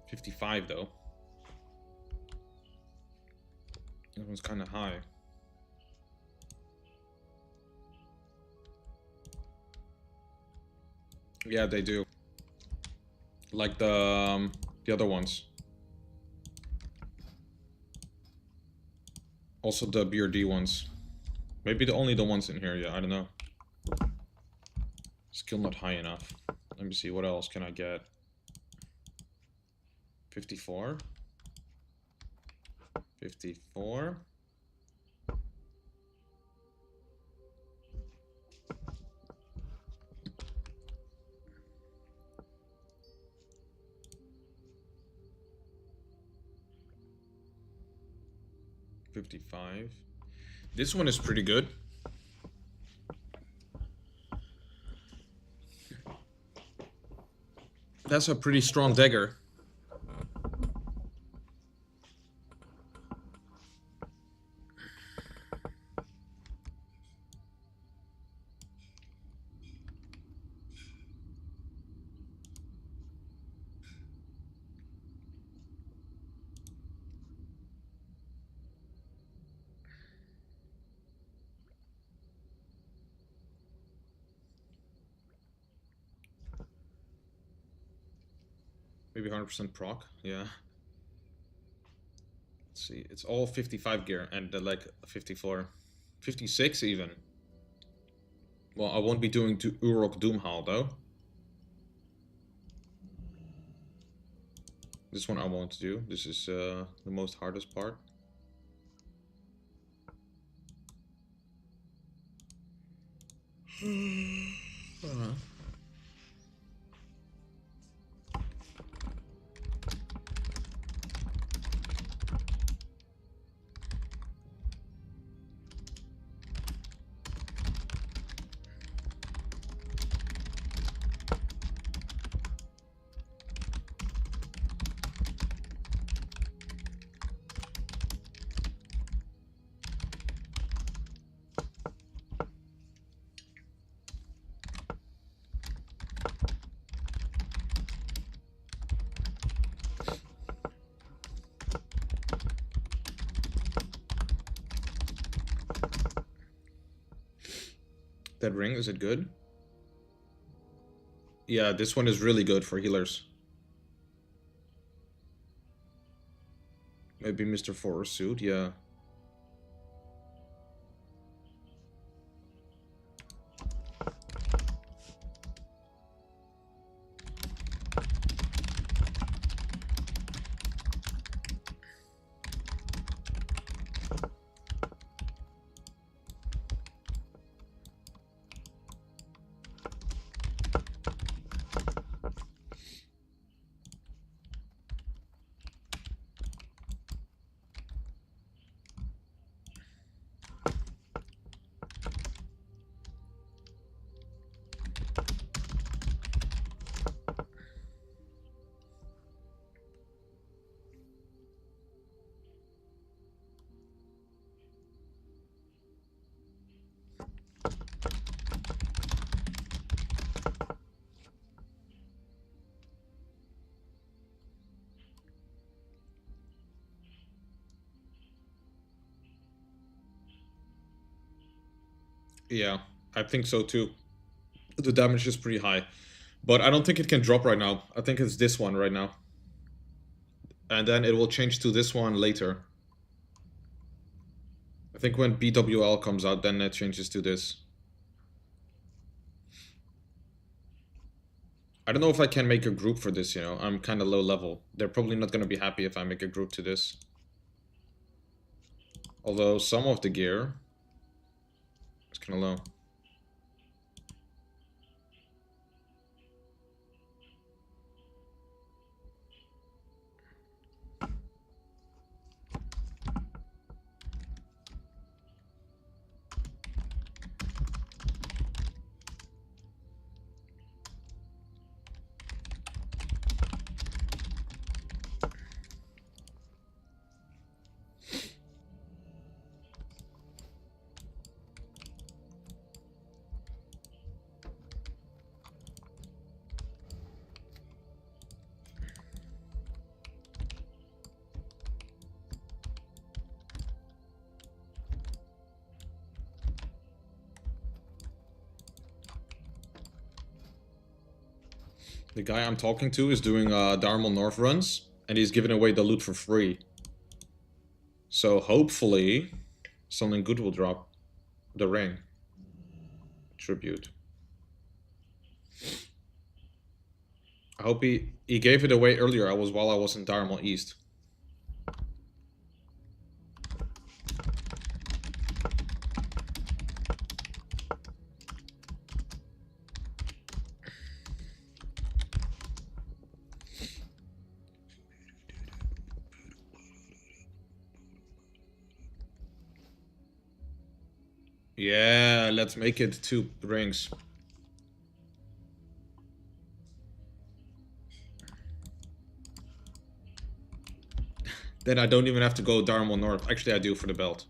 55 though. That one's kind of high. Yeah, they do. Like the other ones. Also the BRD ones. Maybe only the ones in here, yeah, I don't know. Skill not high enough. Let me see, what else can I get? 54. 54. $55. This one is pretty good. That's a pretty strong dagger. Maybe 100% proc, yeah. Let's see, it's all 55 gear and like 54. 56 even. Well, I won't be doing to Urok Doomhall though. This one I won't do. This is the most hardest part. That ring, is it good? Yeah, this one is really good for healers. Maybe Mr. Forest suit, yeah. Yeah, I think so too. The damage is pretty high. But I don't think it can drop right now. I think it's this one right now. And then it will change to this one later. I think when BWL comes out, then it changes to this. I don't know if I can make a group for this, you know. I'm kind of low level. They're probably not going to be happy if I make a group to this. Although some of the gear is kind of low. The guy I'm talking to is doing Darmal North runs, and he's giving away the loot for free. So hopefully, something good will drop. The ring. Tribute. I hope he gave it away earlier. While I was in Darmal East. Yeah, let's make it 2 rings. Then I don't even have to go Darmal North. Actually, I do for the belt.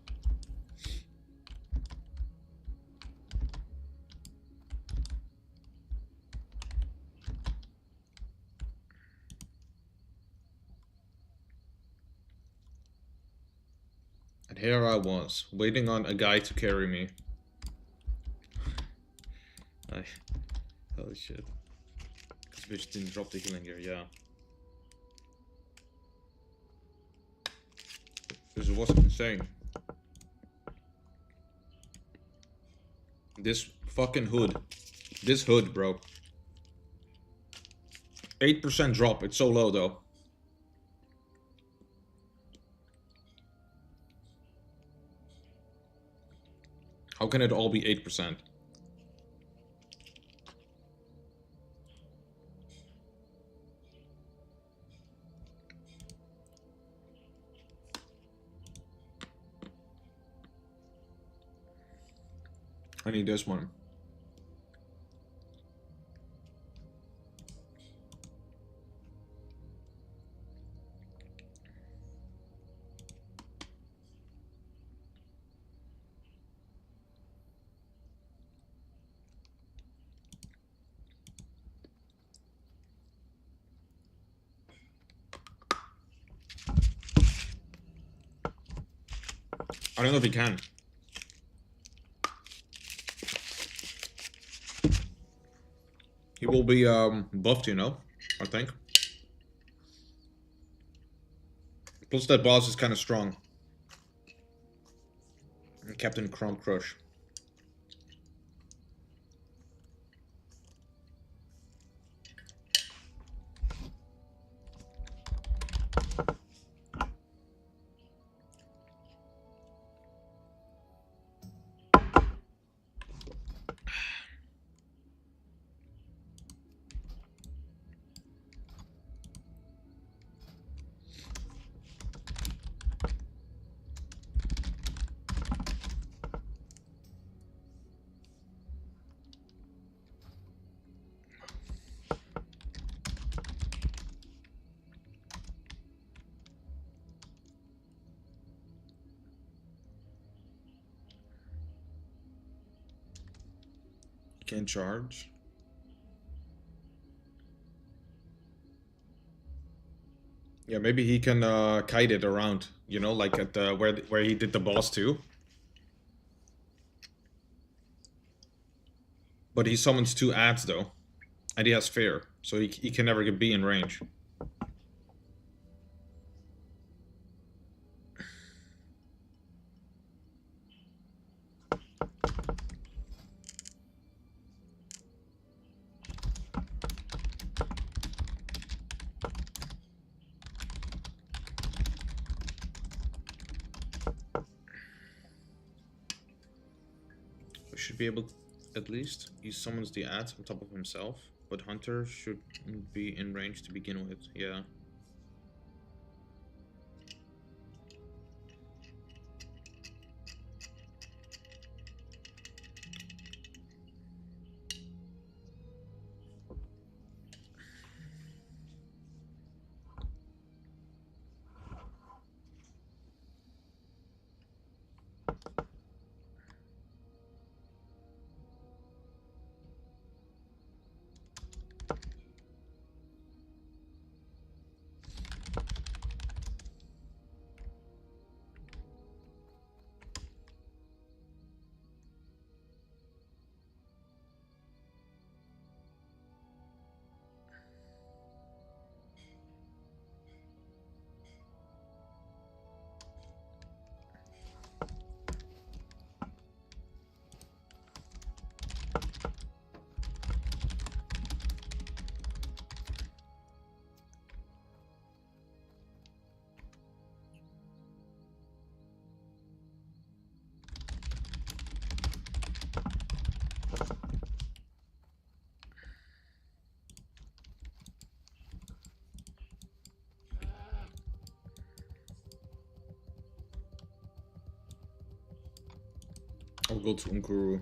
And here I was, waiting on a guy to carry me. Holy shit. This bitch didn't drop the healing gear, yeah. This was insane. This fucking hood. This hood, bro. 8% drop, it's so low though. How can it all be 8%? I need this one. I don't know if he can. will be buffed, you know, I think. Plus that boss is kind of strong. Captain Chrome Crush. Can't charge. Yeah, maybe he can kite it around, you know, like at the where he did the boss too. But he summons 2 ads though, and he has fear, so he can never be in range. We should be able to, at least. He summons the ads on top of himself, but Hunter should be in range to begin with, yeah. I'll go to Unkuru.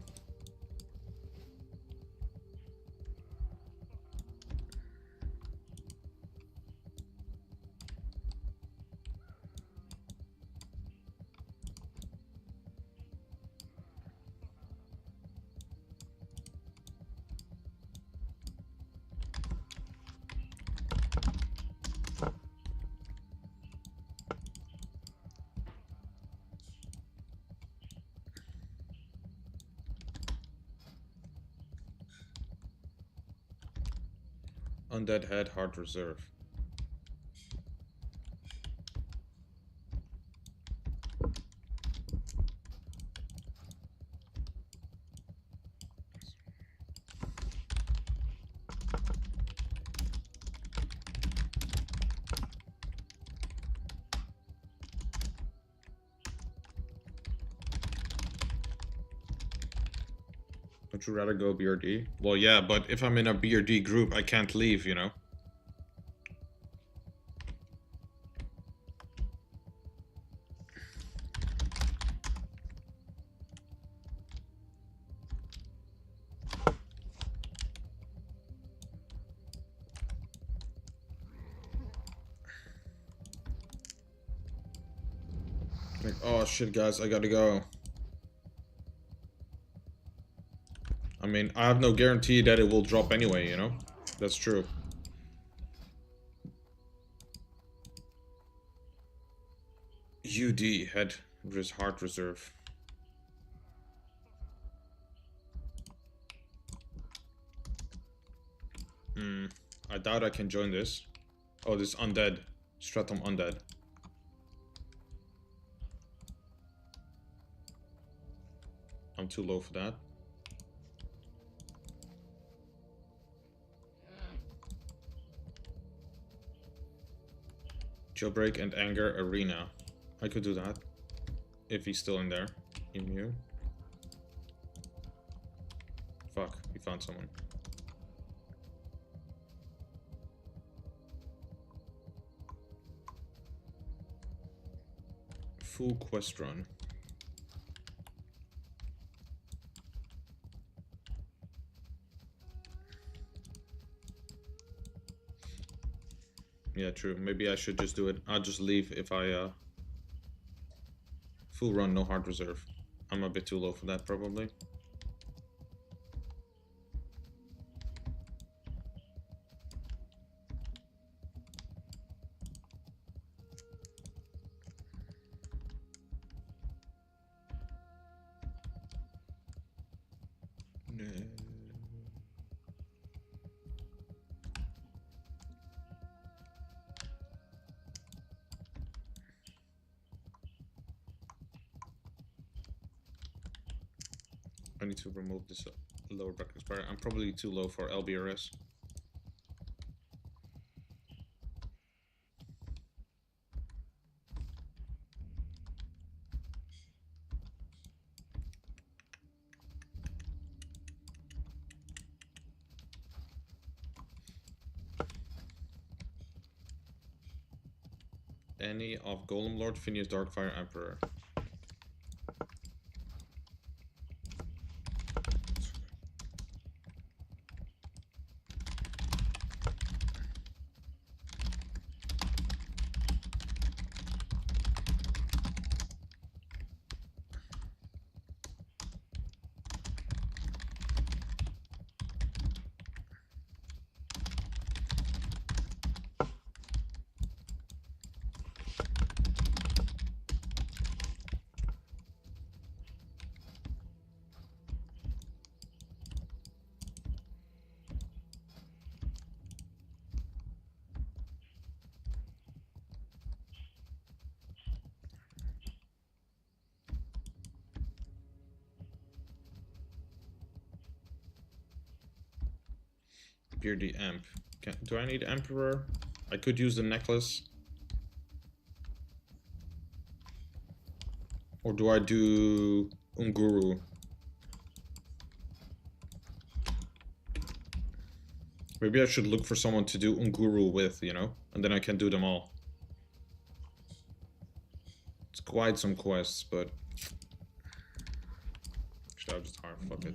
Undead Head, Hard Reserve. Would you rather go BRD? Well, yeah, but if I'm in a BRD group, I can't leave, you know? Like, oh shit, guys, I gotta go. I mean, I have no guarantee that it will drop anyway, you know? That's true. UD, Head, Heart Reserve. doubt I can join this. Oh, this undead. Stratum undead. I'm too low for that. Jailbreak and Anger Arena. I could do that. If he's still in there. Immune. Fuck, we found someone. Full quest run. Yeah, true. Maybe I should just do it. I'll just leave if I full run, no hard reserve. I'm a bit too low for that probably. No. I need to remove this lower bracket expiry. I'm probably too low for LBRS. Any of Golem Lord, Phineas Darkfire Emperor. Beardy Amp. Do I need Emperor? I could use the necklace. Or do I do Unguru? Maybe I should look for someone to do Unguru with, you know? And then I can do them all. It's quite some quests, but... Should I just hire? Fuck it.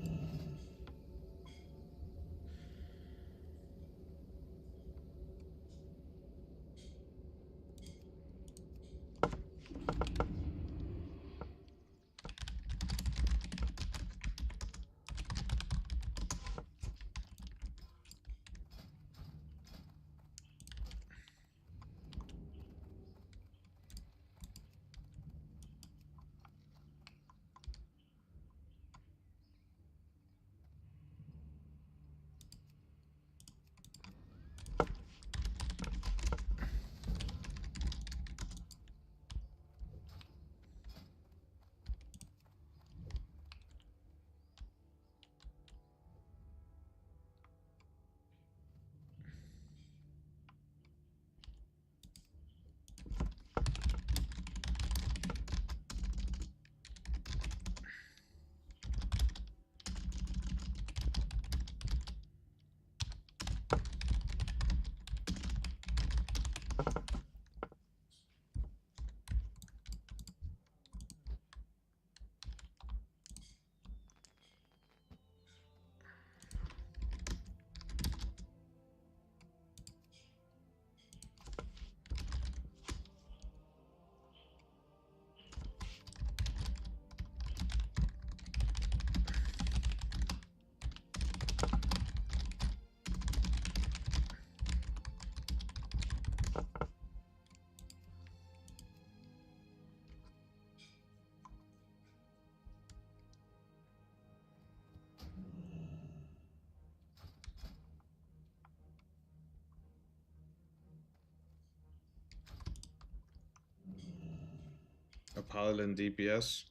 A pilot and DPS.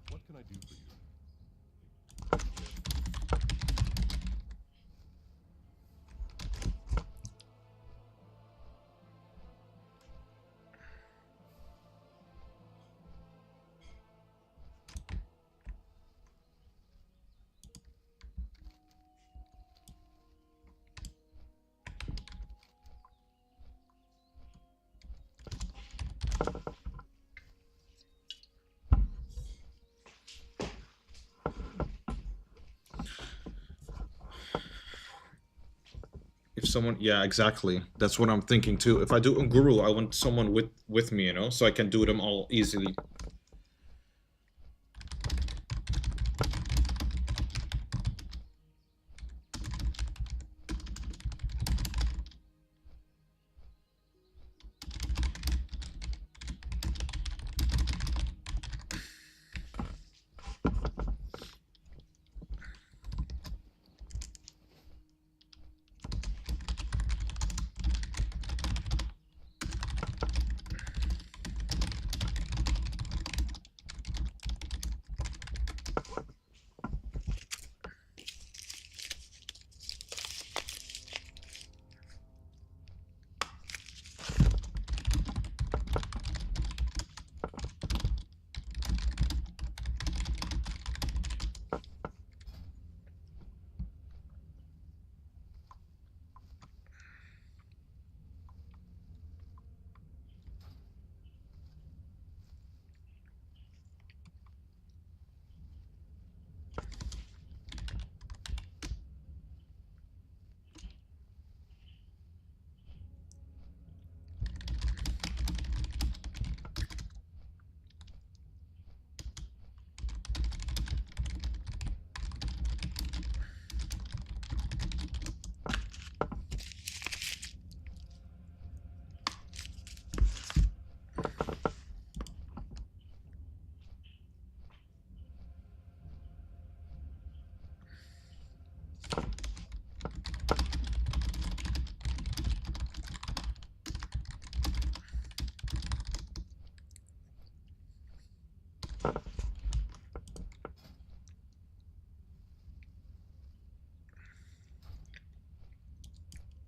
What can I do for you? If someone, yeah, exactly. That's what I'm thinking too. If I do Unguru, I want someone with me, you know, so I can do them all easily.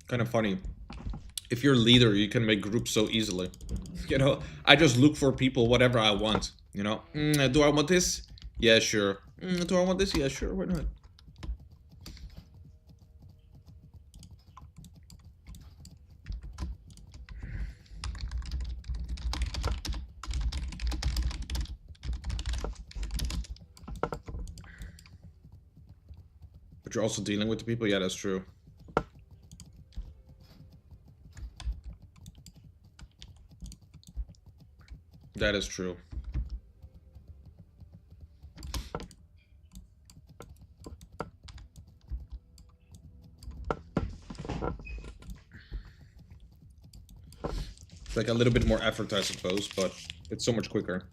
Kind of funny. If you're leader, you can make groups so easily. You know, I just look for people whatever I want. You know, do I want this? Yeah, sure. Do I want this? Yeah, sure. Why not? But you're also dealing with the people. Yeah, that's true. That is true. It's like a little bit more effort, I suppose, but it's so much quicker.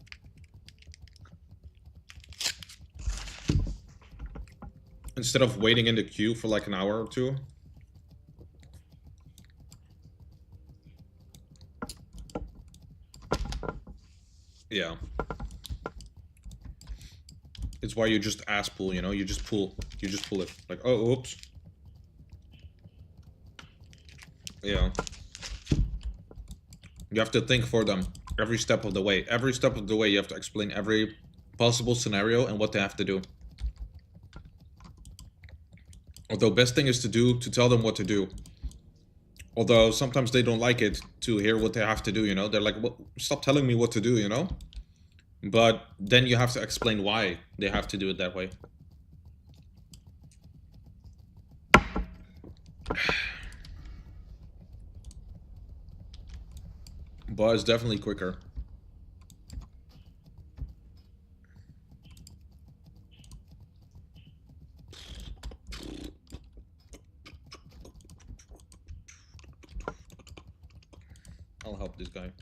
Instead of waiting in the queue for like an hour or two. Yeah. It's why you just ass pull, you know? You just pull it. Like, oh, oops. Yeah. You have to think for them every step of the way. Every step of the way, you have to explain every possible scenario and what they have to do. Although best thing is to tell them what to do. Although sometimes they don't like it to hear what they have to do, you know? They're like, well, stop telling me what to do, you know? But then you have to explain why they have to do it that way. But it's definitely quicker. I'll help this guy.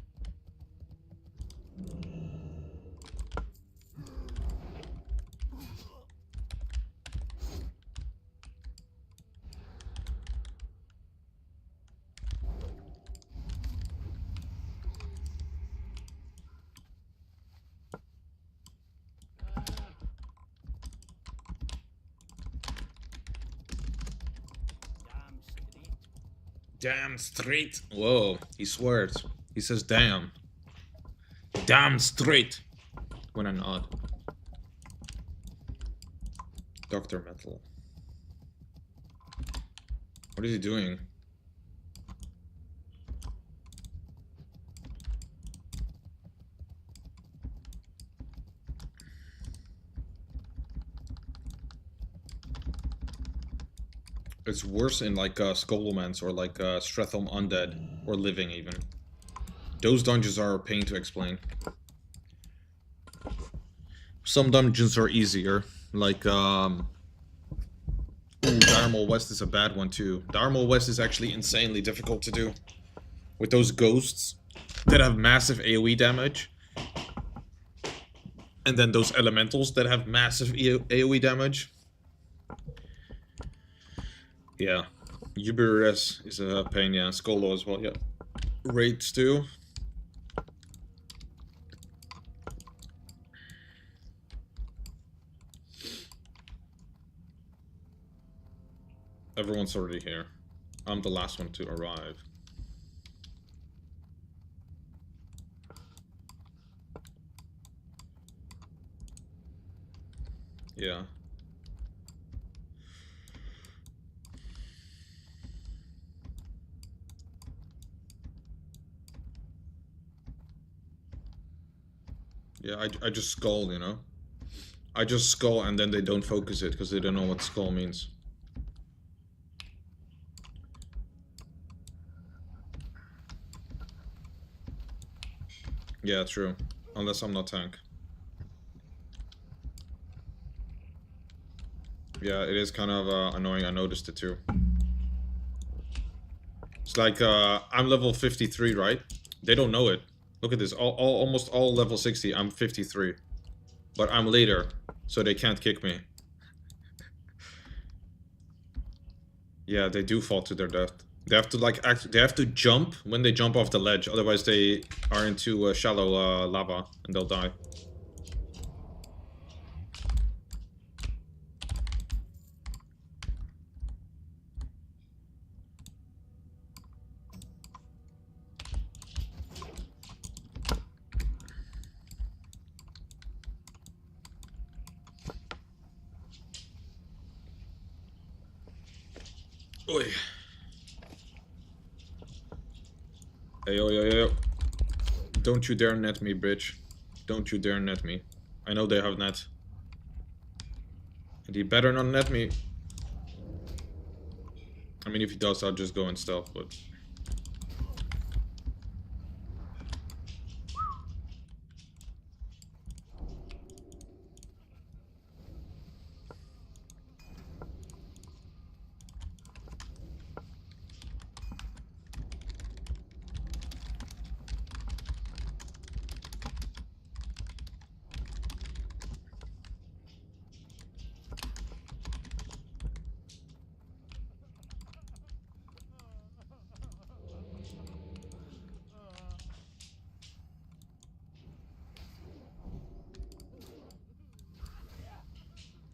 Damn straight. Whoa, he swears. He says damn. Damn straight. When I nod. Dr. Metal. What is he doing? It's worse in like Skullman's or like Stretham Undead or Living even. Those dungeons are a pain to explain. Some dungeons are easier, like Darmol West is a bad one too. Darmol West is actually insanely difficult to do. With those ghosts that have massive AoE damage. And then those elementals that have massive AoE damage. Yeah. Uberes is a pain, yeah. Skolo as well, yeah. Raids too. Everyone's already here. I'm the last one to arrive. Yeah. Yeah, I just skull, you know? I just skull and then they don't focus it because they don't know what skull means. Yeah, true. Unless I'm not tank. Yeah, it is kind of annoying. I noticed it too. It's like, I'm level 53, right? They don't know it. Look at this. Almost all level 60. I'm 53. But I'm later, so they can't kick me. Yeah, they do fall to their death. They have to like they have to jump when they jump off the ledge, otherwise they are into shallow lava and they'll die. Oi. Hey, yo, yo, yo. Don't you dare net me, bitch. Don't you dare net me. I know they have net. And he better not net me. I mean, if he does, I'll just go in stealth, but...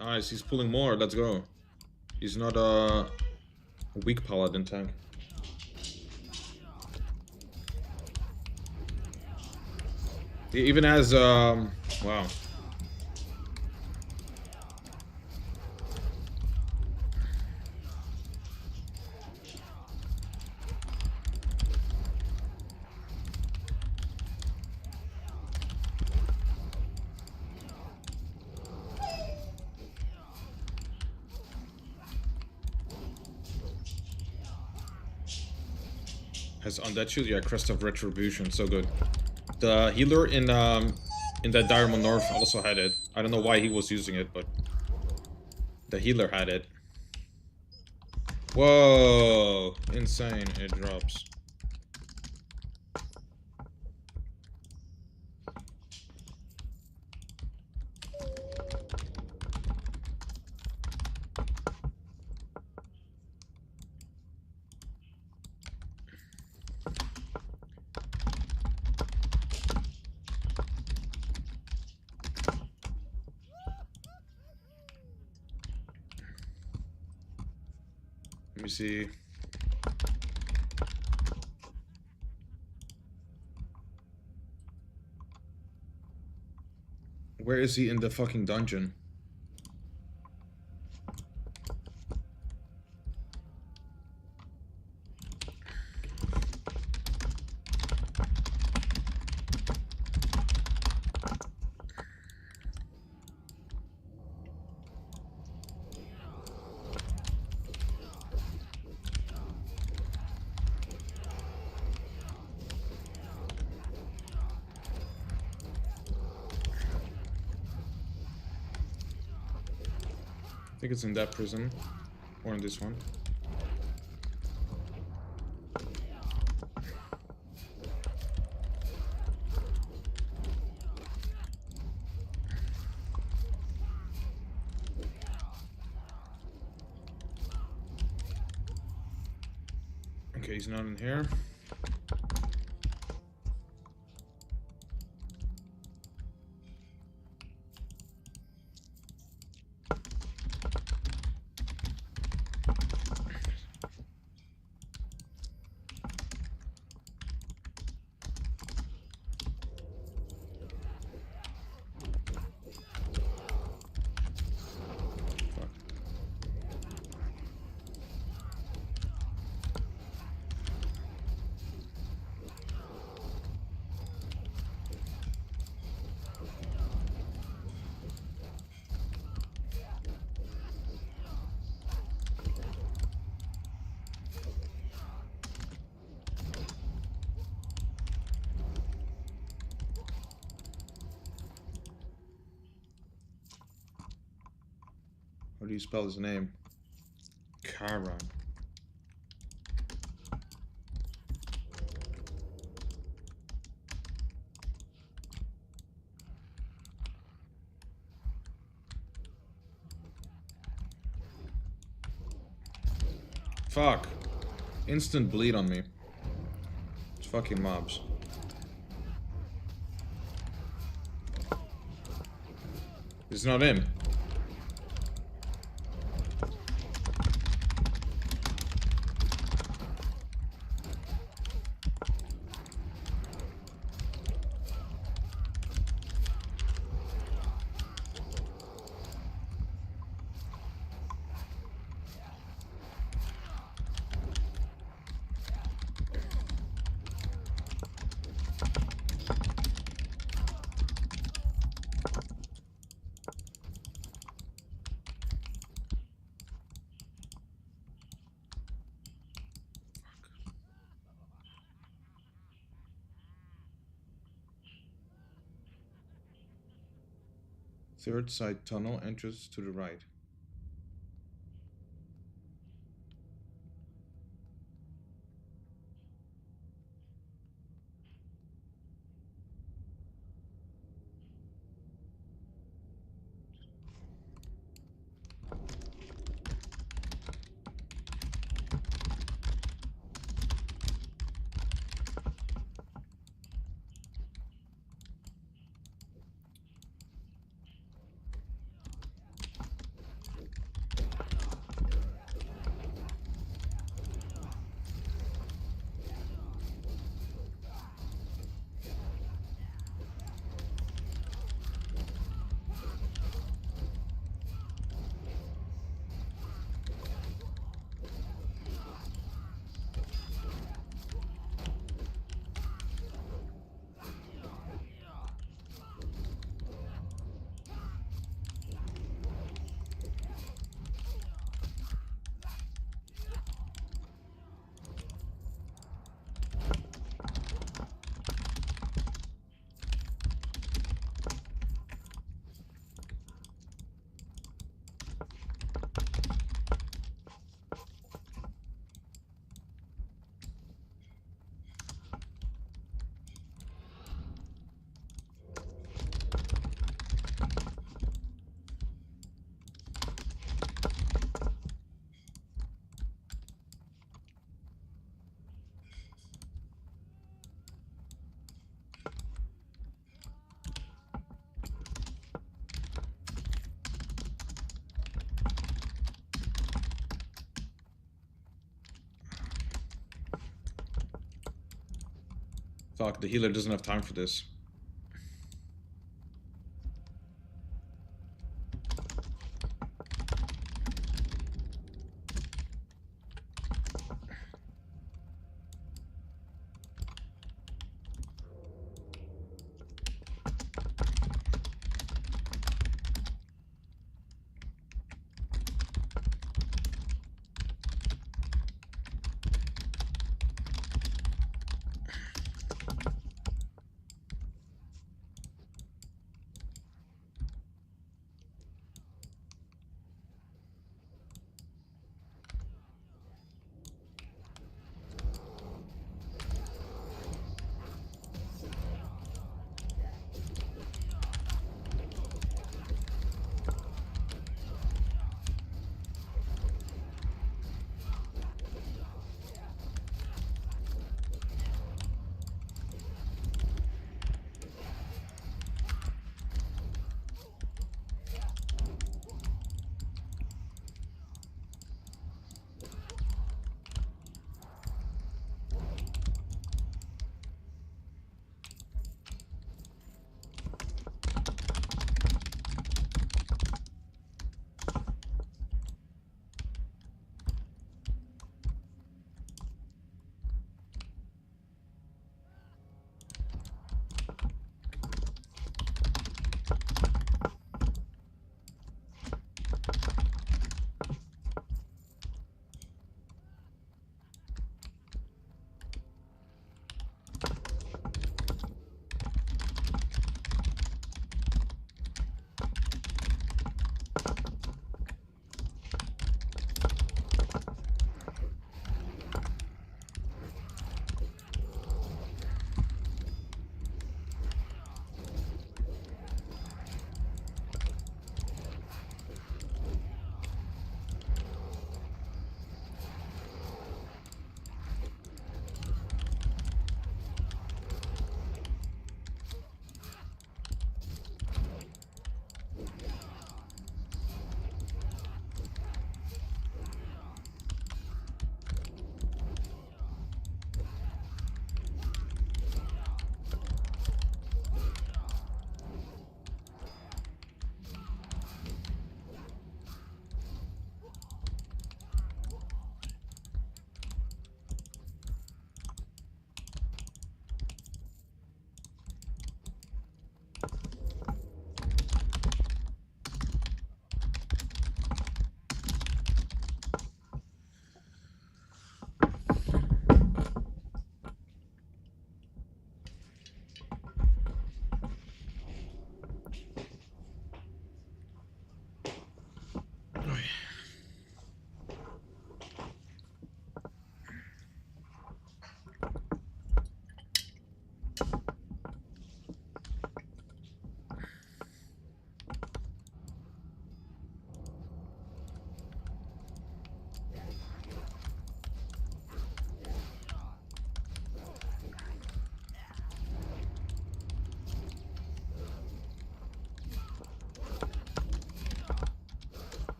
Nice, he's pulling more, let's go. He's not a weak paladin tank. He even has, wow. Has undead shield? Yeah, Crest of Retribution, so good. The healer in that Diamond North also had it. I don't know why he was using it, but the healer had it. Whoa, insane! It drops. Let me see. Where is he in the fucking dungeon? I think it's in that prison. Or in this one. Okay, he's not in here. How do you spell his name? Karan. Fuck. Instant bleed on me. It's fucking mobs. It's not him. Third side tunnel, entrance to the right. Fuck, the healer doesn't have time for this.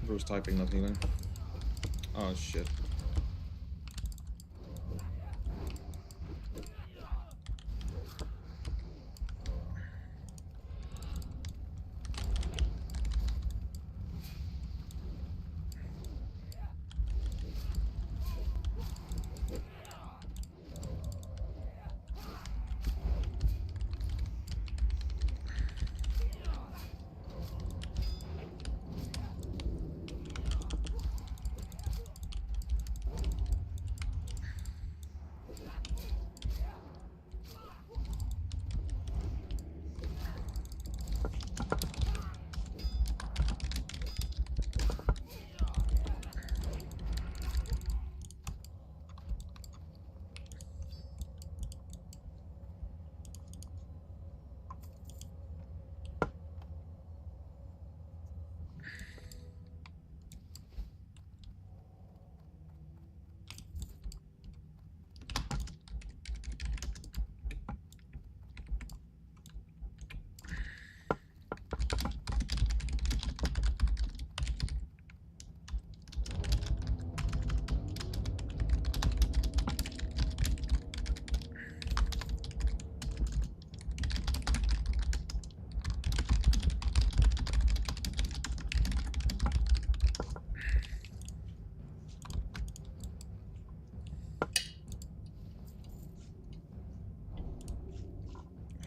Bruce typing, not healing. Oh shit.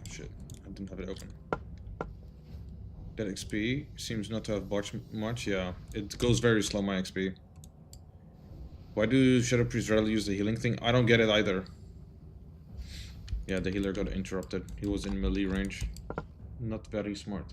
Shit, I didn't have it open. That XP seems not to have much. Yeah, it goes very slow, my XP. Why do Shadow Priests rarely use the healing thing? I don't get it either. Yeah, the healer got interrupted. He was in melee range. Not very smart.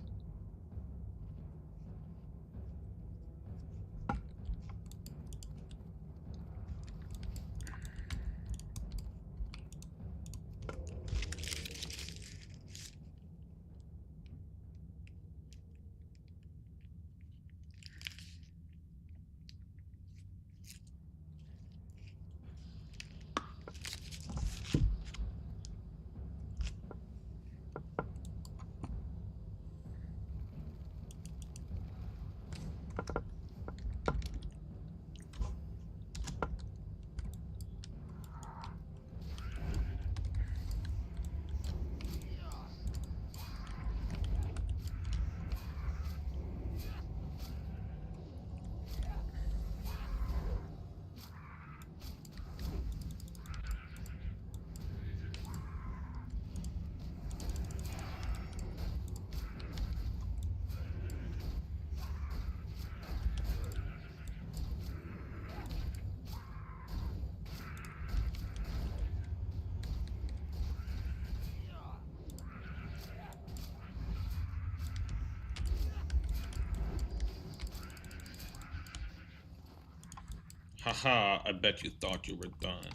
Haha, I bet you thought you were done.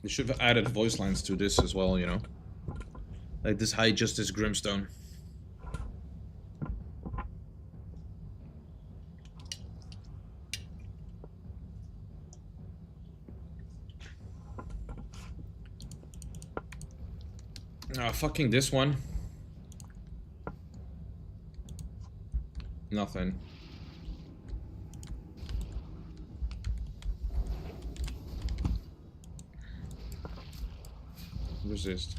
They should have added voice lines to this as well, you know? Like this High Justice Grimstone. Ah, fucking this one. Nothing. Resist.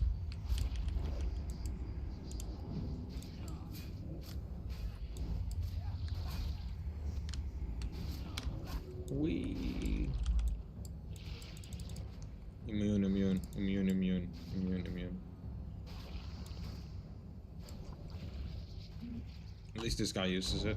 Wee. Immune, immune, immune, immune, immune, immune. At least this guy uses it.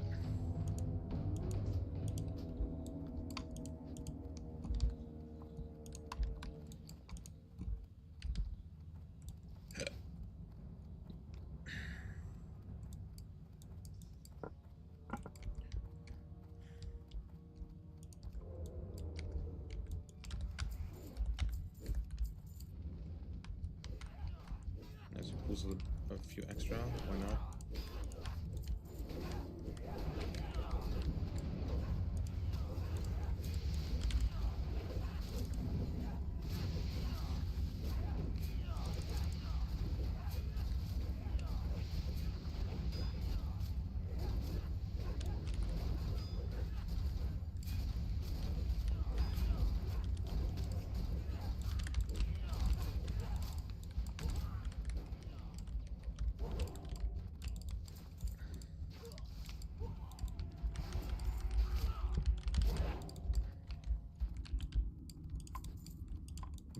As he pulls a few extra, why not?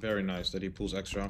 Very nice that he pulls extra.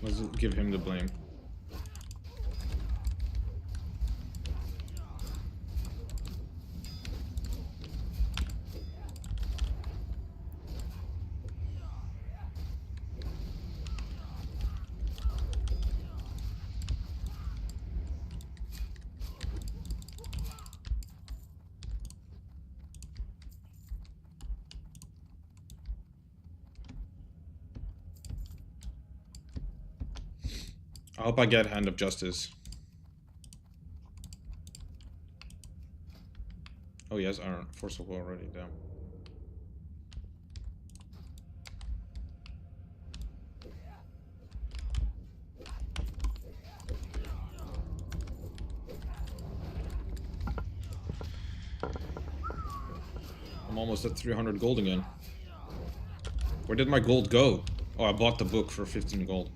Let's give him the blame. I hope I get Hand of Justice. Oh yes, Iron Force of Will already, damn. I'm almost at 300 gold again. Where did my gold go? Oh, I bought the book for 15 gold.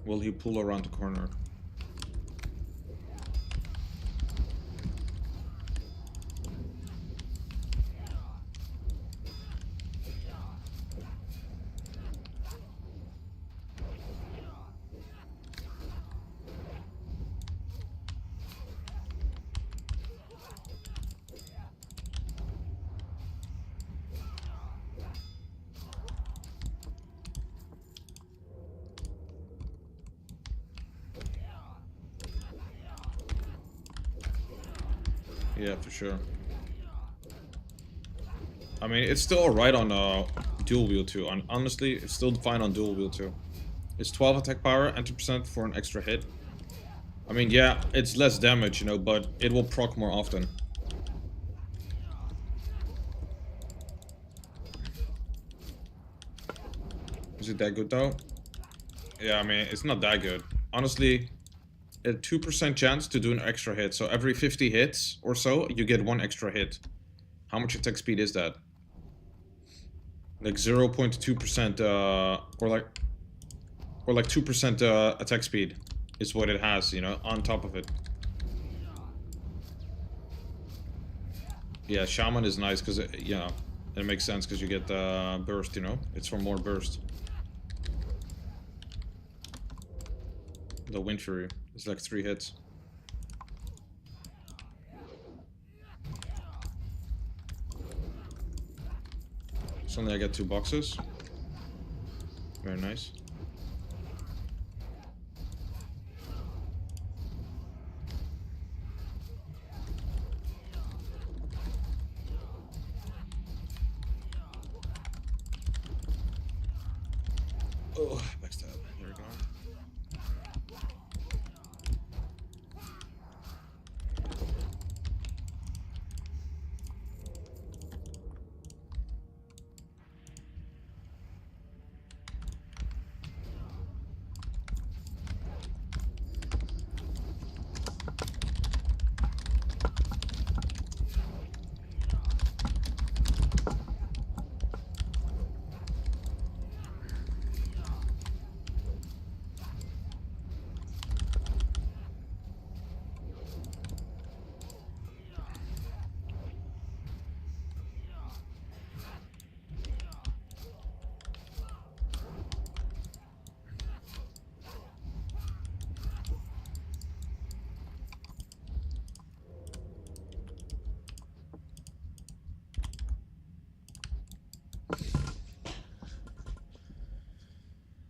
Will he pull around the corner? Yeah, for sure. I mean, it's still alright on dual wheel too. Honestly, it's still fine on dual wheel too. It's 12 attack power, enter percent for an extra hit. I mean, yeah, it's less damage, you know, but it will proc more often. Is it that good though? Yeah, I mean, it's not that good. Honestly, a 2% chance to do an extra hit. So every 50 hits or so, you get one extra hit. How much attack speed is that? Like 0.2%, or like 2% attack speed is what it has, you know, on top of it. Yeah, Shaman is nice because, you know, it makes sense because you get burst, you know? It's for more burst. The Wind Fury is like 3 hits. Suddenly I get 2 boxes. Very nice. Oh, backstab. There we go.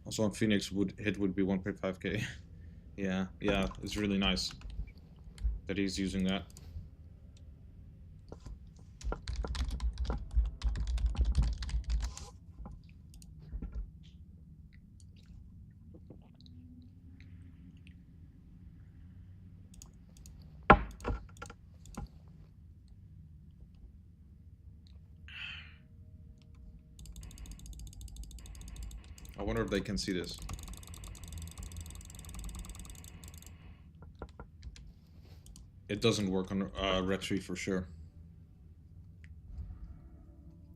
Also on Phoenix would be 1.5k. Yeah, it's really nice that he's using that. I wonder if they can see this. It doesn't work on Red Tree for sure.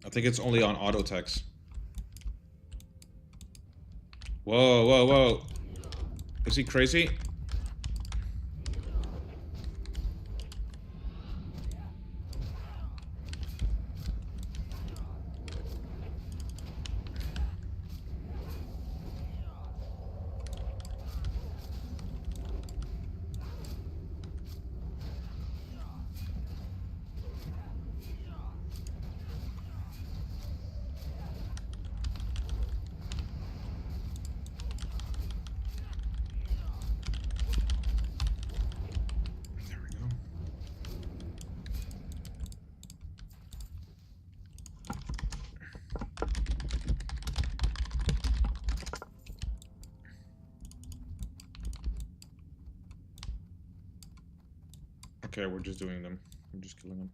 I think it's only on auto text. Whoa, whoa, whoa. Is he crazy? Okay, we're just doing them. We're just killing them.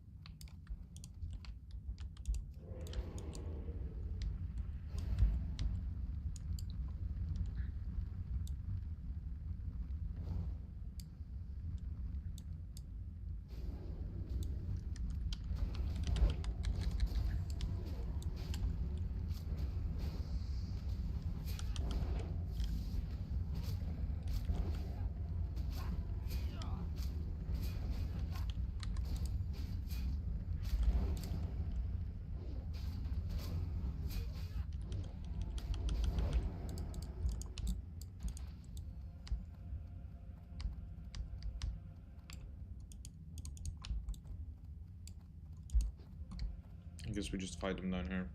I guess we just fight them down here.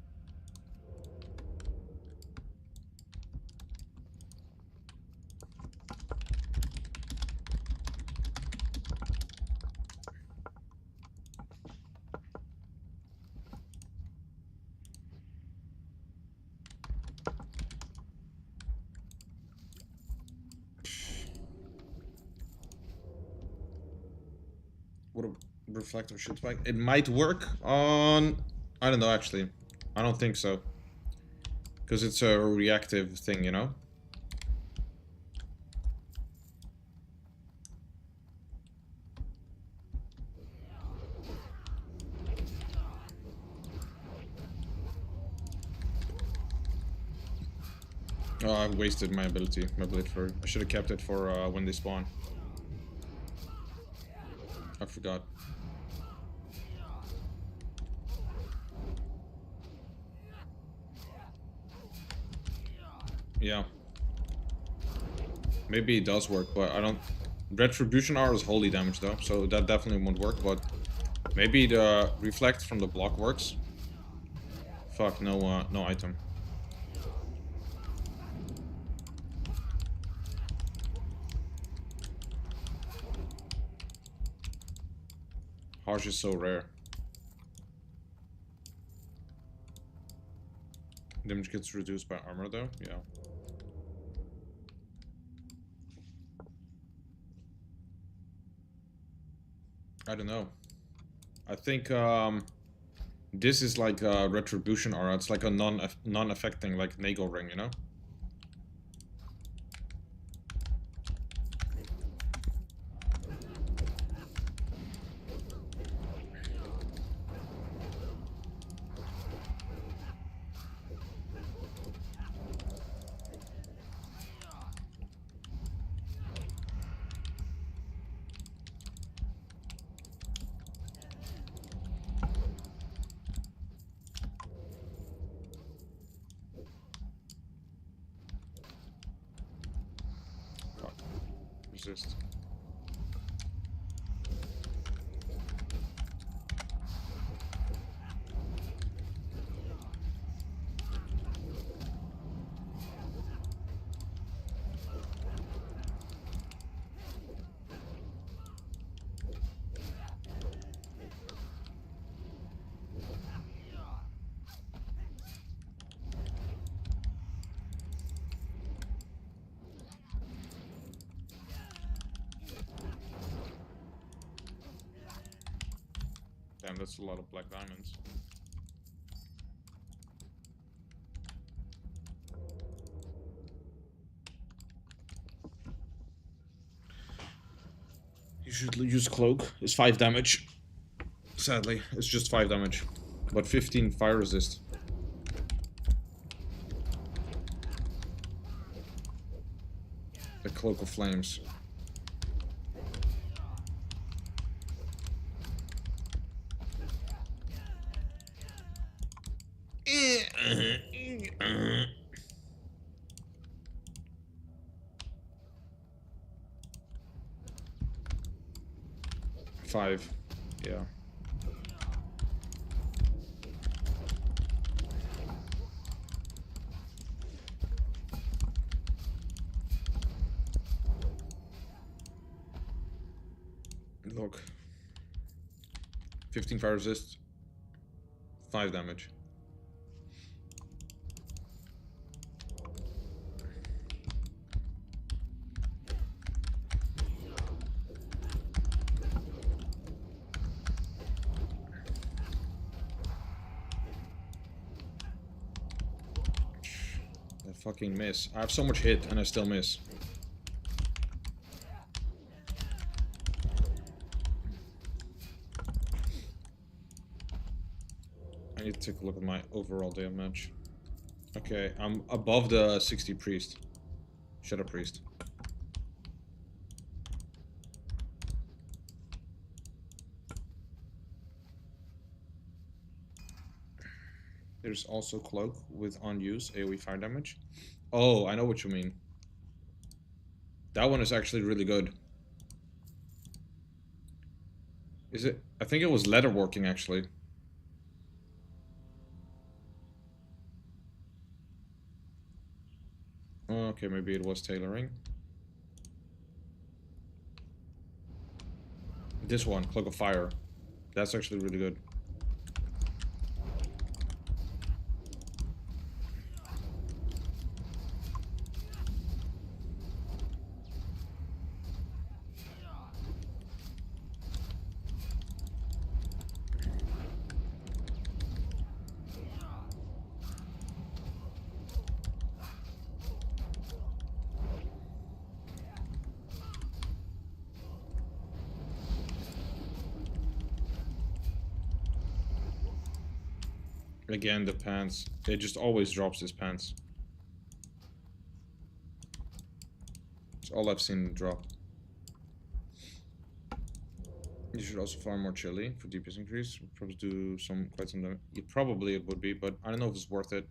What a reflector shit spike. It might work on... I don't know, actually. I don't think so. Because it's a reactive thing, you know? Oh, I wasted my ability, my blade flurry. I should have kept it for when they spawn. I forgot. Yeah. Maybe it does work, but I don't... Retribution R is holy damage though, so that definitely won't work, but... Maybe the reflect from the block works. Fuck, no item. Harsh is so rare. Damage gets reduced by armor though, yeah. I don't know. I think this is like a retribution aura. It's like a non-affecting, like Nagel ring, you know? Resist. Damn, that's a lot of black diamonds. You should use cloak. It's 5 damage. Sadly, it's just 5 damage. But 15 fire resist. The Cloak of Flames. Five. Yeah. Look. 15 fire resist. 5 damage. That fucking miss. I have so much hit and I still miss. I need to take a look at my overall damage. Okay, I'm above the 60 priest. Shadow priest. There's also cloak with unused AoE fire damage. Oh, I know what you mean. That one is actually really good. Is it? I think it was leatherworking actually. Okay, maybe it was tailoring. This one, Cloak of Fire. That's actually really good. Again, the pants. It just always drops his pants. It's all I've seen drop. You should also farm more chili for DPS increase. Probably do quite some damage. Yeah, probably it would be, but I don't know if it's worth it.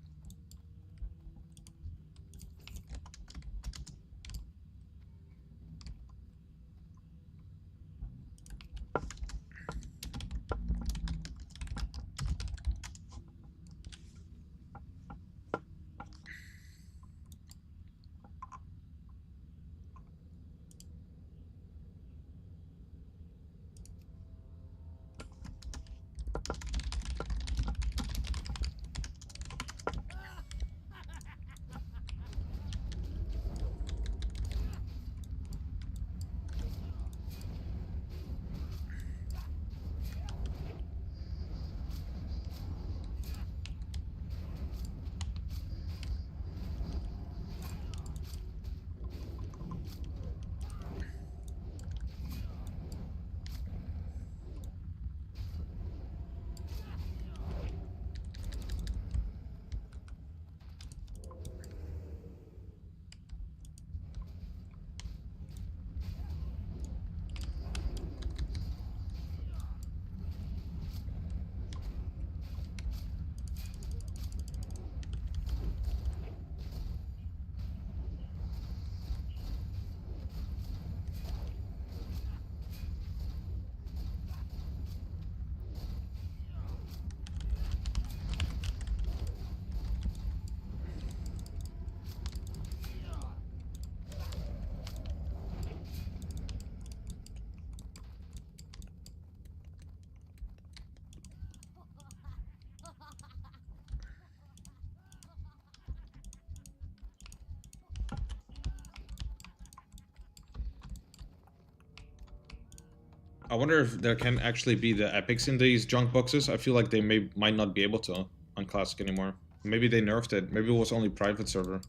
I wonder if there can actually be the epics in these junk boxes. I feel like they might not be able to on Classic anymore. Maybe they nerfed it. Maybe it was only private server.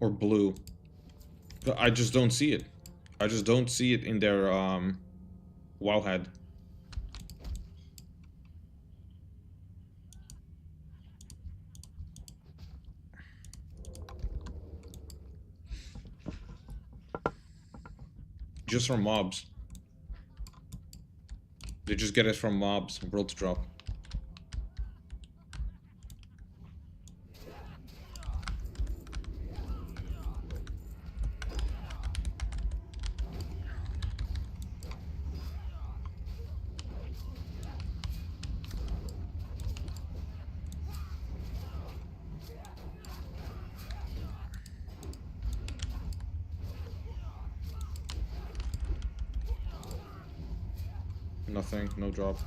Or blue. But I just don't see it. I just don't see it in their Wowhead. Just from mobs. They just get it from mobs, world drop. Nothing, no drop.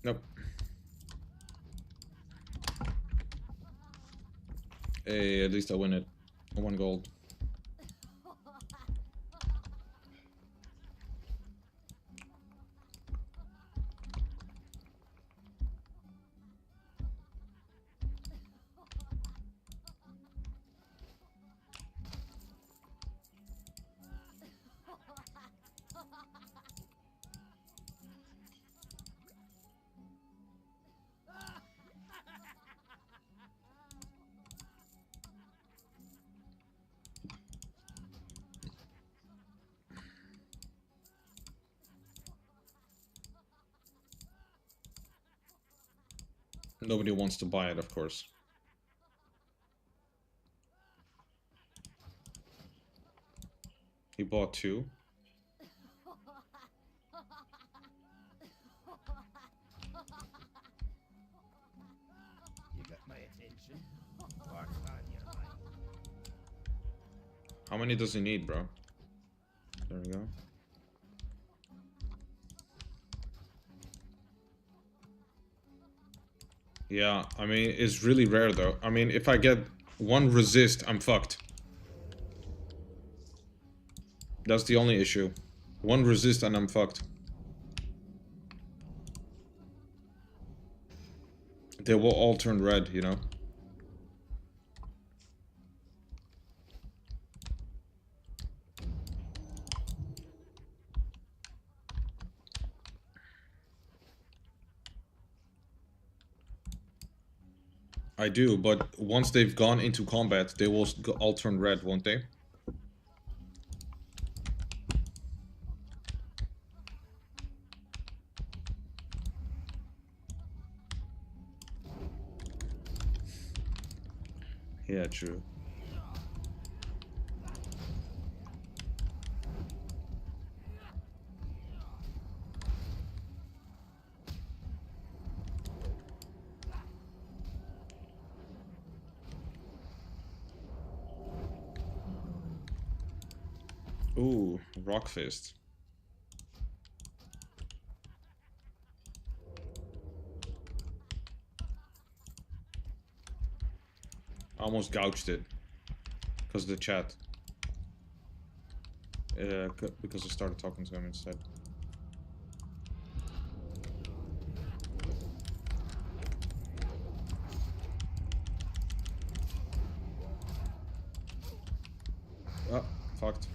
Nope. Hey, at least I win it. I won gold. Nobody wants to buy it, of course. He bought 2. You got my attention. What's on your mind? How many does he need, bro? There we go. Yeah, I mean, it's really rare though. I mean, if I get 1 resist, I'm fucked. That's the only issue. 1 resist and I'm fucked. They will all turn red, you know? I do, but once they've gone into combat, they will all turn red, won't they? Yeah, true. Ooh, rock fist. I almost gouged it because of the chat. Because I started talking to him instead. Oh, fucked.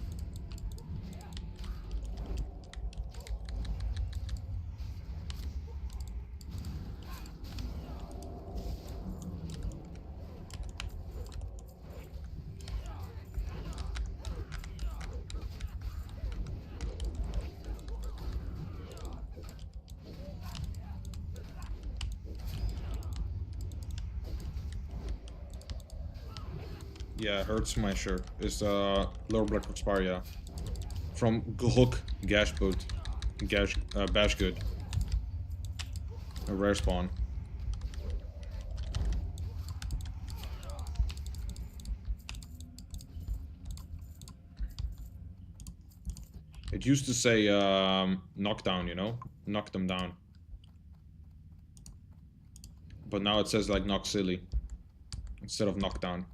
Yeah, Earth Smasher is lower black spar, yeah. From Hook Gash Boot. Bash Good. A rare spawn. It used to say knockdown, you know? Knock them down. But now it says like knock silly instead of knockdown.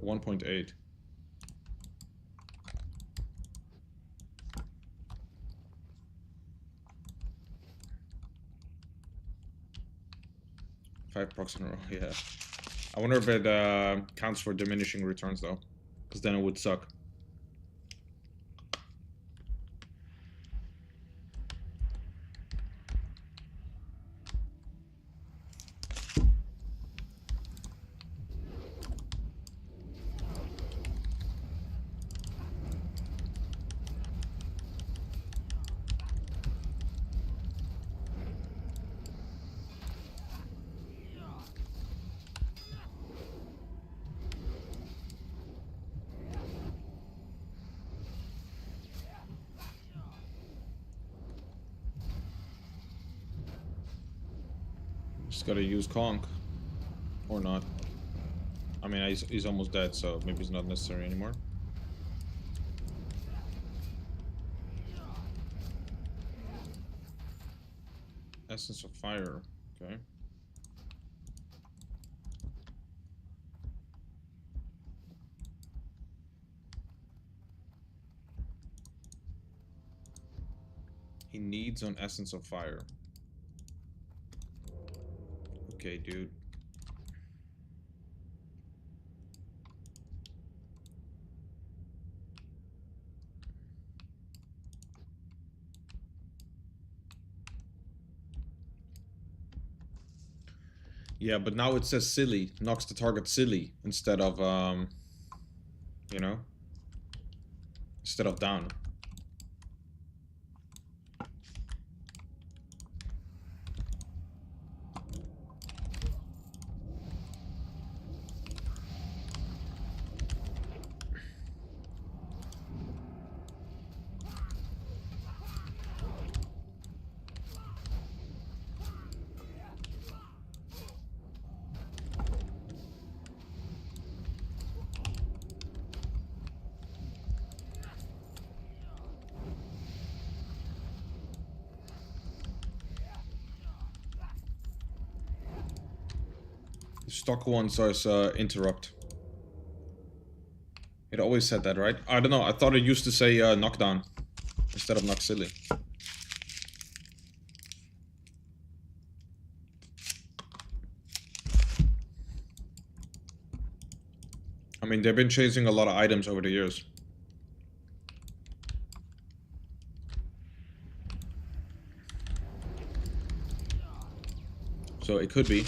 1.8. Five procs in a row, yeah. I wonder if it counts for diminishing returns though, because then it would suck. Just gotta use Conk. Or not. I mean, he's almost dead, so maybe it's not necessary anymore. Essence of Fire, okay. He needs an Essence of Fire. Okay, dude. Yeah, but now it says silly, knocks the target silly instead of you know, instead of down. Stock one says interrupt. It always said that, right? I don't know. I thought it used to say knockdown instead of knock silly. I mean, they've been changing a lot of items over the years. So it could be.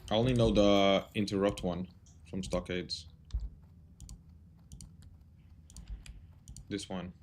I only know the interrupt one from Stockades. This one.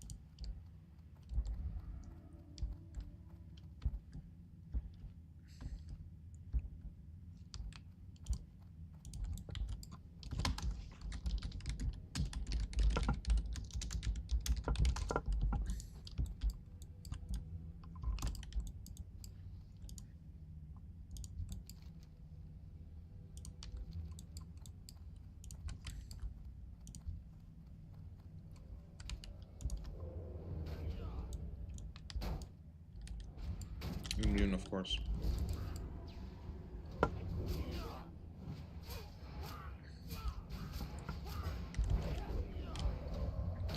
Immune, of course.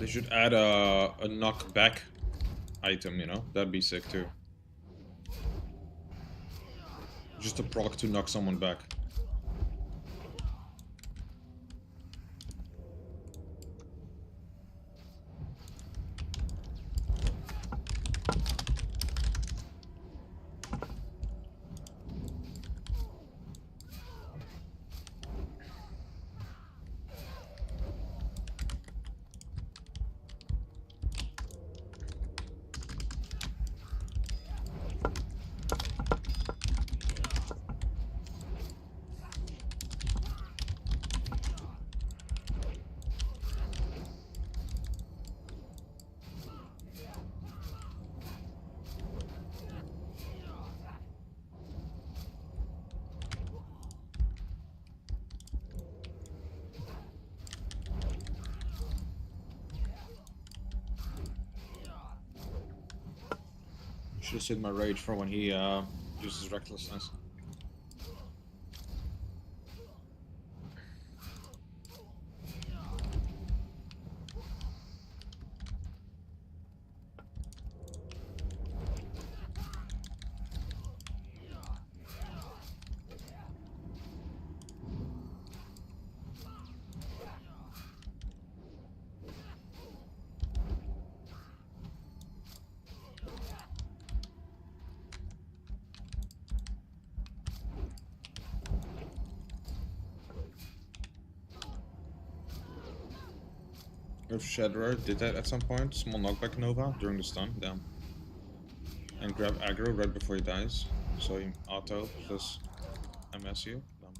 They should add a knockback item, you know? That'd be sick too. Just a proc to knock someone back. Should have saved my rage for when he uses recklessness. If Shedder did that at some point, small knockback Nova during the stun, damn. And grab aggro right before he dies, so he auto plus MS you. Damn.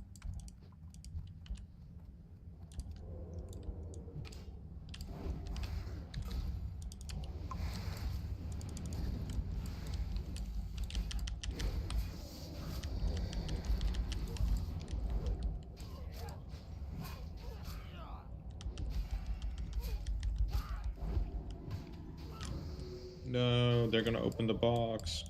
No, they're gonna open the box.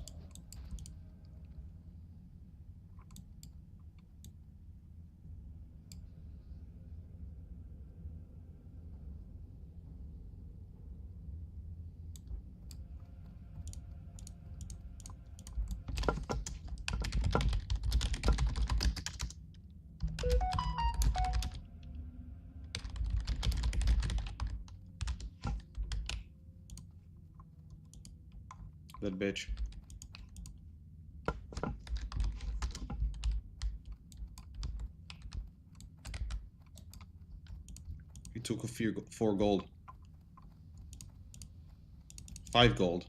That bitch. He took a few, 4 gold. 5 gold.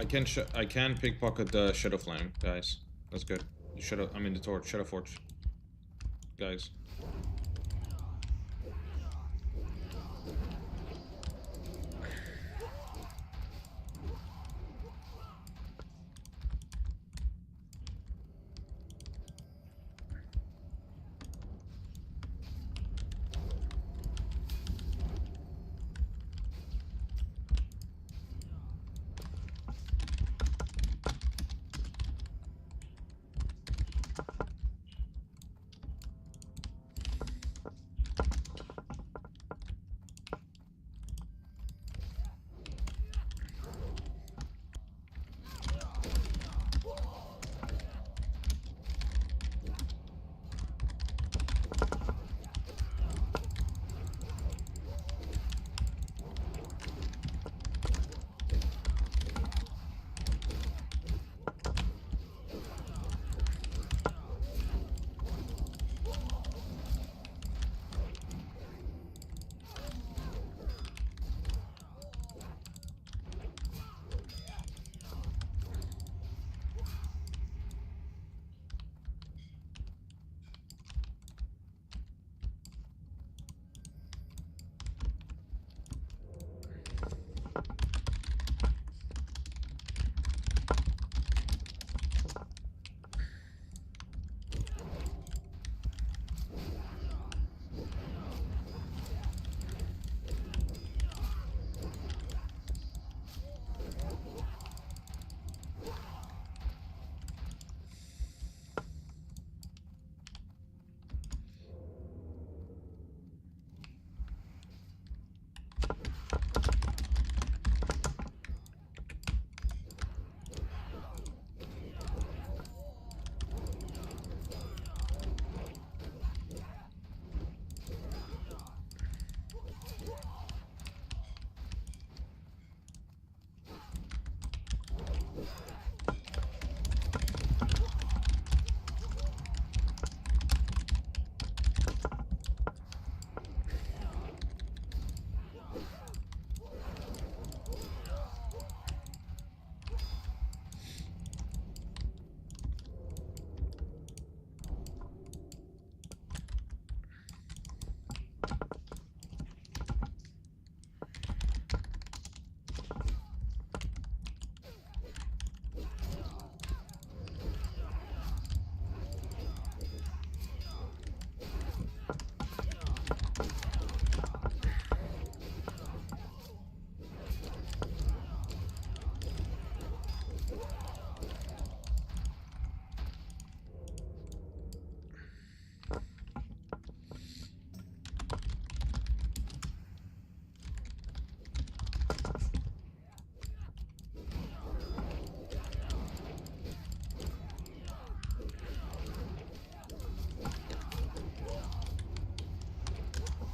I can pickpocket the Shadow Flame, guys. That's good. The Shadow, I mean the torch, Shadow Forge. Guys.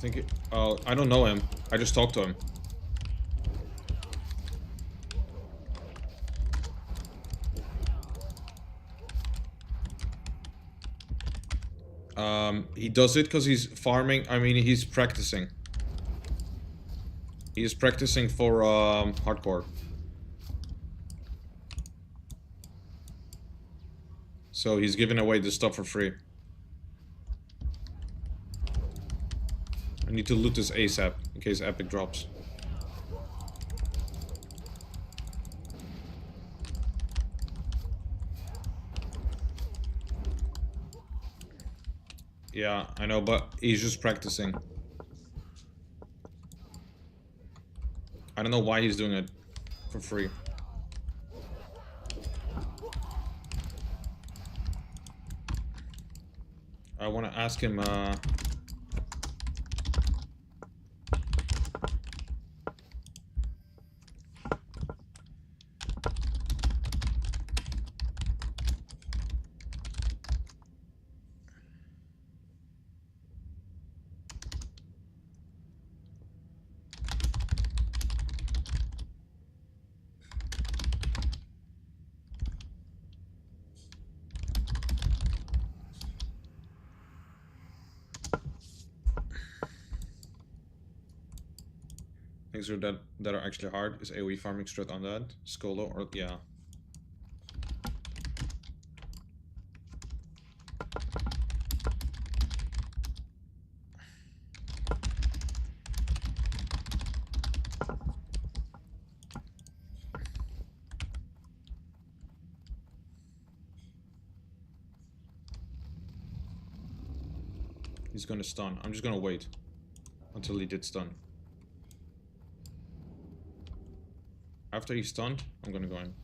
think it, I don't know him. I just talked to him. He does it because he's farming. I mean, he's practicing. He's practicing for hardcore. So he's giving away this stuff for free. I need to loot this ASAP in case Epic drops. Yeah, I know, but he's just practicing. I don't know why he's doing it for free. I want to ask him, things that are actually hard is AoE farming straight on that. Skolo or yeah. He's gonna stun. I'm just gonna wait until he did stun. After he's stunned, I'm gonna go in.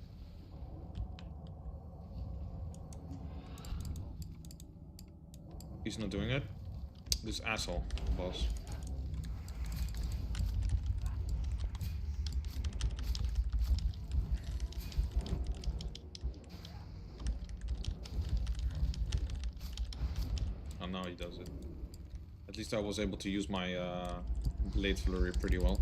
He's not doing it. This asshole boss. Oh, now he does it. At least I was able to use my blade flurry pretty well.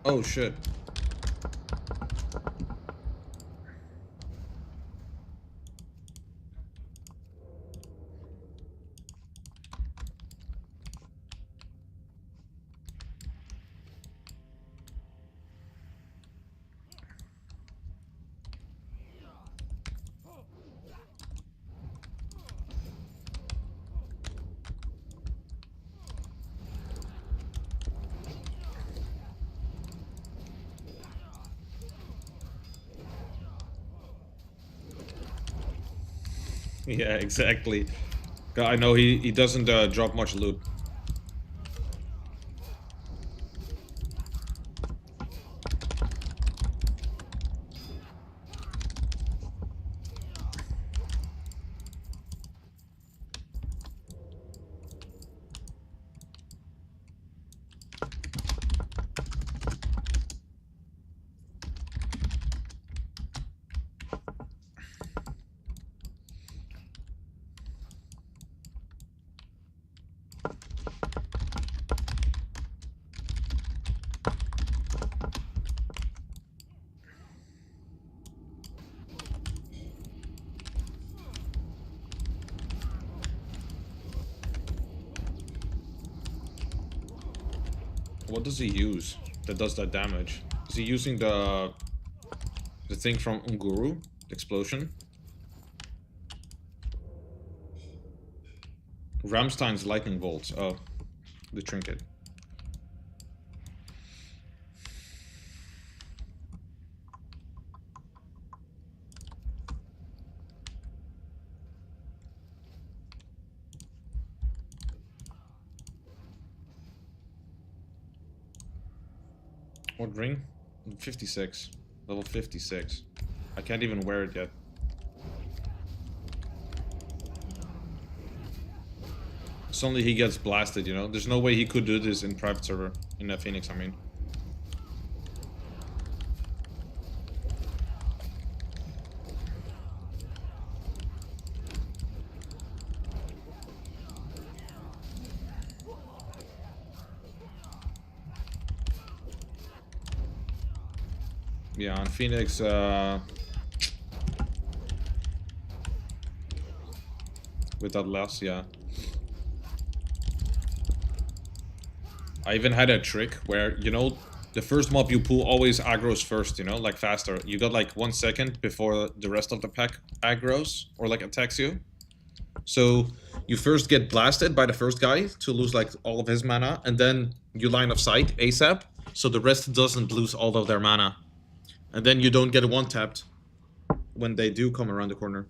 Oh shit. Yeah, exactly. I know he doesn't drop much loot. What does he use that does that damage? Is he using the thing from Unguru? The explosion? Ramstein's lightning bolts. Oh, the trinket. What ring? 56. Level 56. I can't even wear it yet. Suddenly he gets blasted, you know? There's no way he could do this in private server. In Phoenix, I mean. Yeah, on Phoenix, with that loss, yeah. I even had a trick where, you know, the first mob you pull always aggroes first, you know, like faster. You got like 1 second before the rest of the pack aggroes or like attacks you. So you first get blasted by the first guy to lose like all of his mana, and then you line of sight ASAP, so the rest doesn't lose all of their mana. And then you don't get one tapped when they do come around the corner.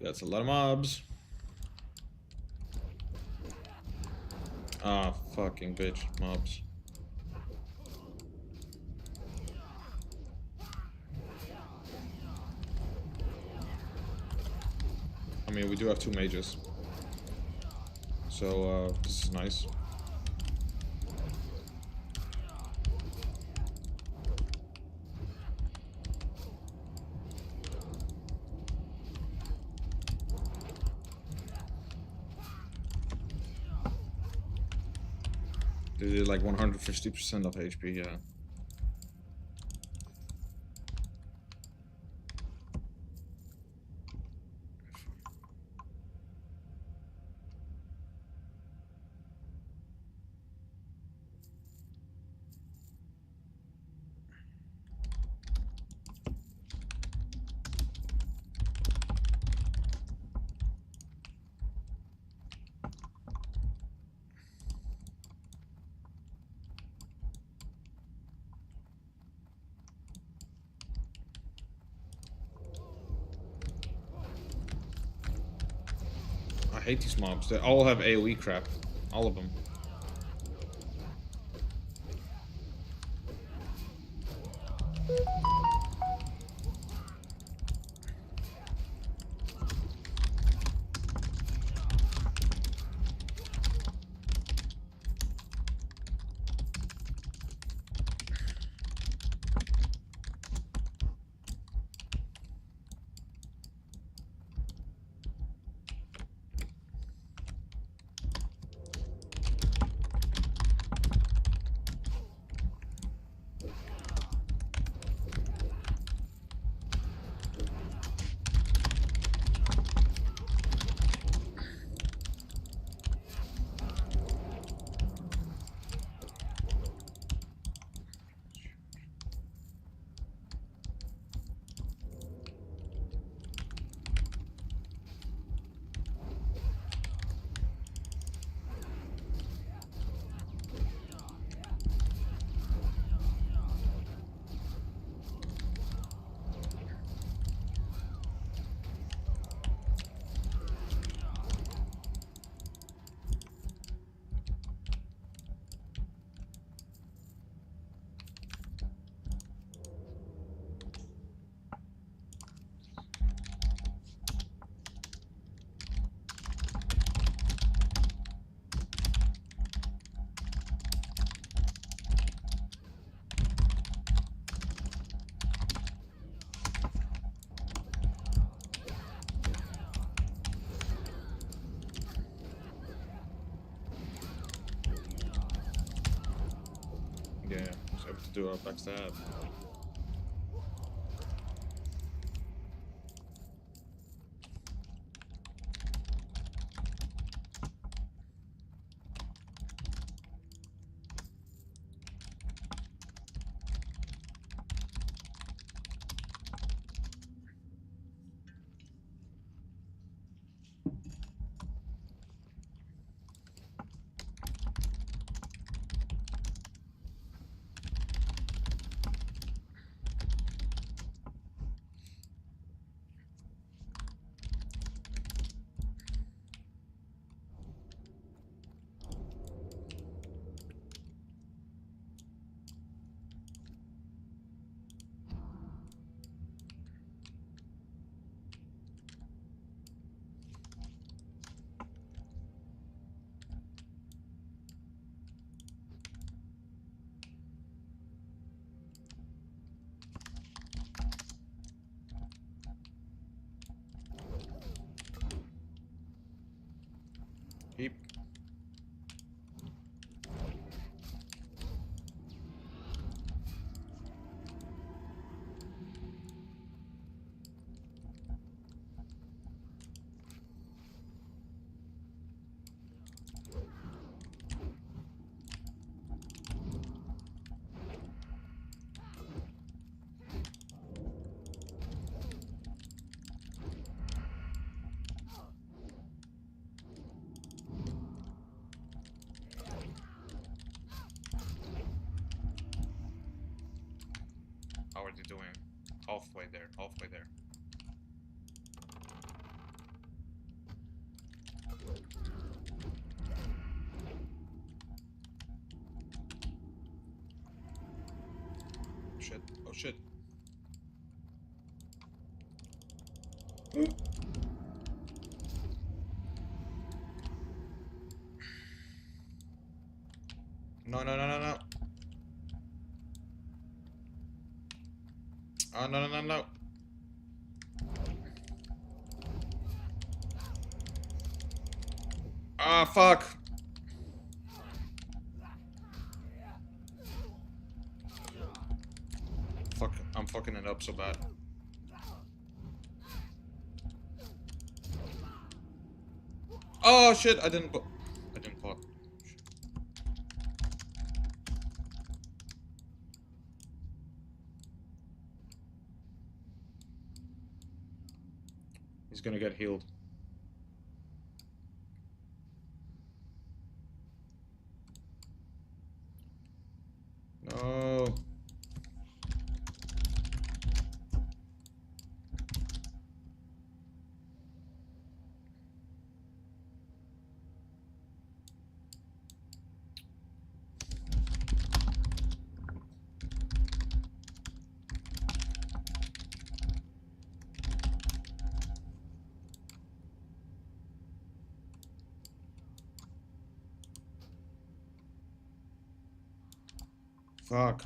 That's a lot of mobs. Ah, fucking bitch, mobs. mean, we do have 2 mages. So, this is nice. They did like 150% of HP, yeah. I hate these mobs. They all have AoE crap. All of them. Yeah, so I have to do a backstab. Keep. How are they doing? Halfway there, halfway there. Shit, oh shit. No, no, no, no, no. Oh, no, no, no, no. Ah, fuck. Fuck, I'm fucking it up so bad. Oh shit, I didn't pot. He's gonna get healed. No. Fuck.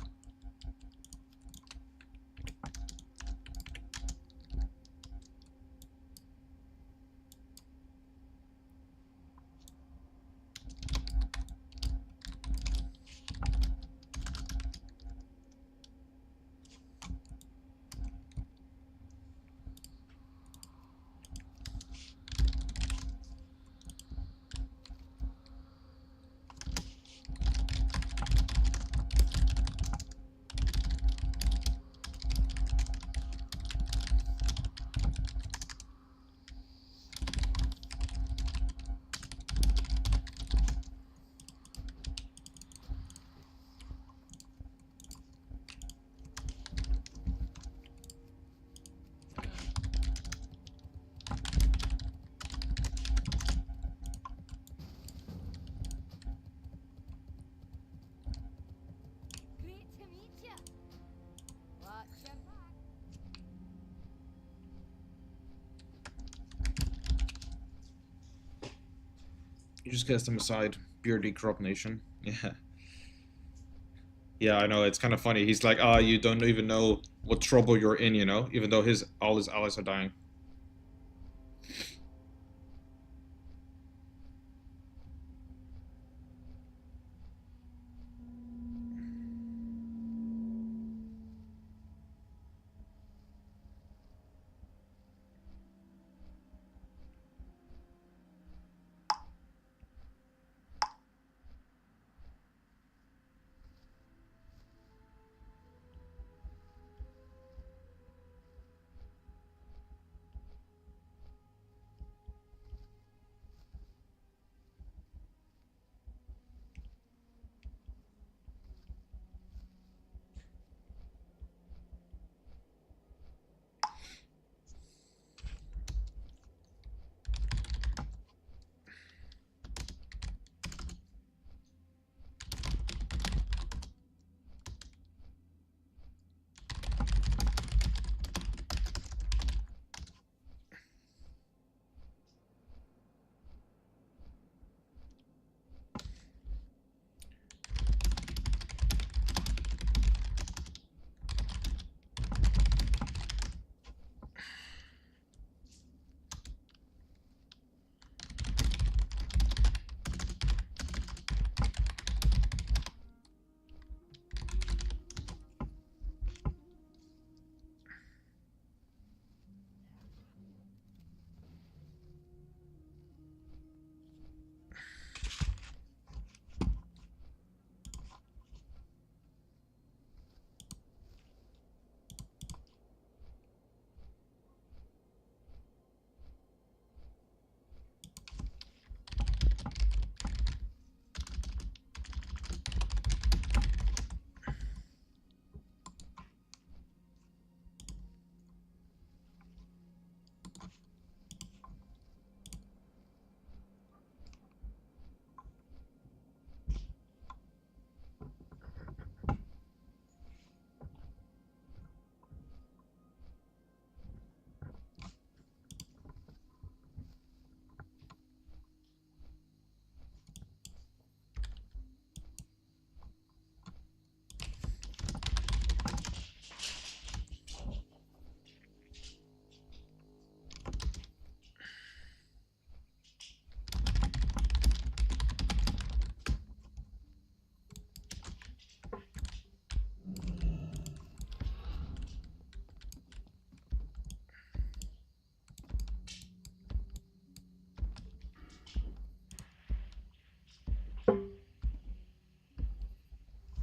You just cast him aside. Beardy Crop Nation. Yeah. Yeah, I know, it's kind of funny. He's like, you don't even know what trouble you're in, you know? Even though all his allies are dying.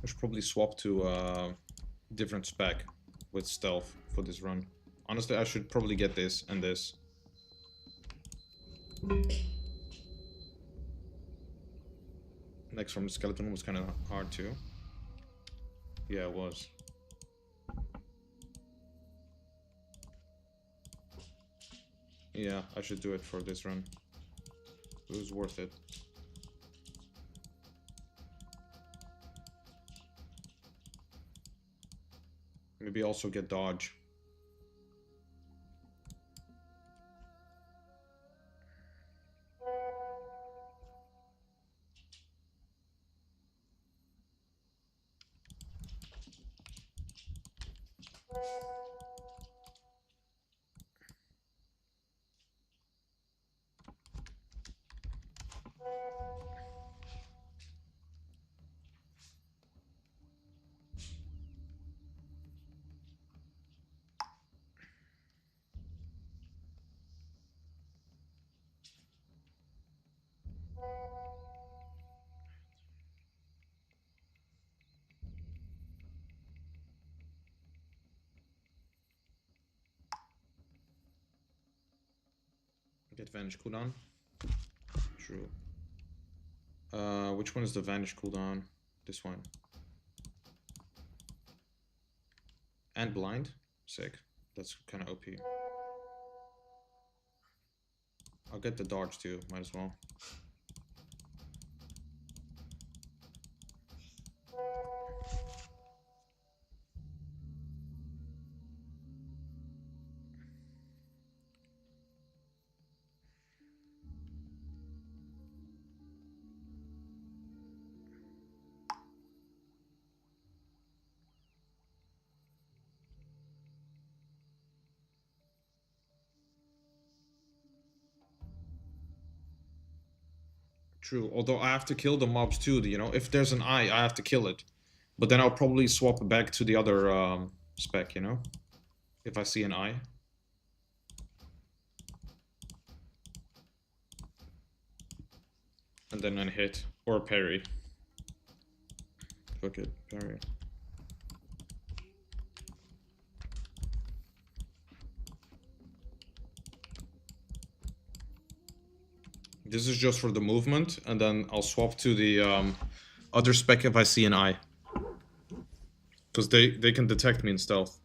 I should probably swap to different spec with stealth for this run. Honestly, I should probably get this and this. Next from the skeleton was kind of hard too. Yeah, it was. Yeah, I should do it for this run. It was worth it. Maybe also get dodge. Get vanish cooldown. True. Which one is the vanish cooldown? This one. And blind? Sick. That's kind of OP. I'll get the dodge too, might as well. True, although I have to kill the mobs too, you know? If there's an eye, I have to kill it. But then I'll probably swap back to the other spec, you know? If I see an eye. And then a hit. Or a parry. Fuck it, parry. This is just for the movement, and then I'll swap to the other spec if I see an eye. Because they can detect me in stealth.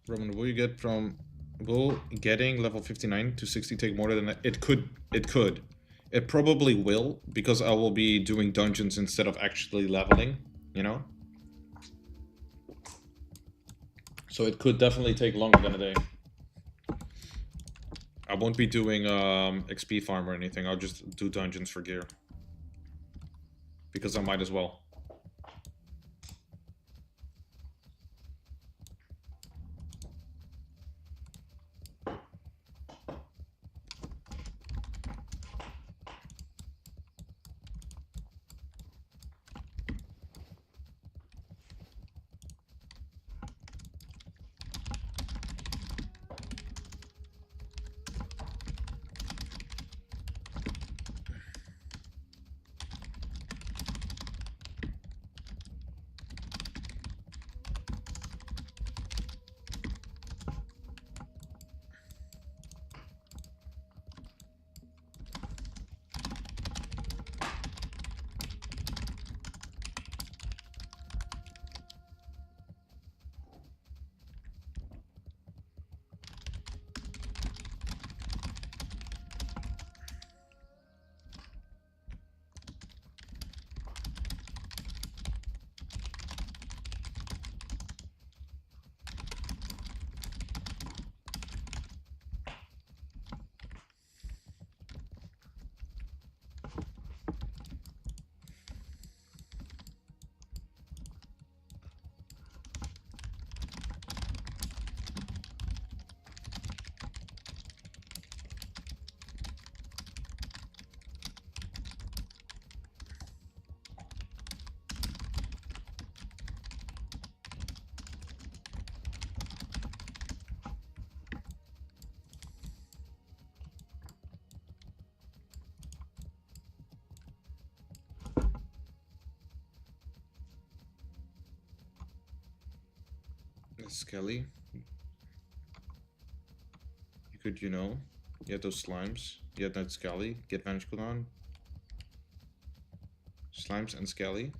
Roman, will getting level 59 to 60 take more than that? It could. It probably will, because I will be doing dungeons instead of actually leveling, you know? So it could definitely take longer than a day. I won't be doing XP farm or anything, I'll just do dungeons for gear. Because I might as well. Skelly. You could, you know, get those slimes. Get that Skelly. Get Vanish cooldown. Slimes and Skelly.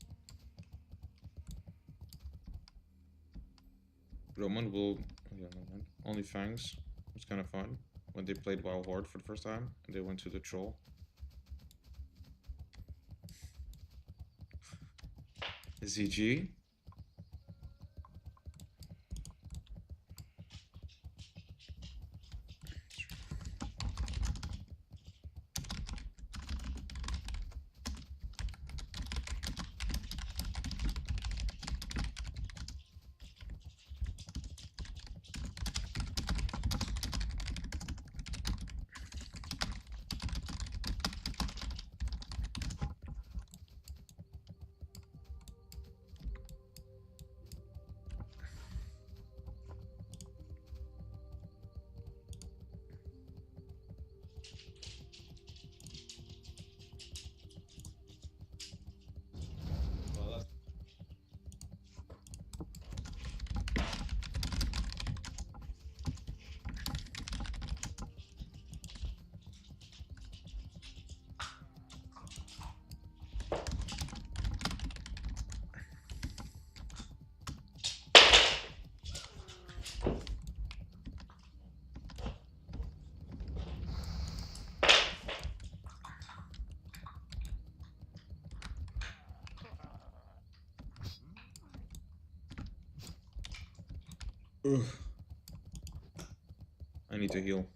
Roman will... Oh yeah, no, man. Only Fangs. It's kind of fun. When they played Wild Horde for the first time. And they went to the Troll. ZG. Ugh. I need to heal.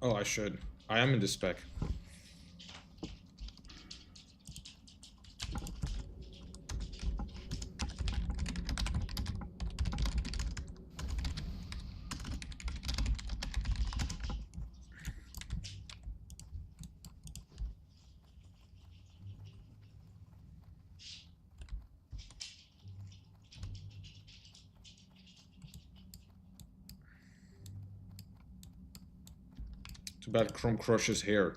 Oh, I should. I am in the spec. Too bad Chrome crushes hair.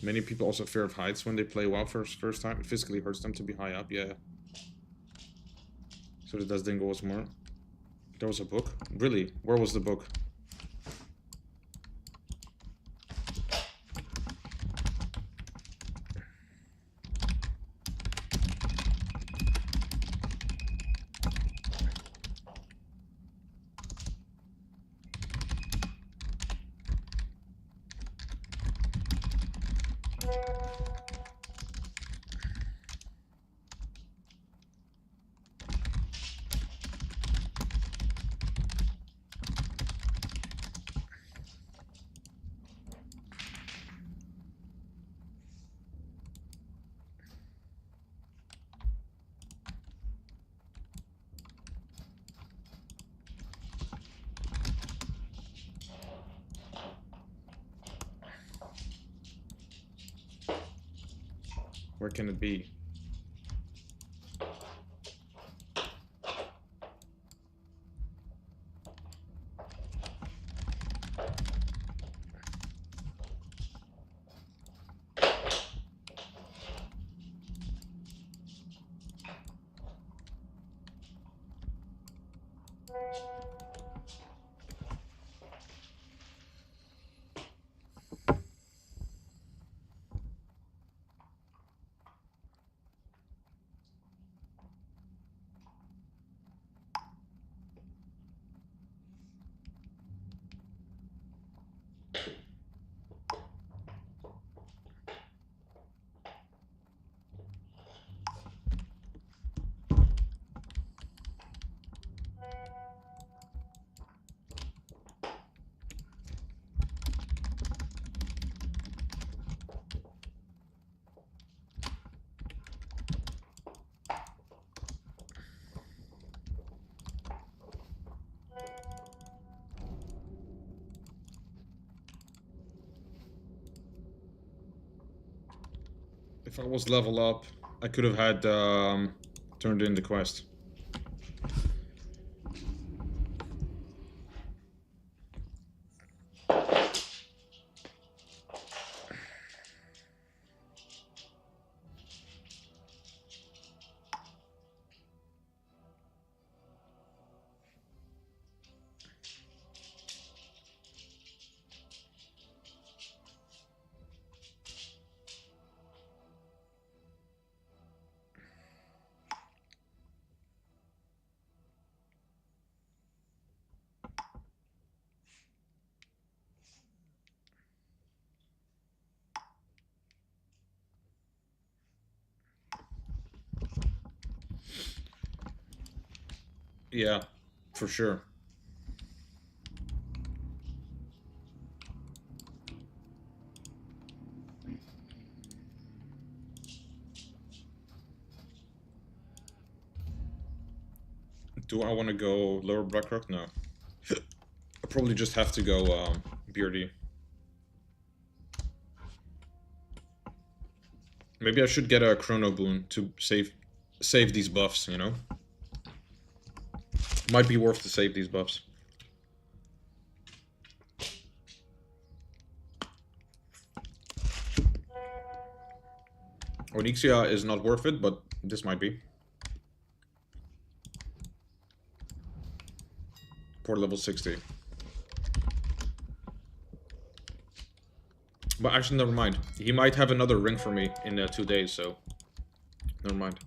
Many people also fear of heights when they play WoW for first time. It physically hurts them to be high up, yeah. So that does Dingo was more. There was a book? Really? Where was the book? Where can it be? If I was level up, I could have had turned in the quest. Yeah, for sure. Do I want to go lower Blackrock? No. I probably just have to go Beardy. Maybe I should get a Chrono Boon to save these buffs, you know? Might be worth to save these buffs. Onyxia is not worth it, but this might be. Port level 60. But actually, never mind. He might have another ring for me in 2 days, so... Never mind.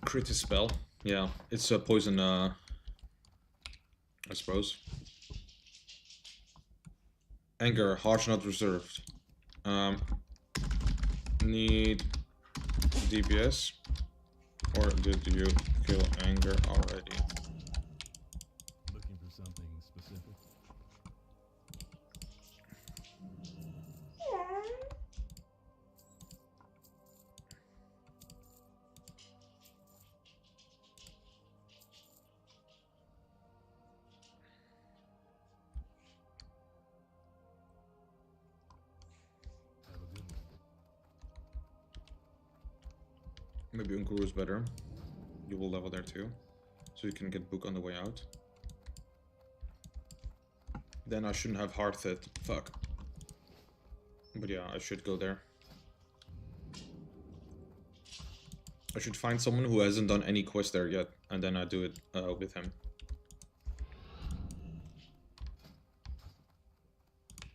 Crit his spell. Yeah, it's a poison, I suppose. Anger, harsh not reserved. Need DPS? Or did you kill anger already? Looking for something Maybe Unkuru is better. You will level there too. So you can get book on the way out. Then I shouldn't have hard hit. Fuck. But yeah, I should go there. I should find someone who hasn't done any quest there yet, and then I do it with him.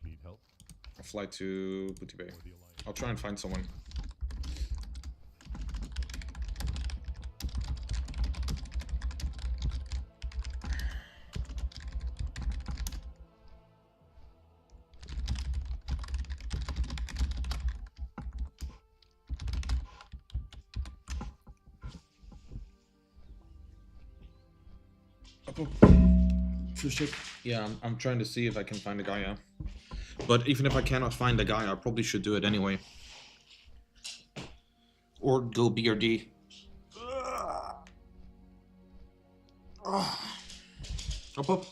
Need help? I'll fly to Booty Bay. I'll try and find someone. Yeah, I'm trying to see if I can find a guy, yeah. But even if I cannot find a guy, I probably should do it anyway. Or go BRD. Up, up.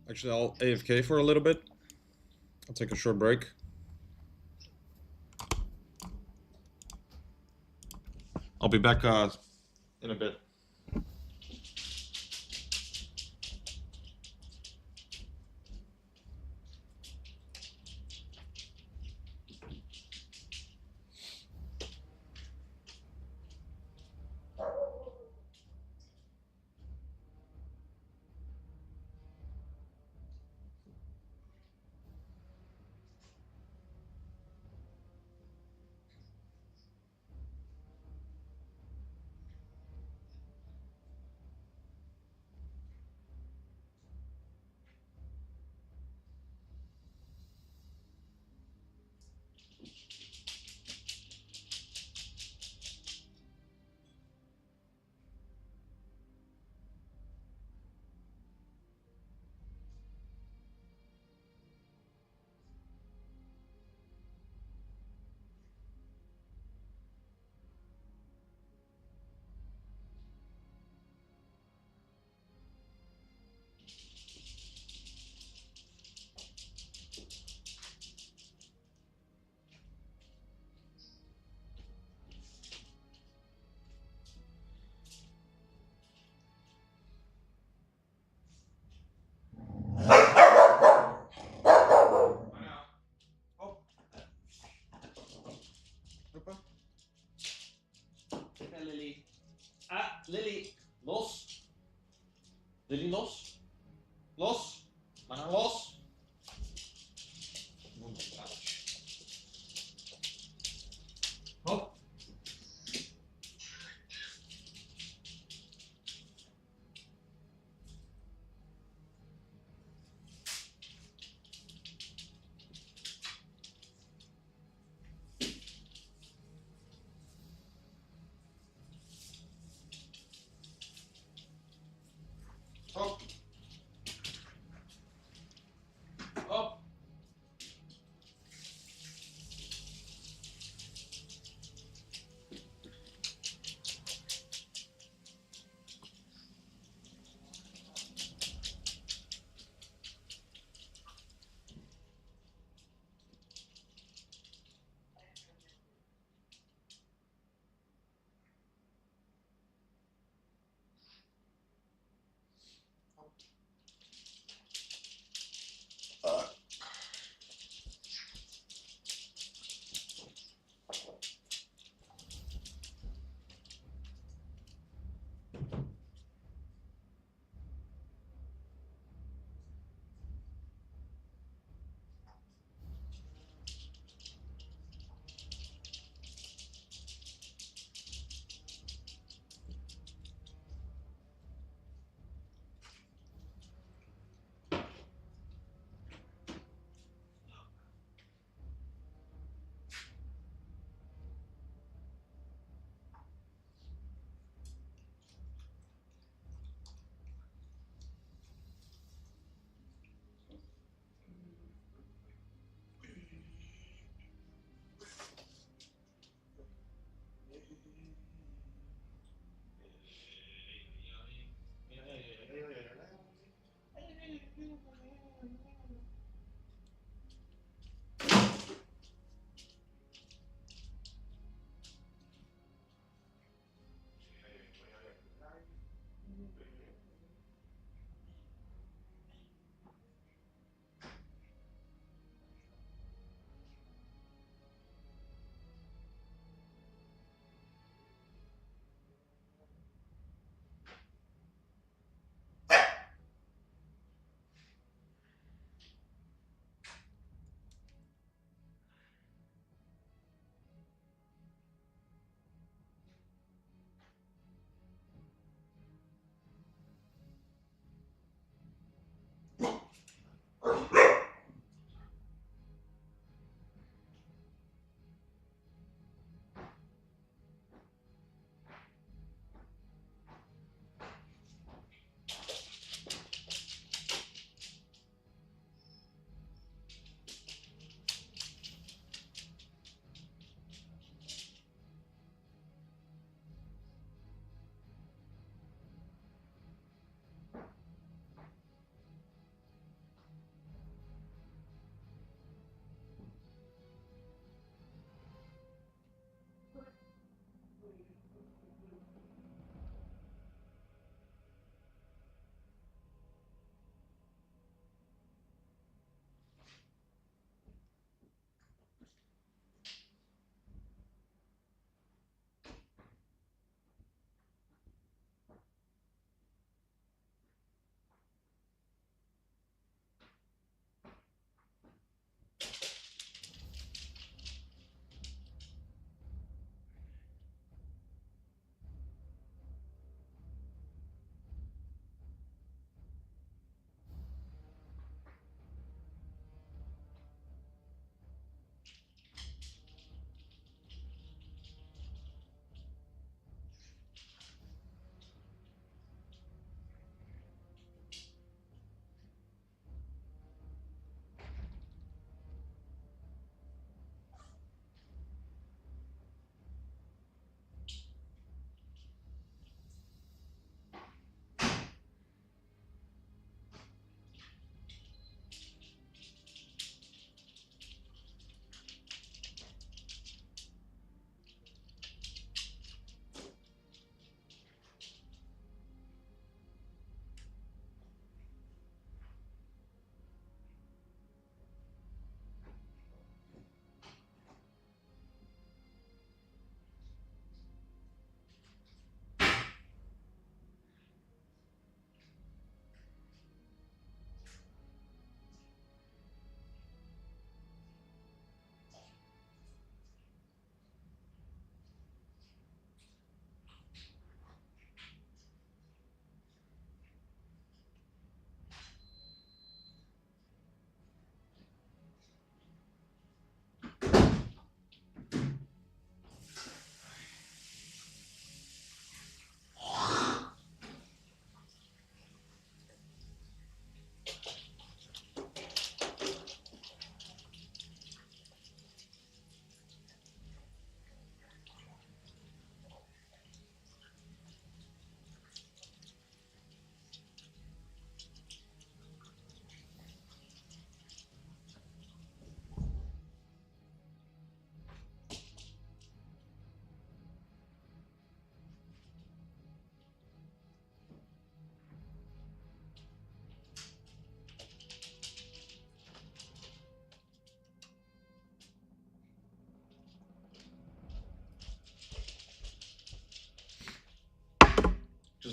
Actually, I'll AFK for a little bit. I'll take a short break. I'll be back in a bit.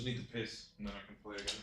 just need to piss, and then I can play again.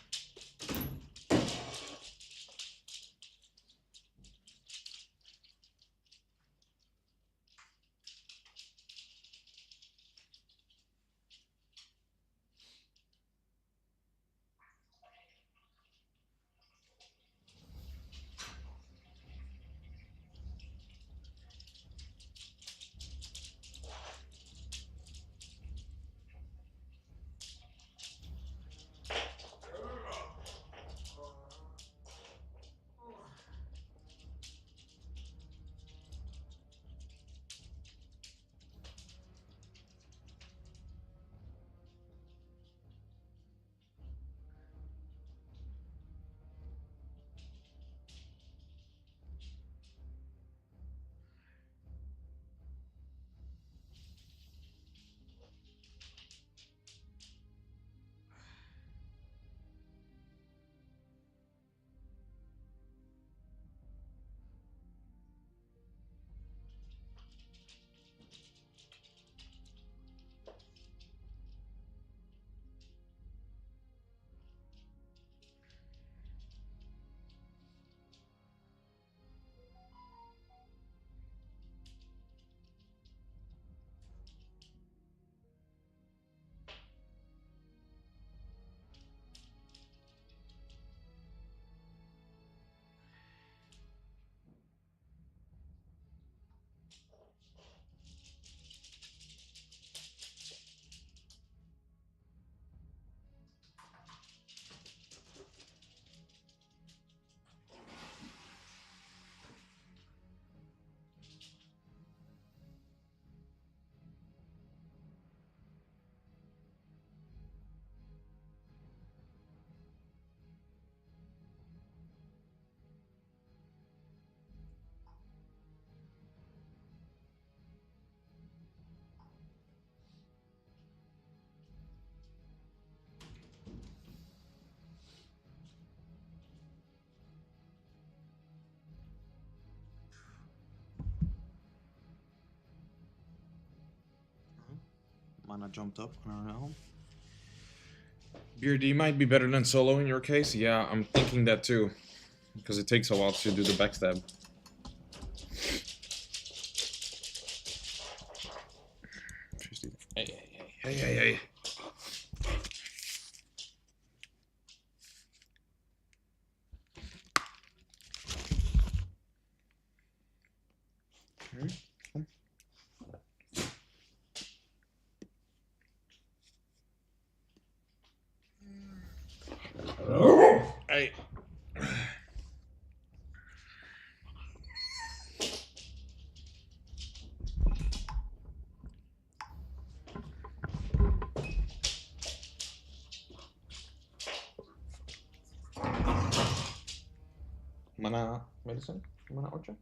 Mana jumped up, I don't know. BRD might be better than solo in your case. Yeah, I'm thinking that too. Because it takes a while to do the backstab. Hey. Hey. Mana medicine? Mana 8?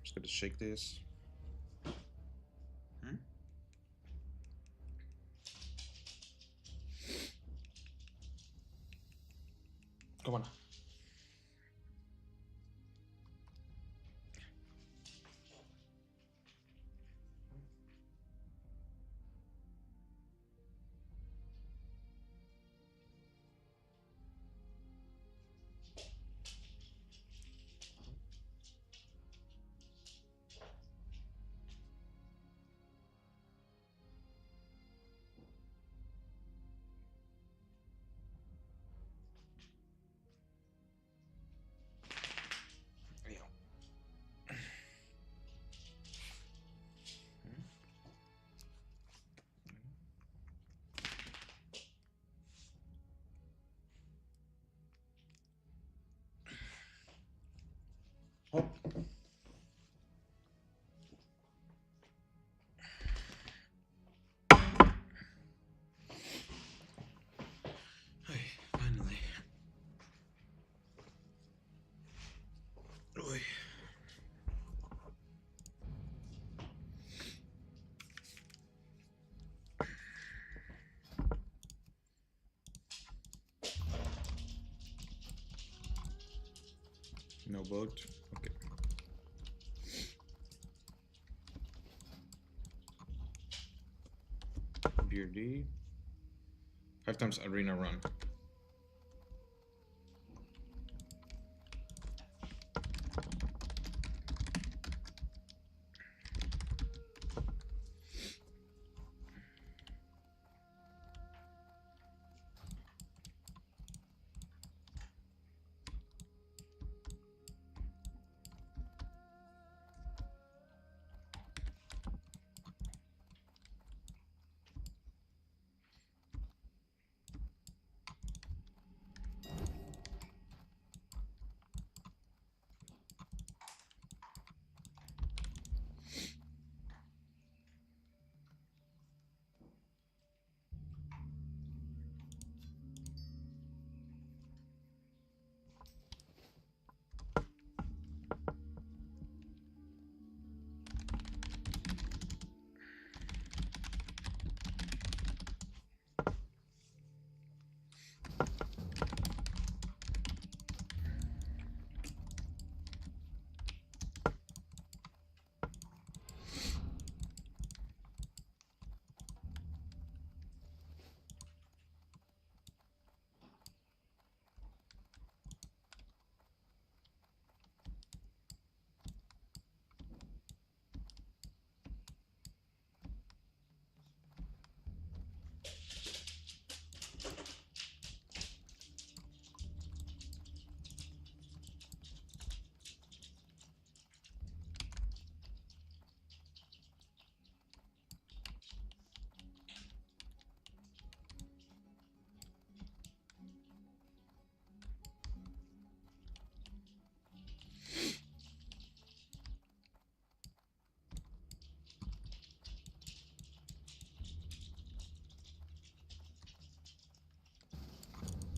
Just gonna shake this. Come on. Oh. Hey, finally. Oy. No boat. Okay. duty. 5 times arena run.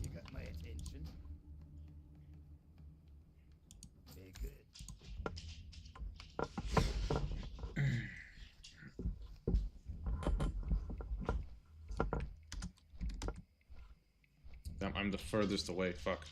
You got my attention. Very good. Damn, I'm the furthest away. Fuck.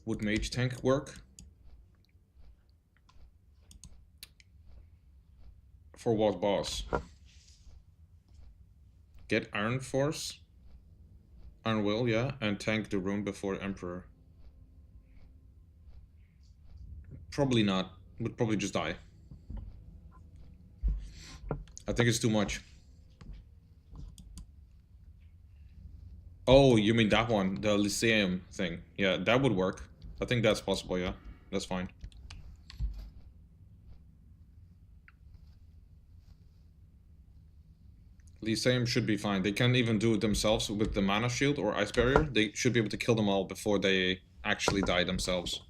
Would mage tank work? For what boss? Get Iron Force? Iron Will, yeah, and tank the room before Emperor. Probably not. Would probably just die. I think it's too much. Oh, you mean that one, the Lyceum thing. Yeah, that would work. I think that's possible, yeah. That's fine. Lyceum should be fine. They can even do it themselves with the mana shield or ice barrier. They should be able to kill them all before they actually die themselves.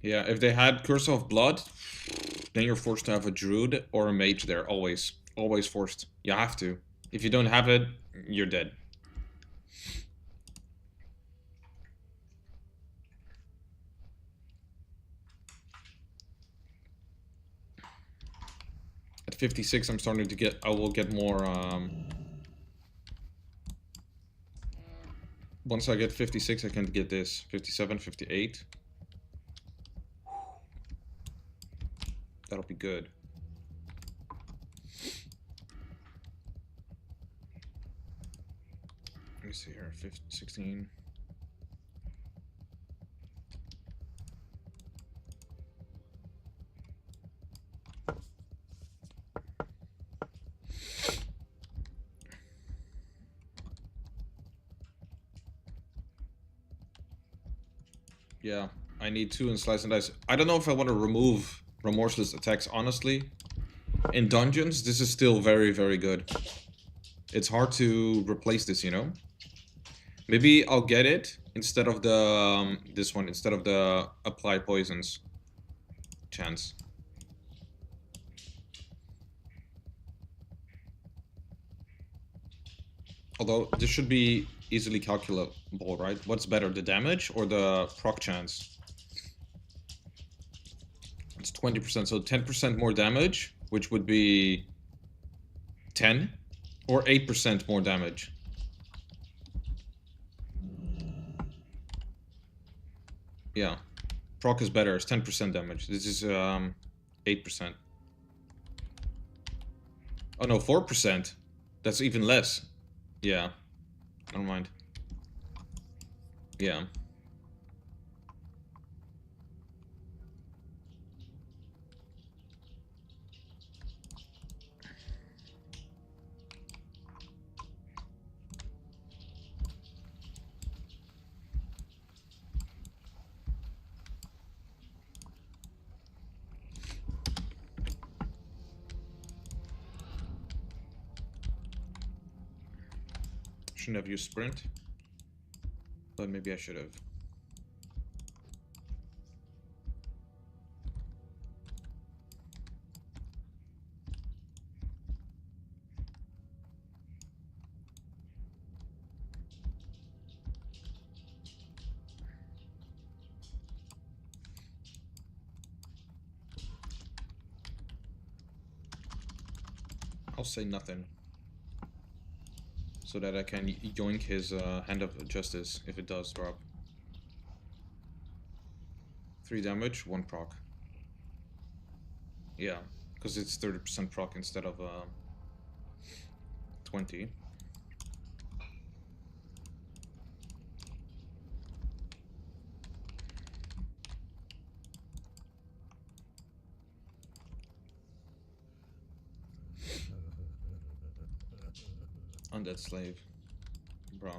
Yeah, if they had Curse of Blood, then you're forced to have a druid or a mage there, always. Always forced. You have to. If you don't have it, you're dead. At 56, I'm starting to get... I will get more... Once I get 56, I can get this. 57, 58. That'll be good. Let me see here. 15, 16. Yeah, I need 2 in Slice and Dice. I don't know if I want to remove Remorseless Attacks, honestly. In dungeons, this is still very, very good. It's hard to replace this, you know? Maybe I'll get it instead of the... this one, instead of the Apply Poisons chance. Although, this should be easily calculable, right? What's better, the damage or the proc chance? It's 20%, so 10% more damage, which would be 10, or 8% more damage. Yeah, proc is better, it's 10% damage. This is 8%. Oh no, 4%. That's even less. Yeah, never mind. Yeah. Shouldn't have used sprint, but maybe I should have. I'll say nothing, so that I can yoink his Hand of Justice if it does drop. 3 damage, 1 proc. Yeah, because it's 30% proc instead of 20. Undead Slave. Bro.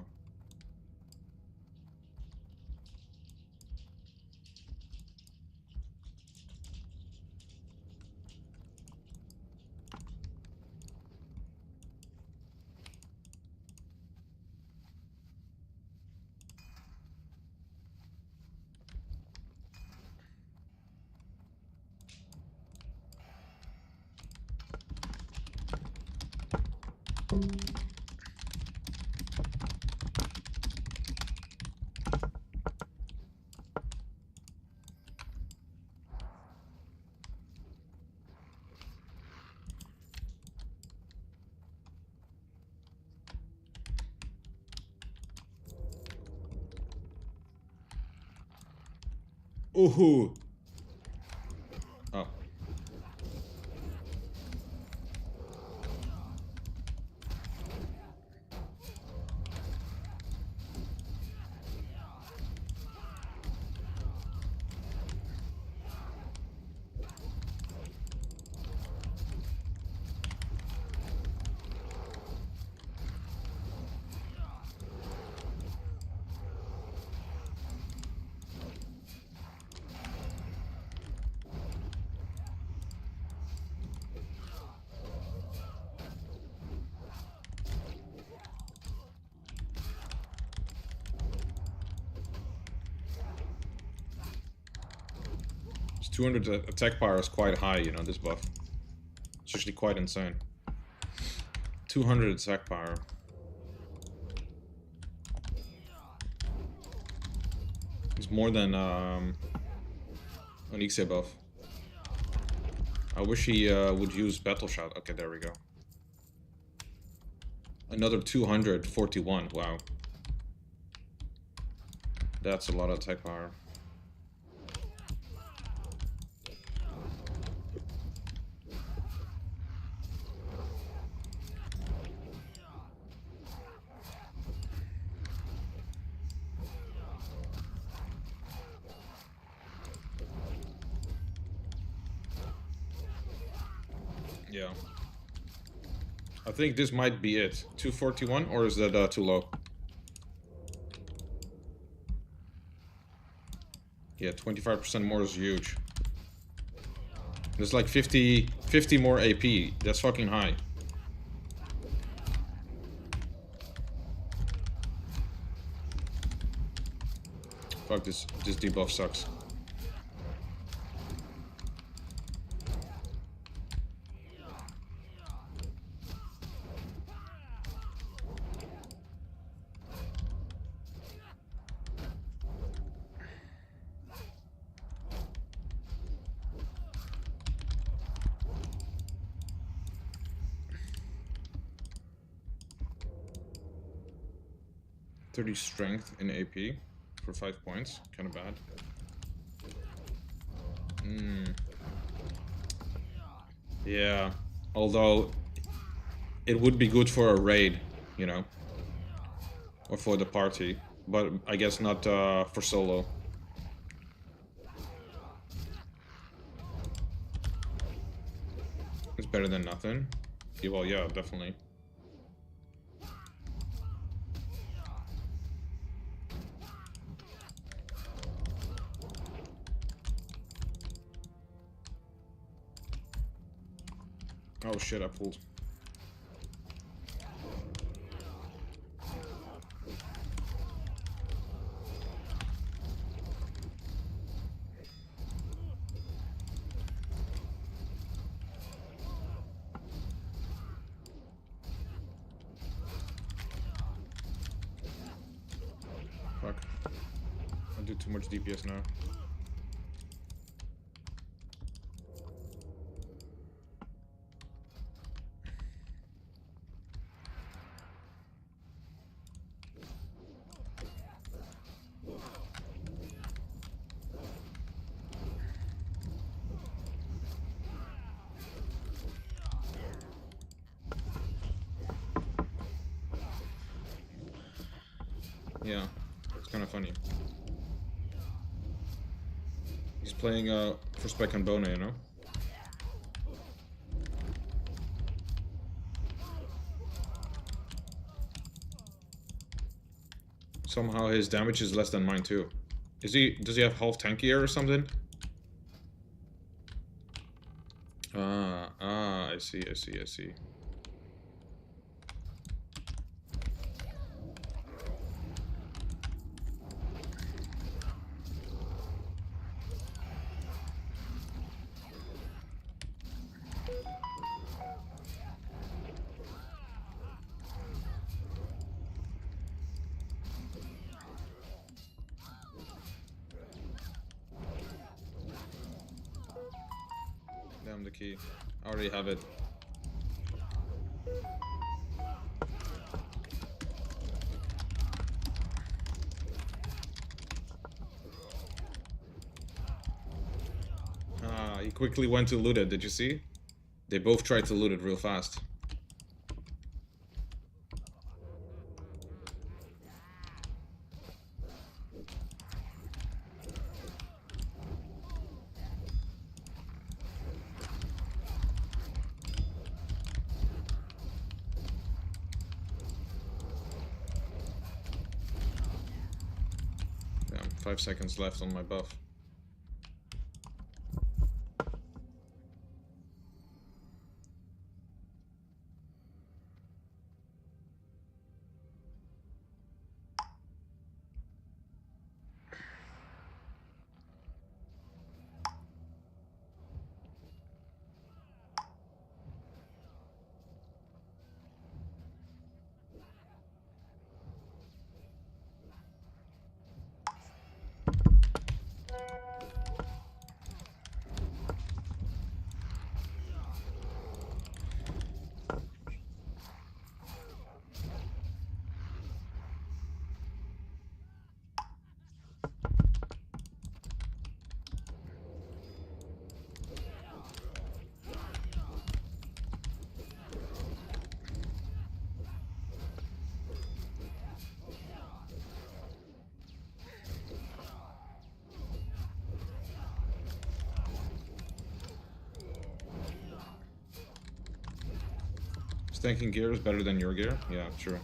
Ooh. Oh. This 200 attack power is quite high, you know, this buff. It's actually quite insane. 200 attack power. It's more than an Ixie buff. I wish he would use Battle Shot. Okay, there we go. Another 241. Wow. That's a lot of attack power. Yeah. I think this might be it. 241, or is that too low? Yeah, 25% more is huge. There's like 50 more AP. That's fucking high. Fuck, this debuff sucks. Strength in AP for 5 points. Kind of bad. Yeah. Although it would be good for a raid, you know, or for the party, but I guess not for solo. It's better than nothing. Yeah, well, yeah, definitely. Oh shit, I pulled. Fuck. I do too much DPS now. Yeah, it's kind of funny. He's playing for Spec and Bona, you know? Somehow his damage is less than mine too. Does he have half tankier or something? I see. Damn the key. I already have it. He quickly went to loot it, did you see? They both tried to loot it real fast. Yeah, 5 seconds left on my buff. Stanking gear is better than your gear? Yeah, true.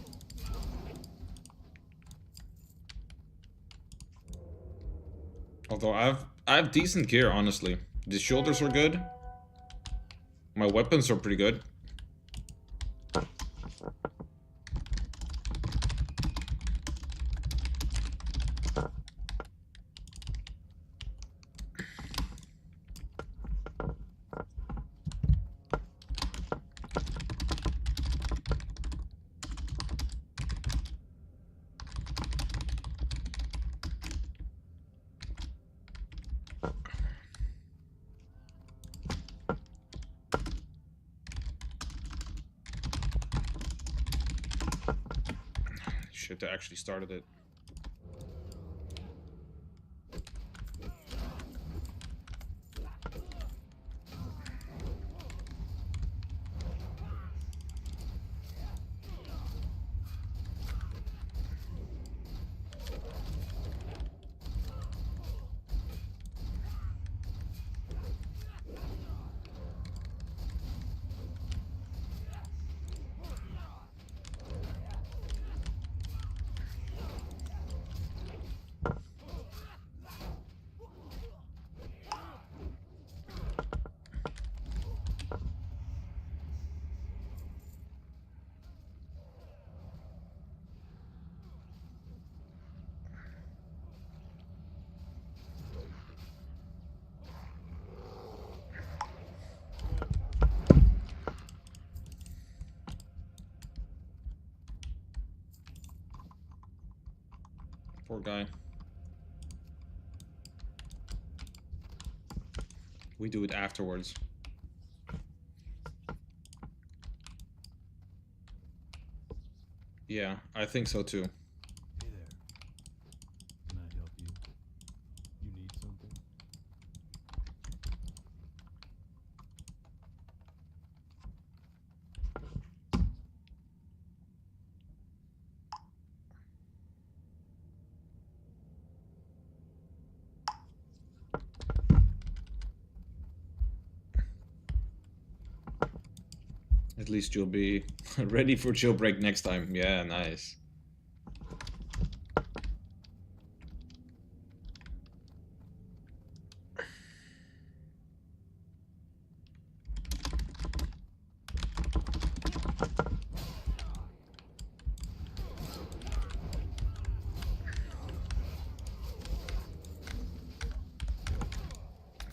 Although I have decent gear, honestly. The shoulders are good. My weapons are pretty good. Shit, I actually started it. Poor guy. We do it afterwards. Yeah, I think so too. Hey there. Can I help you? You need something? At least you'll be ready for jailbreak next time. Yeah, nice.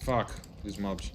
Fuck, these mobs.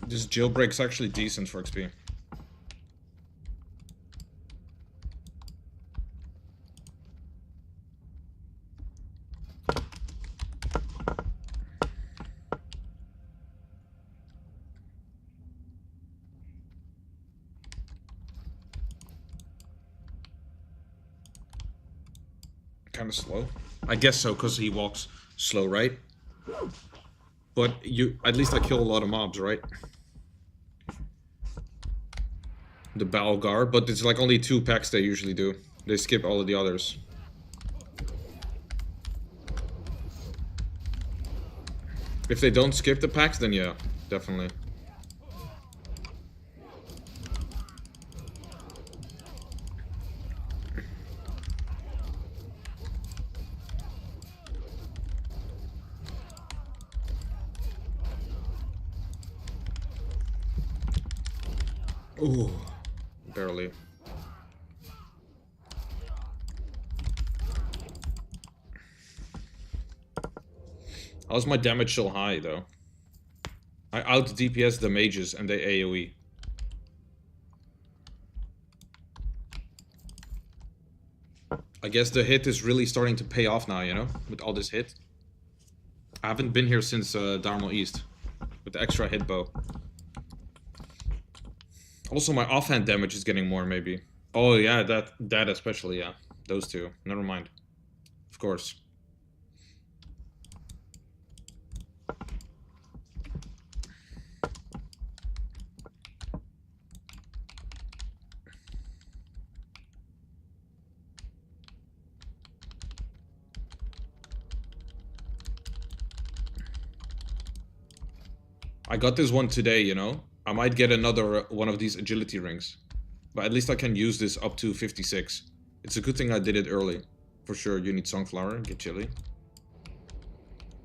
This jailbreak's actually decent for XP. Kind of slow. I guess so, because he walks slow, right? But at least I kill a lot of mobs, right? The Balgar, but it's like only 2 packs they usually do. They skip all of the others. If they don't skip the packs, then yeah, definitely. Ooh, barely. How's my damage so high, though? I out DPS the mages and they AoE. I guess the hit is really starting to pay off now, you know? With all this hit. I haven't been here since Darnell East. With the extra hit bow. Also, my offhand damage is getting more, maybe. Oh, yeah, that especially, yeah. Those two. Never mind. Of course. I got this one today, you know? I might get another one of these agility rings. But at least I can use this up to 56. It's a good thing I did it early. For sure, you need Sunflower, get chili.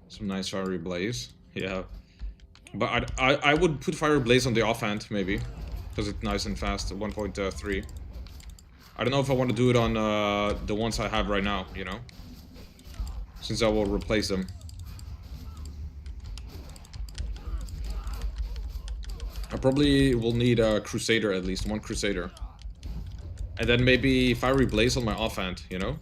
Some nice Fiery Blaze. Yeah. But I would put Fiery Blaze on the offhand, maybe. Because it's nice and fast, 1.3. I don't know if I want to do it on the ones I have right now, you know? Since I will replace them. I probably will need a Crusader at least, 1 Crusader. And then maybe Fiery Blaze on my offhand, you know?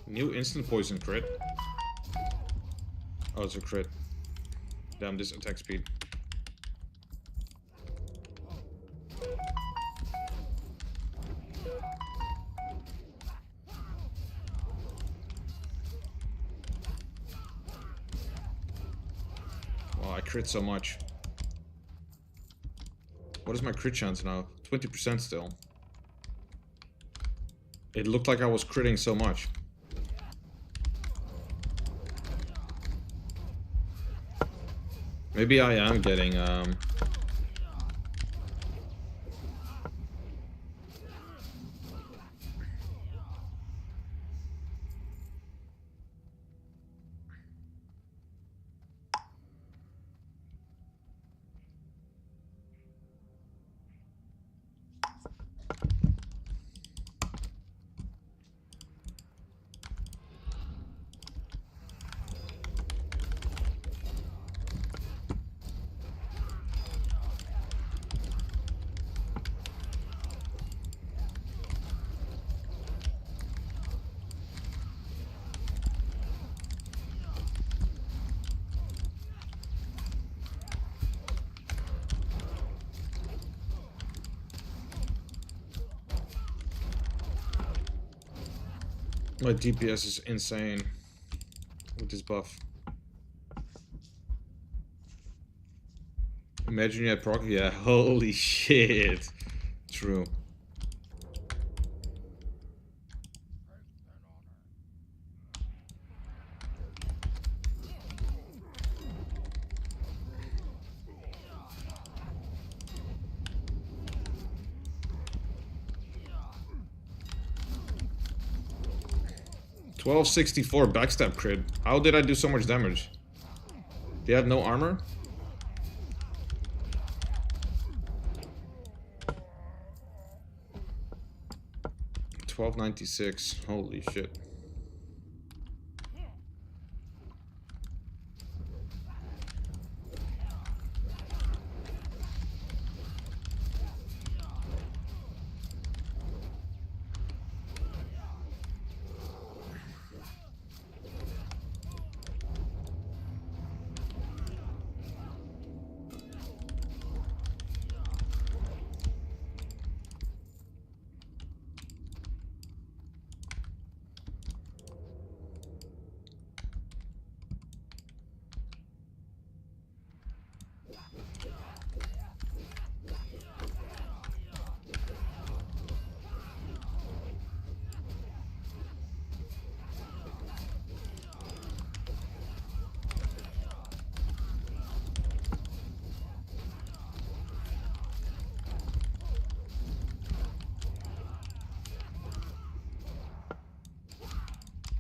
New instant poison crit. Oh, it's a crit. Damn, this attack speed. Wow, I crit so much. What is my crit chance now? 20% still. It looked like I was critting so much. Maybe I am getting, my DPS is insane with this buff. Imagine you had proc. Yeah, holy shit. True. 1264 backstab crit. How did I do so much damage? They have no armor? $12.96. Holy shit.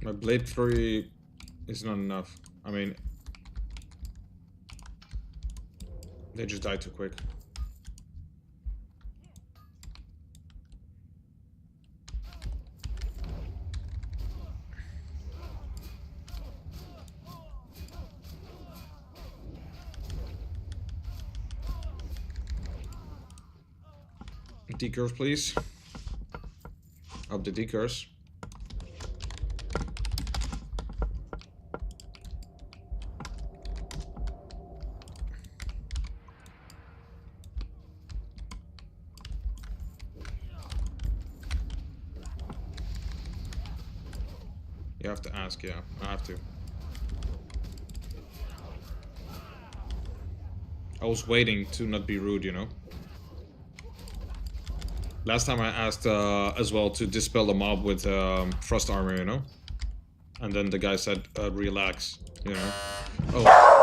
My blade flurry is not enough. I mean, they just died too quick. Decurs, please. Up the decurs. You have to ask, yeah. I have to. I was waiting to not be rude, you know? Last time I asked as well to dispel the mob with frost armor, you know? And then the guy said, relax, you know? Oh.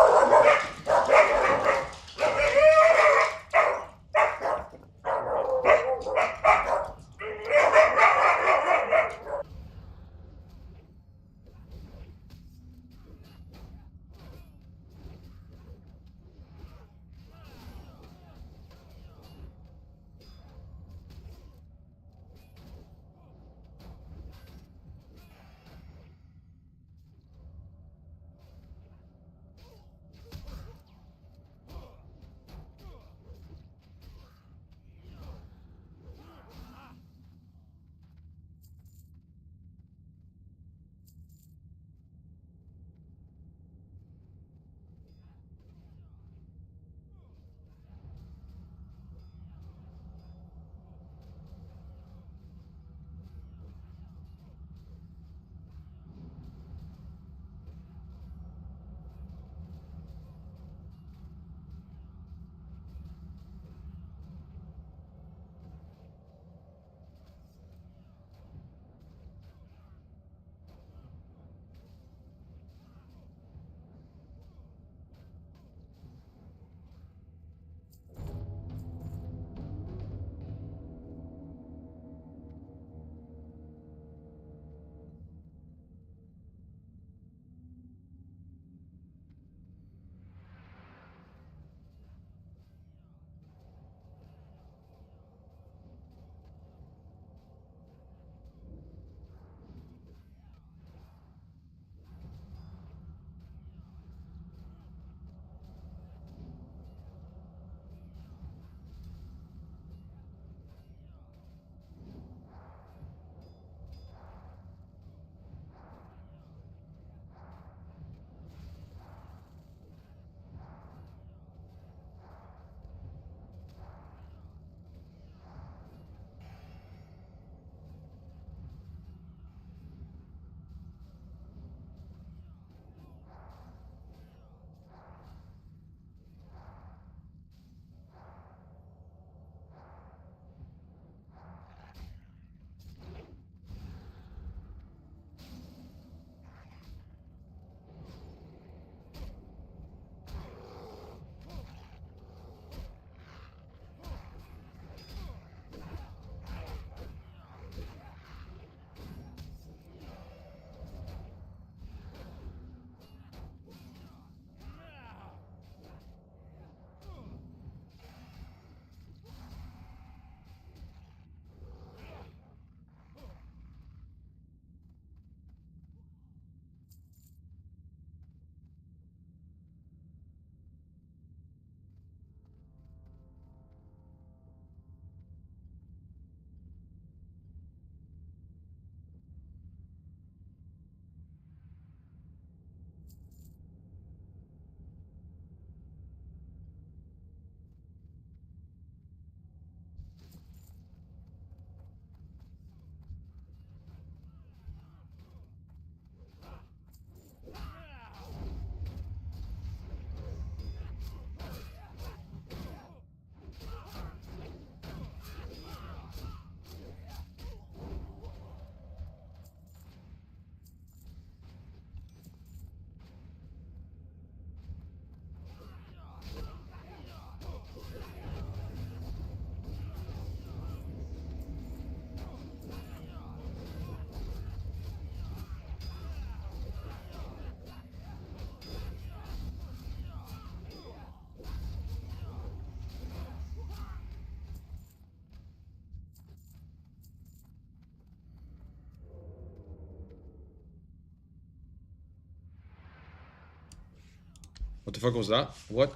What the fuck was that? What?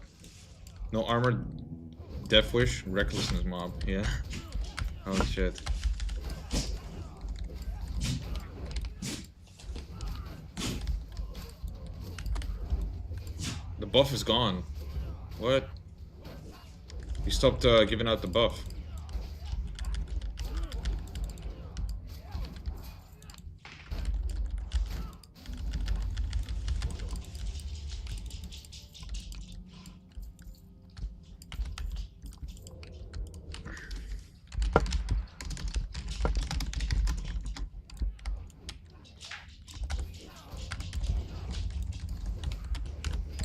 No armor, death wish, recklessness mob. Yeah. Oh shit. The buff is gone. What? He stopped giving out the buff.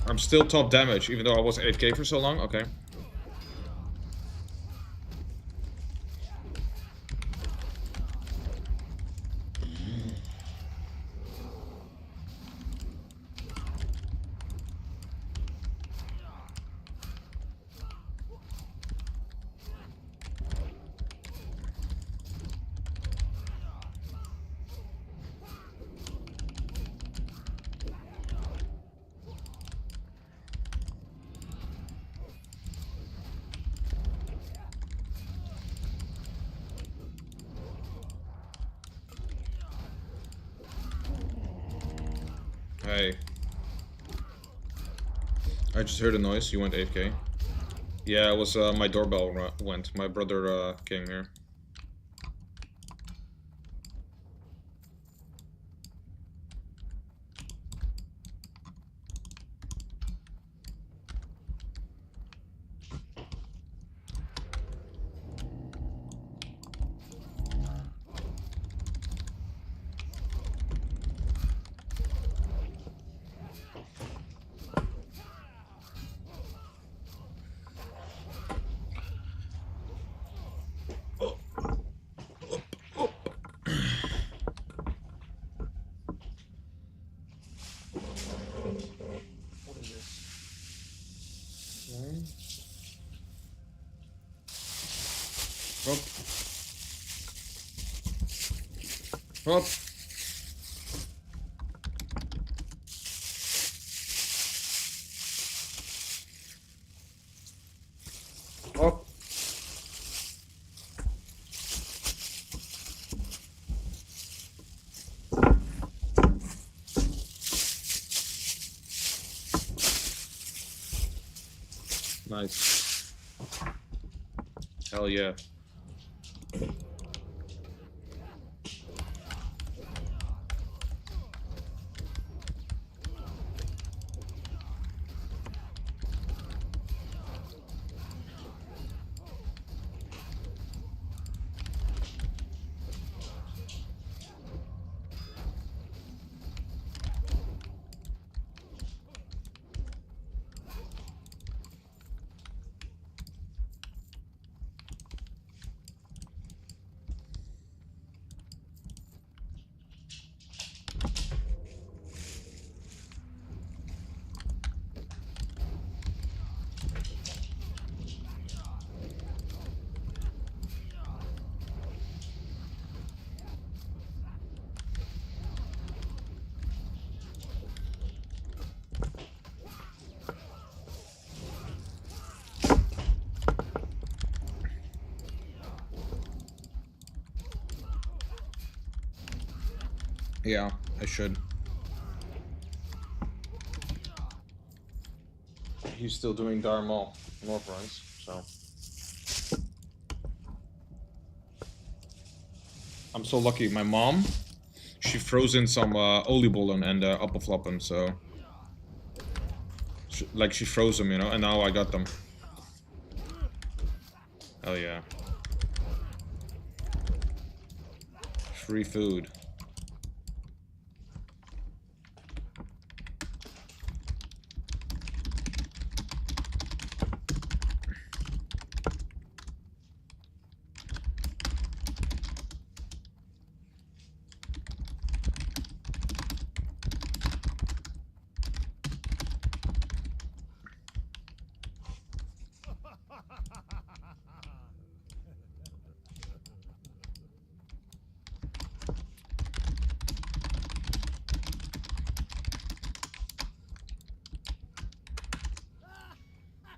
I'm still top damage, even though I was AFK for so long. Okay. Hey. I just heard a noise. You went AFK. Yeah, it was my doorbell went. My brother came here. Hop. Hop. Hop. Nice. Hell yeah. Yeah, I should. He's still doing Darmal North runs, so. I'm so lucky. My mom, she froze in some oliebollen and appelflappen, so. Like, she froze them, you know, and now I got them. Hell yeah. Free food.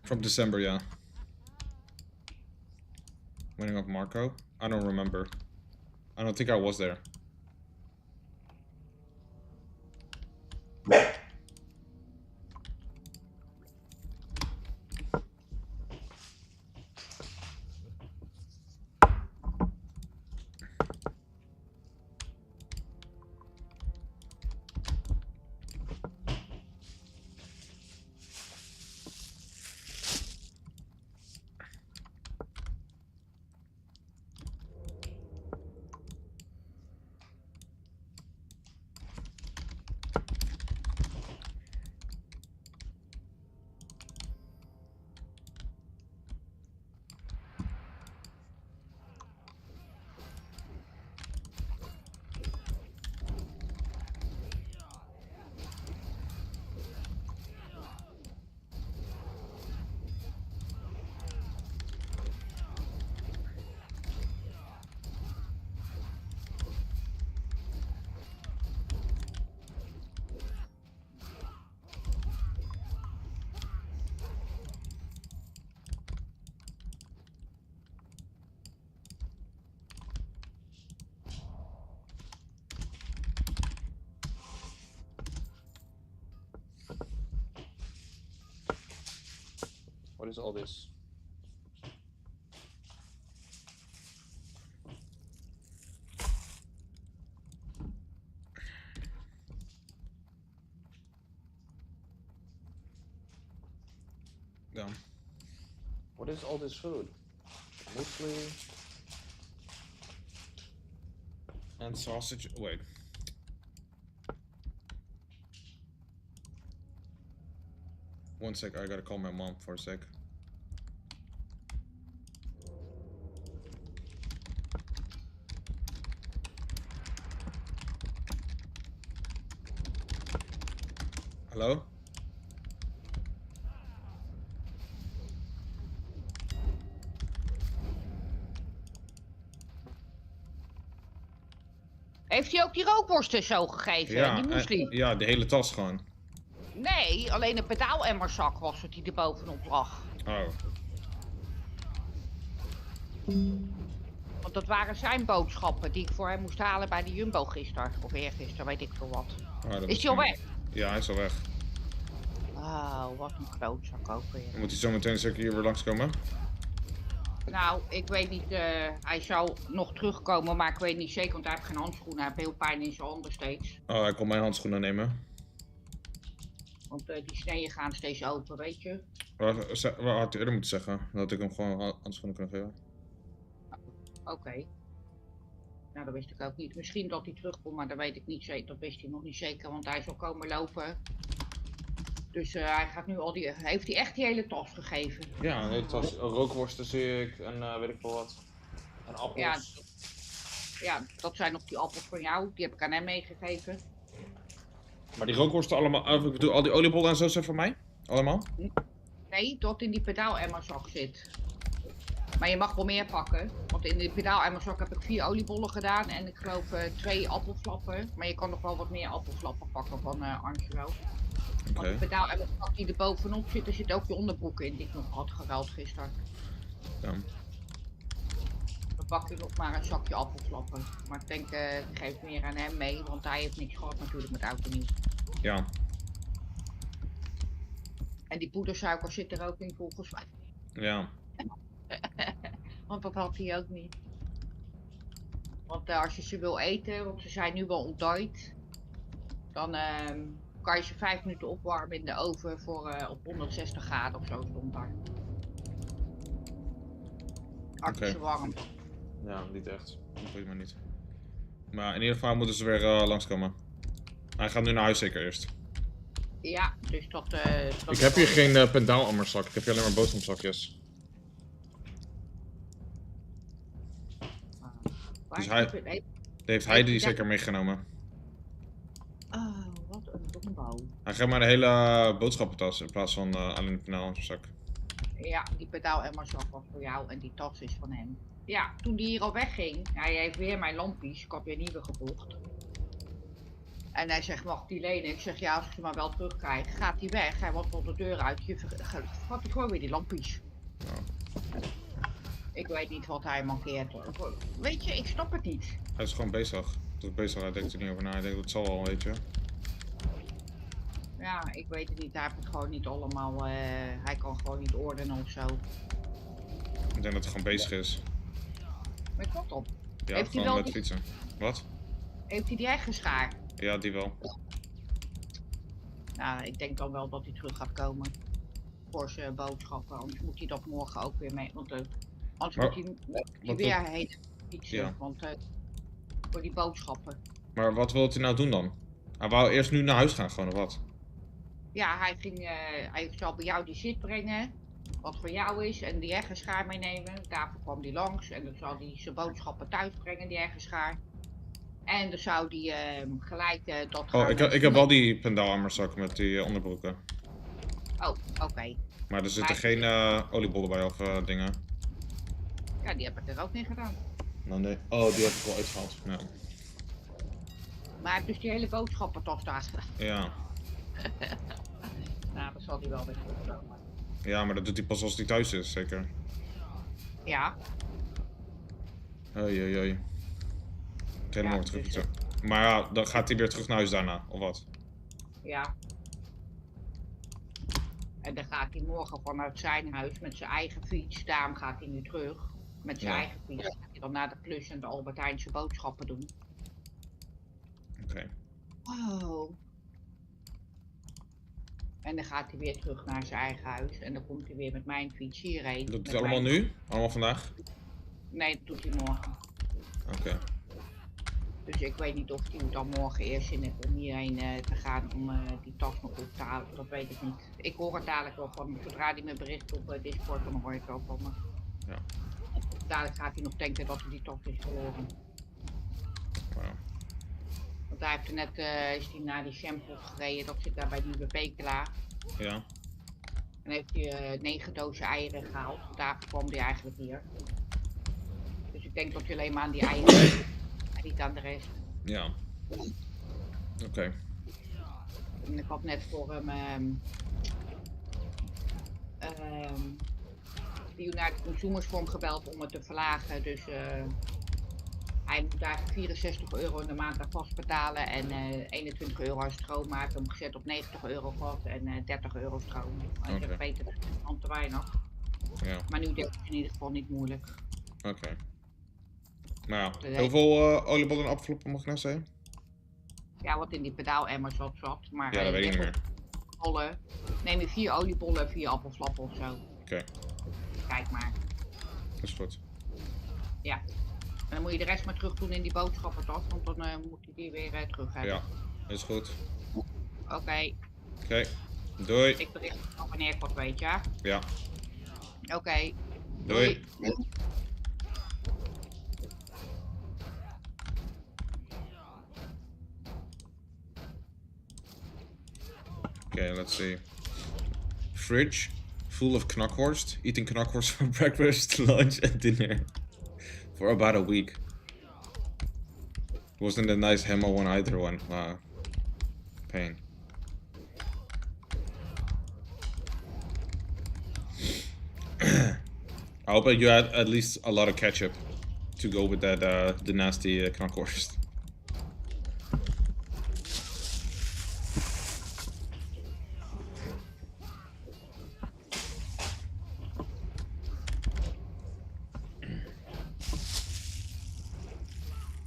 From December, yeah. Winning of Marco? I don't remember. I don't think I was there. What is all this? Yeah. What is all this food? Muesli. And sausage. Wait. One sec, I gotta call my mom for a sec. Hello? Heeft hij ook die rookworsten zo gegeven? Ja, Die muesli? ja, de hele tas gewoon. Nee, alleen een pedaalemmerzak was het die er bovenop lag. Oh. Want dat waren zijn boodschappen die ik voor hem moest halen bij de Jumbo gisteren. Of eergisteren, weet ik veel wat. Oh, Is hij al weg? Ja, hij is al weg. Oh, wat een klootzak ook weer. Dan moet hij zo meteen zeker hier weer langskomen? Nou, ik weet niet, hij zou nog terugkomen, maar ik weet niet zeker, want hij heeft geen handschoenen. Hij heeft heel pijn in zijn handen steeds. Oh, hij kon mijn handschoenen nemen. Want die sneeën gaan steeds open, weet je. Wat had hij eerder moeten zeggen? Dan had ik hem gewoon handschoenen kunnen geven. Oké. Nou, dat wist ik ook niet. Misschien dat hij terugkomt, maar dat weet ik niet zeker. Dat wist hij nog niet zeker, want hij zal komen lopen. Dus hij gaat nu al die... Heeft hij echt die hele tas gegeven? Ja, een hele tas rookworsten zie ik en weet ik veel wat. En appels. Ja, dat zijn nog die appels van jou. Die heb ik aan hem meegegeven. Maar die rookworsten allemaal, ik bedoel, al die oliebollen en zo zijn van mij? Allemaal? Nee, tot in die pedaalemmerzak zit. Maar je mag wel meer pakken. Want in die pedaalemmerzak heb ik 4 oliebollen gedaan en ik geloof 2 appelflappen. Maar je kan nog wel wat meer appelflappen pakken van Angelo. Want de pedaalemmerzak die er bovenop zit, er zit ook je onderbroeken in die ik nog had geruild gisteren. Ja. Dan pak je nog maar een zakje appelflappen. Maar ik denk, ik geef meer aan hem mee, want hij heeft niks gehad natuurlijk met auto niet. Ja. En die poedersuiker zit er ook in volgens mij. Ja. Want dat had hij ook niet. Want als je ze wil eten, want ze zijn nu wel ontdooid, dan kan je ze 5 minuten opwarmen in de oven voor op 160 graden of zo stond daar. Hartstikke warm. Ja, niet echt. Dat weet ik maar niet. Maar in ieder geval moeten ze weer langskomen. Hij gaat nu naar huis zeker eerst. Ja, dus dat... ik heb hier geen pedaalemmerzak, ik heb hier alleen maar boterhamzakjes. Dus heeft hij die zeker meegenomen. Oh, wat een dombouw. Hij geeft maar de hele boodschappentas in plaats van alleen een pedaalemmerzak. Ja, die pedaalemmerzak was voor jou en die tas is van hem. Ja, toen die hier al wegging, hij heeft weer mijn lampjes, ik had weer nieuwe gekocht. En hij zegt, mag ik die lenen? Ik zeg, ja, als ik ze maar wel terugkrijg. Gaat hij weg, hij was al de deur uit. Gaat hij gewoon weer die lampjes. Ik weet niet wat hij mankeert. Weet je, ik snap het niet. Hij is gewoon bezig. Hij is bezig, hij denkt er niet over na. Hij denkt, dat zal wel, weet je. Ja, ik weet het niet. Hij heeft het gewoon niet allemaal. Hij kan gewoon niet ordenen of zo. Ik denk dat hij gewoon bezig is. Met wat op? Ja, Heeft hij gewoon wel met fietsen. Wat? Heeft hij die eigen schaar? Ja, die wel. Nou, ik denk dan wel dat hij terug gaat komen. Voor zijn boodschappen. Anders moet hij dat morgen ook weer mee. Want anders Maar, moet hij weer heen fietsen. Ja. Want voor die boodschappen. Maar wat wil hij nou doen dan? Hij wou eerst nu naar huis gaan, gewoon, of wat? Ja, hij zal bij jou die zit brengen. Wat voor jou is. En die eigen schaar meenemen. Daarvoor kwam hij langs. En dan zal hij zijn boodschappen thuis brengen, die eigen schaar. En dan zou hij gelijk dat gaan... Oh, ik heb wel die pendaalarmerzakken met die onderbroeken. Oh, oké. Maar er zitten geen oliebollen bij of dingen. Ja, die heb ik er ook niet gedaan. Nou nee. Oh, die heb ik wel uitgehaald. Ja. Maar hij heeft dus die hele boodschappentas daar gedaan. Ja. Nou, dat zal hij wel weer terugkomen. Ja, maar dat doet hij pas als hij thuis is, zeker. Ja. Oei, oei, oei. Helemaal terug. dus, Maar ja, dan gaat hij weer terug naar huis daarna, of wat? Ja. En dan gaat hij morgen vanuit zijn huis met zijn eigen fiets. Daarom gaat hij nu terug. Met zijn eigen fiets. Dan gaat hij dan naar de Plus en de Albert Heijn zijn boodschappen doen. Oké. Wow. En dan gaat hij weer terug naar zijn eigen huis. En dan komt hij weer met mijn fiets hierheen. Doet hij allemaal nu? Allemaal vandaag? Nee, dat doet hij morgen. Oké. Dus ik weet niet of hij dan morgen eerst zin heeft om hierheen te gaan om die tas nog op te halen. Dat weet ik niet. Ik hoor het dadelijk wel van hem. Zodra hij me bericht op Discord, dan hoor ik wel van me. Ja. Dadelijk gaat hij nog denken dat hij die tas is verloren. Wow. Want hij heeft er net is hij naar die shampoo gereden. Dat zit daar bij die Bekela. Ja. En heeft hij 9 dozen eieren gehaald. Daarvoor kwam hij eigenlijk hier. Dus ik denk dat hij alleen maar aan die eieren en niet aan de rest. Ja. Oké. En ik had net voor hem de United Consumers Forum gebeld om het te verlagen. Dus hij moet eigenlijk 64 euro in de maand aan vast betalen en 21 euro aan stroom. Maar ik heb hem gezet op 90 euro gas en 30 euro stroom. En ik heb beter, dat is gewoon te weinig. Ja. Maar nu denk ik in ieder geval niet moeilijk. Oké. Nou ja, hoeveel oliebollen en appelfloppen mag ik nou zeggen? Ja, wat in die pedaalemmer zat. Maar Ja, dat weet ik niet meer. Bollen. Neem je 4 oliebollen en 4 appelflappen of zo. Oké. Kijk maar. Dat is goed. Ja. En dan moet je de rest maar terug doen in die boodschappentas, want dan moet je die weer terug hebben. Ja, is goed. Oké. Oké. Doei. Ik bericht al wanneer ik wat weet, ja? Ja. Oké. Doei. Okay, let's see. Fridge full of knockwurst. Eating knockwurst for breakfast, lunch, and dinner for about a week. Wasn't a nice hammer one either one. Wow. Pain. I hope you had at least a lot of ketchup to go with that the nasty knockwurst.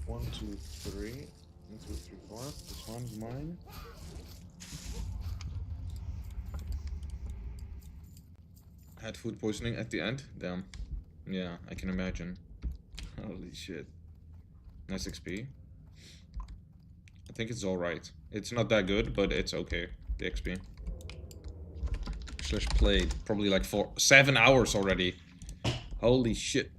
One, two, three. 1, 2, 3, 4. This one's mine. Had food poisoning at the end? Damn. Yeah, I can imagine. Holy shit. Nice XP. I think it's alright. It's not that good, but it's okay. The XP. Slash played. Probably like 7 hours already. Holy shit.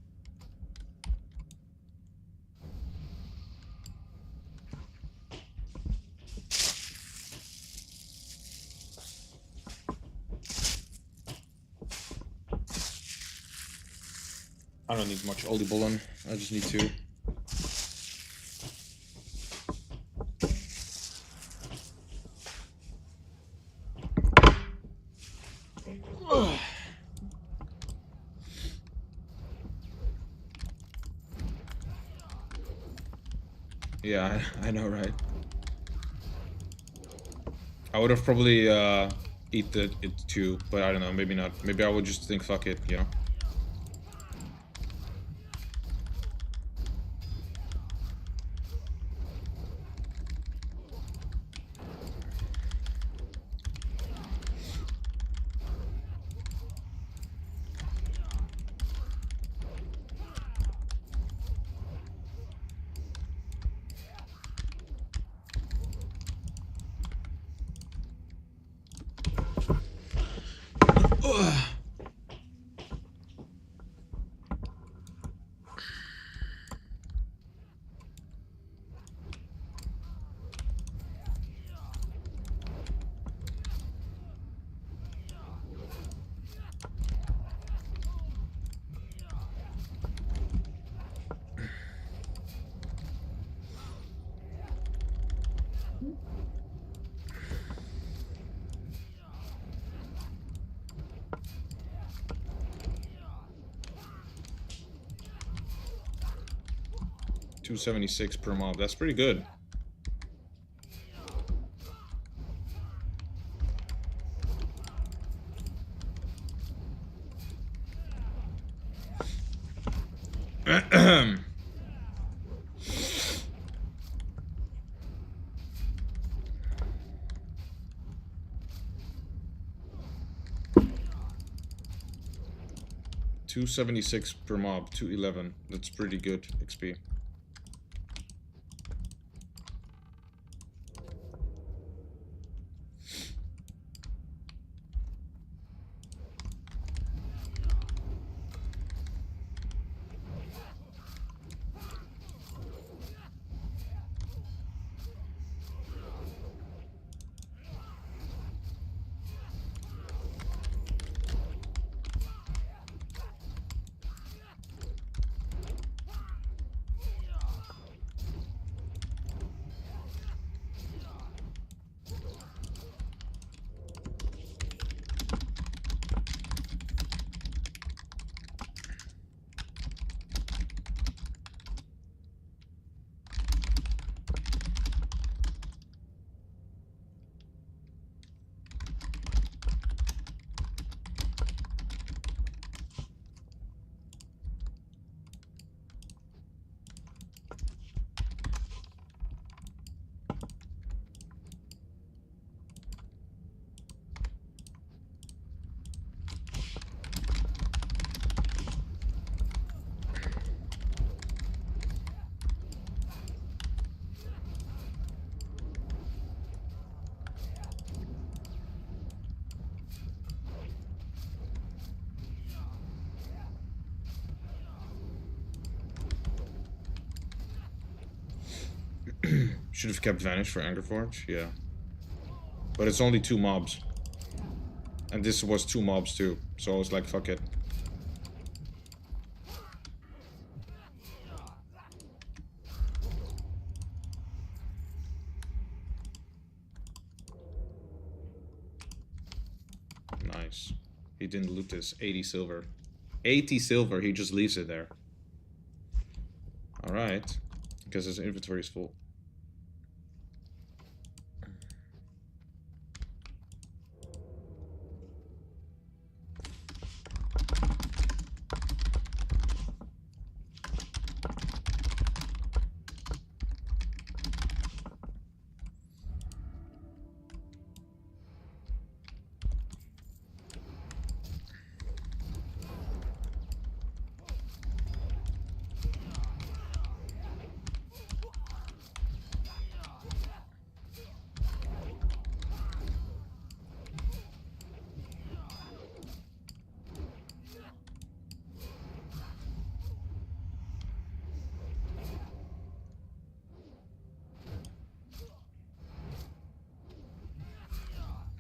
I don't need much oliebollen. I just need 2. Yeah, I know, right? I would have probably eat it too, but I don't know, maybe not. Maybe I would just think fuck it, you know? Ugh. 276 per mob. That's pretty good. $276 per mob, 211. That's pretty good XP. Should have kept Vanish for Angerforge, yeah. But it's only 2 mobs. And this was 2 mobs too, so I was like, fuck it. Nice. He didn't loot this. 80 silver. 80 silver, he just leaves it there. Alright. Because his inventory is full.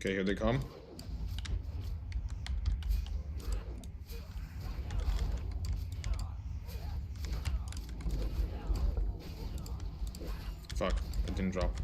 Okay, here they come. Fuck, it didn't drop.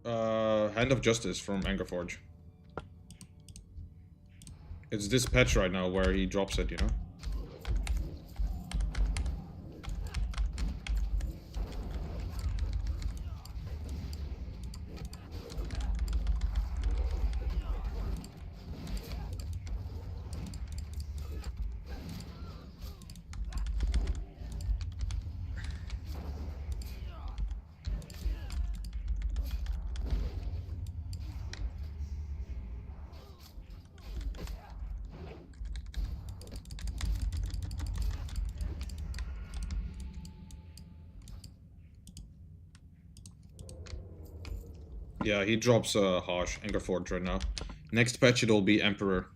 Hand of Justice from Angerforge. It's this patch right now where he drops it, you know? Yeah, he drops Harsh, Angerforge right now. Next patch it'll be Emperor.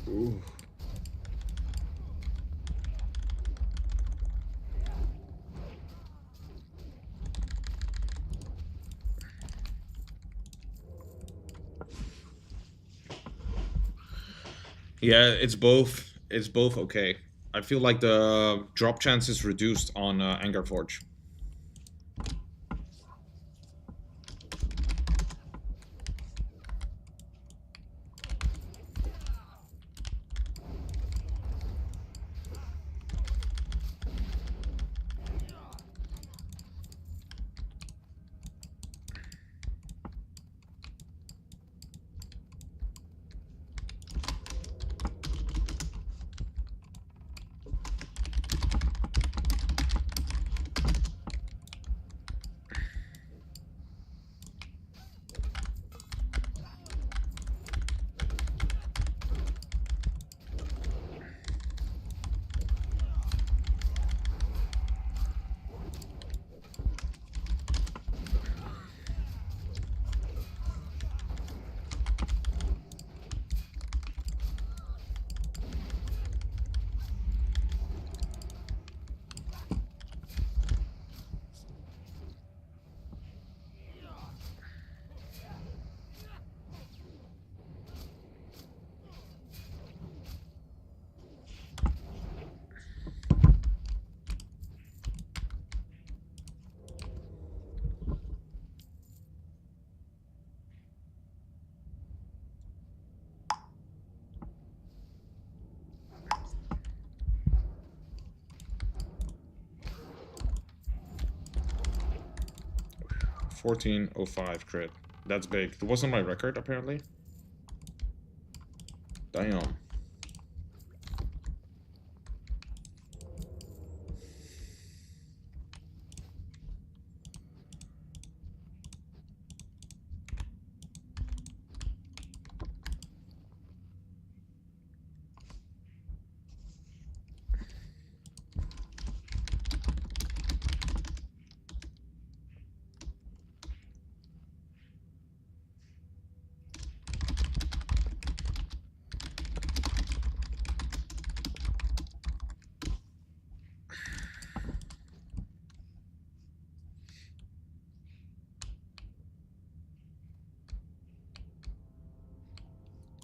Ooh. Yeah, it's both. It's both okay. I feel like the drop chance is reduced on Angerforge. $14.05 crit. That's big. It wasn't my record, apparently. Damn.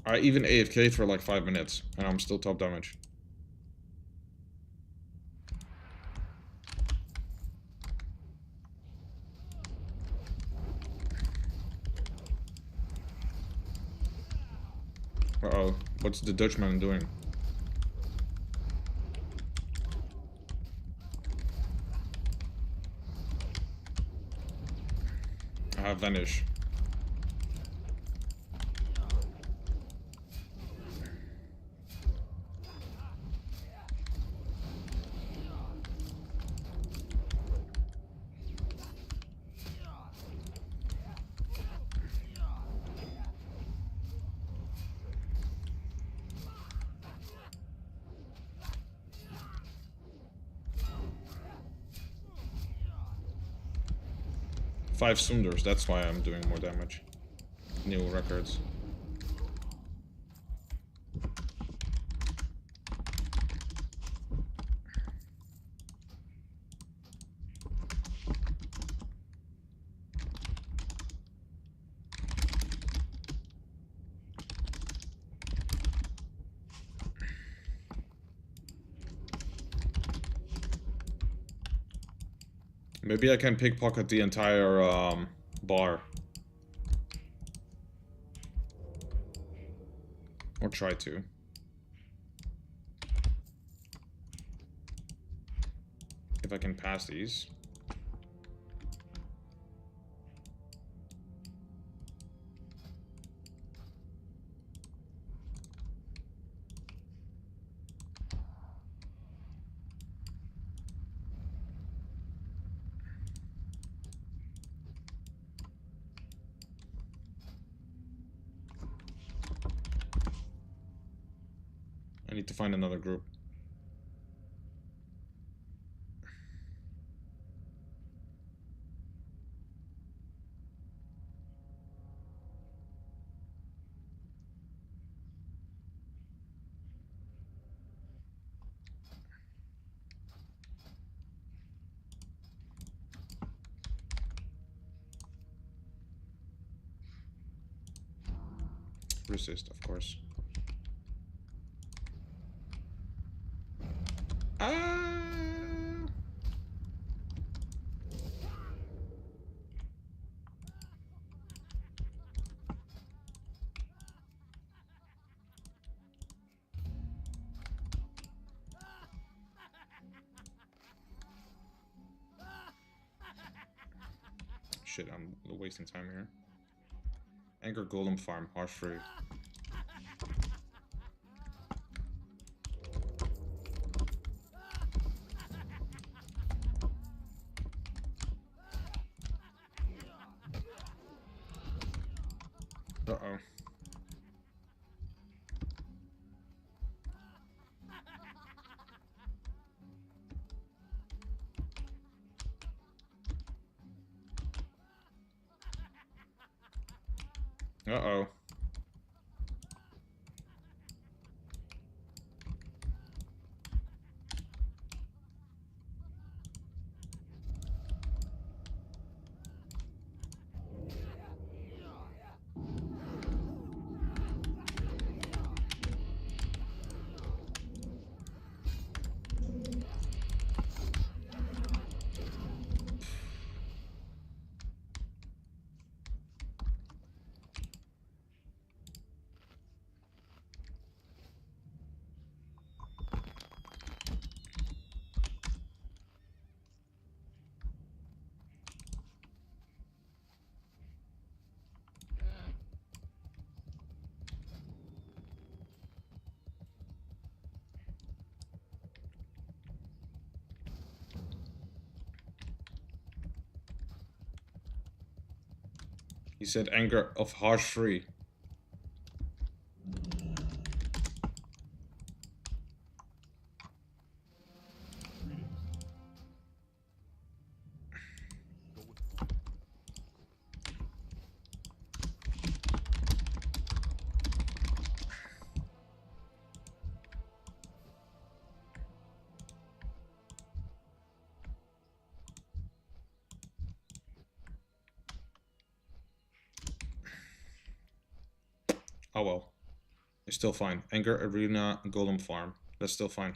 I even AFK for like 5 minutes, and I'm still top damage. Uh-oh, what's the Dutchman doing? I have Vanish. Five Sunders, that's why I'm doing more damage. New records. Maybe I can pickpocket the entire bar. Or try to. If I can pass these. I need to find another group. Resist, of course. Shit, I'm wasting time here. Anchor Golem Farm, harsh free. Uh-oh. Uh-oh. He said anger of harsh free. Oh well. It's still fine. Anger Arena Golem Farm. That's still fine.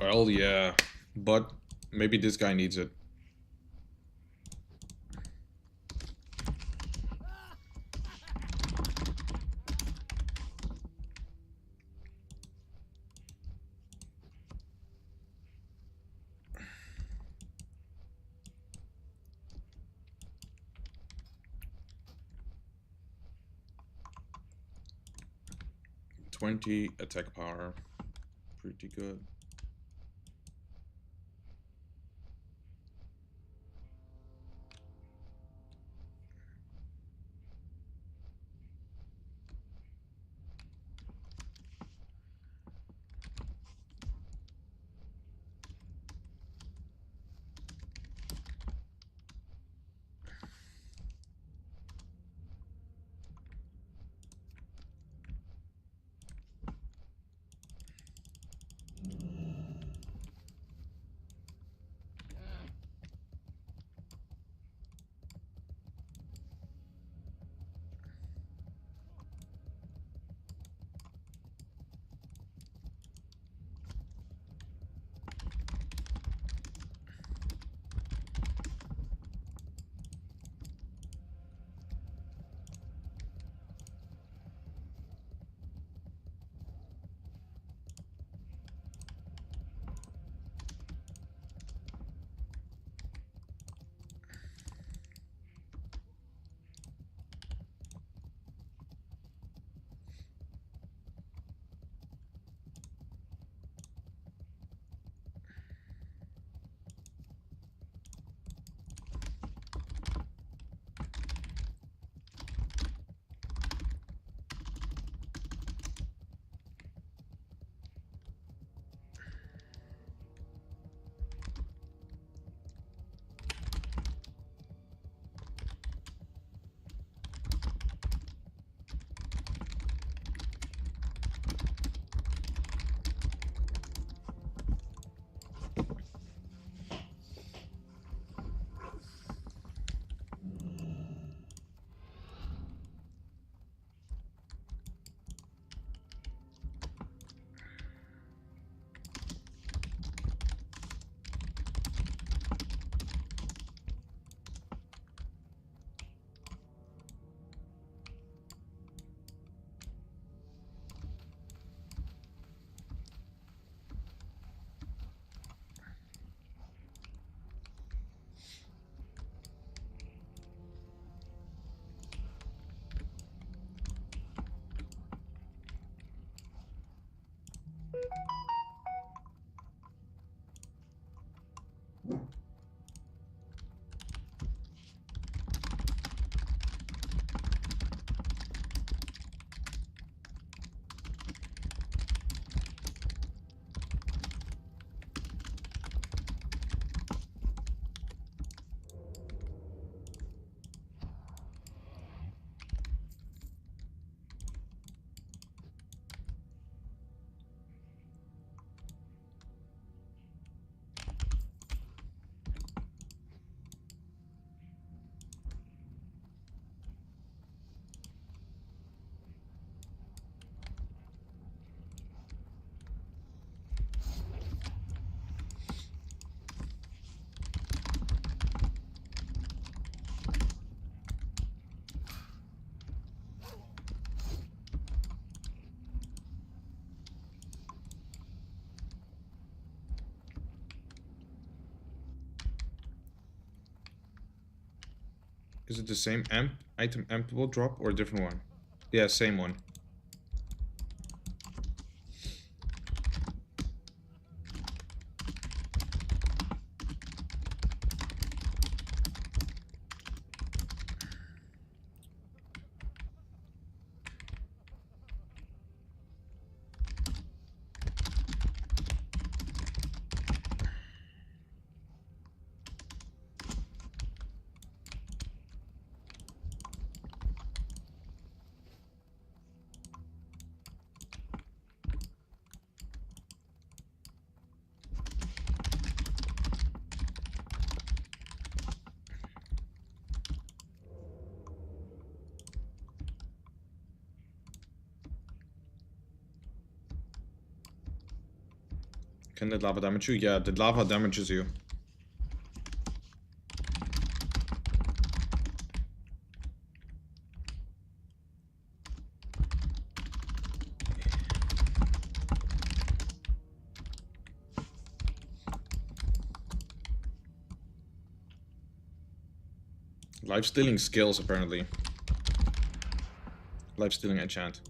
Well, yeah, but maybe this guy needs it. $20 attack power, pretty good. Is it the same item ampable drop or a different one? Yeah, same one. Can the lava damage you? Yeah, the lava damages you. Life stealing skills apparently. Life stealing enchant.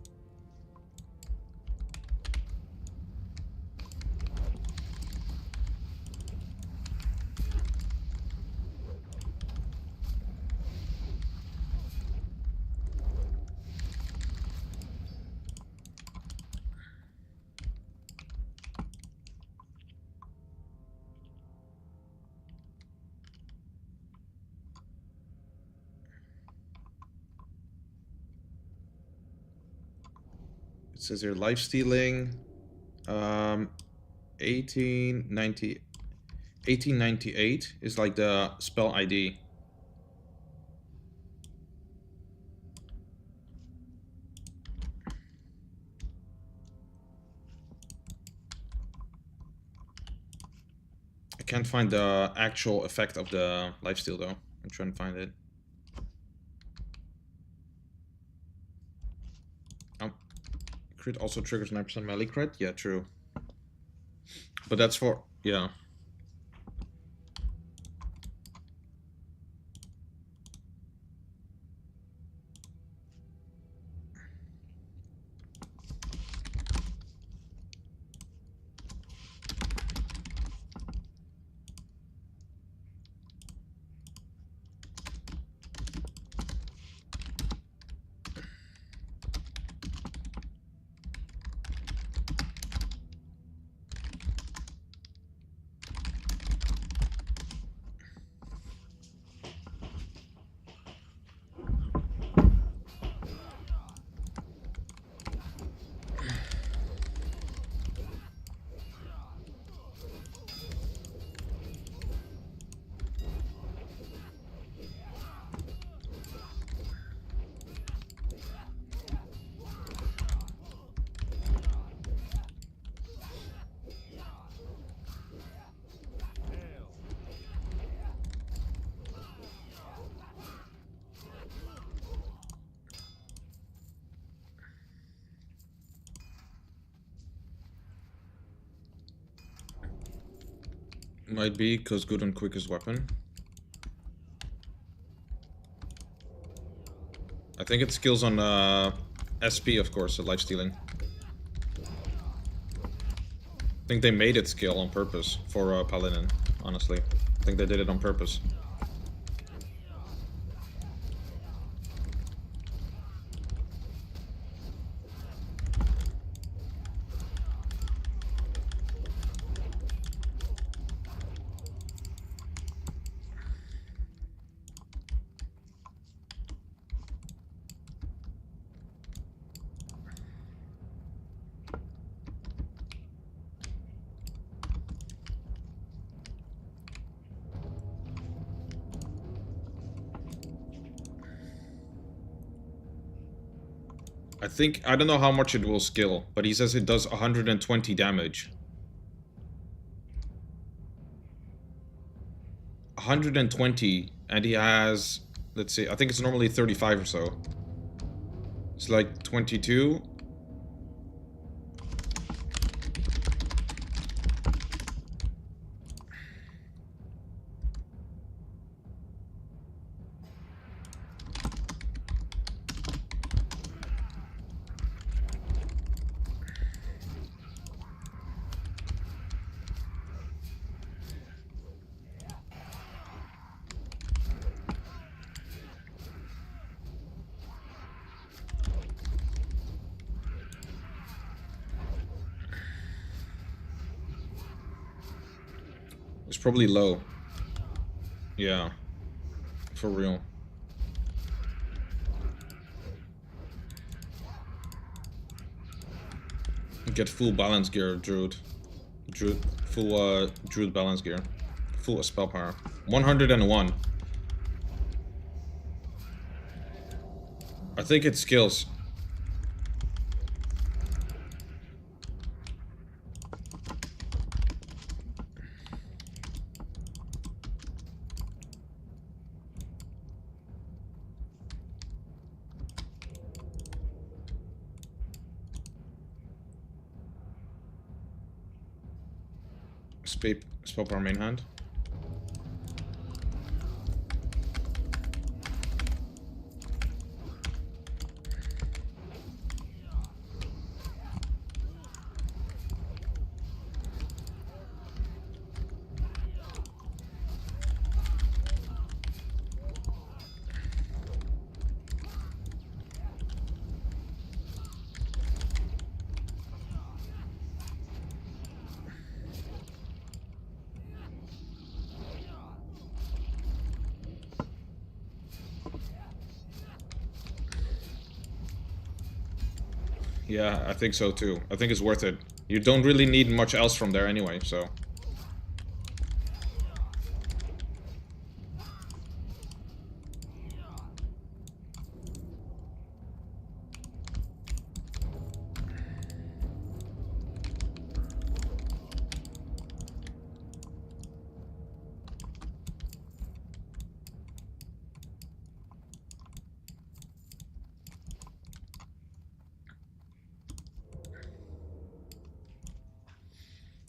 It says here life stealing 1898 is like the spell ID. I can't find the actual effect of the lifesteal though. I'm trying to find it. Crit also triggers 9% melee crit? Yeah, true. But that's for... yeah. Might be because good on quickest weapon. I think it skills on SP, of course, life stealing. I think they made it skill on purpose for Paladin, honestly. I think they did it on purpose. I don't know how much it will skill, but he says it does 120 damage. 120, and he has, let's see, I think it's normally 35 or so. It's like 22. It's probably low. Yeah. For real. Get full balance gear, Druid. Full Druid balance gear. Full spell power. 101. I think it skills. swap our main hand. Yeah, I think so too. I think it's worth it. You don't really need much else from there anyway, so.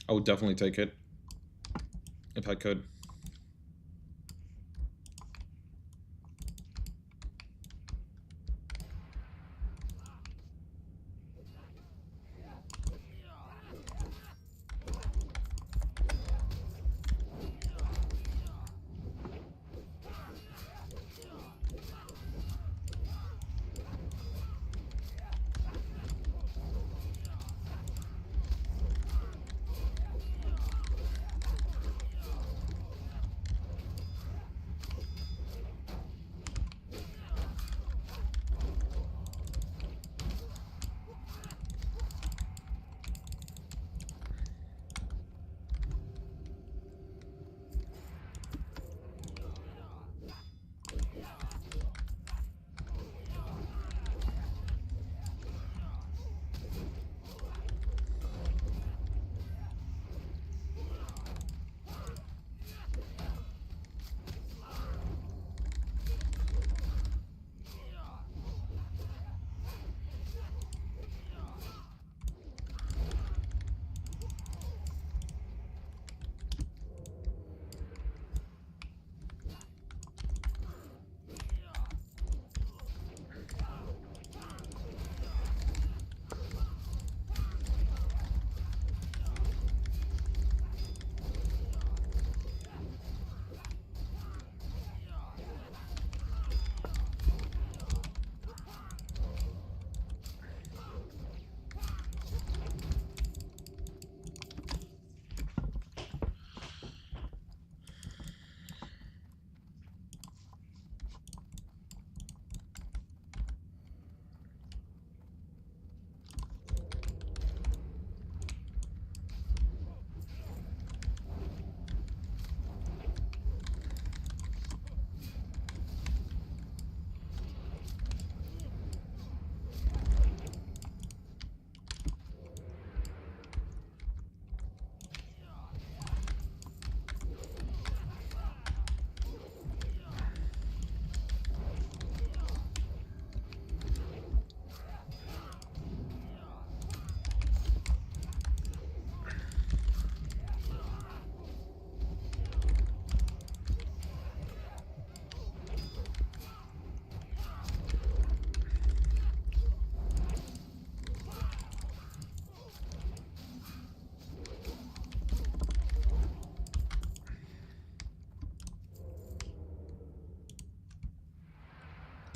I would definitely take it. If I could.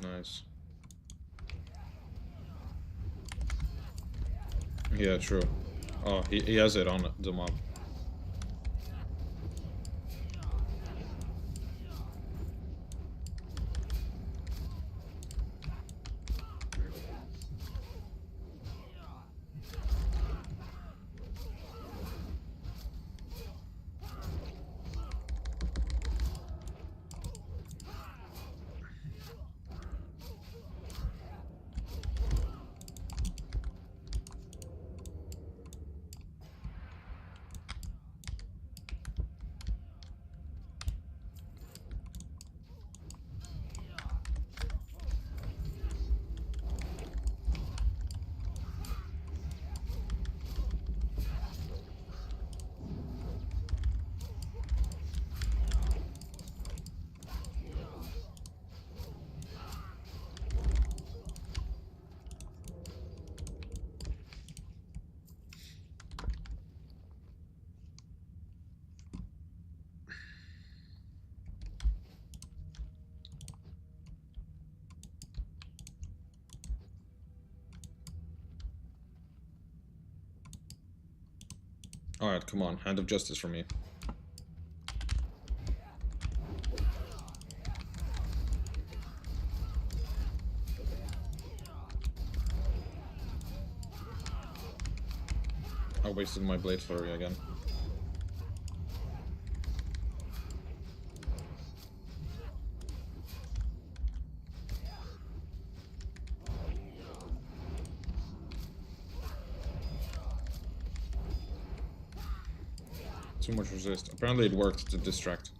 Nice. Yeah, true. Oh, he has it on the mob. Alright, come on. Hand of justice for me. I wasted my blade flurry again. Too much resist. Apparently it worked to distract.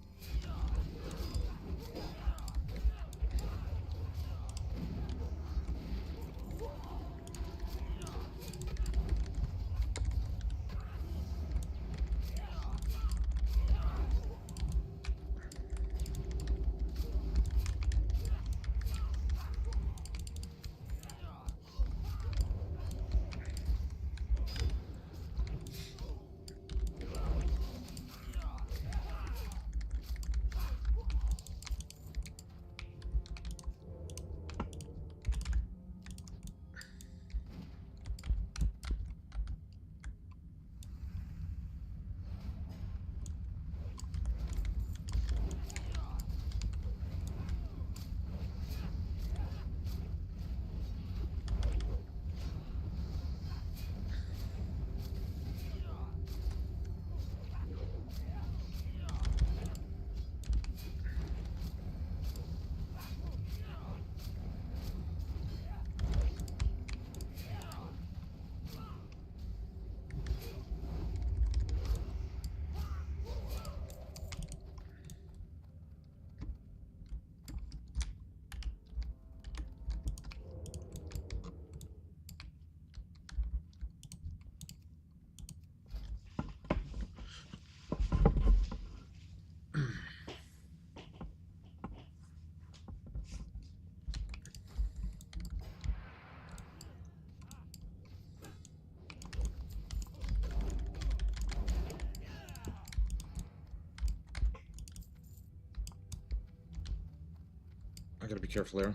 I gotta be careful there.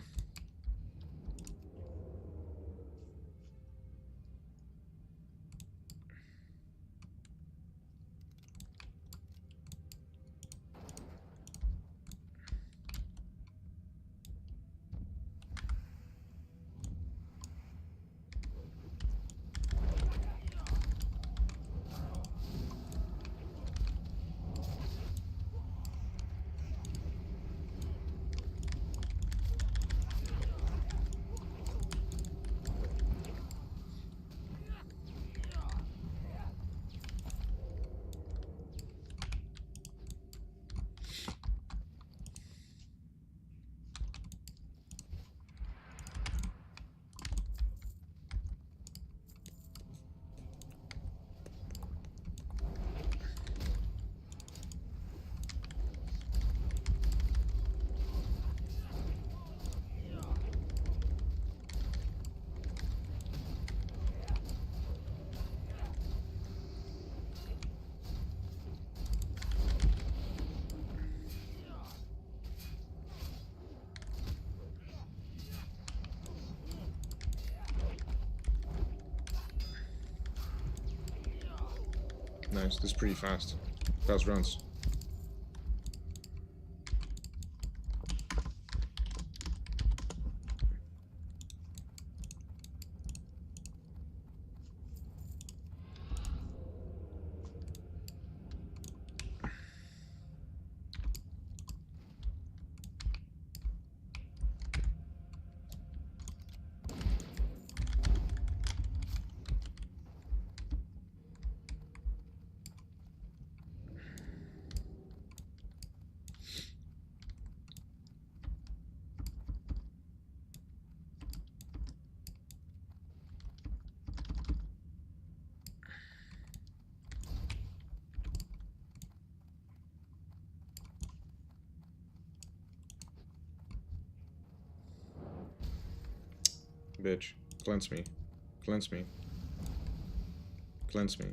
Nice, this is pretty fast. Fast runs. Bitch. Cleanse me. Cleanse me. Cleanse me.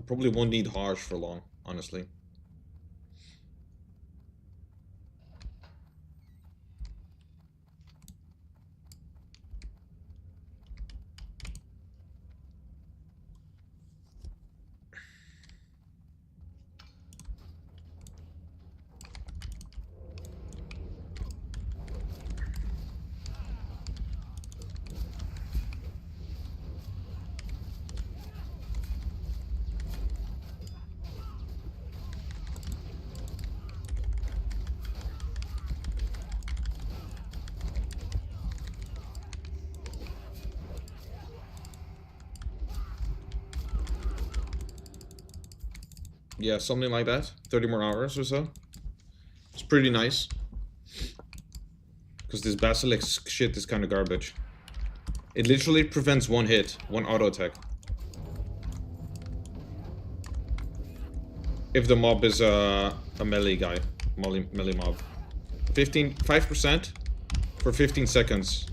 I probably won't need harsh for long, honestly. Yeah, something like that. 30 more hours or so. It's pretty nice. Because this Basilisk shit is kind of garbage. It literally prevents one hit, one auto attack. If the mob is a melee guy. Melee mob. 5% for 15 seconds.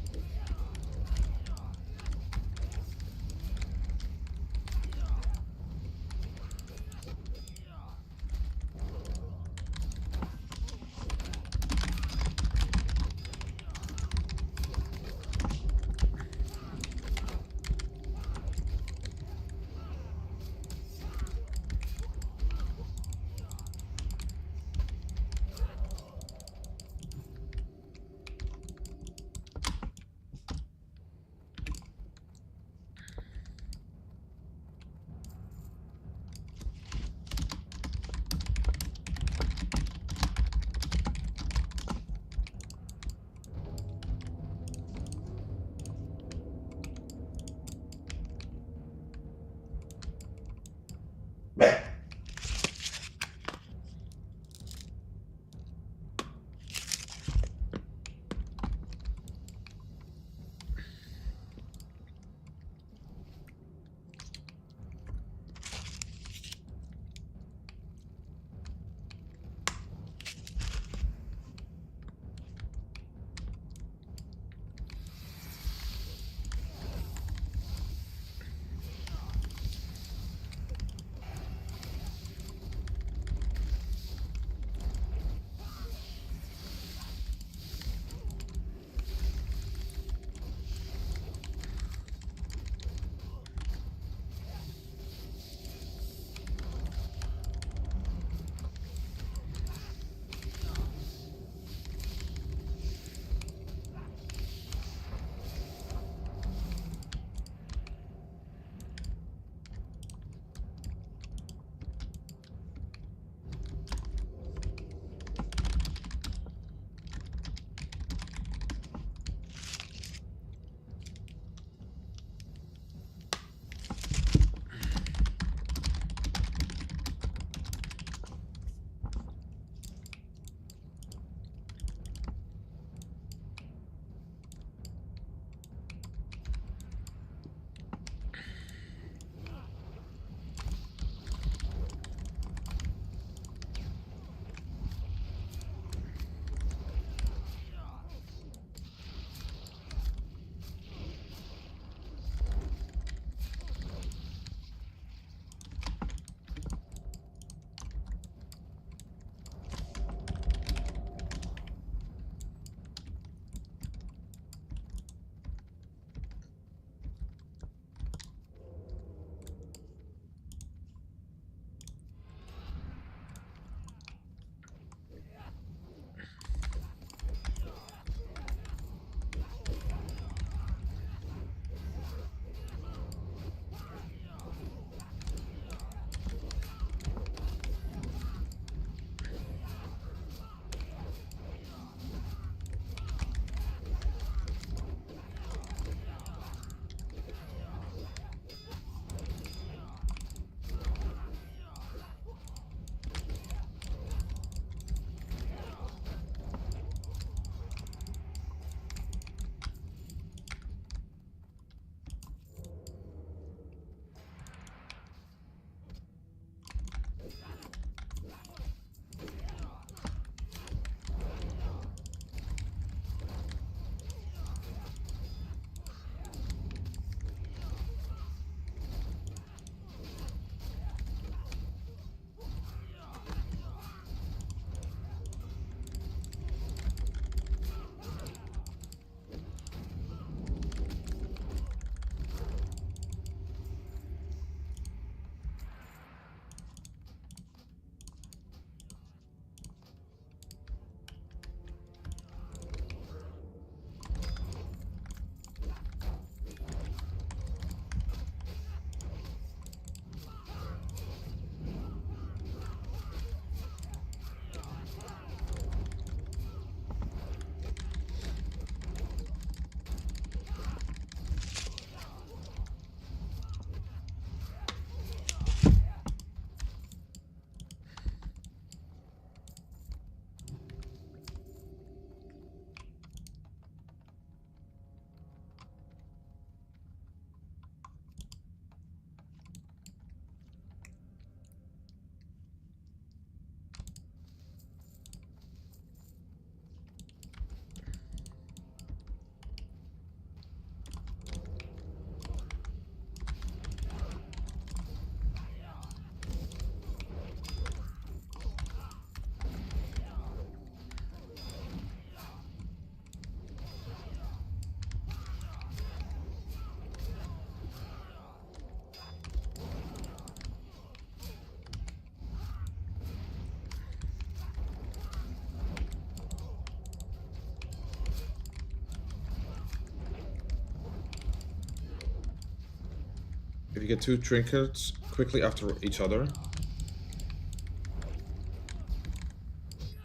If you get 2 trinkets quickly after each other,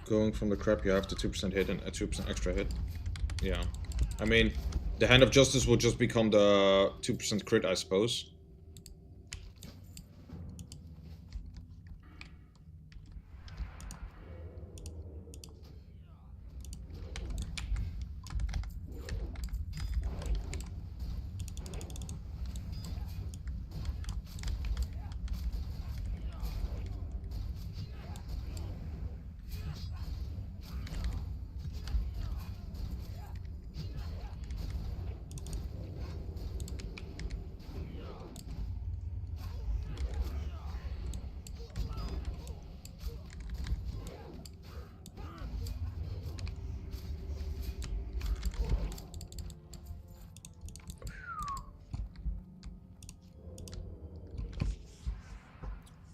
going from the crap you have to 2% hit and a 2% extra hit. Yeah. I mean, the Hand of Justice will just become the 2% crit, I suppose.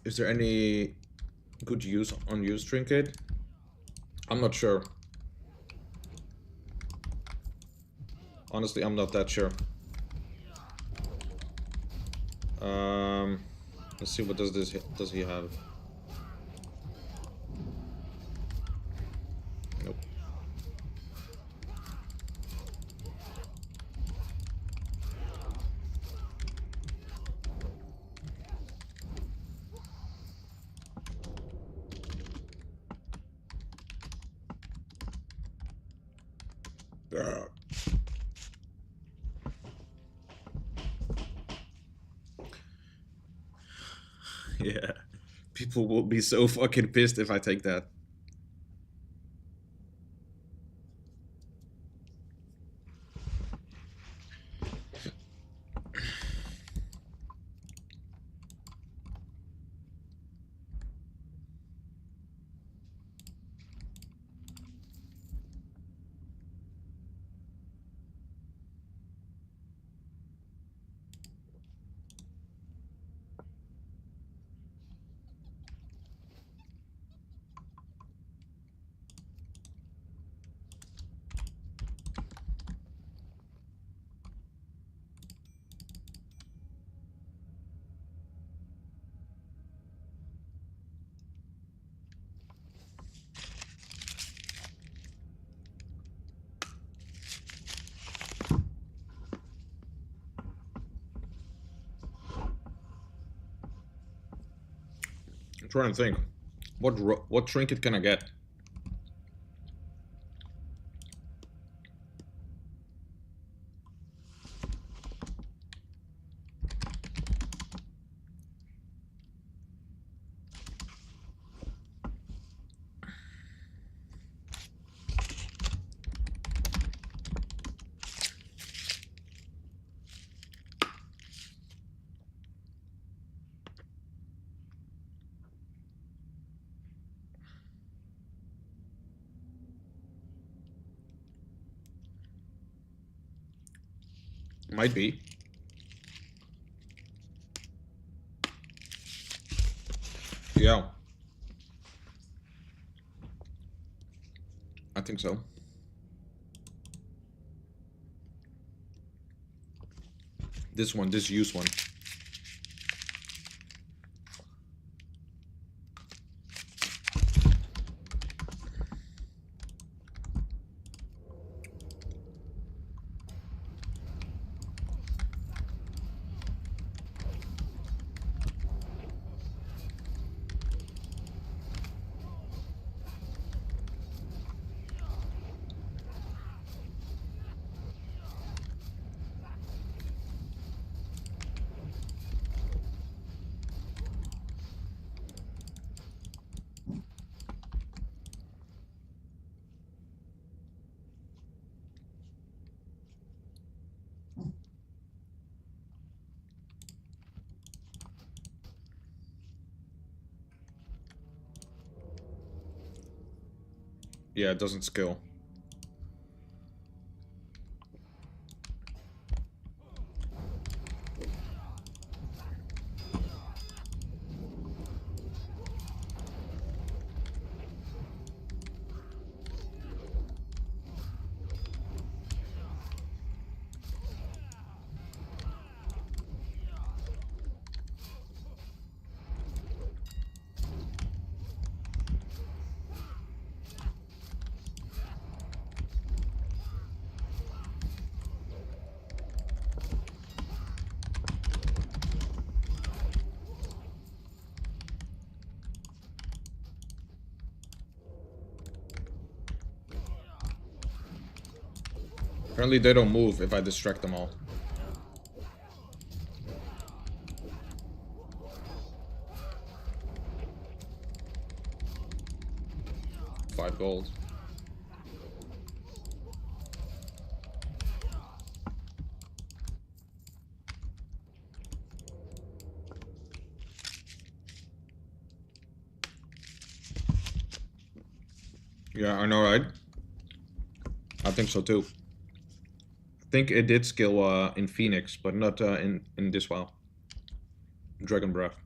Is there any good use unused trinket? I'm not sure. Honestly, I'm not that sure. Let's see, what does he have? Nope. Yeah. People will be so fucking pissed if I take that. I'm trying to think. What trinket can I get? Might be. Yeah. I think so. This one, this use one. Yeah, it doesn't scale. Apparently they don't move if I distract them all. 5 gold. Yeah, I know, right? I think so too. I think it did skill in Phoenix, but not in this WoW. Dragon Breath.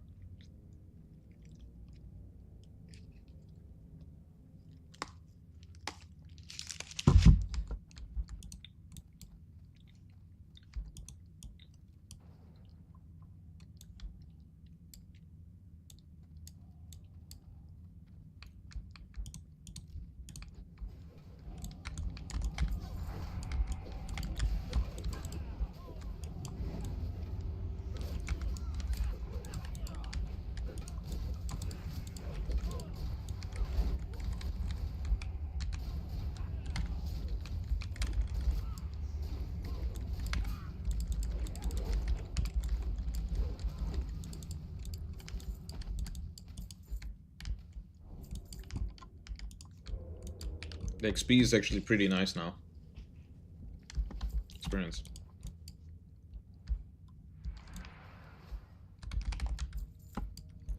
The XP is actually pretty nice now. Experience.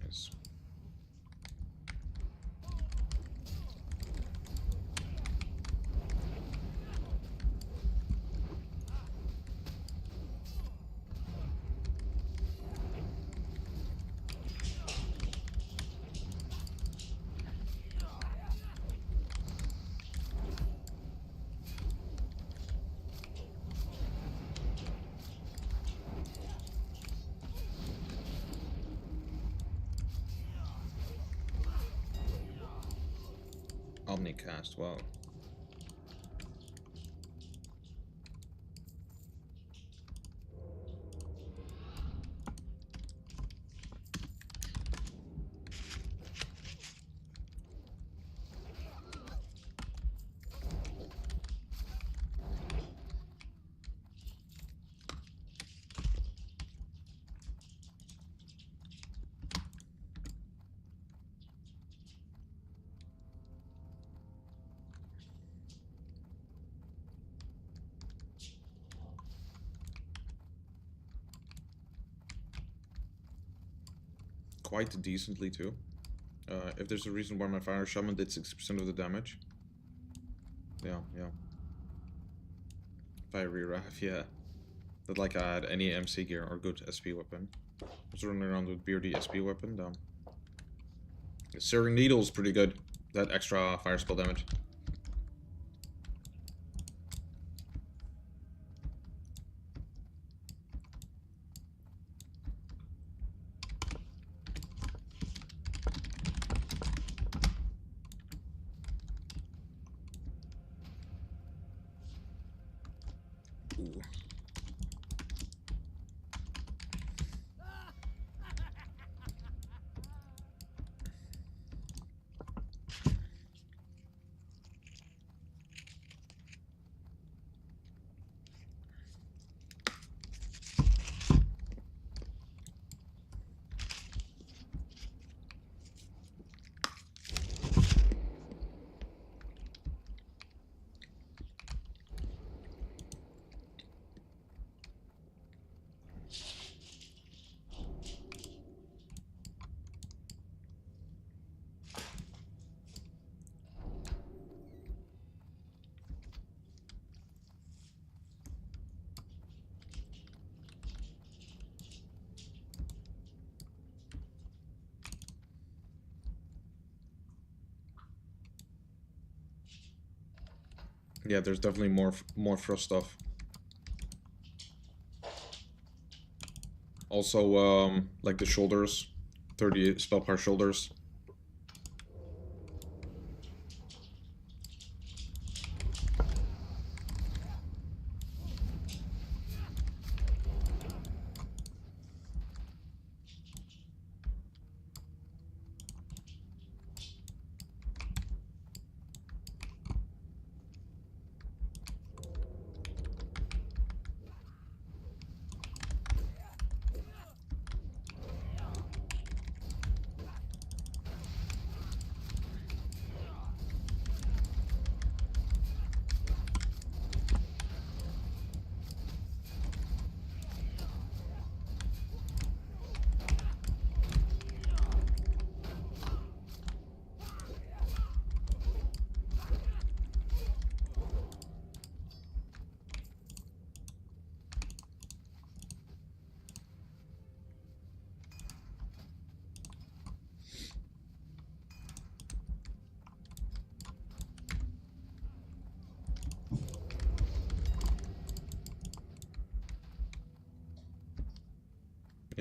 Yes. Omnicast, wow. Quite decently too. If there's a reason why my fire shaman did 60% of the damage. Yeah. Fiery Wrath, yeah. Not like I had any MC gear or good SP weapon. I was running around with beardy SP weapon, damn. The Searing Needle is pretty good. That extra fire spell damage. Ooh. Yeah, there's definitely more frost stuff. Also, like the shoulders, 30 spell power shoulders.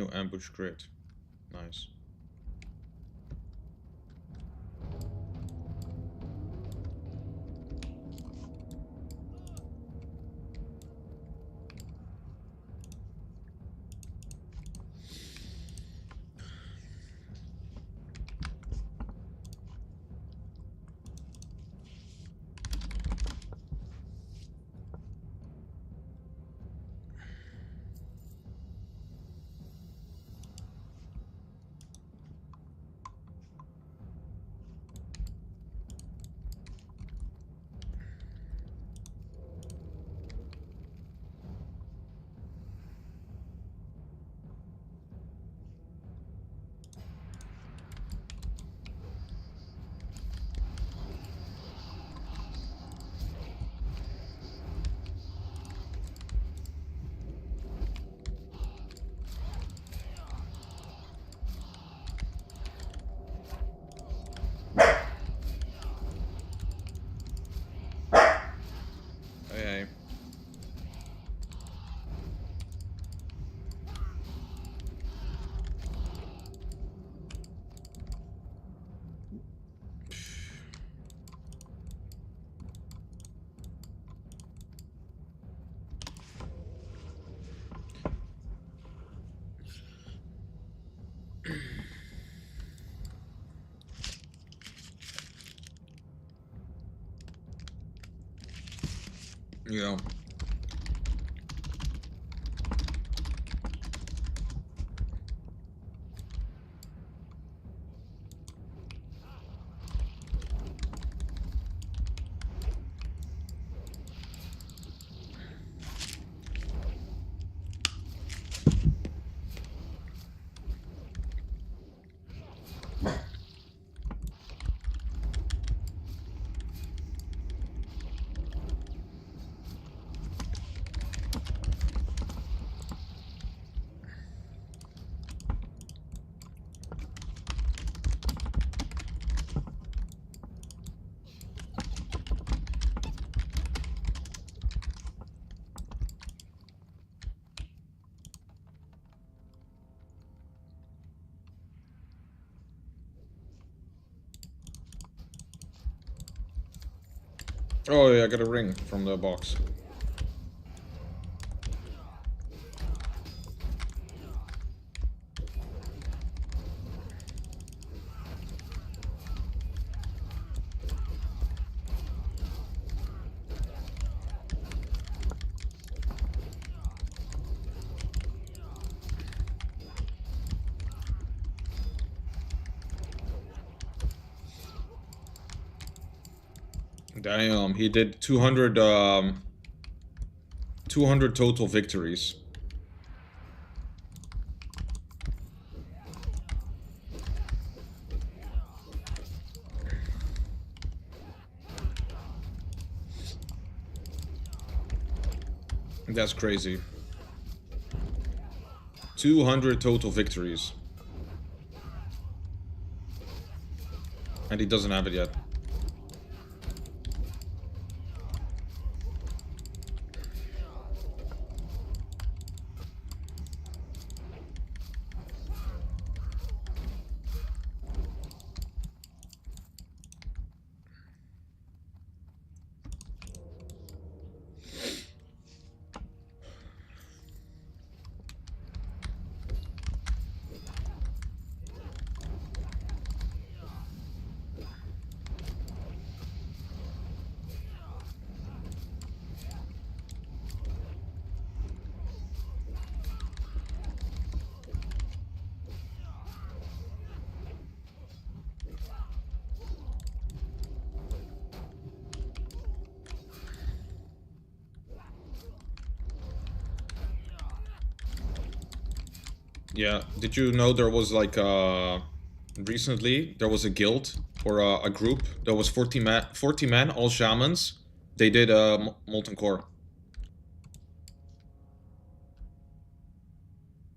New ambush grid. Nice. Hey. Yeah. Oh yeah, I got a ring from the box. Damn, he did 200 200 total victories. That's crazy. 200 total victories. And he doesn't have it yet. Yeah, did you know there was like recently there was a guild or a group that was 40 men, all shamans. They did molten core.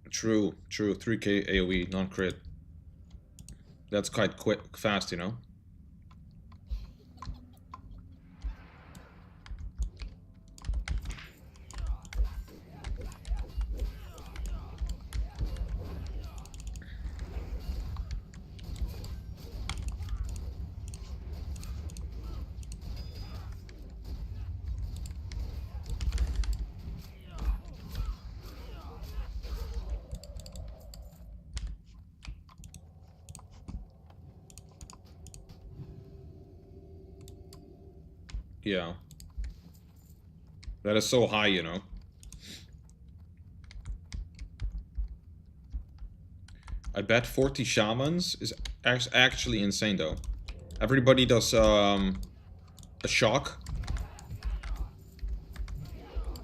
True, 3k AoE, non-crit. That's quite quick, fast, you know. Yeah. That is so high, you know. I bet 40 shamans is actually insane, though. Everybody does a shock.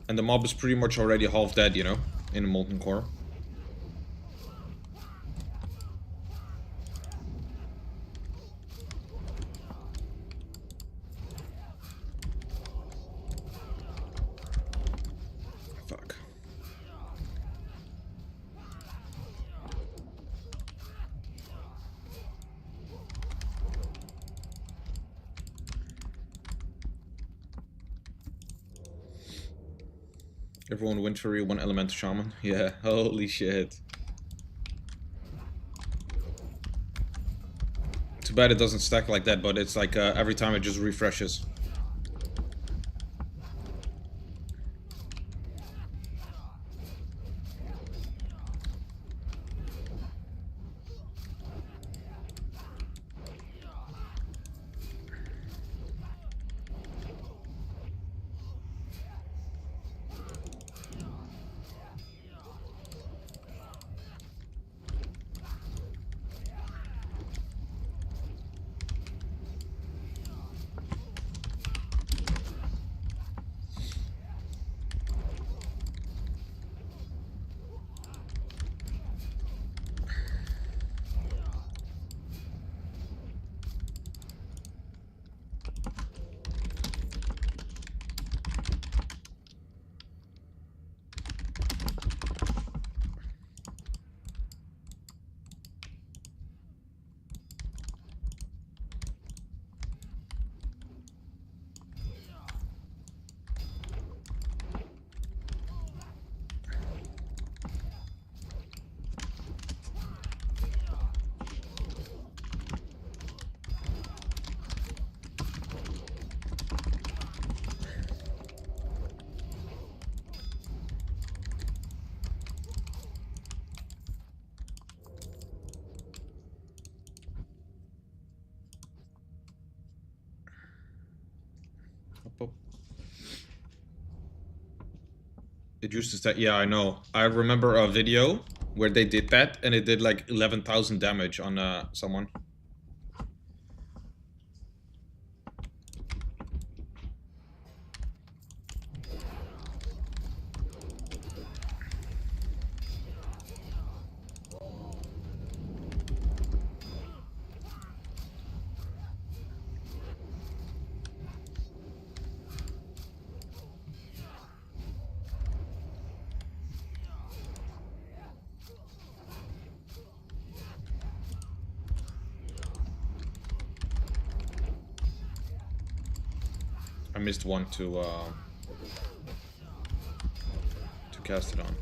And the mob is pretty much already half dead, you know, in a molten core. Fuck. Everyone went for you, one elemental shaman. Yeah, holy shit. Too bad it doesn't stack like that, but it's like every time it just refreshes. It used to stack. Yeah, I know. I remember a video where they did that, and it did like 11,000 damage on someone. I missed one to cast it on.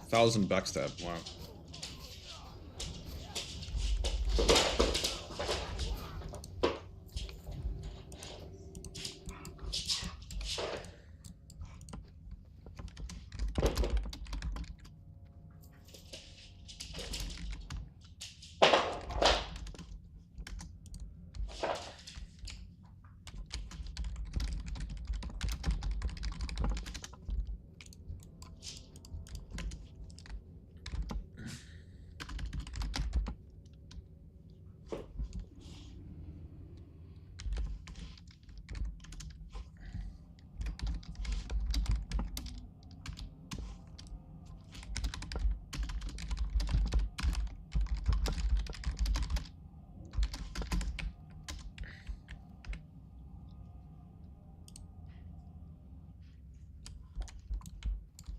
1,000 backstab. Wow.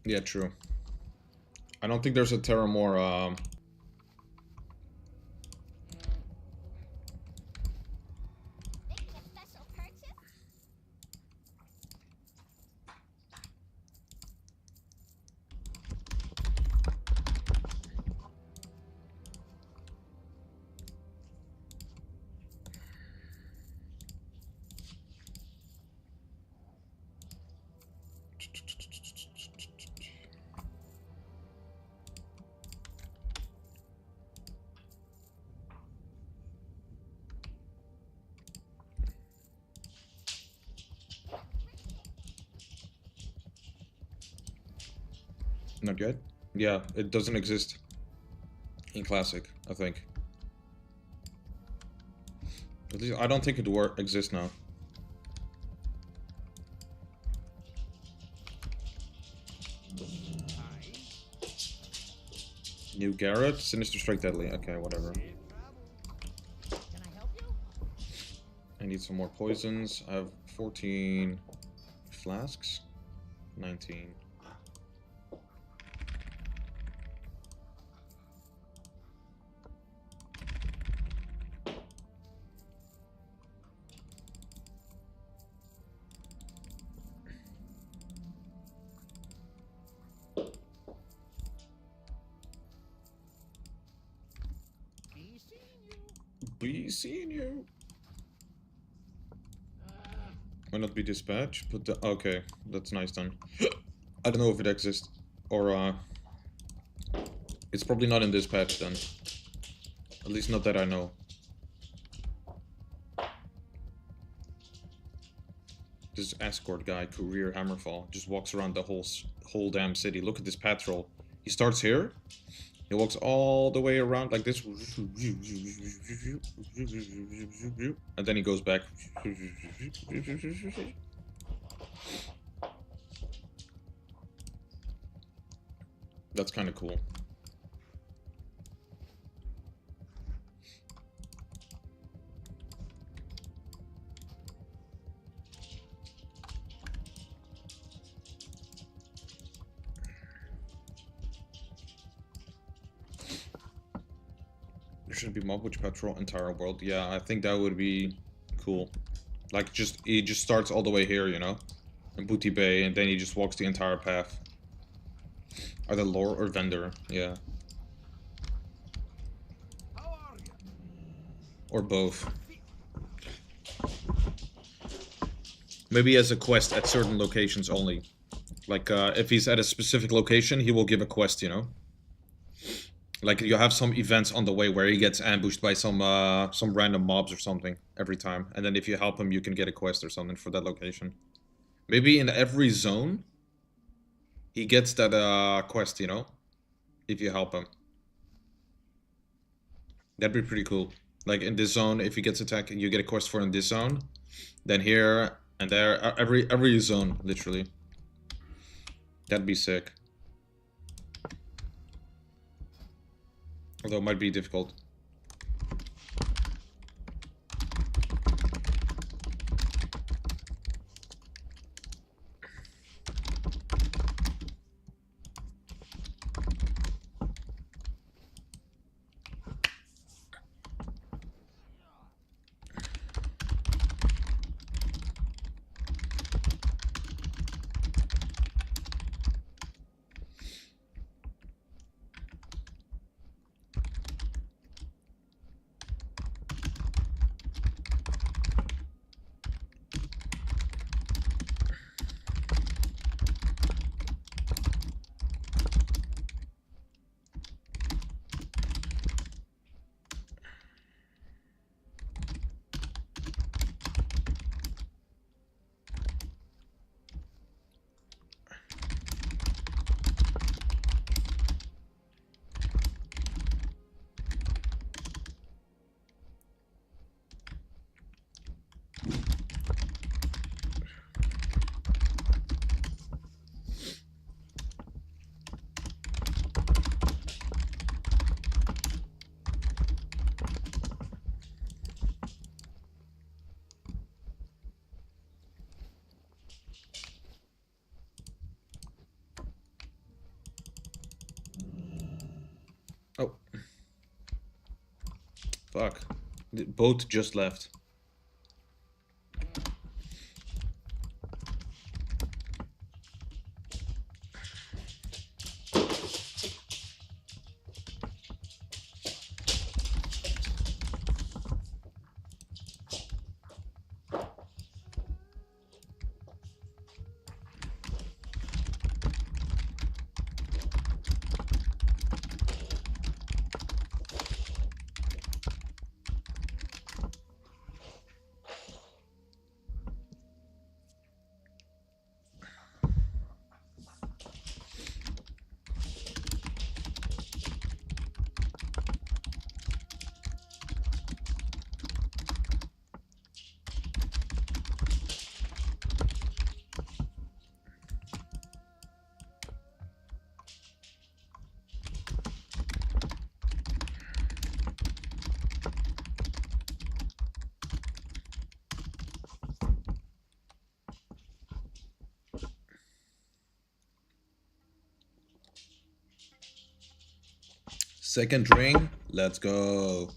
Yeah, true. I don't think there's a Terramore, not yet? Yeah, it doesn't exist in Classic, I think. At least I don't think it exists now. New Garrett, Sinister Strike Deadly. Okay, whatever. I need some more poisons. I have 14 flasks. 19. Be seeing you. Why not be dispatched? Put the okay, that's nice then. I don't know if it exists or it's probably not in dispatch then. At least not that I know. This escort guy, Courier Hammerfall, just walks around the whole damn city. Look at this patrol. He starts here. He walks all the way around like this. And then he goes back. That's kind of cool. There should be mob which patrol entire world. Yeah, I think that would be cool. Like he just starts all the way here, you know, in Booty Bay, and then he just walks the entire path. Either lore or vendor, yeah. Or both. Maybe as a quest at certain locations only. Like if he's at a specific location, he will give a quest, you know. Like you have some events on the way where he gets ambushed by some random mobs or something every time, and then if you help him, you can get a quest or something for that location. Maybe in every zone, he gets that quest, you know, if you help him. That'd be pretty cool. Like in this zone, if he gets attacked, you get a quest for in this zone. Then here and there, every zone, literally. That'd be sick. Although it might be difficult. Fuck. Both just left. Second ring. Let's go.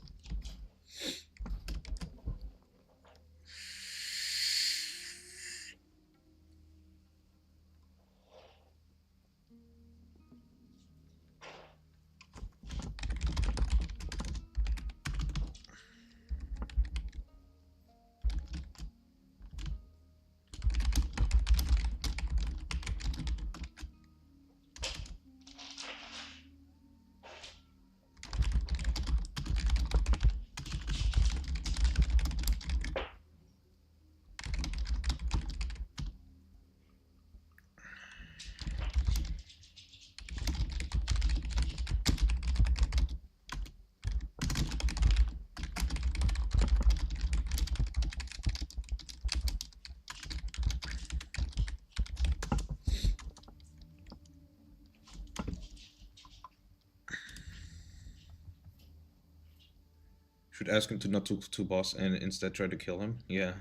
Should ask him to not talk to boss and instead try to kill him. Yeah.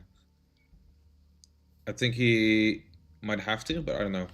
I think he might have to, but I don't know.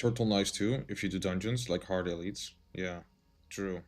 turtle knives too, if you do dungeons, like hard elites. Yeah, true.